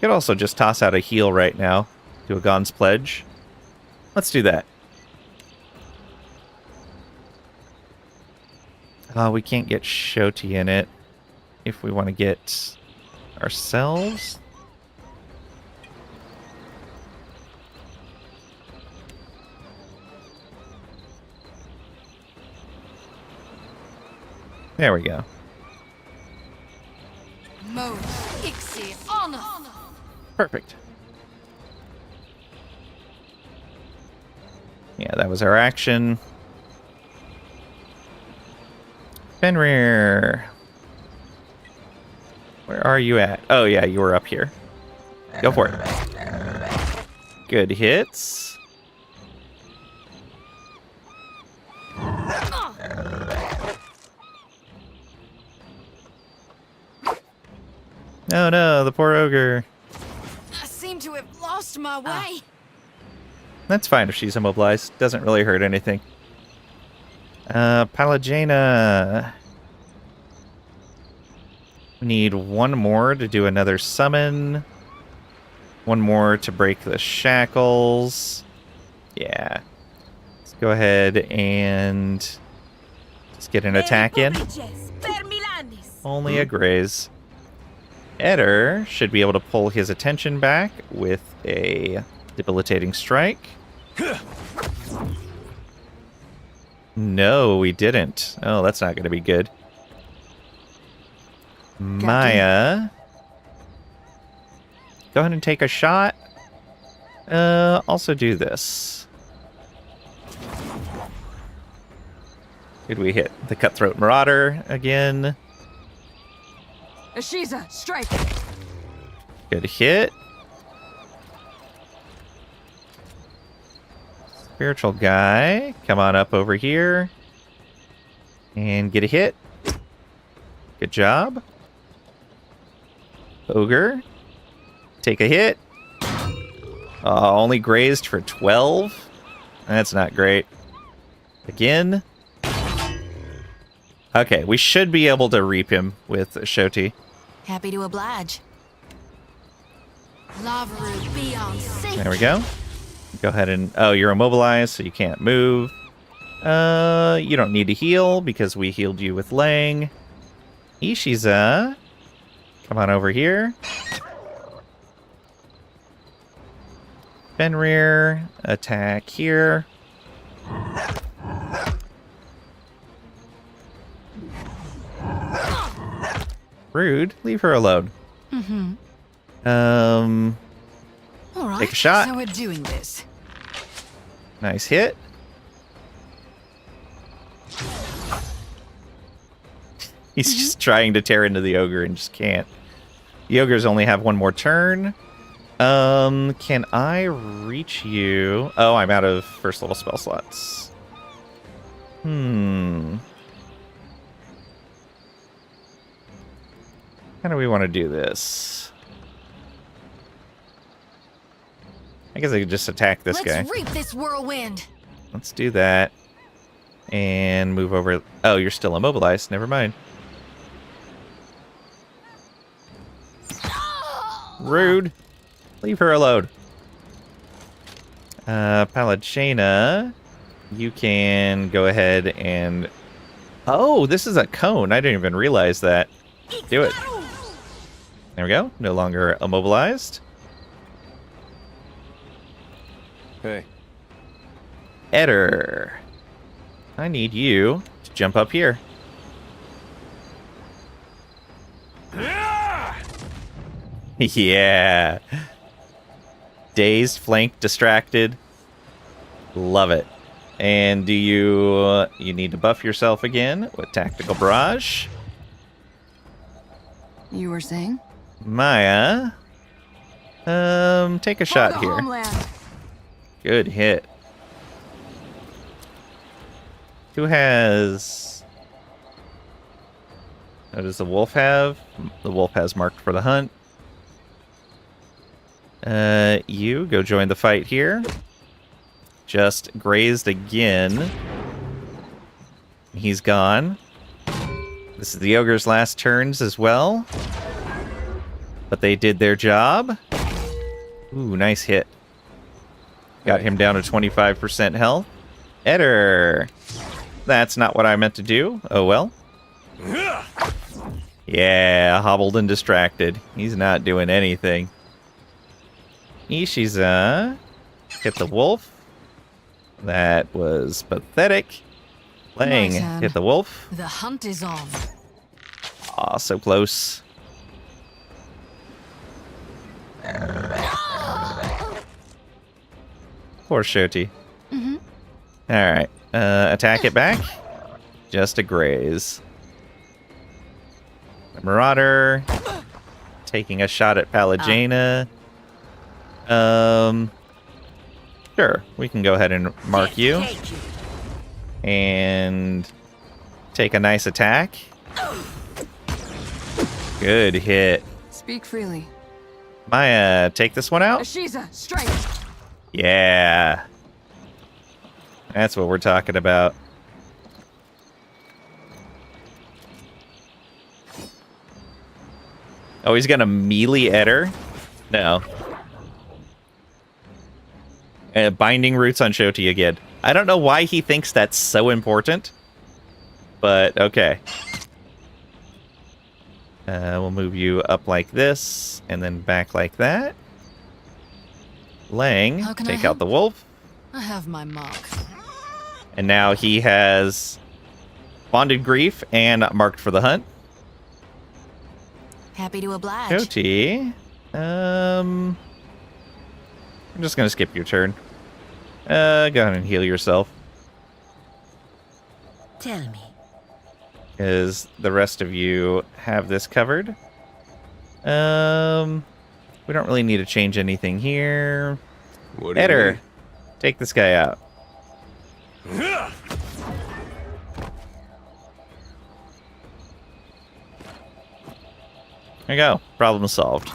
Could also just toss out a heal right now. Do a Gon's Pledge. Let's do that. We can't get Shoti in it if we want to get ourselves. There we go. Perfect. Yeah, that was our action. Fenrir. Where are you at? Oh, yeah, you were up here. Go for it. Good hits. Oh no, the poor ogre. I seem to have lost my way. That's fine if she's immobilized. Doesn't really hurt anything. Palagena. We need one more to do another summon. One more to break the shackles. Yeah. Let's go ahead and just get an attack in. Only a graze. Eder should be able to pull his attention back with a debilitating strike. No, we didn't. Oh, that's not going to be good. Maya. Go ahead and take a shot. Also do this. Did we hit the Cutthroat Marauder again? Ashiza, strike! Good hit. Spiritual guy, come on up over here. And get a hit. Good job. Ogre. Take a hit. Only grazed for 12. That's not great. Again. Okay, we should be able to reap him with Shoti. Happy to oblige. Lavaru, be on sync. There we go. Go ahead and... Oh, you're immobilized, so you can't move. You don't need to heal, because we healed you with Lang. Ishiza. Come on over here. Fenrir. Attack here. Rude. Leave her alone. Mm-hmm. All right, take a shot. So we're doing this. Nice hit. He's just trying to tear into the ogre and just can't. The ogres only have one more turn. Can I reach you? Oh, I'm out of first level spell slots. How do we want to do this? I guess I could just attack this guy. Let's reap this whirlwind. Let's do that. And move over. Oh, you're still immobilized. Never mind. Rude. Leave her alone. Palachena, you can go ahead and... Oh, this is a cone. I didn't even realize that. Do it. There we go. No longer immobilized. Hey. Eder. I need you to jump up here. Yeah. Dazed, flanked, distracted. Love it. And do you need to buff yourself again with Tactical Barrage? You were saying? Maya. Take a shot here. Homeland. Good hit. Who has... What does the wolf have? The wolf has marked for the hunt. You go join the fight here. Just grazed again. He's gone. This is the ogre's last turns as well. But they did their job. Ooh, nice hit. Got him down to 25% health. Eder. That's not what I meant to do. Oh well. Yeah, hobbled and distracted. He's not doing anything. Ishiza. Hit the wolf. That was pathetic. Lang hit the wolf. The hunt is on. Aw, so close. Poor Shoti. Alright. Attack it back. Just a graze. Marauder. Taking a shot at Palagena. Sure. We can go ahead and mark you. And take a nice attack. Good hit. Speak freely. Maya, take this one out. Ashiza, strike! Yeah. That's what we're talking about. Oh, he's gonna melee Eder? No. Binding roots on Shoti again. I don't know why he thinks that's so important, but okay. We'll move you up like this, and then back like that. Lang, take out the wolf. I have my mark. And now he has Bonded Grief and Marked for the Hunt. Happy to oblige. Shoti, I'm just gonna skip your turn. Go ahead and heal yourself. Tell me. Because the rest of you have this covered. We don't really need to change anything here. Eder, take this guy out. There you go. Problem solved.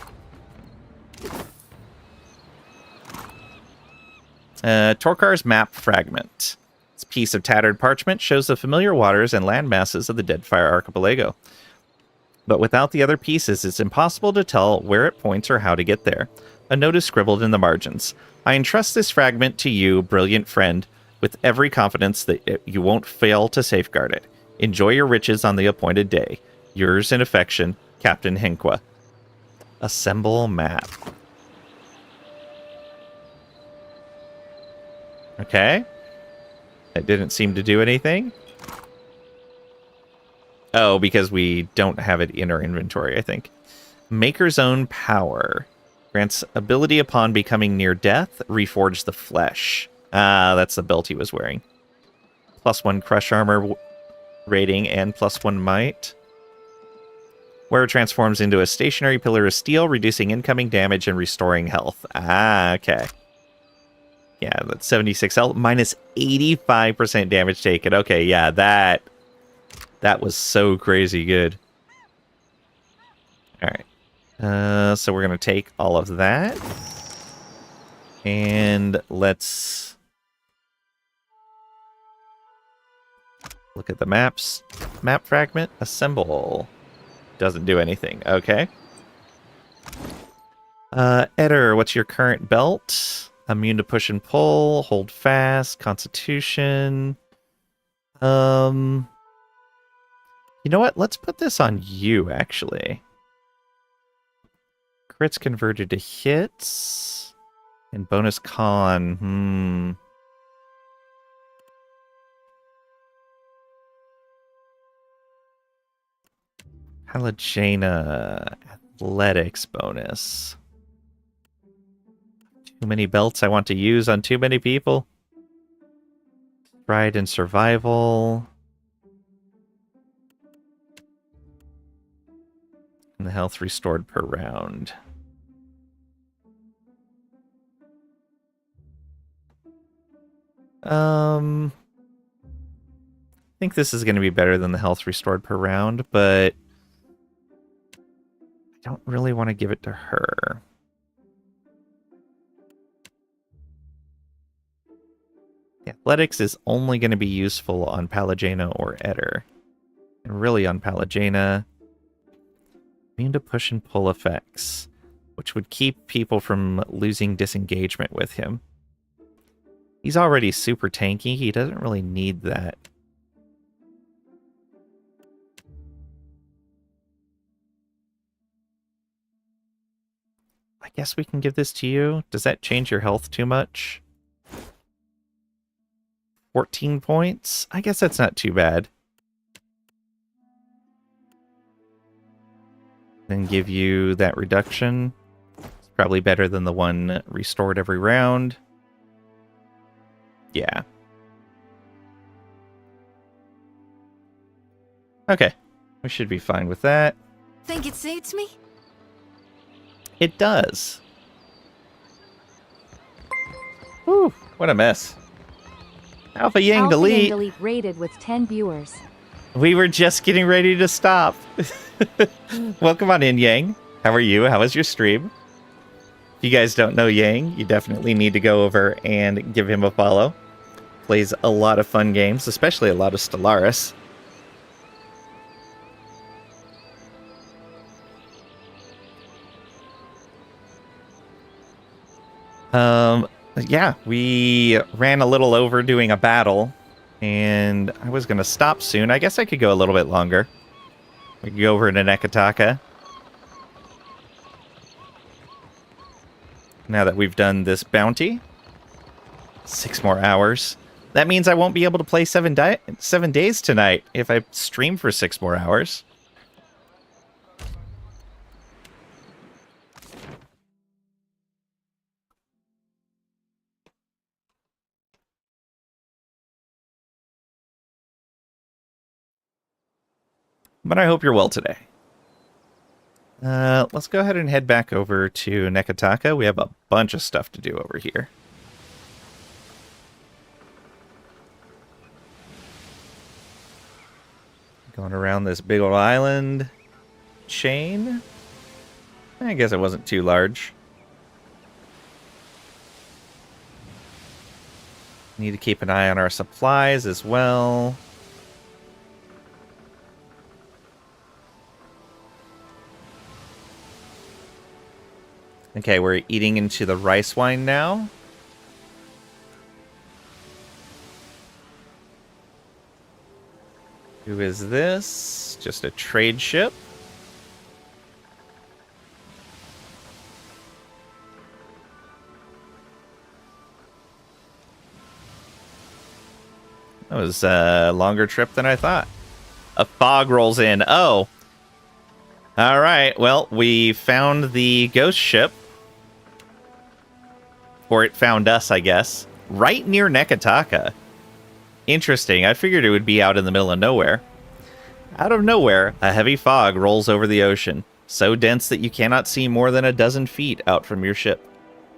Torkar's map fragment. This piece of tattered parchment shows the familiar waters and land masses of the Deadfire archipelago. But without the other pieces, it's impossible to tell where it points or how to get there. A note is scribbled in the margins. I entrust this fragment to you, brilliant friend, with every confidence that you won't fail to safeguard it. Enjoy your riches on the appointed day. Yours in affection, Captain Henqua. Assemble map. Okay. That didn't seem to do anything. Oh, because we don't have it in our inventory, I think. Maker's Own Power. Grants ability upon becoming near death. Reforge the flesh. Ah, that's the belt he was wearing. +1 crush armor rating and +1 might. Where it transforms into a stationary pillar of steel, reducing incoming damage and restoring health. Ah, okay. Yeah, that's 76 health, minus 85% damage taken. Okay, yeah, that was so crazy good. All right. So we're going to take all of that. And let's look at the maps. Map fragment, assemble. Doesn't do anything. Okay. Eder, what's your current belt? Immune to push and pull, hold fast, constitution. You know what? Let's put this on you, actually. Crits converted to hits. And bonus con. Palagena. Athletics bonus. Too many belts I want to use on too many people. Pride and survival. And the health restored per round. I think this is going to be better than the health restored per round, but I don't really want to give it to her. The athletics is only going to be useful on Palagena or Eder. And really on Palagena. Immune to push and pull effects, which would keep people from losing disengagement with him. He's already super tanky. He doesn't really need that. I guess we can give this to you. Does that change your health too much? 14 points? I guess that's not too bad. Then give you that reduction. It's probably better than the one restored every round. Yeah. Okay. We should be fine with that. Think it suits me? It does. Whew, what a mess. Alpha Yang delete. Delete rated with 10 viewers. We were just getting ready to stop. Welcome on in, Yang. How are you? How was your stream? If you guys don't know Yang, you definitely need to go over and give him a follow. Plays a lot of fun games, especially a lot of Stellaris. Yeah, we ran a little over doing a battle, and I was going to stop soon. I guess I could go a little bit longer. We could go over to Nekataka. Now that we've done this bounty. 6 more hours. That means I won't be able to play 7 days tonight if I stream for 6 more hours. But I hope you're well today. Let's go ahead and head back over to Nekataka. We have a bunch of stuff to do over here. Going around this big old island chain. I guess it wasn't too large. Need to keep an eye on our supplies as well. Okay, we're eating into the rice wine now. Who is this? Just a trade ship. That was a longer trip than I thought. A fog rolls in. Oh. All right. Well, we found the ghost ship. Or it found us, I guess. Right near Nekataka. Interesting. I figured it would be out in the middle of nowhere. Out of nowhere, a heavy fog rolls over the ocean, so dense that you cannot see more than a dozen feet out from your ship.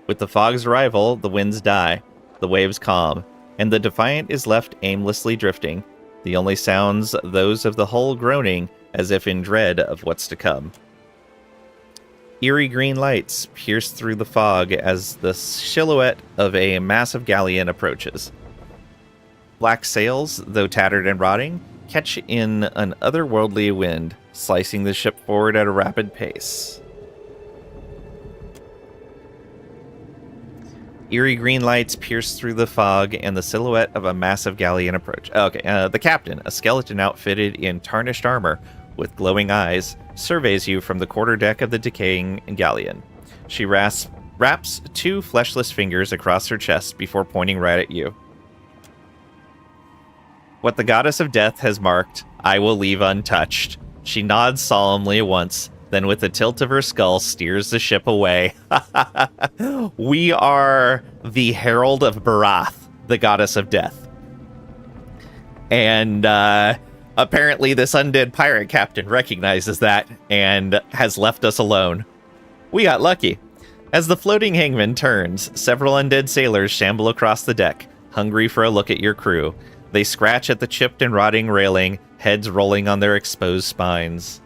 With the fog's arrival, the winds die, the waves calm, and the Defiant is left aimlessly drifting, the only sounds those of the hull groaning as if in dread of what's to come. Eerie green lights pierce through the fog as the silhouette of a massive galleon approaches. Black sails, though tattered and rotting, catch in an otherworldly wind, slicing the ship forward at a rapid pace. Eerie green lights pierce through the fog, and the silhouette of a massive galleon approach. Okay, the captain, a skeleton outfitted in tarnished armor with glowing eyes, surveys you from the quarterdeck of the decaying galleon. She wraps 2 fleshless fingers across her chest before pointing right at you. What the goddess of death has marked, I will leave untouched. She nods solemnly once, then with a tilt of her skull steers the ship away. We are the herald of Barath, the goddess of death. And apparently this undead pirate captain recognizes that and has left us alone. We got lucky. As the floating hangman turns, several undead sailors shamble across the deck, hungry for a look at your crew. They scratch at the chipped and rotting railing, heads rolling on their exposed spines.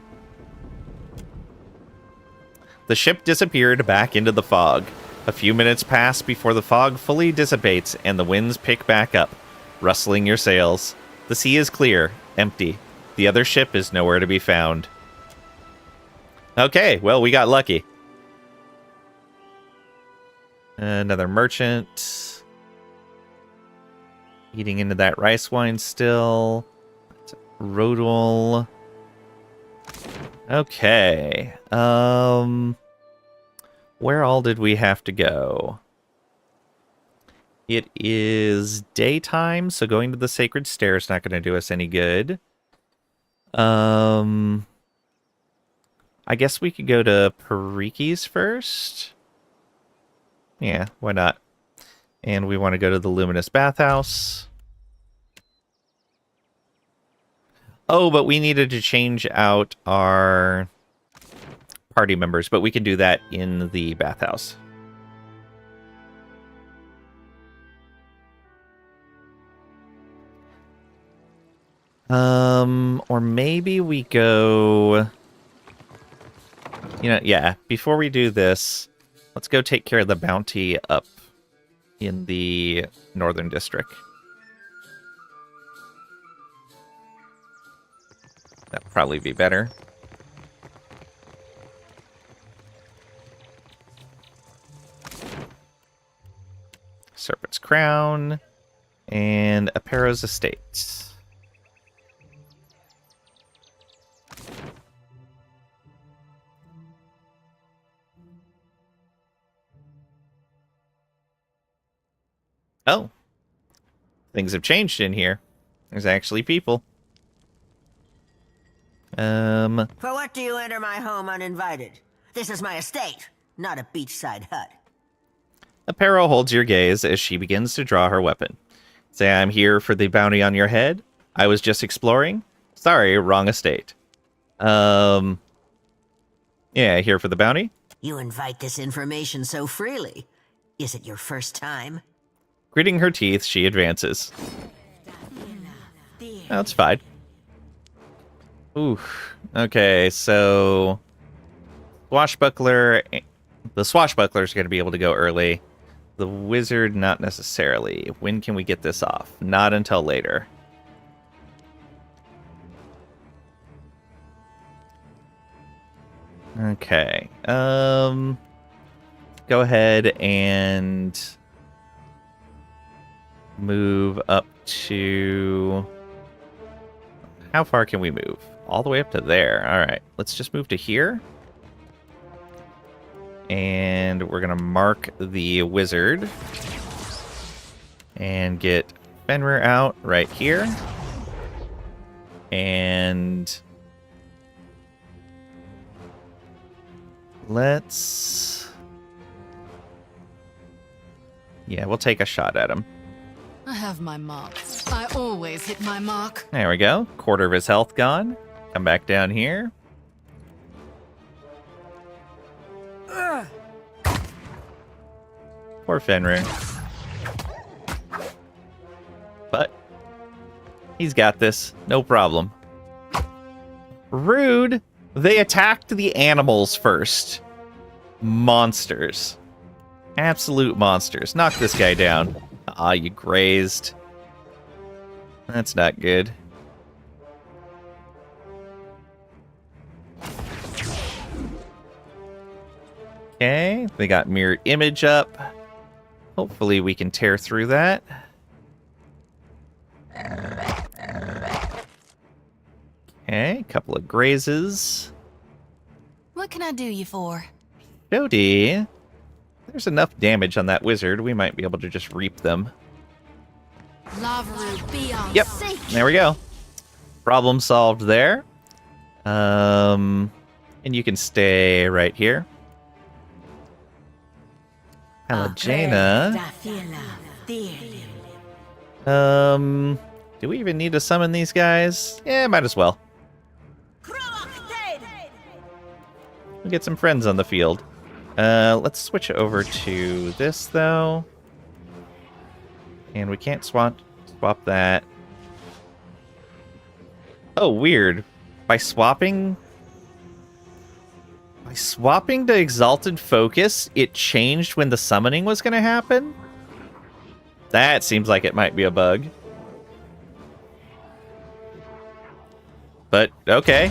The ship disappeared back into the fog. A few minutes pass before the fog fully dissipates and the winds pick back up, rustling your sails. The sea is clear, empty. The other ship is nowhere to be found. Okay, well, we got lucky. Another merchant. Eating into that rice wine still. Rodol. Okay. Where all did we have to go? It is daytime, so going to the Sacred Stair is not going to do us any good. I guess we could go to Periki's first. Yeah, why not? And we want to go to the Luminous Bathhouse. Oh, but we needed to change out our party members, but we can do that in the bathhouse. Or maybe we go... You know, yeah, before we do this, let's go take care of the bounty up in the Northern District. That'd probably be better. crown, and Aparo's estate. Oh. Things have changed in here. There's actually people. For what do you enter my home uninvited? This is my estate, not a beachside hut. Aparo holds your gaze as she begins to draw her weapon. Say, I'm here for the bounty on your head. I was just exploring. Sorry, wrong estate. Yeah, here for the bounty. You invite this information so freely. Is it your first time? Gritting her teeth, she advances. That's fine. Oof. Okay, so the swashbuckler's going to be able to go early. The wizard, not necessarily. When can we get this off? Not until later. Okay. Go ahead and move up to... How far can we move? All the way up to there. All right. Let's just move to here. And we're going to mark the wizard. And get Fenrir out right here. And let's... Yeah, we'll take a shot at him. I have my mark. I always hit my mark. There we go. Quarter of his health gone. Come back down here. Poor Fenrir. But he's got this. No problem. Rude. They attacked the animals first. Monsters. Absolute monsters. Knock this guy down. Ah, you grazed. That's not good. Okay, they got mirrored image up. Hopefully we can tear through that. Okay, couple of grazes. What can I do you for? Jody, there's enough damage on that wizard. We might be able to just reap them. Lavaru, be on Yep, sync. there we go. Problem solved there. And you can stay right here. Halagena. Do we even need to summon these guys? Yeah, might as well. We'll get some friends on the field. Let's switch over to this, though. And we can't swap that. Oh, weird. By swapping to Exalted Focus, it changed when the summoning was going to happen? That seems like it might be a bug. But, okay.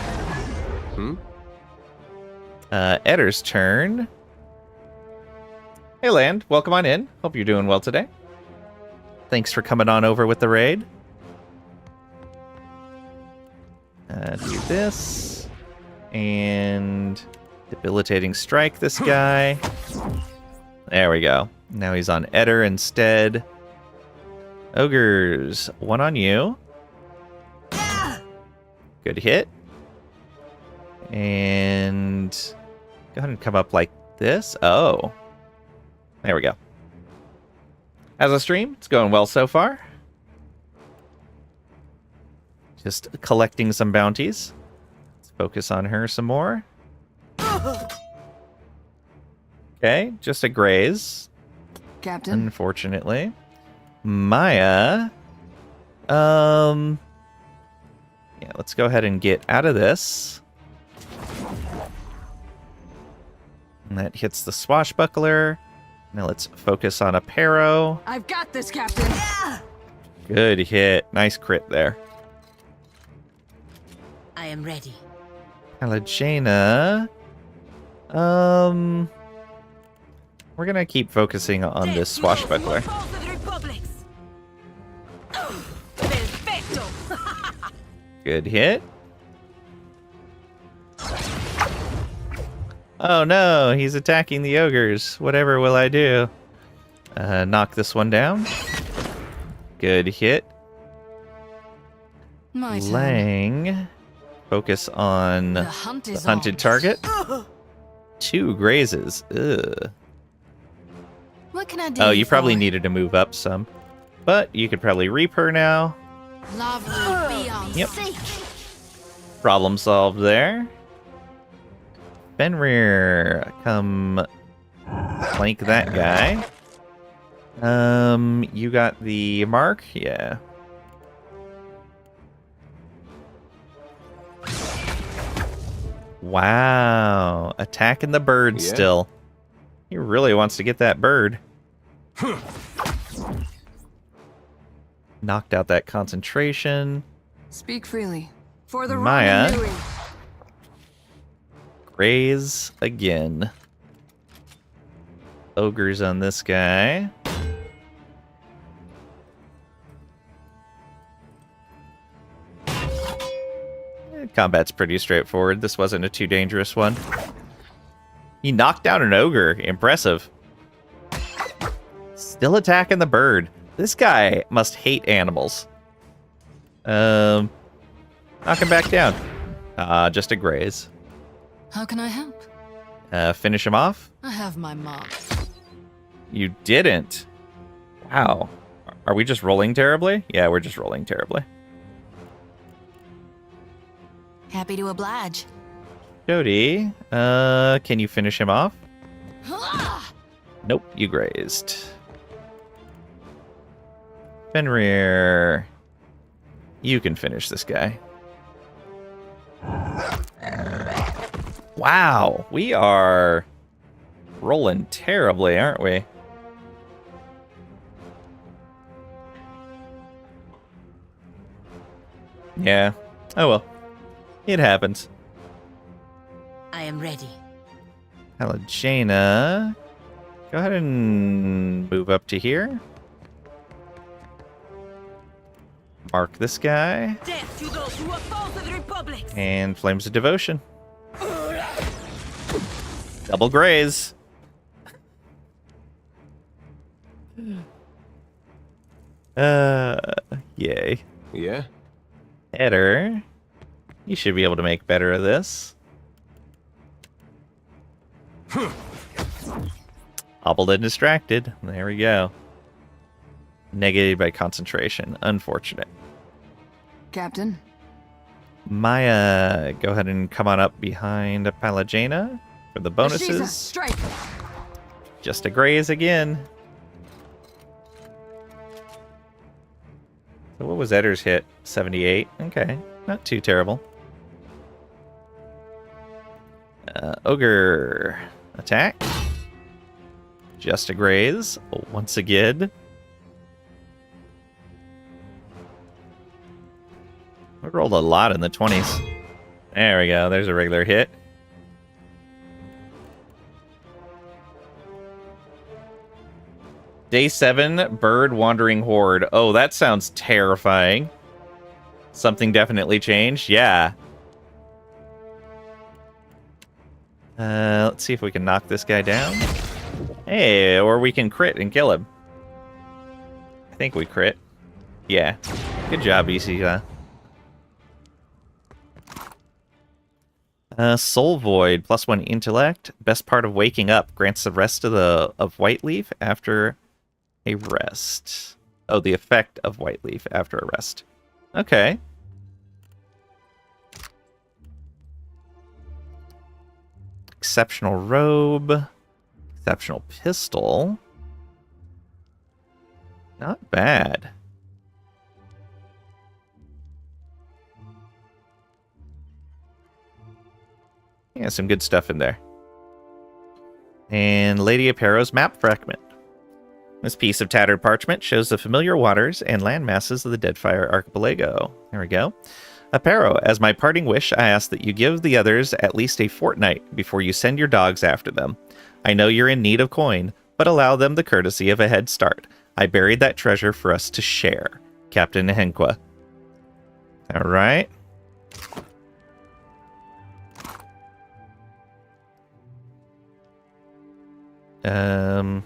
Eddar's turn. Hey, Land. Welcome on in. Hope you're doing well today. Thanks for coming on over with the raid. Do this. And debilitating strike this guy. There we go. Now he's on Eddar instead. Ogres, one on you. Good hit. And go ahead and come up like this. Oh. There we go. As a stream, it's going well so far. Just collecting some bounties. Let's focus on her some more. Okay, just a graze. Captain? Unfortunately. Maya. Yeah, let's go ahead and get out of this. And that hits the swashbuckler. Now let's focus on Aparo. I've got this, Captain. Good hit. Nice crit there. I am ready. Halagena. We're gonna keep focusing on this swashbuckler. Perfecto! Good hit. Oh no, he's attacking the ogres. Whatever will I do? Knock this one down. Good hit. My turn. Lang. Focus on The hunt is hunted on. target. 2 grazes. Ugh. What can I do? Oh, you probably for? needed to move up some. But you could probably reap her now. Love will be on Yep. seek. Problem solved there. Fenrir, come flank that guy. You got the mark? Yeah. Wow. Attacking the bird Yeah. still. He really wants to get that bird. Knocked out that concentration. Speak freely. For the Maya. Roman Louis. Graze again. Ogres on this guy. Combat's pretty straightforward. This wasn't a too dangerous one. He knocked down an ogre. Impressive. Still attacking the bird. This guy must hate animals. Knock him back down. Just a graze. How can I help? Finish him off? I have my mark. You didn't. Wow. Are we just rolling terribly? Yeah, we're just rolling terribly. Happy to oblige. Jody, can you finish him off? Nope, you grazed. Fenrir, you can finish this guy. Wow, we are rolling terribly, aren't we? Yeah. Oh well. It happens. I am ready. Halajana, go ahead and move up to here. Mark this guy. Death to those who oppose the Republic! And Flames of Devotion. Double graze. Yay. Yeah? Header. You should be able to make better of this. Hobbled and distracted. There we go. Negated by concentration. Unfortunate. Captain. Maya, go ahead and come on up behind Palajana for the bonuses. Strike. Just a graze again. So what was Edder's hit? 78. Okay, not too terrible. Ogre attack. Just a graze once again. We rolled a lot in the 20s. There we go. There's a regular hit. Day 7, Bird Wandering Horde. Oh, that sounds terrifying. Something definitely changed. Yeah. Let's see if we can knock this guy down. Hey, or we can crit and kill him. I think we crit. Yeah. Good job, EC. Soul Void, +1 intellect. Best part of waking up. Grants the rest of Whiteleaf after a rest. Oh, the effect of Whiteleaf after a rest. Okay. Exceptional robe. Exceptional pistol. Not bad. Yeah, some good stuff in there. And Lady Apparo's map fragment. This piece of tattered parchment shows the familiar waters and land masses of the Deadfire archipelago. There we go. Apparo, as my parting wish, I ask that you give the others at least a fortnight before you send your dogs after them. I know you're in need of coin, but allow them the courtesy of a head start. I buried that treasure for us to share. Captain Henqua. All right. Uh-oh.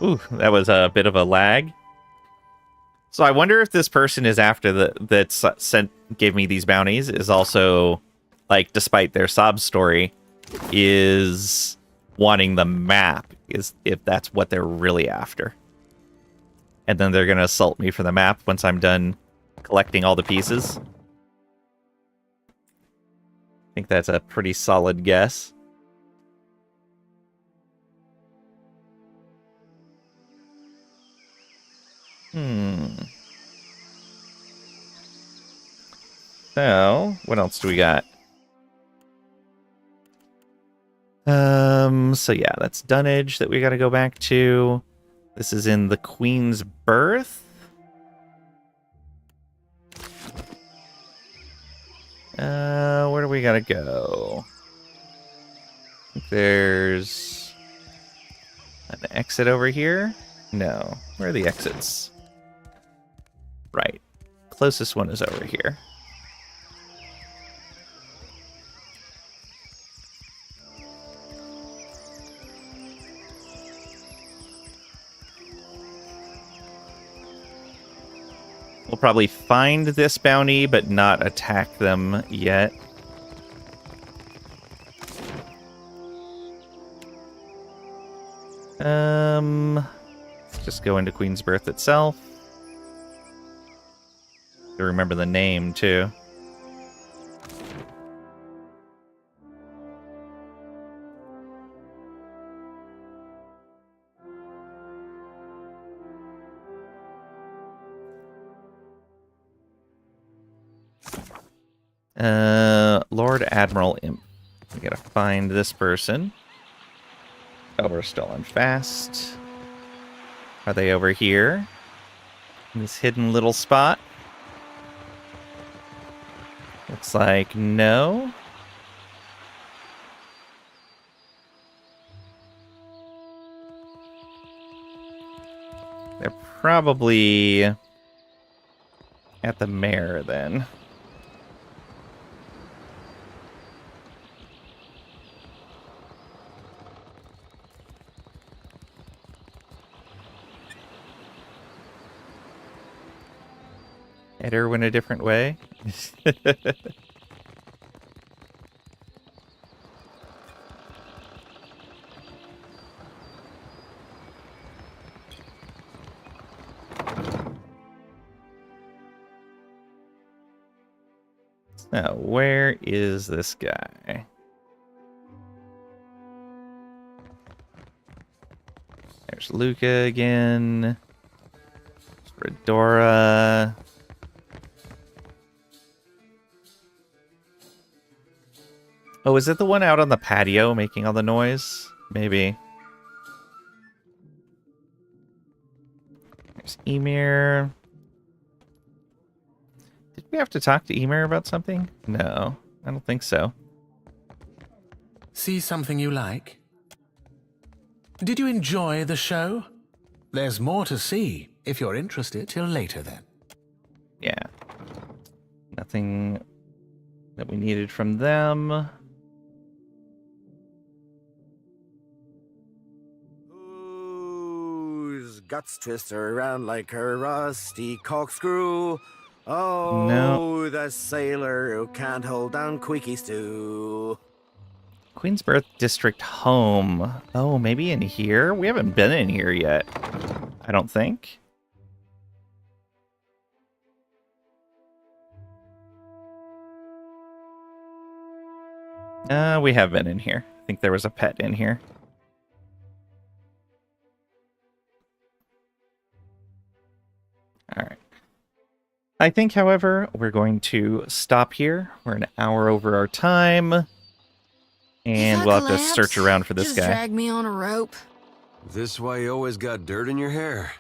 Ooh, that was a bit of a lag. So I wonder if this person is after gave me these bounties is also, like, despite their sob story, is wanting the map, is if that's what they're really after. And then they're gonna assault me for the map once I'm done collecting all the pieces. I think that's a pretty solid guess. So, what else do we got? So yeah, that's dunnage that we gotta go back to. This is in the Queen's Birth. Where do we gotta go? I think there's an exit over here. No, where are the exits? Right. Closest one is over here. We'll probably find this bounty, but not attack them yet. Let's just go into Queen's Birth itself. To remember the name, too. Lord Admiral Imp. We gotta find this person. Oh, we're still on fast. Are they over here? In this hidden little spot? Looks like no. They're probably at the mayor then. Ed Irwin a different way. Now, where is this guy? There's Luca again. Redora. Oh, is it the one out on the patio making all the noise? Maybe. There's Emir. Did we have to talk to Emir about something? No, I don't think so. See something you like? Did you enjoy the show? There's more to see, if you're interested, till later then. Yeah. Nothing that we needed from them. Guts twist her around like a rusty corkscrew. Oh, no. The sailor who can't hold down Queeky Stew. Queen's Birth District Home. Oh, maybe in here? We haven't been in here yet. I don't think. We have been in here. I think there was a pet in here. All right. I think, however, we're going to stop here. We're an hour over our time. And we'll have to search around for this just guy. Drag me on a rope. This why you always got dirt in your hair?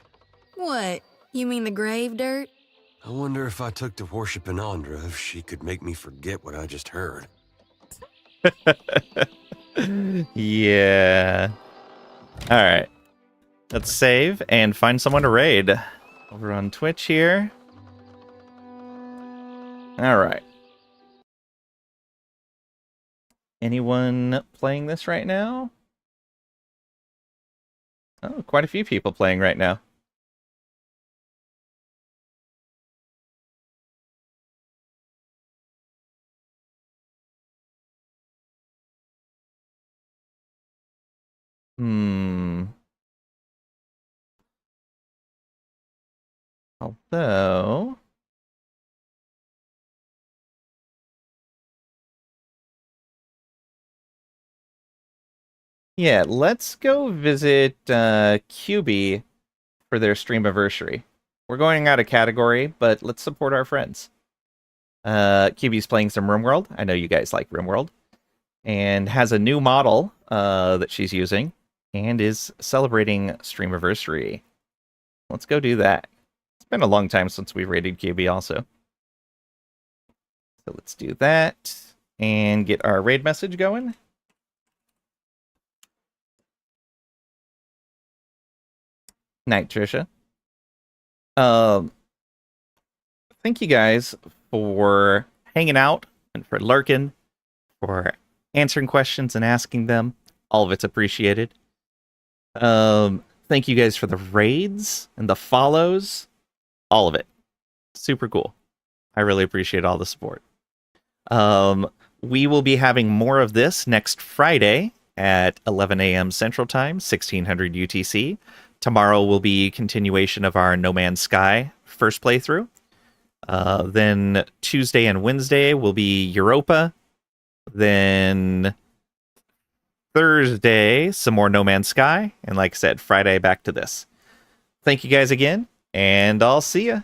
What? You mean the grave dirt? I wonder if I took to worshiping Andra, if she could make me forget what I just heard. Yeah. All right. Let's save and find someone to raid. Over on Twitch here. Alright. Anyone playing this right now? Oh, quite a few people playing right now. Although... yeah, let's go visit QB for their streamiversary. We're going out of category, but let's support our friends. QB's playing some RimWorld. I know you guys like RimWorld. And has a new model that she's using and is celebrating streamiversary. Let's go do that. It's been a long time since we raided QB also. So let's do that and get our raid message going. Night, Trisha. Thank you guys for hanging out and for lurking, for answering questions and asking them. All of it's appreciated. Thank you guys for the raids and the follows. All of it. Super cool. I really appreciate all the support. We will be having more of this next Friday at 11 a.m. Central Time, 1600 UTC. Tomorrow will be continuation of our No Man's Sky first playthrough. Then Tuesday and Wednesday will be Europa. Then Thursday, some more No Man's Sky. And like I said, Friday back to this. Thank you guys again, and I'll see ya.